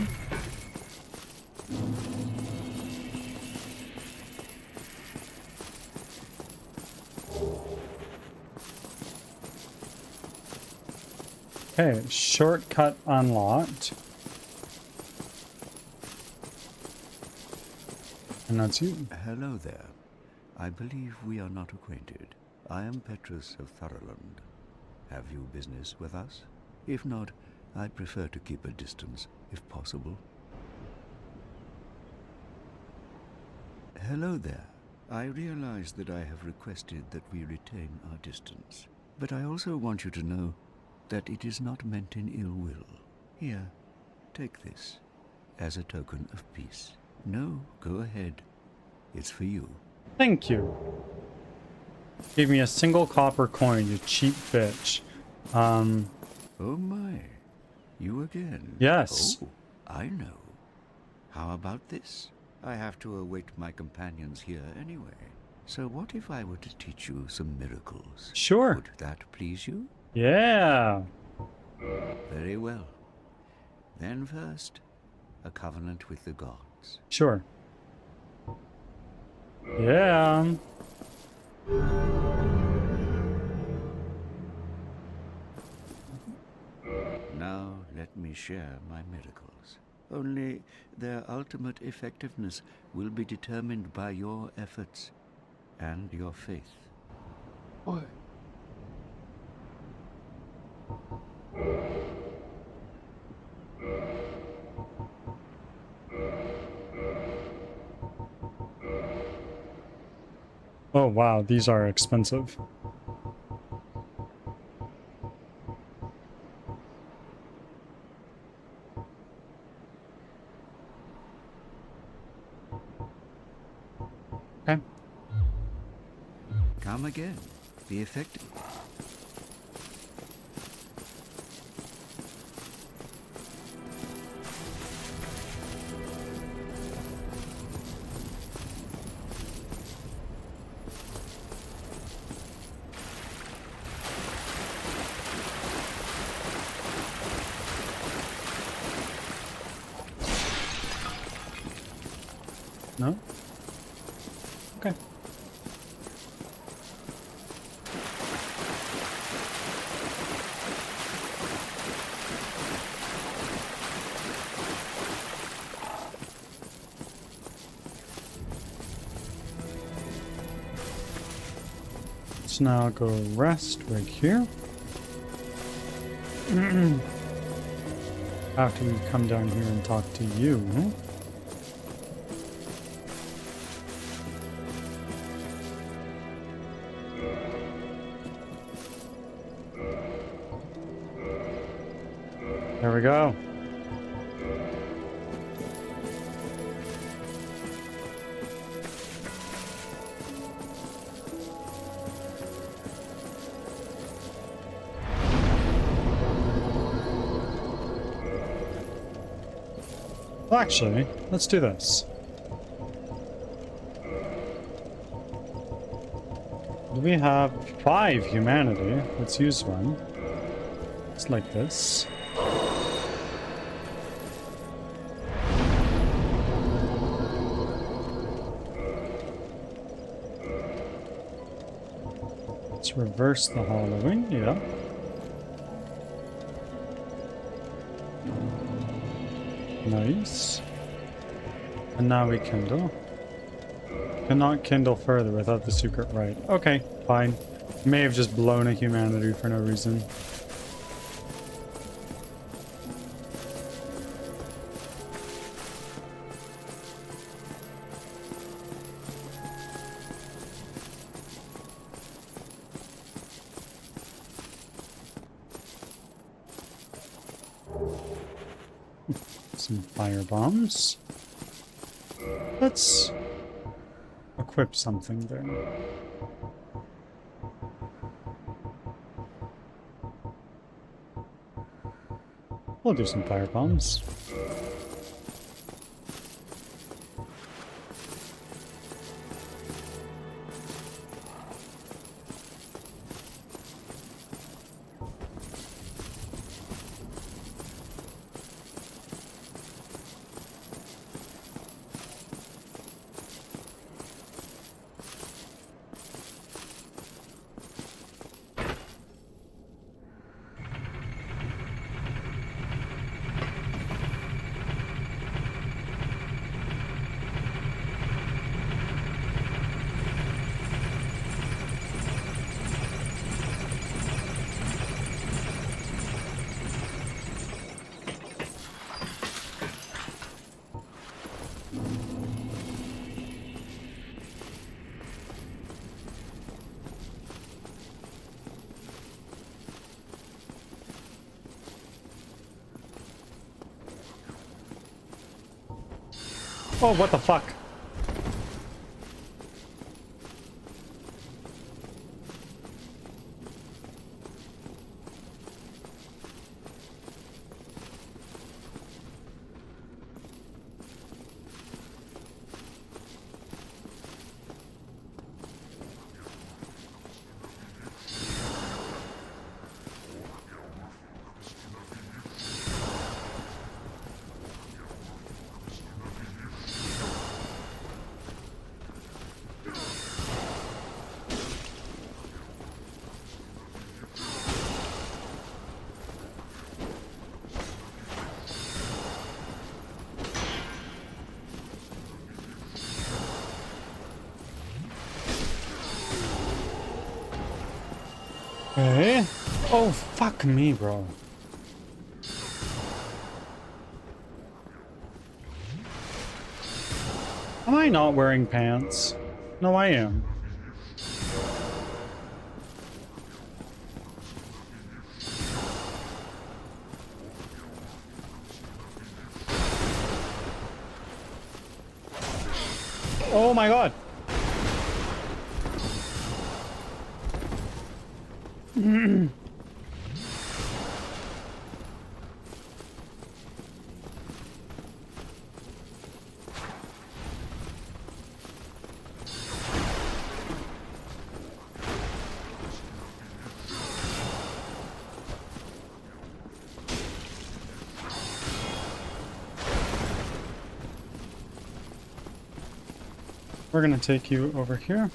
Okay, shortcut unlocked. And that's you. Hello there. I believe we are not acquainted. I am Petrus of Thoroland. Have you business with us? If not, I'd prefer to keep a distance, if possible. Hello there. I realize that I have requested that we retain our distance, but I also want you to know that it is not meant in ill will. Here, take this, as a token of peace. No, go ahead. It's for you. Thank you. Gave me a single copper coin, you cheap bitch. Oh my. You again? Yes. Oh, I know. How about this? I have to await my companions here anyway. So what if I were to teach you some miracles? Sure. Would that please you? Yeah. Very well. Then first, a covenant with the gods. Sure. Yeah. Now let me share my miracles. Only their ultimate effectiveness will be determined by your efforts and your faith. What? Oh wow, these are expensive. Okay. Come again. Be effective. No? Okay. Let's now go rest right here. After we come down here and talk to you. There we go. Well, actually, let's do this. Do we have 5 humanity? Let's use one. It's like this. Let's reverse the hollowing, yeah. Nice. And now we kindle. Cannot kindle further without the secret right. Okay, fine. May have just blown a humanity for no reason. Some fire bombs. Let's equip something there. We'll do some fire bombs. Oh, what the fuck? Okay. Oh, fuck me, bro. Am I not wearing pants? No, I am. Oh my god. We're gonna take you over here.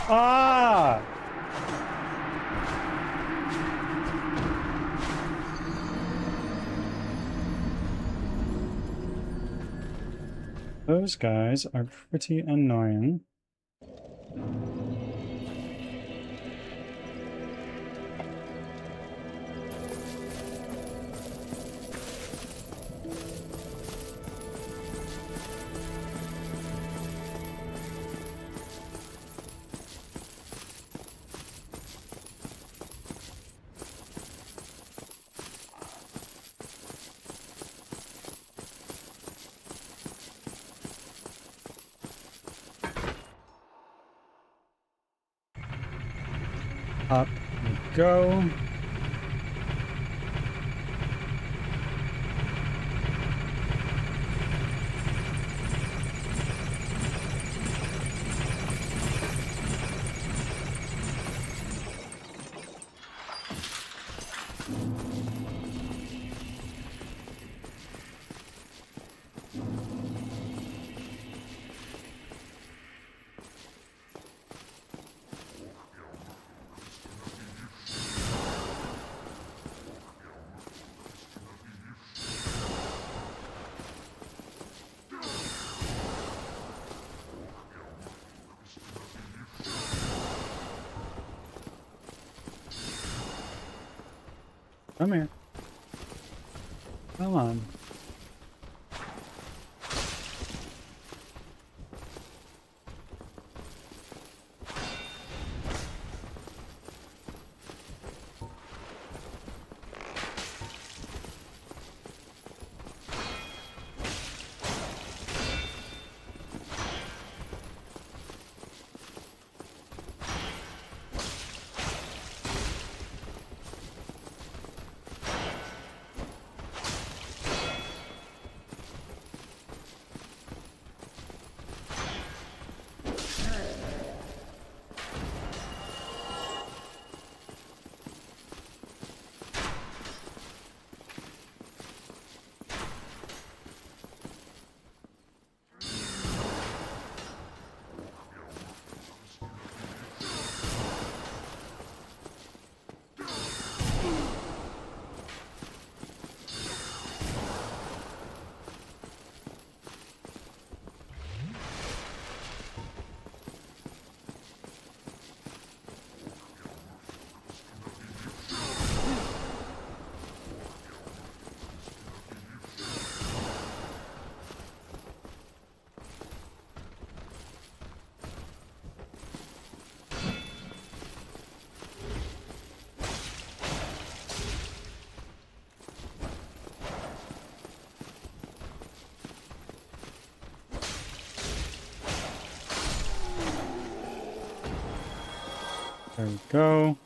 Ah! Those guys are pretty annoying. Up we go. Come here. Come on. There we go.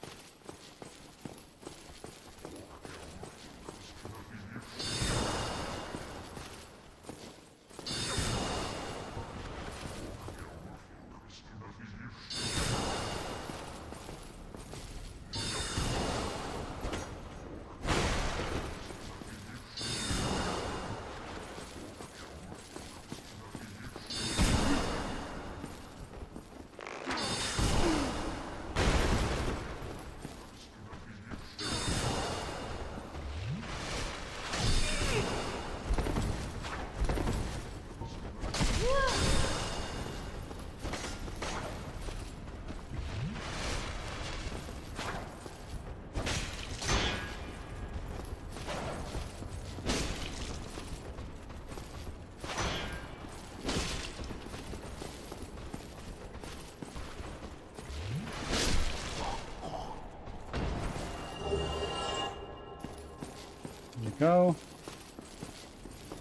Go.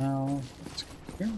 Now let's go here.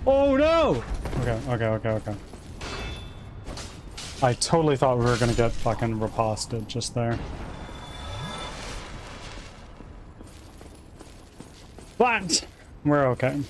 Oh no! Okay. I totally thought we were gonna get fucking riposted just there. But we're okay.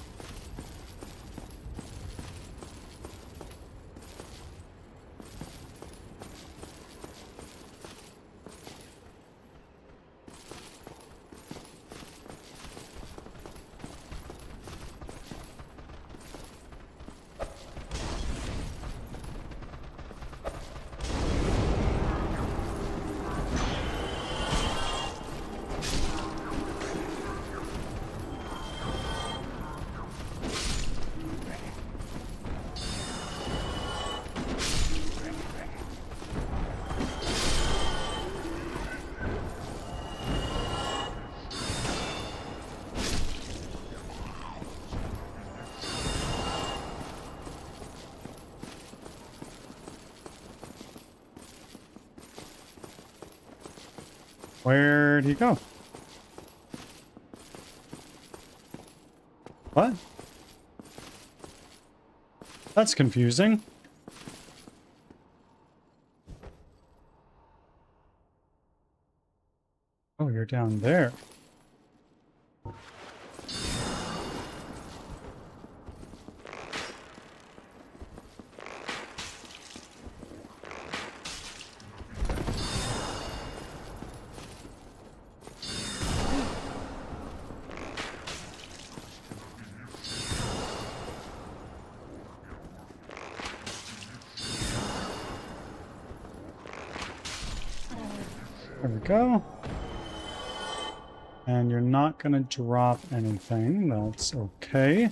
Where'd he go? What? That's confusing. Oh, you're down there. There we go. And you're not gonna drop anything. That's okay.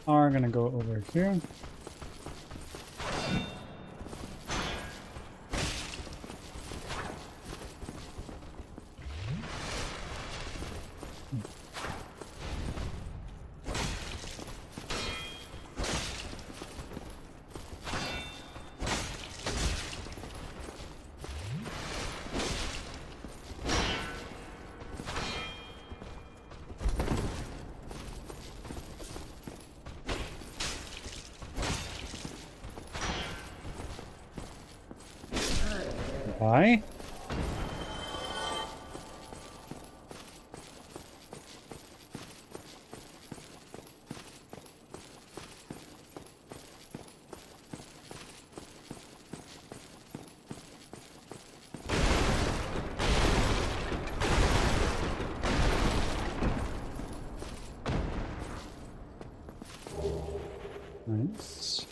Are gonna go over here. Why? Nice.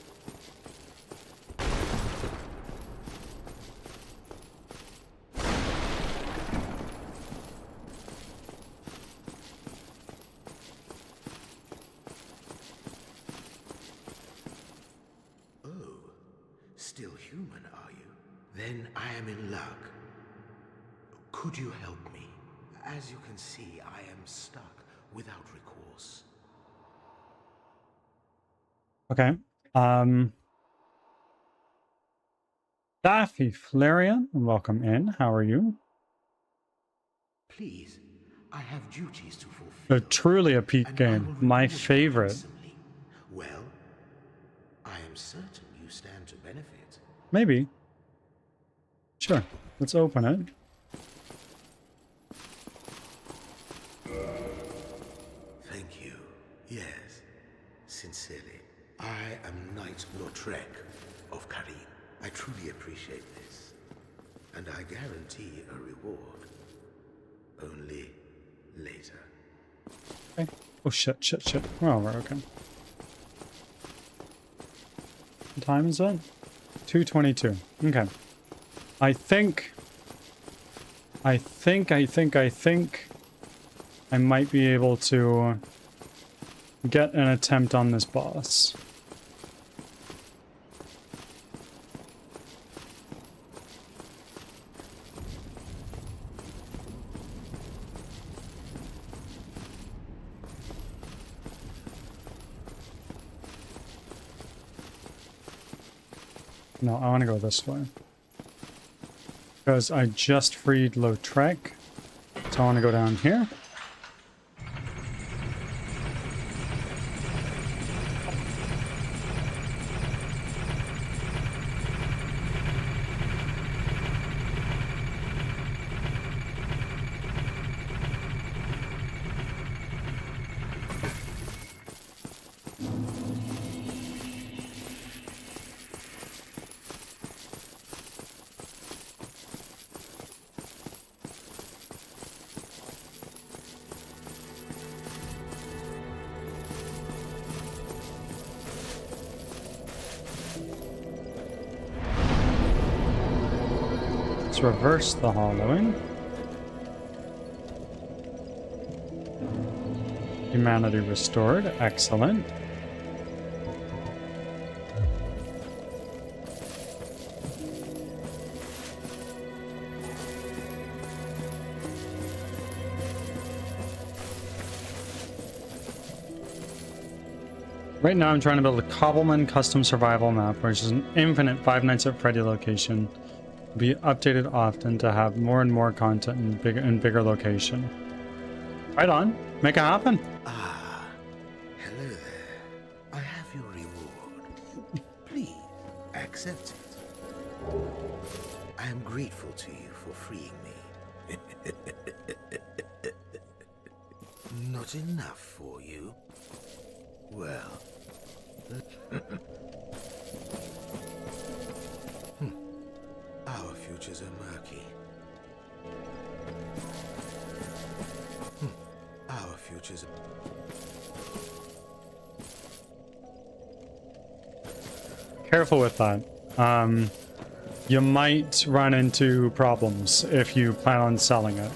still human, are you? Then I am in luck. Could you help me? As you can see, I am stuck without recourse. Okay. Daffy Flarian, welcome in. How are you? Please, I have duties to fulfill. Truly a peak game. My favorite. Well, I am certain you stand to benefit. Maybe. Sure. Let's open it. Thank you. Yes, sincerely. I am Knight Lautrec of Karim. I truly appreciate this. And I guarantee a reward. Only later. Okay. Oh shit. Oh, we're okay. What time is it? 2:22. Okay. I think I might be able to get an attempt on this boss. No, I want to go this way. Because I just freed Lautrec. So I want to go down here. Let's reverse the hollowing. Humanity restored. Excellent. Right now I'm trying to build a Cobbleman custom survival map, which is an infinite Five Nights at Freddy location. Be updated often to have more and more content in bigger location. Right on. Make it happen. Ah, hello there. I have your reward. Please, accept it. I am grateful to you for freeing me. Not enough for you? Well... Our futures are murky. Our futures are... Careful with that. You might run into problems if you plan on selling it.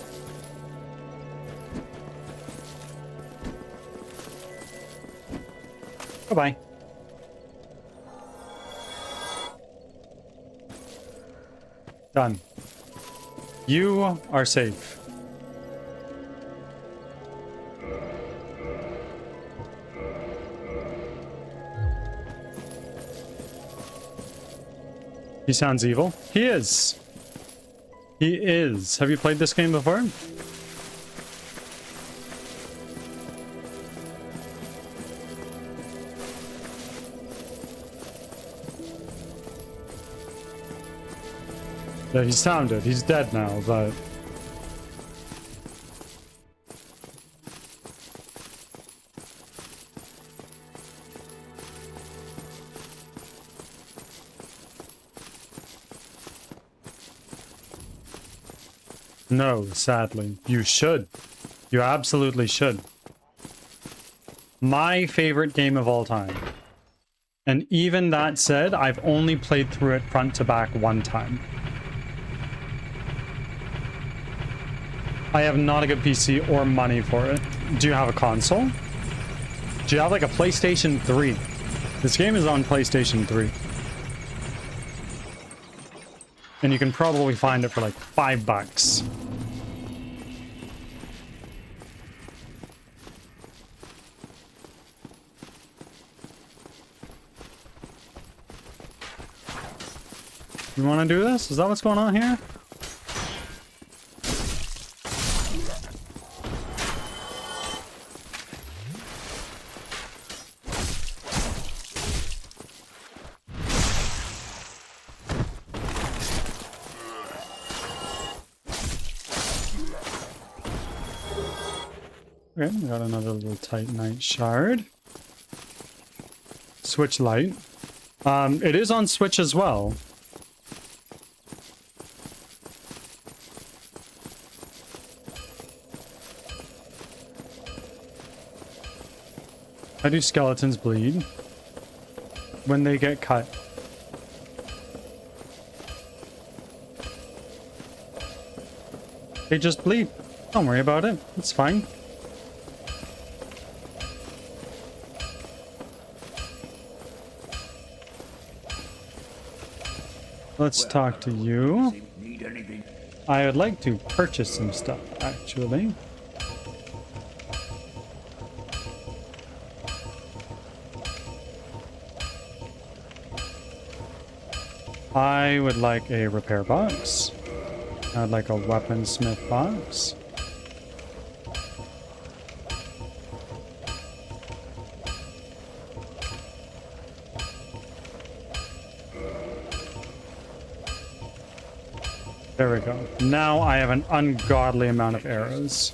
Bye-bye. Done. You are safe. He sounds evil. He is. He is. Have you played this game before? Yeah, he sounded. He's dead now, but... No, sadly. You should. You absolutely should. My favorite game of all time. And even that said, I've only played through it front to back one time. I have not a good PC or money for it. Do you have a console? Do you have like a PlayStation 3? This game is on PlayStation 3. And you can probably find it for like $5. You want to do this? Is that what's going on here? Okay, we got another little Titanite shard. Switch light. It is on Switch as well. How do skeletons bleed? When they get cut. They just bleed. Don't worry about it. It's fine. Let's talk to you. I would like to purchase some stuff, actually. I would like a repair box. I'd like a weaponsmith box. There we go. Now I have an ungodly amount of arrows.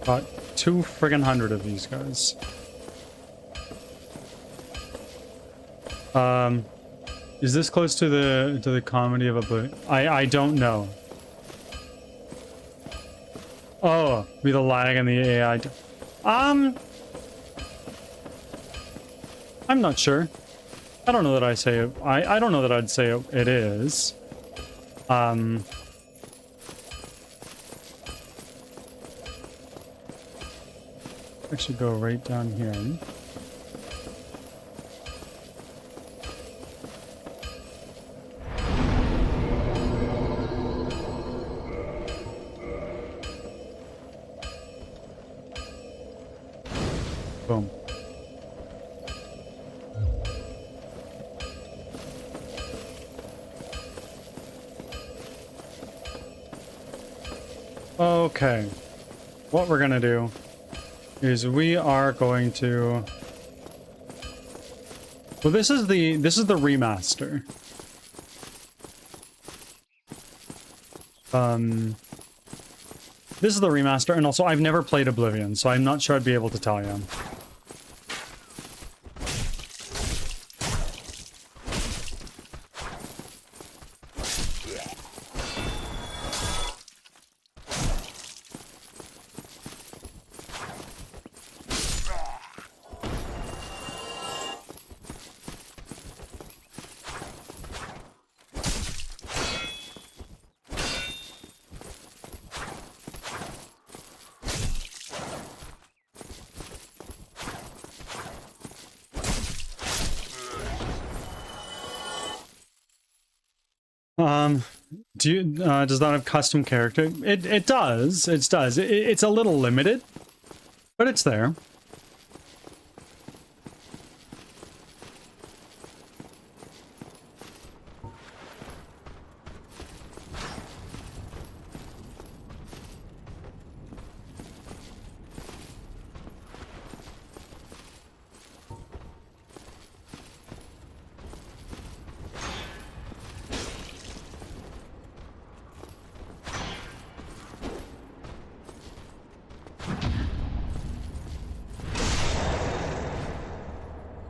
Got 200 of these guys. Is this close to the comedy of Oblivion? I don't know. Oh, be the lag and the AI. I'm not sure. I don't know that I say it. I don't know that I'd say it is. I should go right down here. Boom. Okay. What we're gonna do is we are going to... Well, this is the remaster. This is the remaster, and also I've never played Oblivion, so I'm not sure I'd be able to tell you. Does that have custom character? It does. It does. It's a little limited, but it's there.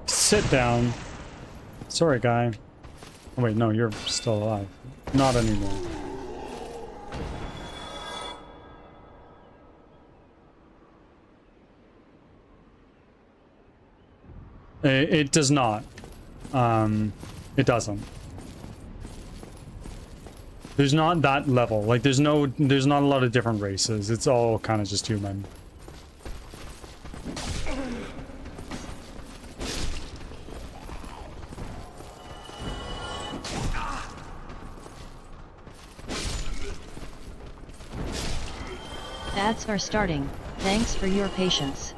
Sit down. Sorry, guy. Oh, wait, no, you're still alive. Not anymore. It does not. It doesn't. There's not that level. Like, there's not a lot of different races. It's all kind of just human. Ads are starting. Thanks for your patience.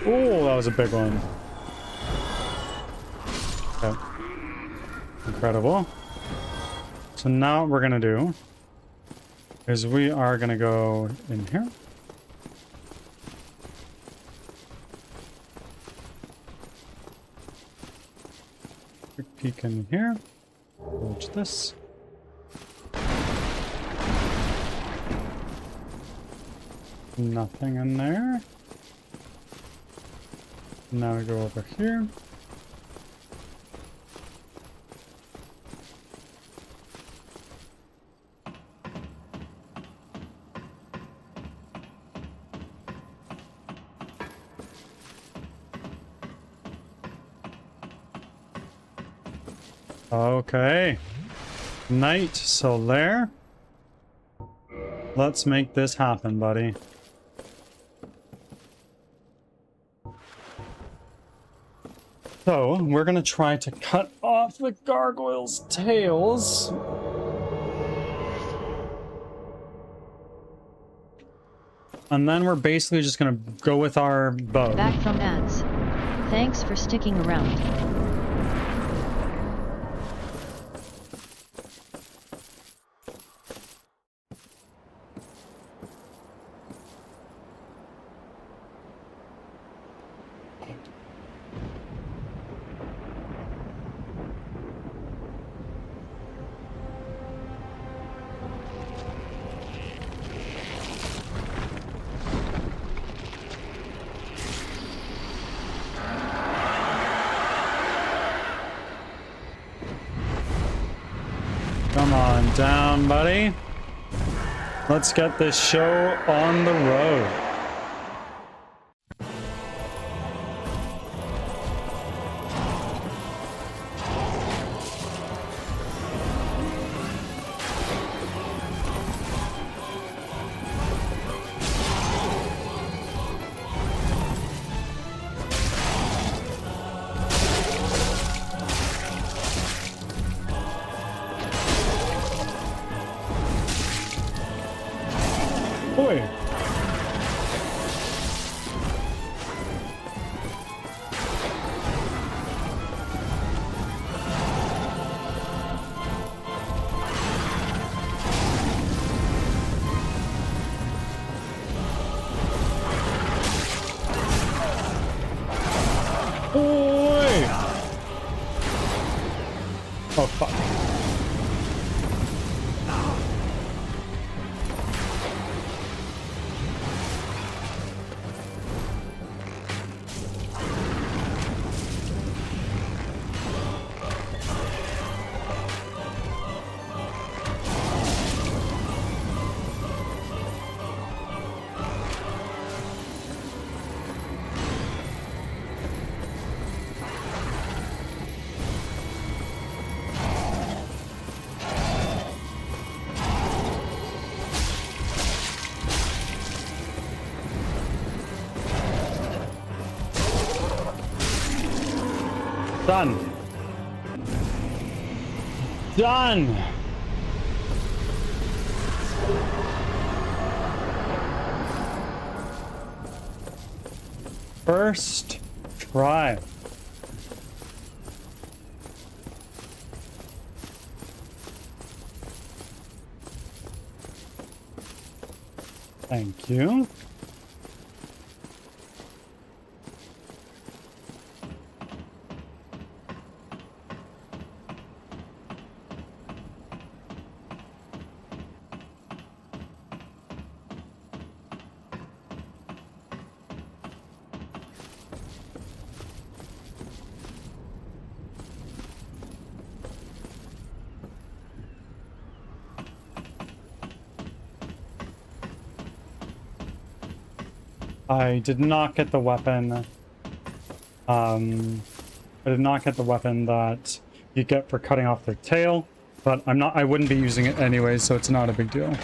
Oh, that was a big one. Okay. Incredible. So now what we're gonna do is we are gonna go in here. Quick peek in here. Watch this. Nothing in there. Now we go over here. Okay. Night, so there. Let's make this happen, buddy. So, we're gonna try to cut off the gargoyles' tails. And then we're basically just gonna go with our bow. Back from ads. Thanks for sticking around. Come on down, buddy. Let's get this show on the road. Boy. Boy. Oh, fuck. Done. Done. First try. Thank you. I did not get the weapon. I did not get the weapon that you get for cutting off their tail, but I wouldn't be using it anyway, so it's not a big deal.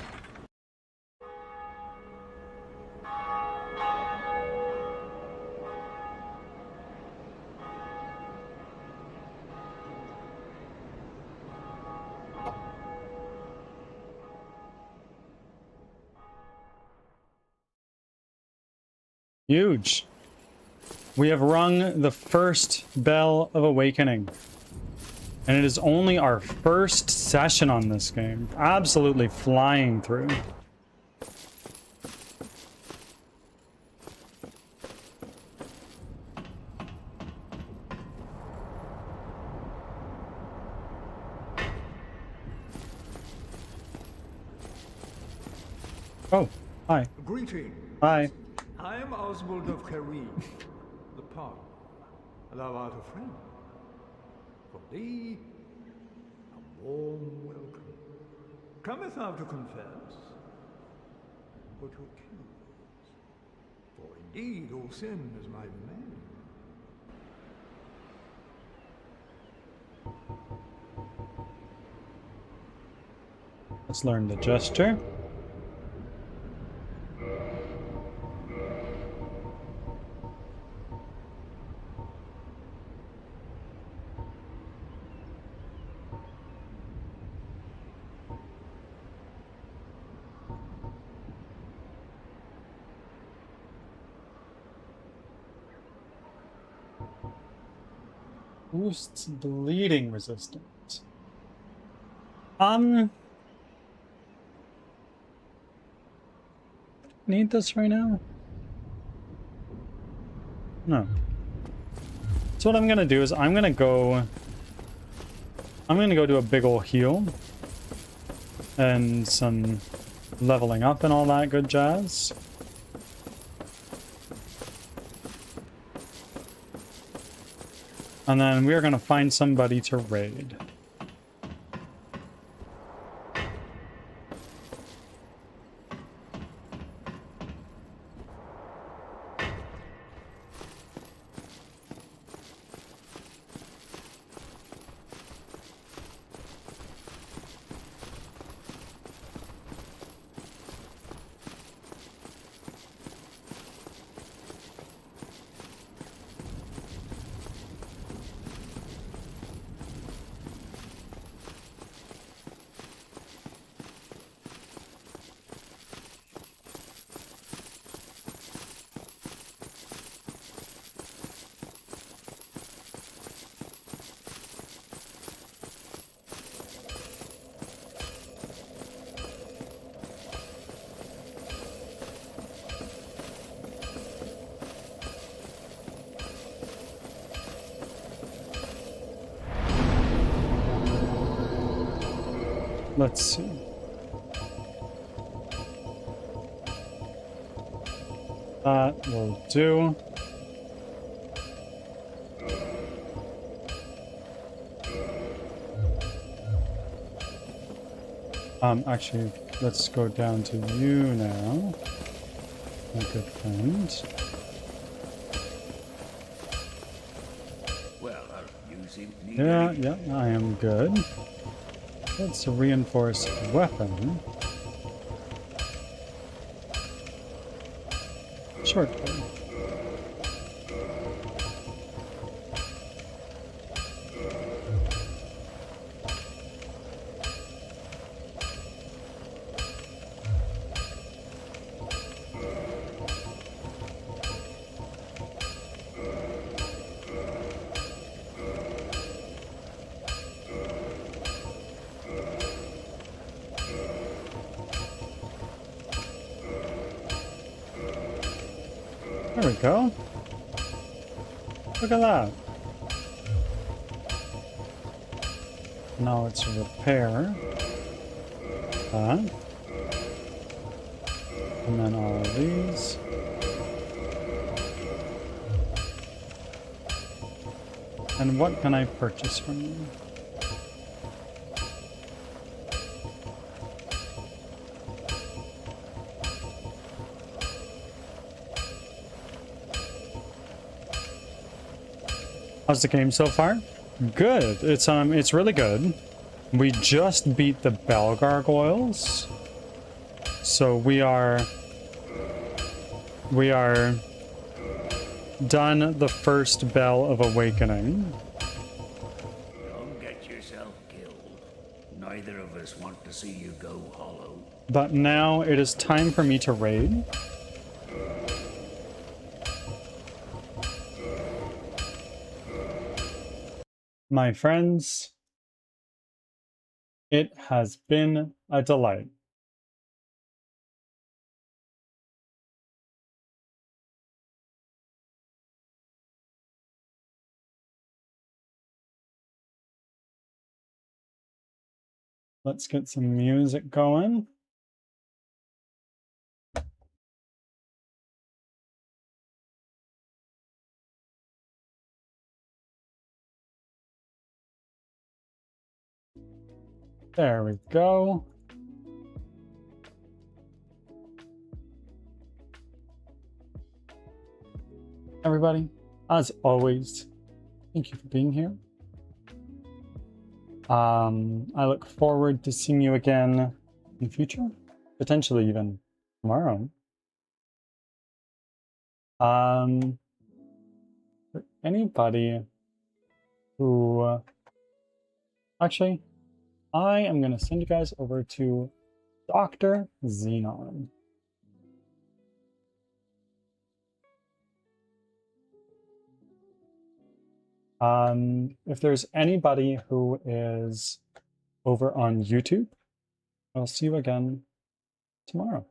Huge. We have rung the first bell of awakening. And it is only our first session on this game. Absolutely flying through. Oh, hi. Greeting. Hi. I am Oswald of Careem, the Park. Thou art a friend. For thee, a warm welcome. Cometh thou to confess? But to accuse. For indeed all sin is my domain. Let's learn the gesture. Boosts bleeding resistance. Need this right now? No. So what I'm gonna do is I'm gonna go do a big ol' heal and some leveling up and all that good jazz. And then we are gonna find somebody to raid. Let's see. That will do. Actually, let's go down to you now, my good friend. Well, you seem to need Yeah, I am good. That's a reinforced weapon. Short bow. There we go. Look at that. Now let's repair that. And then all of these. And what can I purchase from you? How's the game so far? Good. It's really good. We just beat the bell gargoyles. So we are done the first bell of awakening. Don't get yourself killed. Neither of us want to see you go hollow. But now it is time for me to raid. My friends, it has been a delight. Let's get some music going. There we go. Everybody, as always, thank you for being here. I look forward to seeing you again in the future, potentially even tomorrow. For anybody who actually, I am going to send you guys over to Dr. Xenon. If there's anybody who is over on YouTube, I'll see you again tomorrow.